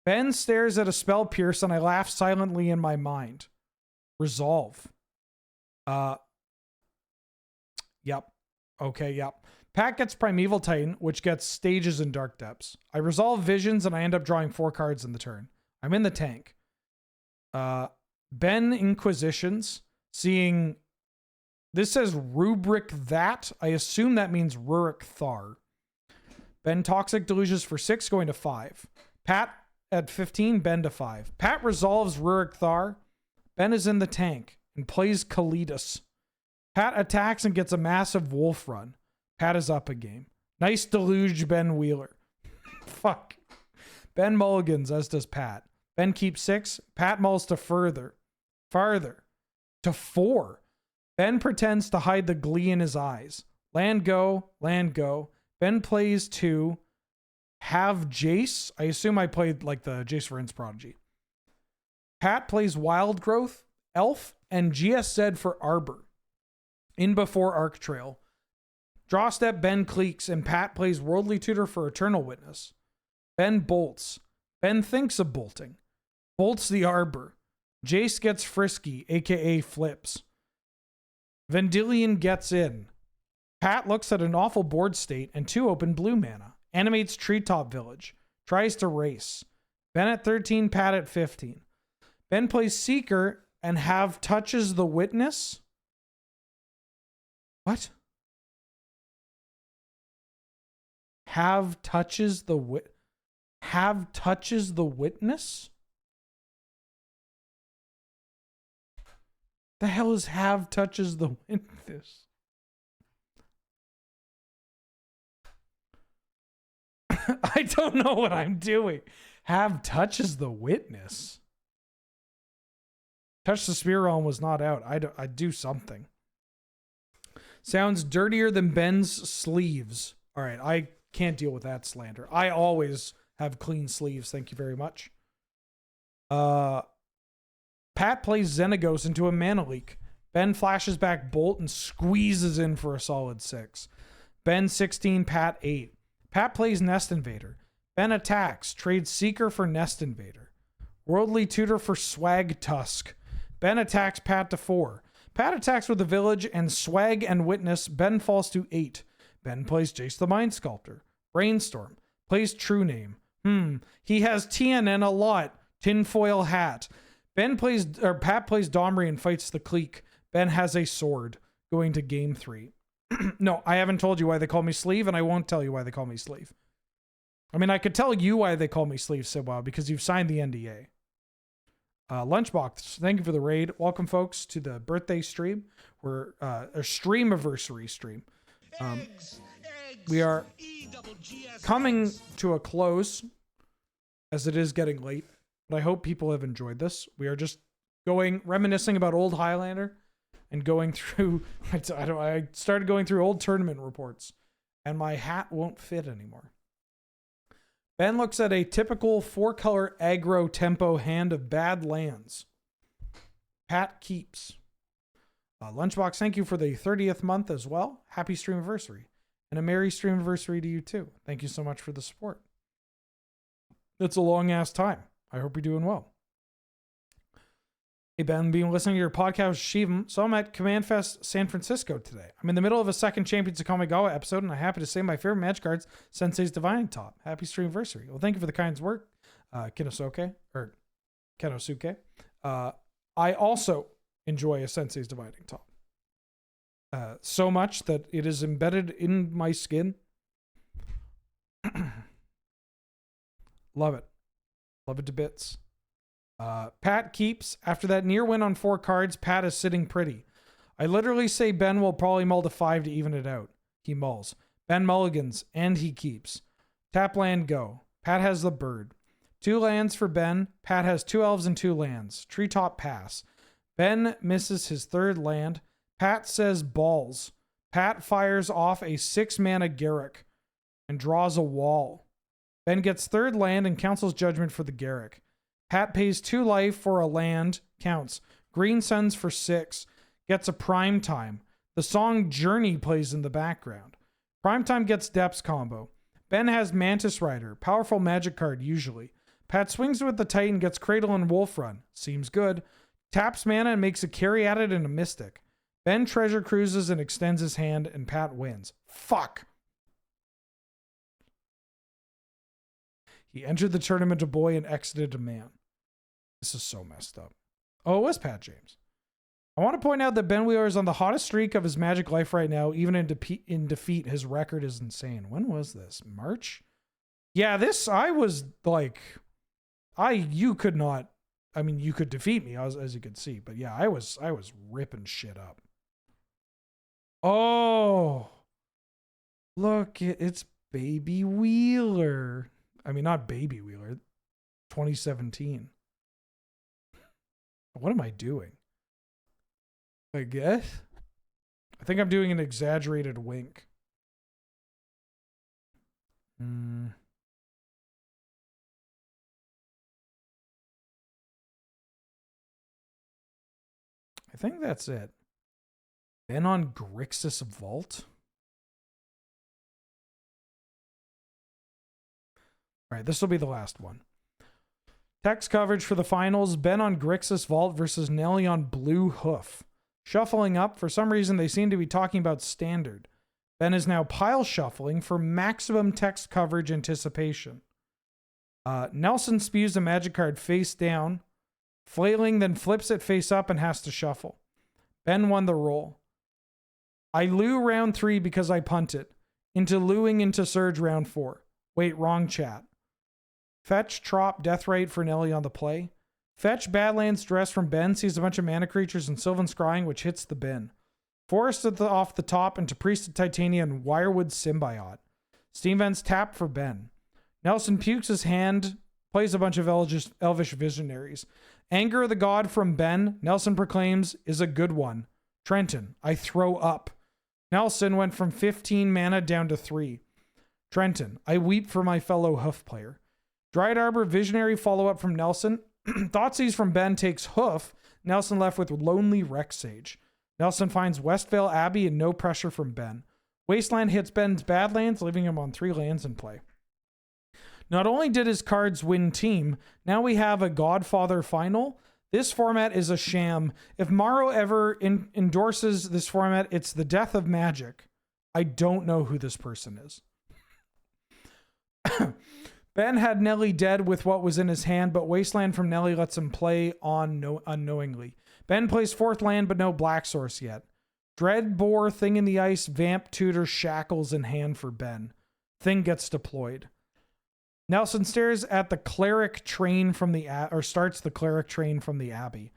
Ben stares at a Spell Pierce and I laugh silently in my mind. Resolve. Yep. Okay, yep. Pat gets Primeval Titan, which gets Stages and Dark Depths. I resolve Visions and I end up drawing 4 cards in the turn. I'm in the tank. Ben Inquisitions, seeing... This says Rubric That. I assume that means Rurik Thar. Ben Toxic Delusions for 6, going to 5. Pat at 15, Ben to 5. Pat resolves Rurik Thar. Ben is in the tank and plays Kalidas. Pat attacks and gets a massive Wolf Run. Pat is up a game. Nice deluge, Ben Wheeler. Fuck. Ben mulligans, as does Pat. Ben keeps 6. Pat mulls to farther. To 4. Ben pretends to hide the glee in his eyes. Land go. Ben plays 2. Have Jace. I assume I played like the Jace for Inns Prodigy. Pat plays Wild Growth, Elf, and GSZ for Arbor. In before Arc Trail. Draw step, Ben cleeks, and Pat plays Worldly Tutor for Eternal Witness. Ben bolts. Ben thinks of bolting. Bolts the Arbor. Jace gets frisky, aka flips. Vendilion gets in. Pat looks at an awful board state and 2 open blue mana. Animates Treetop Village. Tries to race. Ben at 13, Pat at 15. Ben plays Seeker and have touches the Witness. What? Have touches the Witness? The hell is have touches the Witness? I don't know what I'm doing. Have touches the Witness. Touch the Spear Realm was not out. I do something. Sounds dirtier than Ben's sleeves. All right, I can't deal with that slander. I always have clean sleeves. Thank you very much. Pat plays Xenagos into a mana leak. Ben flashes back Bolt and squeezes in for a solid 6. Ben 16, Pat 8. Pat plays Nest Invader. Ben attacks, trades Seeker for Nest Invader. Worldly Tutor for Swag Tusk. Ben attacks Pat to 4. Pat attacks with the Village and Swag and Witness. Ben falls to 8. Ben plays Jace the Mind Sculptor. Brainstorm. Plays True Name. He has TNN a lot. Tinfoil Hat. Pat plays Domri and fights the Clique. Ben has a sword. Going to game 3. No, I haven't told you why they call me Sleeve, and I won't tell you why they call me Sleeve. I mean, I could tell you why they call me Sleeve, Sibwa, because you've signed the NDA. Lunchbox, thank you for the raid. Welcome, folks, to the birthday stream. We're a stream-iversary stream. We are coming to a close, as it is getting late, but I hope people have enjoyed this. We are just reminiscing about old Highlander and going through, I started going through old tournament reports, and my hat won't fit anymore. Ben looks at a typical 4-color aggro tempo hand of bad lands. Pat keeps. Lunchbox, thank you for the 30th month as well. Happy streamiversary. And a merry streamiversary to you too. Thank you so much for the support. It's a long ass time. I hope you're doing well. Hey Ben, been listening to your podcast, Shivam. So I'm at Command Fest San Francisco today. I'm in the middle of a second Champions of Kamigawa episode, and I'm happy to say my favorite match cards, Sensei's Divining Top. Happy streamiversary. Well, thank you for the kind work, Kenosuke. I also enjoy a Sensei's Divining Top. So much that it is embedded in my skin. Love it. Love it to bits. Pat keeps. After that near win on 4 cards, Pat is sitting pretty. I literally say Ben will probably mull to 5 to even it out. He mulls. Ben mulligans, and he keeps. Tap land, go. Pat has the bird. 2 lands for Ben. Pat has 2 elves and 2 lands. Treetop pass. Ben misses his 3rd land. Pat says balls. Pat fires off a 6-mana Garruk and draws a wall. Ben gets 3rd land and cancels judgment for the Garruk. Pat pays 2 life for a land, counts. Green Suns for 6, gets a prime time. The song Journey plays in the background. Prime time gets Depths combo. Ben has Mantis Rider, powerful magic card usually. Pat swings with the Titan, gets Cradle and Wolf Run. Seems good. Taps mana and makes a carry at it and a Mystic. Ben treasure cruises and extends his hand, and Pat wins. Fuck. He entered the tournament a boy and exited a man. This is so messed up. Oh, it was Pat James. I want to point out that Ben Wheeler is on the hottest streak of his Magic life right now. Even in defeat, his record is insane. When was this? March? Yeah, this, I was like, you could not, I mean, you could defeat me as you could see, but yeah, I was ripping shit up. Oh, look, it's Baby Wheeler. I mean, not Baby Wheeler, 2017. What am I doing? I guess. I think I'm doing an exaggerated wink. I think that's it. Ben on Grixis Vault. All right, this will be the last one. Text coverage for the finals. Ben on Grixis Vault versus Nelly on Blue Hoof. Shuffling up. For some reason, they seem to be talking about standard. Ben is now pile shuffling for maximum text coverage anticipation. Nelson spews a magic card face down. Flailing, then flips it face up and has to shuffle. Ben won the roll. I loo round 3 because I punted. Into looing into Surge round 4. Wait, wrong chat. Fetch, Trop, Deathrite for Nelly on the play. Fetch, Badlands, Dress from Ben, sees a bunch of mana creatures and Sylvan Scrying, which hits the bin. Forest off the top into Priested Titania and Wirewood Symbiote. Steam Vents tap for Ben. Nelson pukes his hand, plays a bunch of Elvish Visionaries. Anger of the God from Ben, Nelson proclaims, is a good one. Trenton, I throw up. Nelson went from 15 mana down to 3. Trenton, I weep for my fellow Hoof player. Dryad Arbor Visionary follow-up from Nelson. Thoughtseize from Ben takes Hoof. Nelson left with Lonely Rex Sage. Nelson finds Westvale Abbey and no pressure from Ben. Wasteland hits Ben's Badlands, leaving him on 3 lands in play. Not only did his cards win team, now we have a Godfather final. This format is a sham. If Morrow ever endorses this format, it's the death of Magic. I don't know who this person is. Ben had Nelly dead with what was in his hand, but Wasteland from Nelly lets him play on unknowingly. Ben plays 4th land, but no Black Source yet. Dreadbore, Thing in the Ice, Vamp, Tutor, Shackles in hand for Ben. Thing gets deployed. Nelson stares at the Cleric train from starts the Cleric train from the Abbey.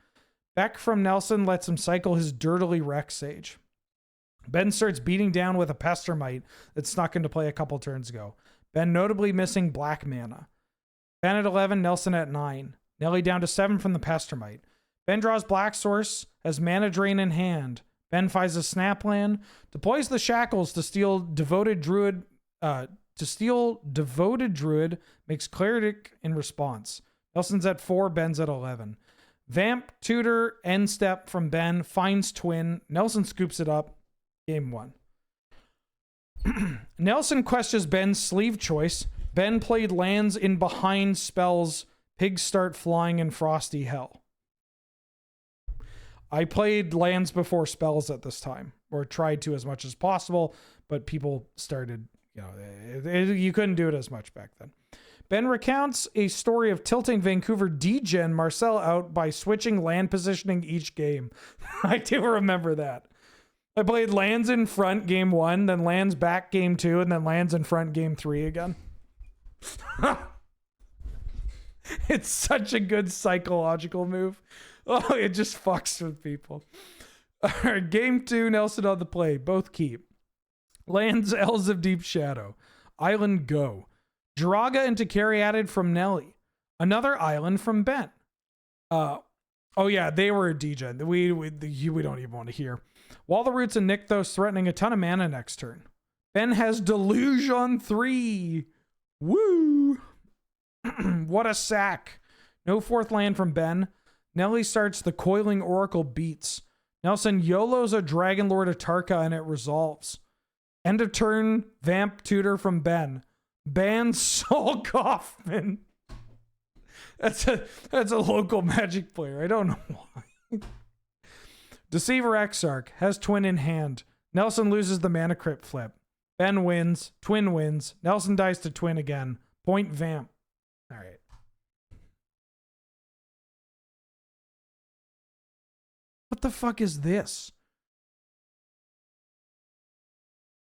Beck from Nelson lets him cycle his Dirtily Rex Sage. Ben starts beating down with a Pestermite that snuck into play a couple turns ago. Ben notably missing black mana. Ben at 11, Nelson at 9. Nelly down to 7 from the Pestermite. Ben draws Black Source, has Mana Drain in hand. Ben finds a Snapland, deploys the Shackles to steal Devoted Druid, makes Cleric in response. Nelson's at 4, Ben's at 11. Vamp, Tutor, End Step from Ben, finds Twin. Nelson scoops it up. Game 1. Nelson questions Ben's sleeve choice. Ben played lands in behind spells. Pigs start flying in Frosty Hell. I played lands before spells at this time, or tried to as much as possible, but people started, you couldn't do it as much back then. Ben recounts a story of tilting Vancouver D-Gen Marcel out by switching land positioning each game. I do remember that. I played lands in front game 1, then lands back game 2, and then lands in front game 3 again. It's such a good psychological move. Oh, it just fucks with people. All right, game 2, Nelson on the play. Both keep. Lands, Elves of Deep Shadow. Island, go. Draga into Caryatid from Nelly. Another island from Ben. Oh yeah, they were a degen. We don't even want to hear. Wall the Roots and Nykthos threatening a ton of mana next turn. Ben has Deluge on 3. Woo! What a sack. No 4th land from Ben. Nelly starts the Coiling Oracle beats. Nelson YOLO's a Dragon Lord Atarka and it resolves. End of turn, Vamp Tutor from Ben. Ban Saul Kaufman. That's a local Magic player. I don't know why. Deceiver Exarch has Twin in hand. Nelson loses the Mana Crypt flip. Ben wins. Twin wins. Nelson dies to Twin again. Point Vamp. All right. What the fuck is this?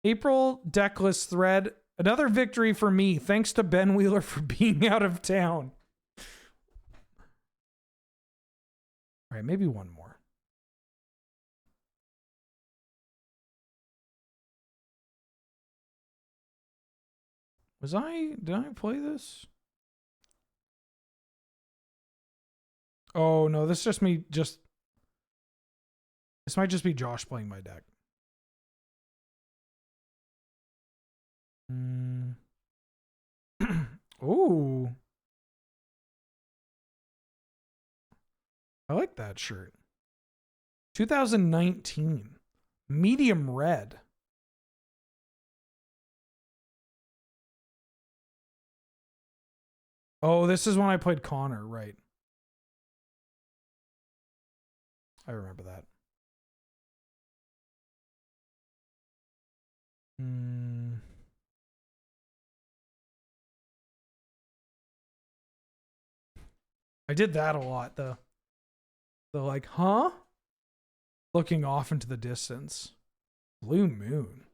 April Decklist thread. Another victory for me. Thanks to Ben Wheeler for being out of town. All right, maybe one more. Did I play this? Oh no, this might just be Josh playing my deck. Ooh. I like that shirt. 2019. Medium red. Oh, this is when I played Connor, right? I remember that. I did that a lot, the like, huh? Looking off into the distance. Blue Moon.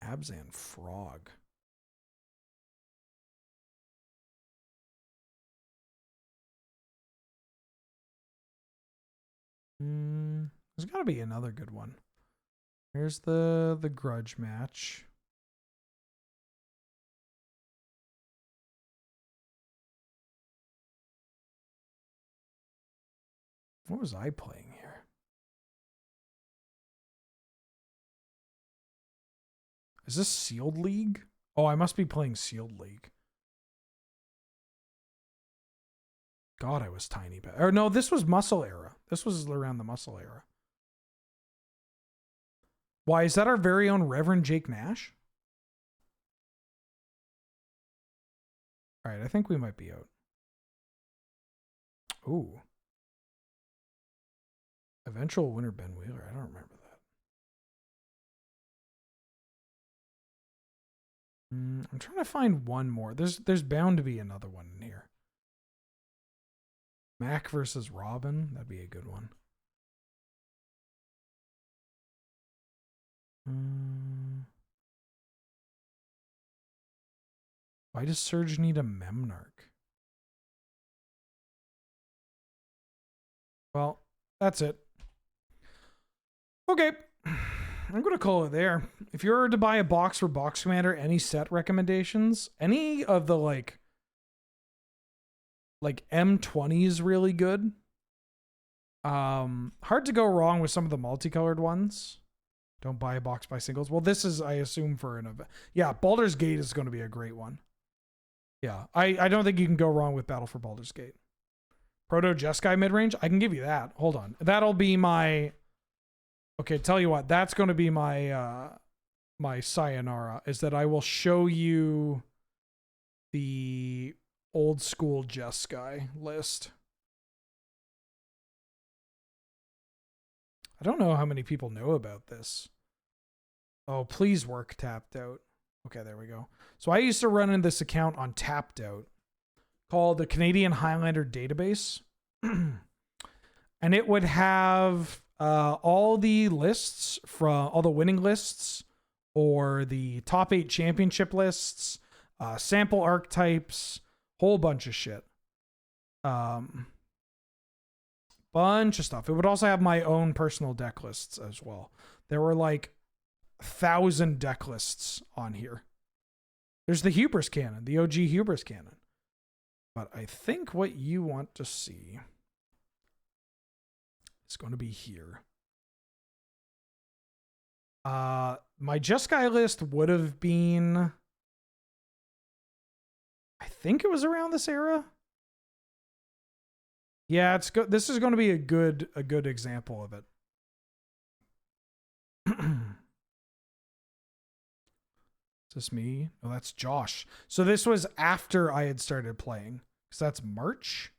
Abzan Frog. There's got to be another good one. Here's the grudge match. What was I playing here? Is this Sealed League? Oh, I must be playing Sealed League. God, I was tiny. Or no, this was Muscle Era. This was around the Muscle Era. Why, is that our very own Reverend Jake Nash? All right, I think we might be out. Ooh. Eventual winner Ben Wheeler. I don't remember that. I'm trying to find one more. There's bound to be another one in here. Mac versus Robin. That'd be a good one. Why does Surge need a Memnarch? Well, that's it. Okay. I'm going to call it there. If you were to buy a box for Box Commander, any set recommendations? Any of the like M20 is really good. Hard to go wrong with some of the multicolored ones. Don't buy a box by singles. Well, this is, I assume, for an event. Yeah, Baldur's Gate is going to be a great one. Yeah, I don't think you can go wrong with Battle for Baldur's Gate. Proto Jeskai midrange? I can give you that. Hold on. That'll be my... Okay, tell you what. That's going to be my my sayonara, is that I will show you the old school Jeskai list. I don't know how many people know about this. Oh, please work Tapped Out. Okay, there we go. So I used to run in this account on Tapped Out called the Canadian Highlander database. And it would have all the lists from all the winning lists or the top 8 championship lists, sample archetypes, whole bunch of shit. Bunch of stuff. It would also have my own personal deck lists as well. There were like 1,000 deck lists on here. There's the Hubris cannon, the OG Hubris cannon. But I think what you want to see is going to be here. My Just Guy list would have been, I think it was around this era. Yeah, it's good. This is going to be a good example of it. Is this me? Oh, that's Josh. So this was after I had started playing. Because that's March.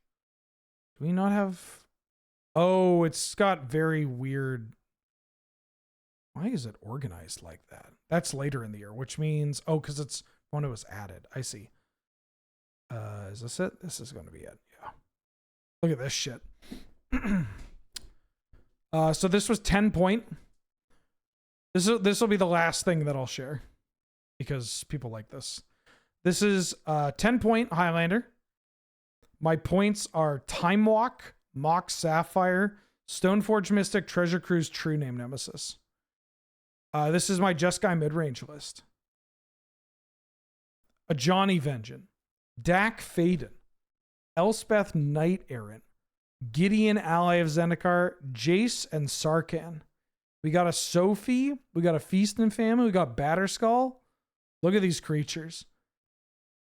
Do we not have... Oh, it's got very weird... Why is it organized like that? That's later in the year, which means... Oh, because it's when it was added. I see. Is this it? This is going to be it. Yeah. Look at this shit. So this was 10 point. This will be the last thing that I'll share. Because people like this. This is 10 point Highlander. My points are Time Walk, Mox Sapphire, Stoneforge Mystic, Treasure Cruise, True Name Nemesis. This is my Just Guy midrange list. A Johnny Vengeance, Dak Faden, Elspeth Knight Errant, Gideon Ally of Zendikar, Jace and Sarkhan. We got a Sophie, we got a Feast and Famine, we got Batterskull. Look at these creatures.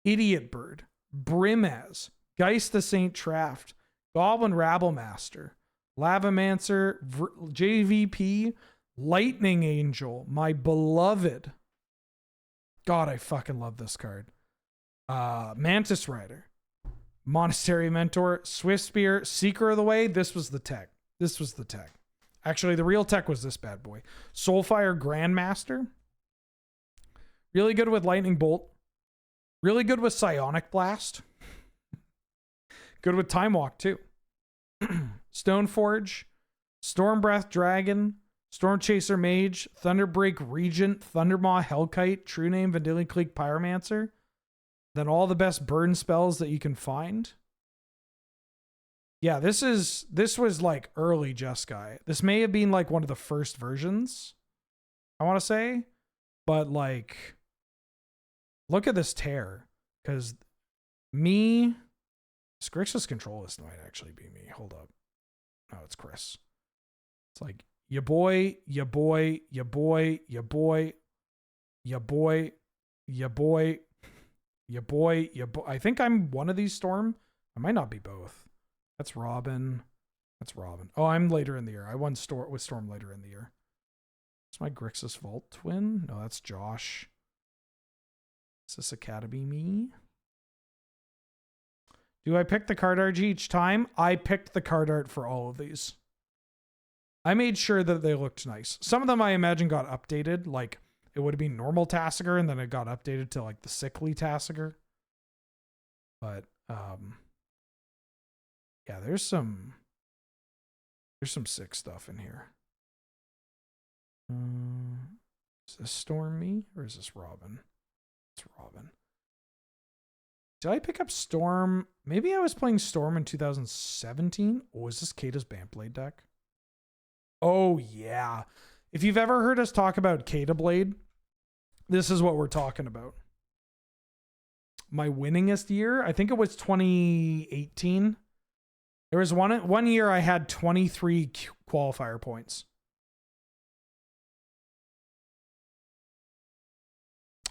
Idiot Bird, Brimaz, Geist the Saint Traft, Goblin Rabblemaster, Lavamancer, JVP, Lightning Angel, my beloved. God, I fucking love this card. Mantis Rider, Monastery Mentor, Swift Spear, Seeker of the Way. This was the tech. Actually, the real tech was this bad boy. Soulfire Grandmaster. Really good with Lightning Bolt. Really good with Psionic Blast. Good with Time Walk, too. Stoneforge, Stormbreath Dragon, Storm Chaser Mage, Thunderbreak Regent, Thundermaw Hellkite, True Name Vendilion Clique Pyromancer. Then all the best burn spells that you can find. Yeah, this was like early Just Guy. This may have been like one of the first versions, I want to say. But like, look at this tear. Because Grixis control list might actually be me. Hold up. No, it's Chris. It's like, ya boy. I think I'm one of these Storm. I might not be both. That's Robin. Oh, I'm later in the year. I won with Storm later in the year. It's my Grixis Vault twin. No, that's Josh. Is this Academy me? Do I pick the card art each time? I picked the card art for all of these. I made sure that they looked nice. Some of them I imagine got updated. Like, it would have been normal Tassiger, and then it got updated to like the sickly Tassiger. But, yeah, there's some sick stuff in here. Is this Storm me, or is this Robin? It's Robin. Did I pick up Storm? Maybe I was playing Storm in 2017. Oh, is this Kata's Bantblade deck? Oh, yeah. If you've ever heard us talk about Kata Blade, this is what we're talking about. My winningest year, I think it was 2018. There was one year I had 23 qualifier points.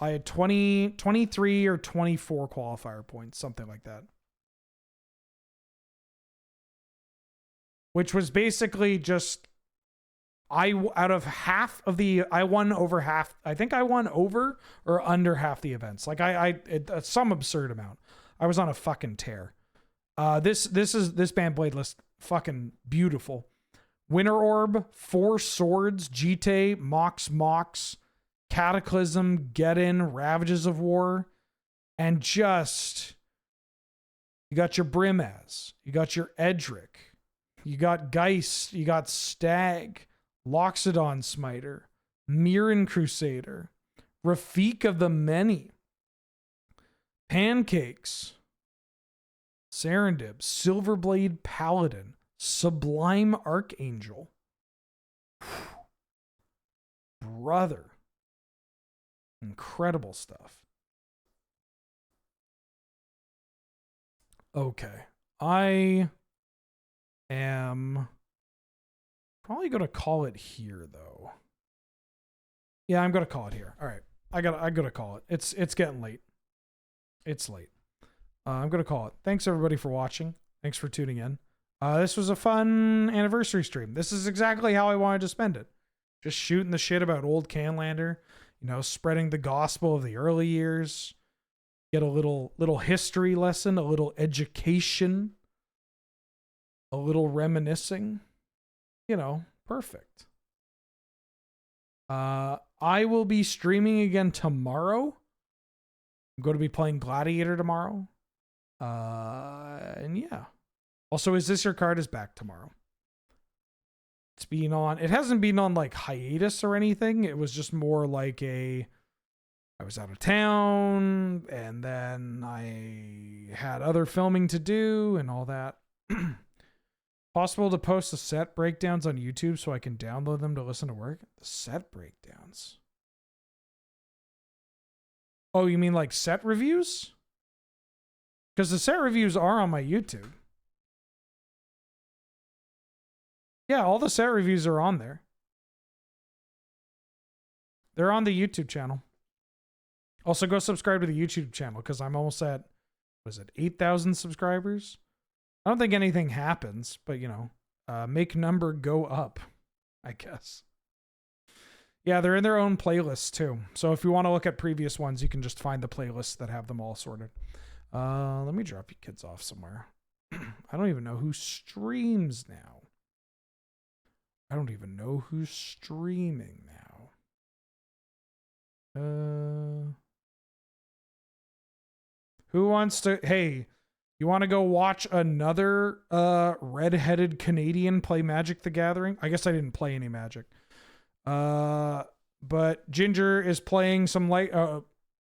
I had 23 or 24 qualifier points, something like that. Which was basically just, out of half of the, I won over half. I think I won over or under half the events. Like some absurd amount. I was on a fucking tear. This Bantblade list, fucking beautiful. Winter Orb, Four Swords, Jite, Mox, Cataclysm, Get In, Ravages of War, and just, you got your Brimaz, you got your Edric, you got Geist, you got Stag, Loxodon Smiter, Mirren Crusader, Rafik of the Many, Pancakes, Serendib, Silverblade Paladin, Sublime Archangel. Brother. Incredible stuff. Okay. I am probably going to call it here, though. Yeah, I'm going to call it here. All right. I gotta call it. It's getting late. It's late. I'm going to call it. Thanks, everybody, for watching. Thanks for tuning in. This was a fun anniversary stream. This is exactly how I wanted to spend it. Just shooting the shit about old Canlander, you know, spreading the gospel of the early years. Get a little history lesson, a little education, a little reminiscing. You know, perfect. I will be streaming again tomorrow. I'm going to be playing Gladiator tomorrow. And yeah. Also, Is This Your Card is back tomorrow. It's been on, it hasn't been on like hiatus or anything. It was just more like I was out of town and then I had other filming to do and all that. Possible to post the set breakdowns on YouTube so I can download them to listen to work? The set breakdowns. Oh, you mean like set reviews? Because the set reviews are on my YouTube. Yeah, all the set reviews are on there. They're on the YouTube channel. Also, go subscribe to the YouTube channel because I'm almost at, was it 8,000 subscribers? I don't think anything happens, but you know, make number go up, I guess. Yeah, they're in their own playlists too. So if you want to look at previous ones, you can just find the playlists that have them all sorted. Let me drop you kids off somewhere. I don't even know who streams now. I don't even know who's streaming now. Who wants to, hey, you want to go watch another red-headed Canadian play Magic the Gathering? I guess I didn't play any Magic. But Ginger is playing some light.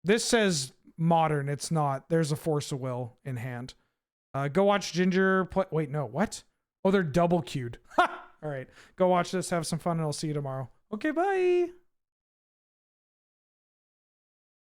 This says modern. It's not. There's a Force of Will in hand. Go watch Ginger play. Wait, no, what? Oh, they're double queued. Ha! All right. Go watch this. Have some fun, and I'll see you tomorrow. Okay, bye.